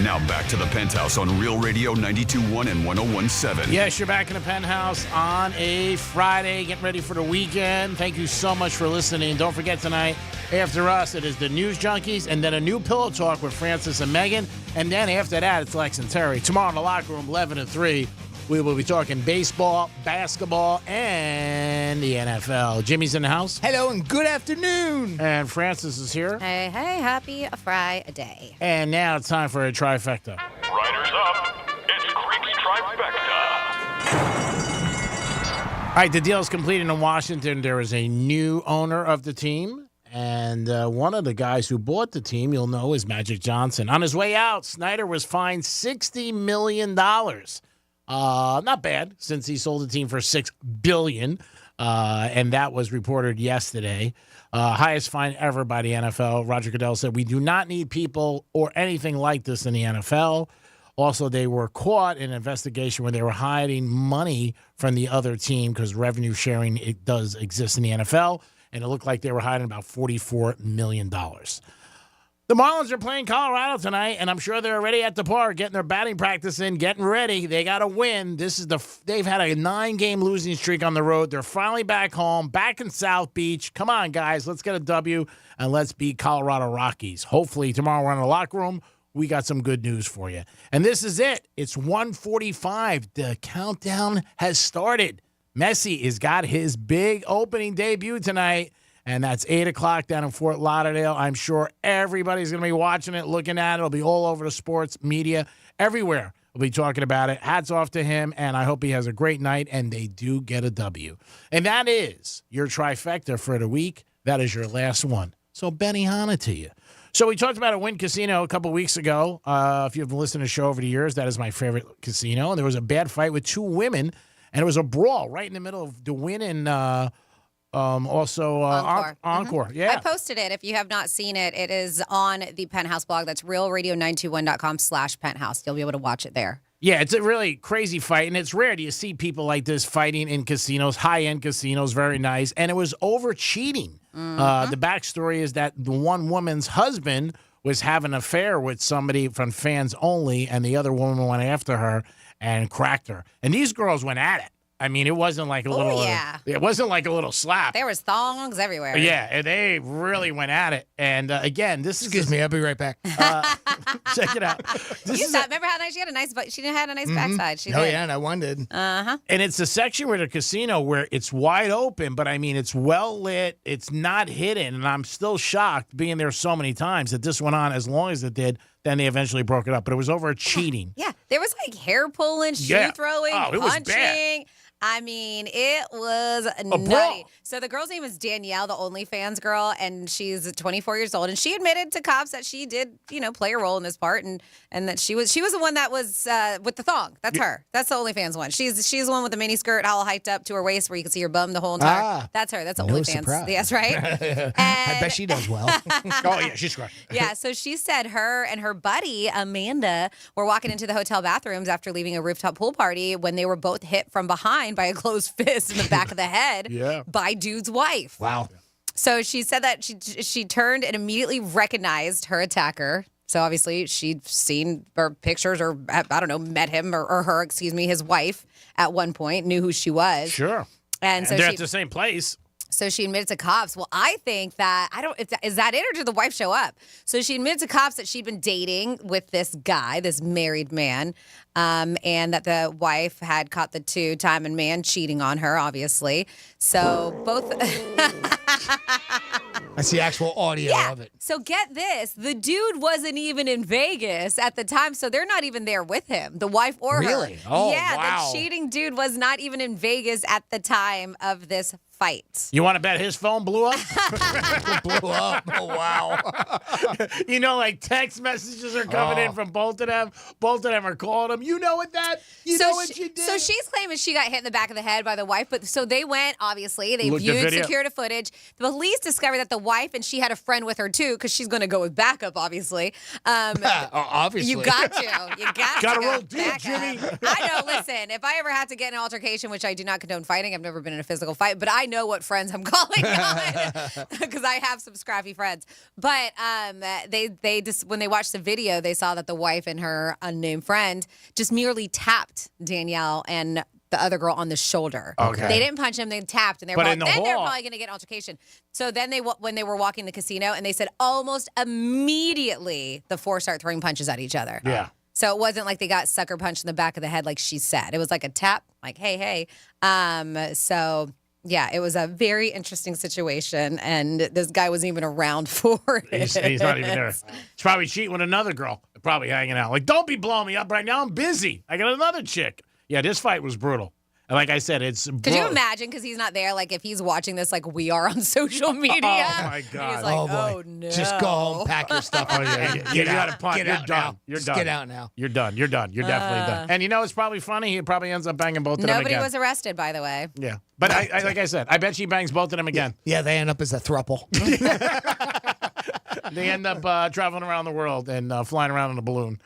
Now back to the Penthouse on Real Radio 92.1 and 101.7. Yes, you're back in the Penthouse on a Friday, getting ready for the weekend. Thank you so much for listening. Don't forget tonight, after us, it is the News Junkies, and then a new Pillow Talk with Francis and Megan. And then after that, it's Lex and Terry. Tomorrow in the locker room, 11 to 3, we will be talking baseball, basketball, and the NFL. Jimmy's in the house. Hello and good afternoon. And Francis is here. Hey, happy Friday. And now it's time for a trifecta. Riders up. It's Creek's Trifecta. All right, the deal is completed in Washington. There is a new owner of the team. And one of the guys who bought the team, you'll know, is Magic Johnson. On his way out, Snyder was fined $60 million. Not bad, since he sold the team for $6 billion, and that was reported yesterday. Highest fine ever by the NFL. Roger Goodell said, "We do not need people or anything like this in the NFL." Also, they were caught in an investigation where they were hiding money from the other team because revenue sharing, it does exist in the NFL, and it looked like they were hiding about $44 million. The Marlins are playing Colorado tonight, and I'm sure they're already at the park, getting their batting practice in, getting ready. They got to win. They've had a 9-game losing streak on the road. They're finally back home, back in South Beach. Come on, guys, let's get a W, and let's beat Colorado Rockies. Hopefully, tomorrow we're in the locker room. We got some good news for you. And this is it. It's 1:45. The countdown has started. Messi has got his big opening debut tonight. And that's 8 o'clock down in Fort Lauderdale. I'm sure everybody's going to be watching it, looking at it. It'll be all over the sports media, everywhere. We'll be talking about it. Hats off to him, and I hope he has a great night, and they do get a W. And that is your trifecta for the week. That is your last one. So Benihana to you. So we talked about a Wynn Casino a couple weeks ago. If you've listened to the show over the years, that is my favorite casino. And there was a bad fight with 2 women, and it was a brawl right in the middle of the Wynn and Encore. Mm-hmm. Yeah. I posted it. If you have not seen it, it is on the Penthouse blog. That's realradio921.com/Penthouse. You'll be able to watch it there. Yeah, it's a really crazy fight, and it's rare. Do you see people like this fighting in casinos, high-end casinos, very nice, and it was over cheating. Mm-hmm. The backstory is that the one woman's husband was having an affair with somebody from Fans Only, and the other woman went after her and cracked her. And these girls went at it. I mean, it wasn't like a little. It wasn't like a little slap. There was thongs everywhere. Yeah, and they really went at it. And again, this is. Excuse me, I'll be right back. Check it out. Remember how nice she had a nice, she had a nice backside. She did. Yeah, and I wondered. Uh-huh. And it's a section where the casino where it's wide open, but I mean, it's well lit. It's not hidden, and I'm still shocked being there so many times that this went on as long as it did. Then they eventually broke it up, but it was over cheating. Yeah, there was like hair pulling, shoe throwing, it was punching. bad. I mean, it was nutty. So the girl's name is Danielle, the OnlyFans girl, and she's 24 years old. And she admitted to cops that she did, play a role in this part, and that she was the one that was with the thong. That's her. That's the OnlyFans one. She's the one with the mini skirt all hiked up to her waist where you can see her bum the whole entire. That's her. That's no OnlyFans. Surprise. Yes, right. I bet she does well. Oh yeah, she's great. Yeah. So she said her and her buddy Amanda were walking into the hotel bathrooms after leaving a rooftop pool party when they were both hit from behind by a closed fist in the back of the head by dude's wife. Wow. So she said that she turned and immediately recognized her attacker. So obviously she'd seen her pictures or, I don't know, met him or her, his wife at one point, knew who she was. Sure. And so they're at the same place. So she admitted to cops. Well, I think that, is that it or did the wife show up? So she admitted to cops that she'd been dating with this guy, this married man, and that the wife had caught the two-time man cheating on her, obviously. So both... That's the actual audio of it. So get this. The dude wasn't even in Vegas at the time, so they're not even there with him, the wife or her. Really? Oh, yeah, wow. The cheating dude was not even in Vegas at the time of this fight. You want to bet his phone blew up? Blew up. Oh, wow. Like text messages are coming in from both of them. Both of them are calling him. You know what you did? So she's claiming she got hit in the back of the head by the wife. But so they went, obviously. They Looked viewed the video. security footage. The police discovered that the wife, and she had a friend with her too, because she's going to go with backup, obviously. Obviously. You got to. You got Gotta to roll go deep, backup. Jimmy. I know, listen, if I ever had to get in an altercation, which I do not condone fighting, I've never been in a physical fight, but I know what friends I'm calling on because I have some scrappy friends. But they just, when they watched the video, they saw that the wife and her unnamed friend just merely tapped Danielle and the other girl on the shoulder. Okay. They didn't punch him, they tapped, and they were But like, in the then they're hall- probably going to get an altercation. So then when they were walking the casino, and they said almost immediately the four start throwing punches at each other. Yeah. So it wasn't like they got sucker punched in the back of the head like she said. It was like a tap, like, hey, hey. So, yeah, it was a very interesting situation, and this guy wasn't even around for it. He's not even there. He's probably cheating with another girl, probably hanging out. Like, don't be blowing me up right now. I'm busy. I got another chick. Yeah, this fight was brutal. And like I said, it's Could you imagine, because he's not there, like if he's watching this like we are on social media? Oh, my And God. he's like, Oh, boy. oh, no. Just go home, pack your stuff. Oh, yeah. You got to punt. Get You're out done. now. You're Just done. get out now. You're done. You're done. You're definitely done. And you know, it's probably funny. He probably ends up banging both of them Nobody again. was arrested, by the way. Yeah. But I, like I said, I bet she bangs both of them again. Yeah, they end up as a throuple. They end up traveling around the world and flying around in a balloon,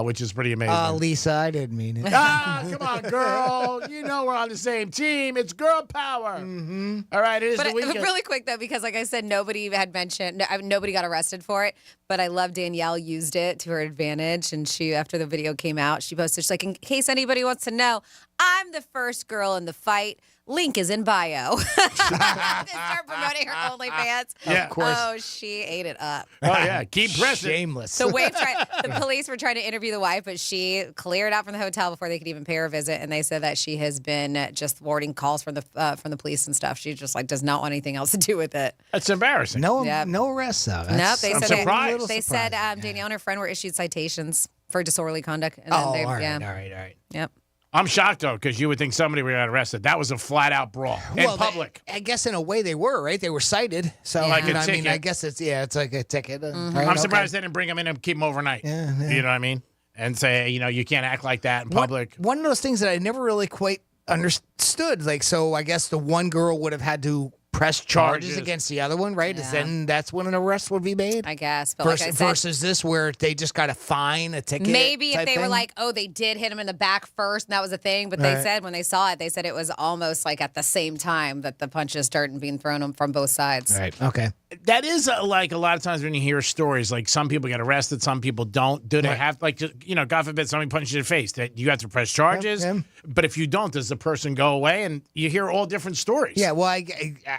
which is pretty amazing. Lisa, I didn't mean it. Come on, girl. You know we're on the same team. It's girl power. Mm-hmm. All right, it is But the weekend. really quick, though, because like I said, nobody had mentioned, nobody got arrested for it. But I love Danielle used it to her advantage. And she, after the video came out, she posted, she's like, in case anybody wants to know, I'm the first girl in the fight. Link is in bio. Start promoting her OnlyFans. Yeah, of course. Oh, she ate it up. Oh, yeah. Keep pressing. Shameless. The police were trying to interview the wife, but she cleared out from the hotel before they could even pay her a visit. And they said that she has been just thwarting calls from the police and stuff. She just like does not want anything else to do with it. That's embarrassing. No arrests, though. Nope. That's- They I'm said surprised. They said Danielle and her friend were issued citations for disorderly conduct. And all then right, yeah. all right. Yep. I'm shocked, though, because you would think somebody would get arrested. That was a flat-out brawl in public. I guess in a way they were, right? They were cited. So, Like a I mean, ticket. I guess it's like a ticket. Mm-hmm. Right, I'm surprised they didn't bring him in and keep him overnight. Yeah. You know what I mean? And say, you can't act like that in public. One of those things that I never really quite understood. Like, so I guess the one girl would have had to press charges against the other one, right? Yeah. Then that's when an arrest would be made? I guess. But like I said, versus this where they just got a fine, a ticket. maybe if type they were thing? like, oh, they did hit him in the back first, and that was a thing. But they Right. said when they saw it, they said it was almost like at the same time that the punches started being thrown from both sides. Right. Okay. That is like a lot of times when you hear stories, like some people get arrested, some people don't. Do they have, like, God forbid somebody punches you in the face, that you have to press charges? Yep. But if you don't, does the person go away? And you hear all different stories. Yeah, well, I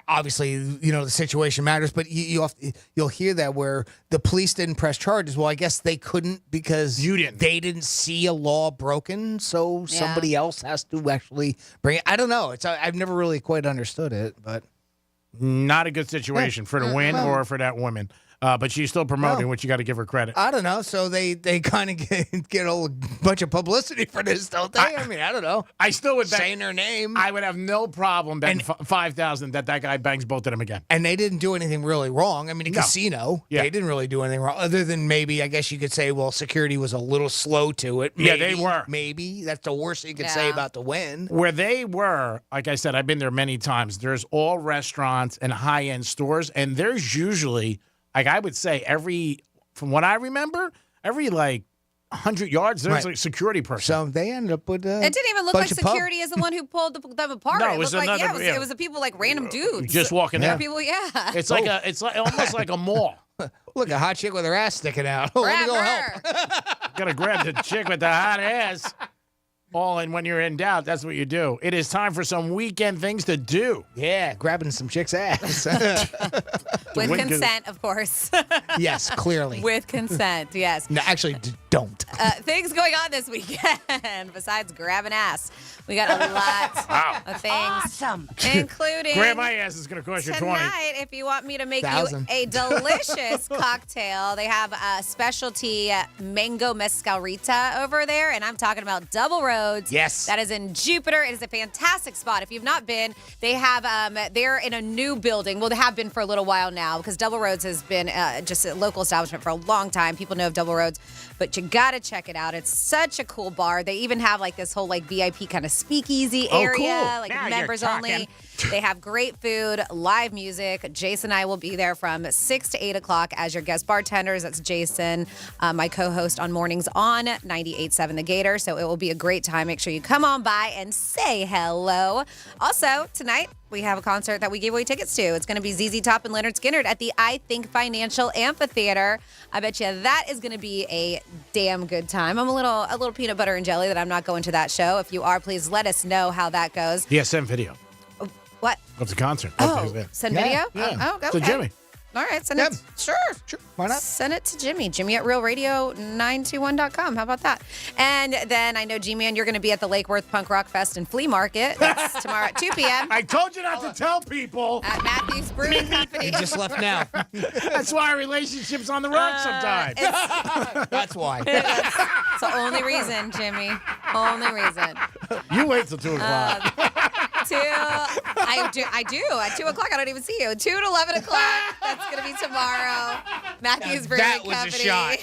obviously, the situation matters, but you'll hear that where the police didn't press charges. Well, I guess they couldn't because they didn't see a law broken, so somebody else has to actually bring it. I don't know. I've never really quite understood it, but Not a good situation for the win or for that woman. But she's still promoting, which you got to give her credit. I don't know. So they kind of get a bunch of publicity for this, don't they? I mean, I don't know. I still would bet, saying their name. I would have no problem betting $5,000 that guy bangs both of them again. And they didn't do anything really wrong. I mean, a casino, they didn't really do anything wrong, other than maybe, I guess you could say, well, security was a little slow to it. Yeah, they were. Maybe. That's the worst you could say about the win. Where they were, like I said, I've been there many times. There's all restaurants and high-end stores, and there's usually, like I would say, from what I remember, every 100 yards, there's a security person. So they ended up with It didn't even look like security is the one who pulled them apart. No, it was looked like another- it was the people like random dudes Just walking There in. are people, It's like it's like almost like a mall. Look, a hot chick with her ass sticking out. Oh, let me go help. Gotta grab the chick with the hot ass. And when you're in doubt, that's what you do. It is time for some weekend things to do. Yeah, grabbing some chick's ass. with consent, of course. Yes, clearly. With consent, yes. No, actually, don't. Things going on this weekend besides grabbing ass. We got a lot of things, including Grab my ass is going to cost you 20. tonight. If you want me to make 1,000. you a delicious cocktail, they have a specialty mango mezcalita over there, and I'm talking about Double Roads. Yes, that is in Jupiter. It is a fantastic spot. If you've not been, they have they're in a new building. Well, they have been for a little while now because Double Roads has been just a local establishment for a long time. People know of Double Roads, but you got to check it out. It's such a cool bar. They even have this whole VIP kind of speakeasy area, cool. Now members you're only. talking. They have great food, live music. Jason and I will be there from 6 to 8 o'clock as your guest bartenders. That's Jason, my co-host on Mornings on 98.7 The Gator. So it will be a great time. Make sure you come on by and say hello. Also, tonight, we have a concert that we gave away tickets to. It's going to be ZZ Top and Leonard Skinner at the I Think Financial Amphitheater. I bet you that is going to be a damn good time. I'm a little peanut butter and jelly that I'm not going to that show. If you are, please let us know how that goes. Yeah, send video What? of the concert. Oh, send video? Yeah. Oh, okay. To Jimmy. All right, send it. Sure. Why not? Send it to Jimmy. Jimmy at realradio921.com. How about that? And then I know, G-Man, you're going to be at the Lake Worth Punk Rock Fest and Flea Market. That's tomorrow at 2 p.m. I told you not to tell people. At Matthew's Brewing Company. He just left now. That's why our relationship's on the rocks sometimes. That's why. It's the only reason, Jimmy. Only reason. You wait till 2 o'clock. I do. At 2 o'clock, I don't even see you. 2 to 11 o'clock. That's going to be tomorrow. Matthew's Brewing Company. That was a shot.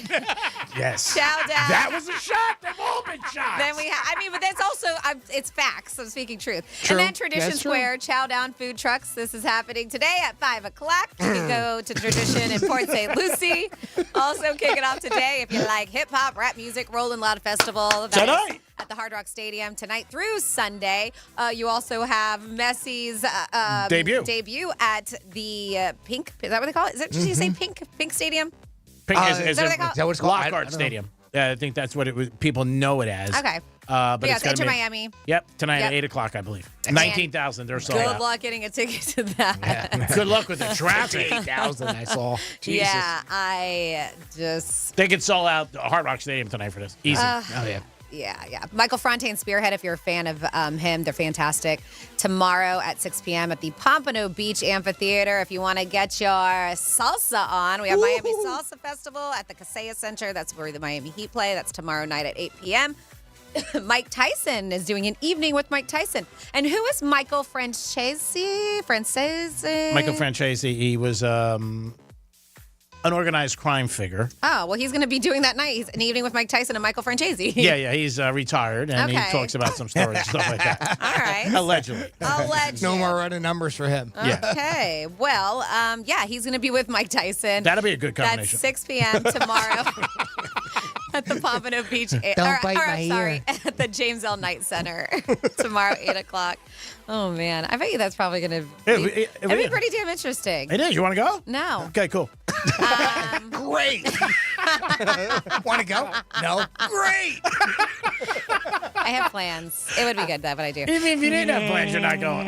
Yes. Chow down. That was a shot. They've all been shots. Then we have, but that's also, it's facts. I'm speaking truth. True. And then Tradition That's true. Square, Chow Down Food Trucks. This is happening today at 5 o'clock. You can go to Tradition in Port St. Lucie. Also kicking off today, if you like hip hop, rap music, Rolling Loud Festival. That is Tonight. at the Hard Rock Stadium tonight through Sunday. You also have Messi's debut at the Pink. Is that what they call it? Did you say Pink Stadium? Pink is that what they call it? Is that what it's called? I Lockhart don't know. Stadium. Yeah, I think that's what people know it as. Okay. But Yeah, it's it's gonna Inter be- Miami. Yep, tonight Yep. at 8 o'clock, I believe. And 19,000. They're sold Good out. luck getting a ticket to that. Yeah. Good luck with the traffic. 8,000, I saw. Jesus. Yeah, I just. They could sell out the Hard Rock Stadium tonight for this. Easy. Oh, yeah. Yeah. Michael Fronte and Spearhead, if you're a fan of him, they're fantastic. Tomorrow at 6 p.m. at the Pompano Beach Amphitheater. If you want to get your salsa on, we have Miami Salsa Festival at the Kaseya Center. That's where the Miami Heat play. That's tomorrow night at 8 p.m. Mike Tyson is doing an evening with Mike Tyson. And who is Michael Francesi? Michael Francesi, he was an organized crime figure. Oh, well, he's going to be doing that night. He's an evening with Mike Tyson and Michael Francesi. Yeah, he's retired, and he Okay. talks about some stories, stuff like that. All right. Allegedly. No more running numbers for him. Yeah. Okay. Well, he's going to be with Mike Tyson. That'll be a good combination. That's 6 p.m. tomorrow at the Pompano Beach. Don't bite my ear. At the James L. Knight Center tomorrow, 8 o'clock. Oh, man. I bet you that's probably going to be, it'd be pretty damn interesting. It is. You want to go? No. Okay, cool. Great. Want to go? No. Great. I have plans. It would be good, though, but I do. Even if you didn't have plans, you're not going.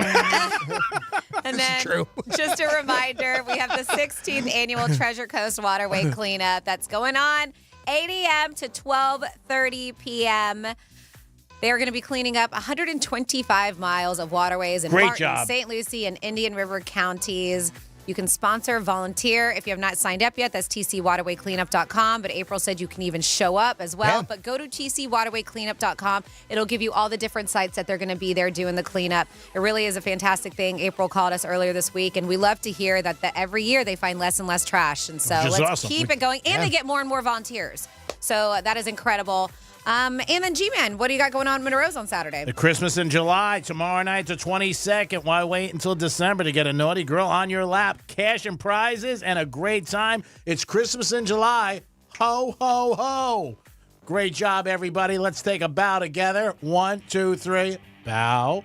And then, just a reminder, we have the 16th annual Treasure Coast Waterway Cleanup that's going on 8 a.m. to 12:30 p.m. They're going to be cleaning up 125 miles of waterways in Great Martin, job. St. Lucie, and Indian River counties. You can sponsor, volunteer. If you have not signed up yet, that's tcwaterwaycleanup.com. But April said you can even show up as well. Yeah. But go to tcwaterwaycleanup.com. It'll give you all the different sites that they're going to be there doing the cleanup. It really is a fantastic thing. April called us earlier this week, and we love to hear that every year they find less and less trash. And so Which is let's awesome. keep it going. And they get more and more volunteers. So that is incredible. And then G-Man, what do you got going on in Monroe's on Saturday? The Christmas in July, tomorrow night, the 22nd. Why wait until December to get a naughty girl on your lap? Cash and prizes and a great time. It's Christmas in July. Ho, ho, ho. Great job, everybody. Let's take a bow together. 1, 2, 3. Bow.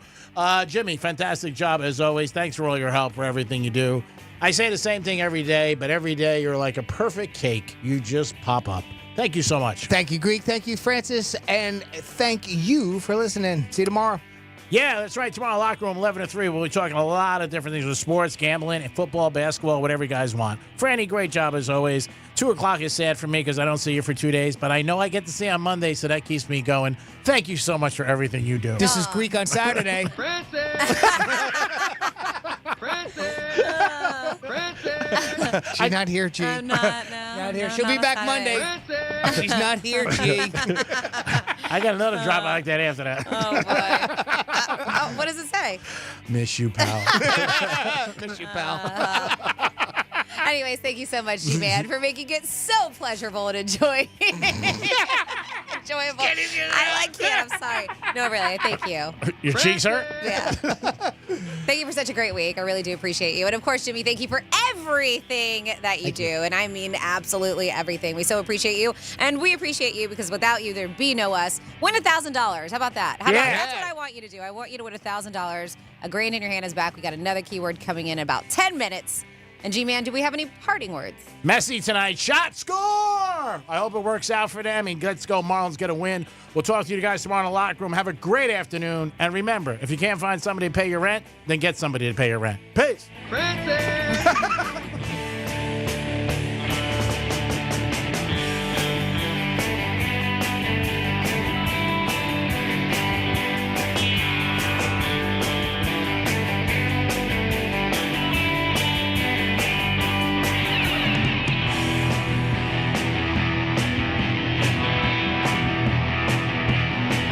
Jimmy, fantastic job as always. Thanks for all your help, for everything you do. I say the same thing every day, but every day you're like a perfect cake. You just pop up. Thank you so much. Thank you, Greek. Thank you, Francis. And thank you for listening. See you tomorrow. Yeah, that's right. Tomorrow, Locker Room, 11 to 3. We'll be talking a lot of different things with sports, gambling, and football, basketball, whatever you guys want. Franny, great job as always. 2 o'clock is sad for me because I don't see you for 2 das, but I know I get to see you on Monday, so that keeps me going. Thank you so much for everything you do. This is Greek on Saturday. She's not here, G. I'm not, no. Not here. No, She'll be not back on Monday. Saturday. She's not here, G. I got another drop like that after that. Oh, boy. What does it say? Miss you, pal. Miss you, pal. Anyways, thank you so much, G-Man, for making it so pleasurable and enjoyable. I like it. I'm sorry. No, really. Thank you. Your cheeks hurt? Yeah. Thank you for such a great week. I really do appreciate you. And of course, Jimmy, thank you for everything that you do. And I mean absolutely everything. We so appreciate you. And we appreciate you because without you, there'd be no us. Win $1,000. How about that? That's what I want you to do. I want you to win $1,000. $1,000 in your hand is back. We got another keyword coming in about 10 minutes. And G-Man, do we have any parting words? Messi tonight. Shot, score! I hope it works out for them. And let's go. Marlins get a win. We'll talk to you guys tomorrow in the locker room. Have a great afternoon. And remember, if you can't find somebody to pay your rent, then get somebody to pay your rent. Peace.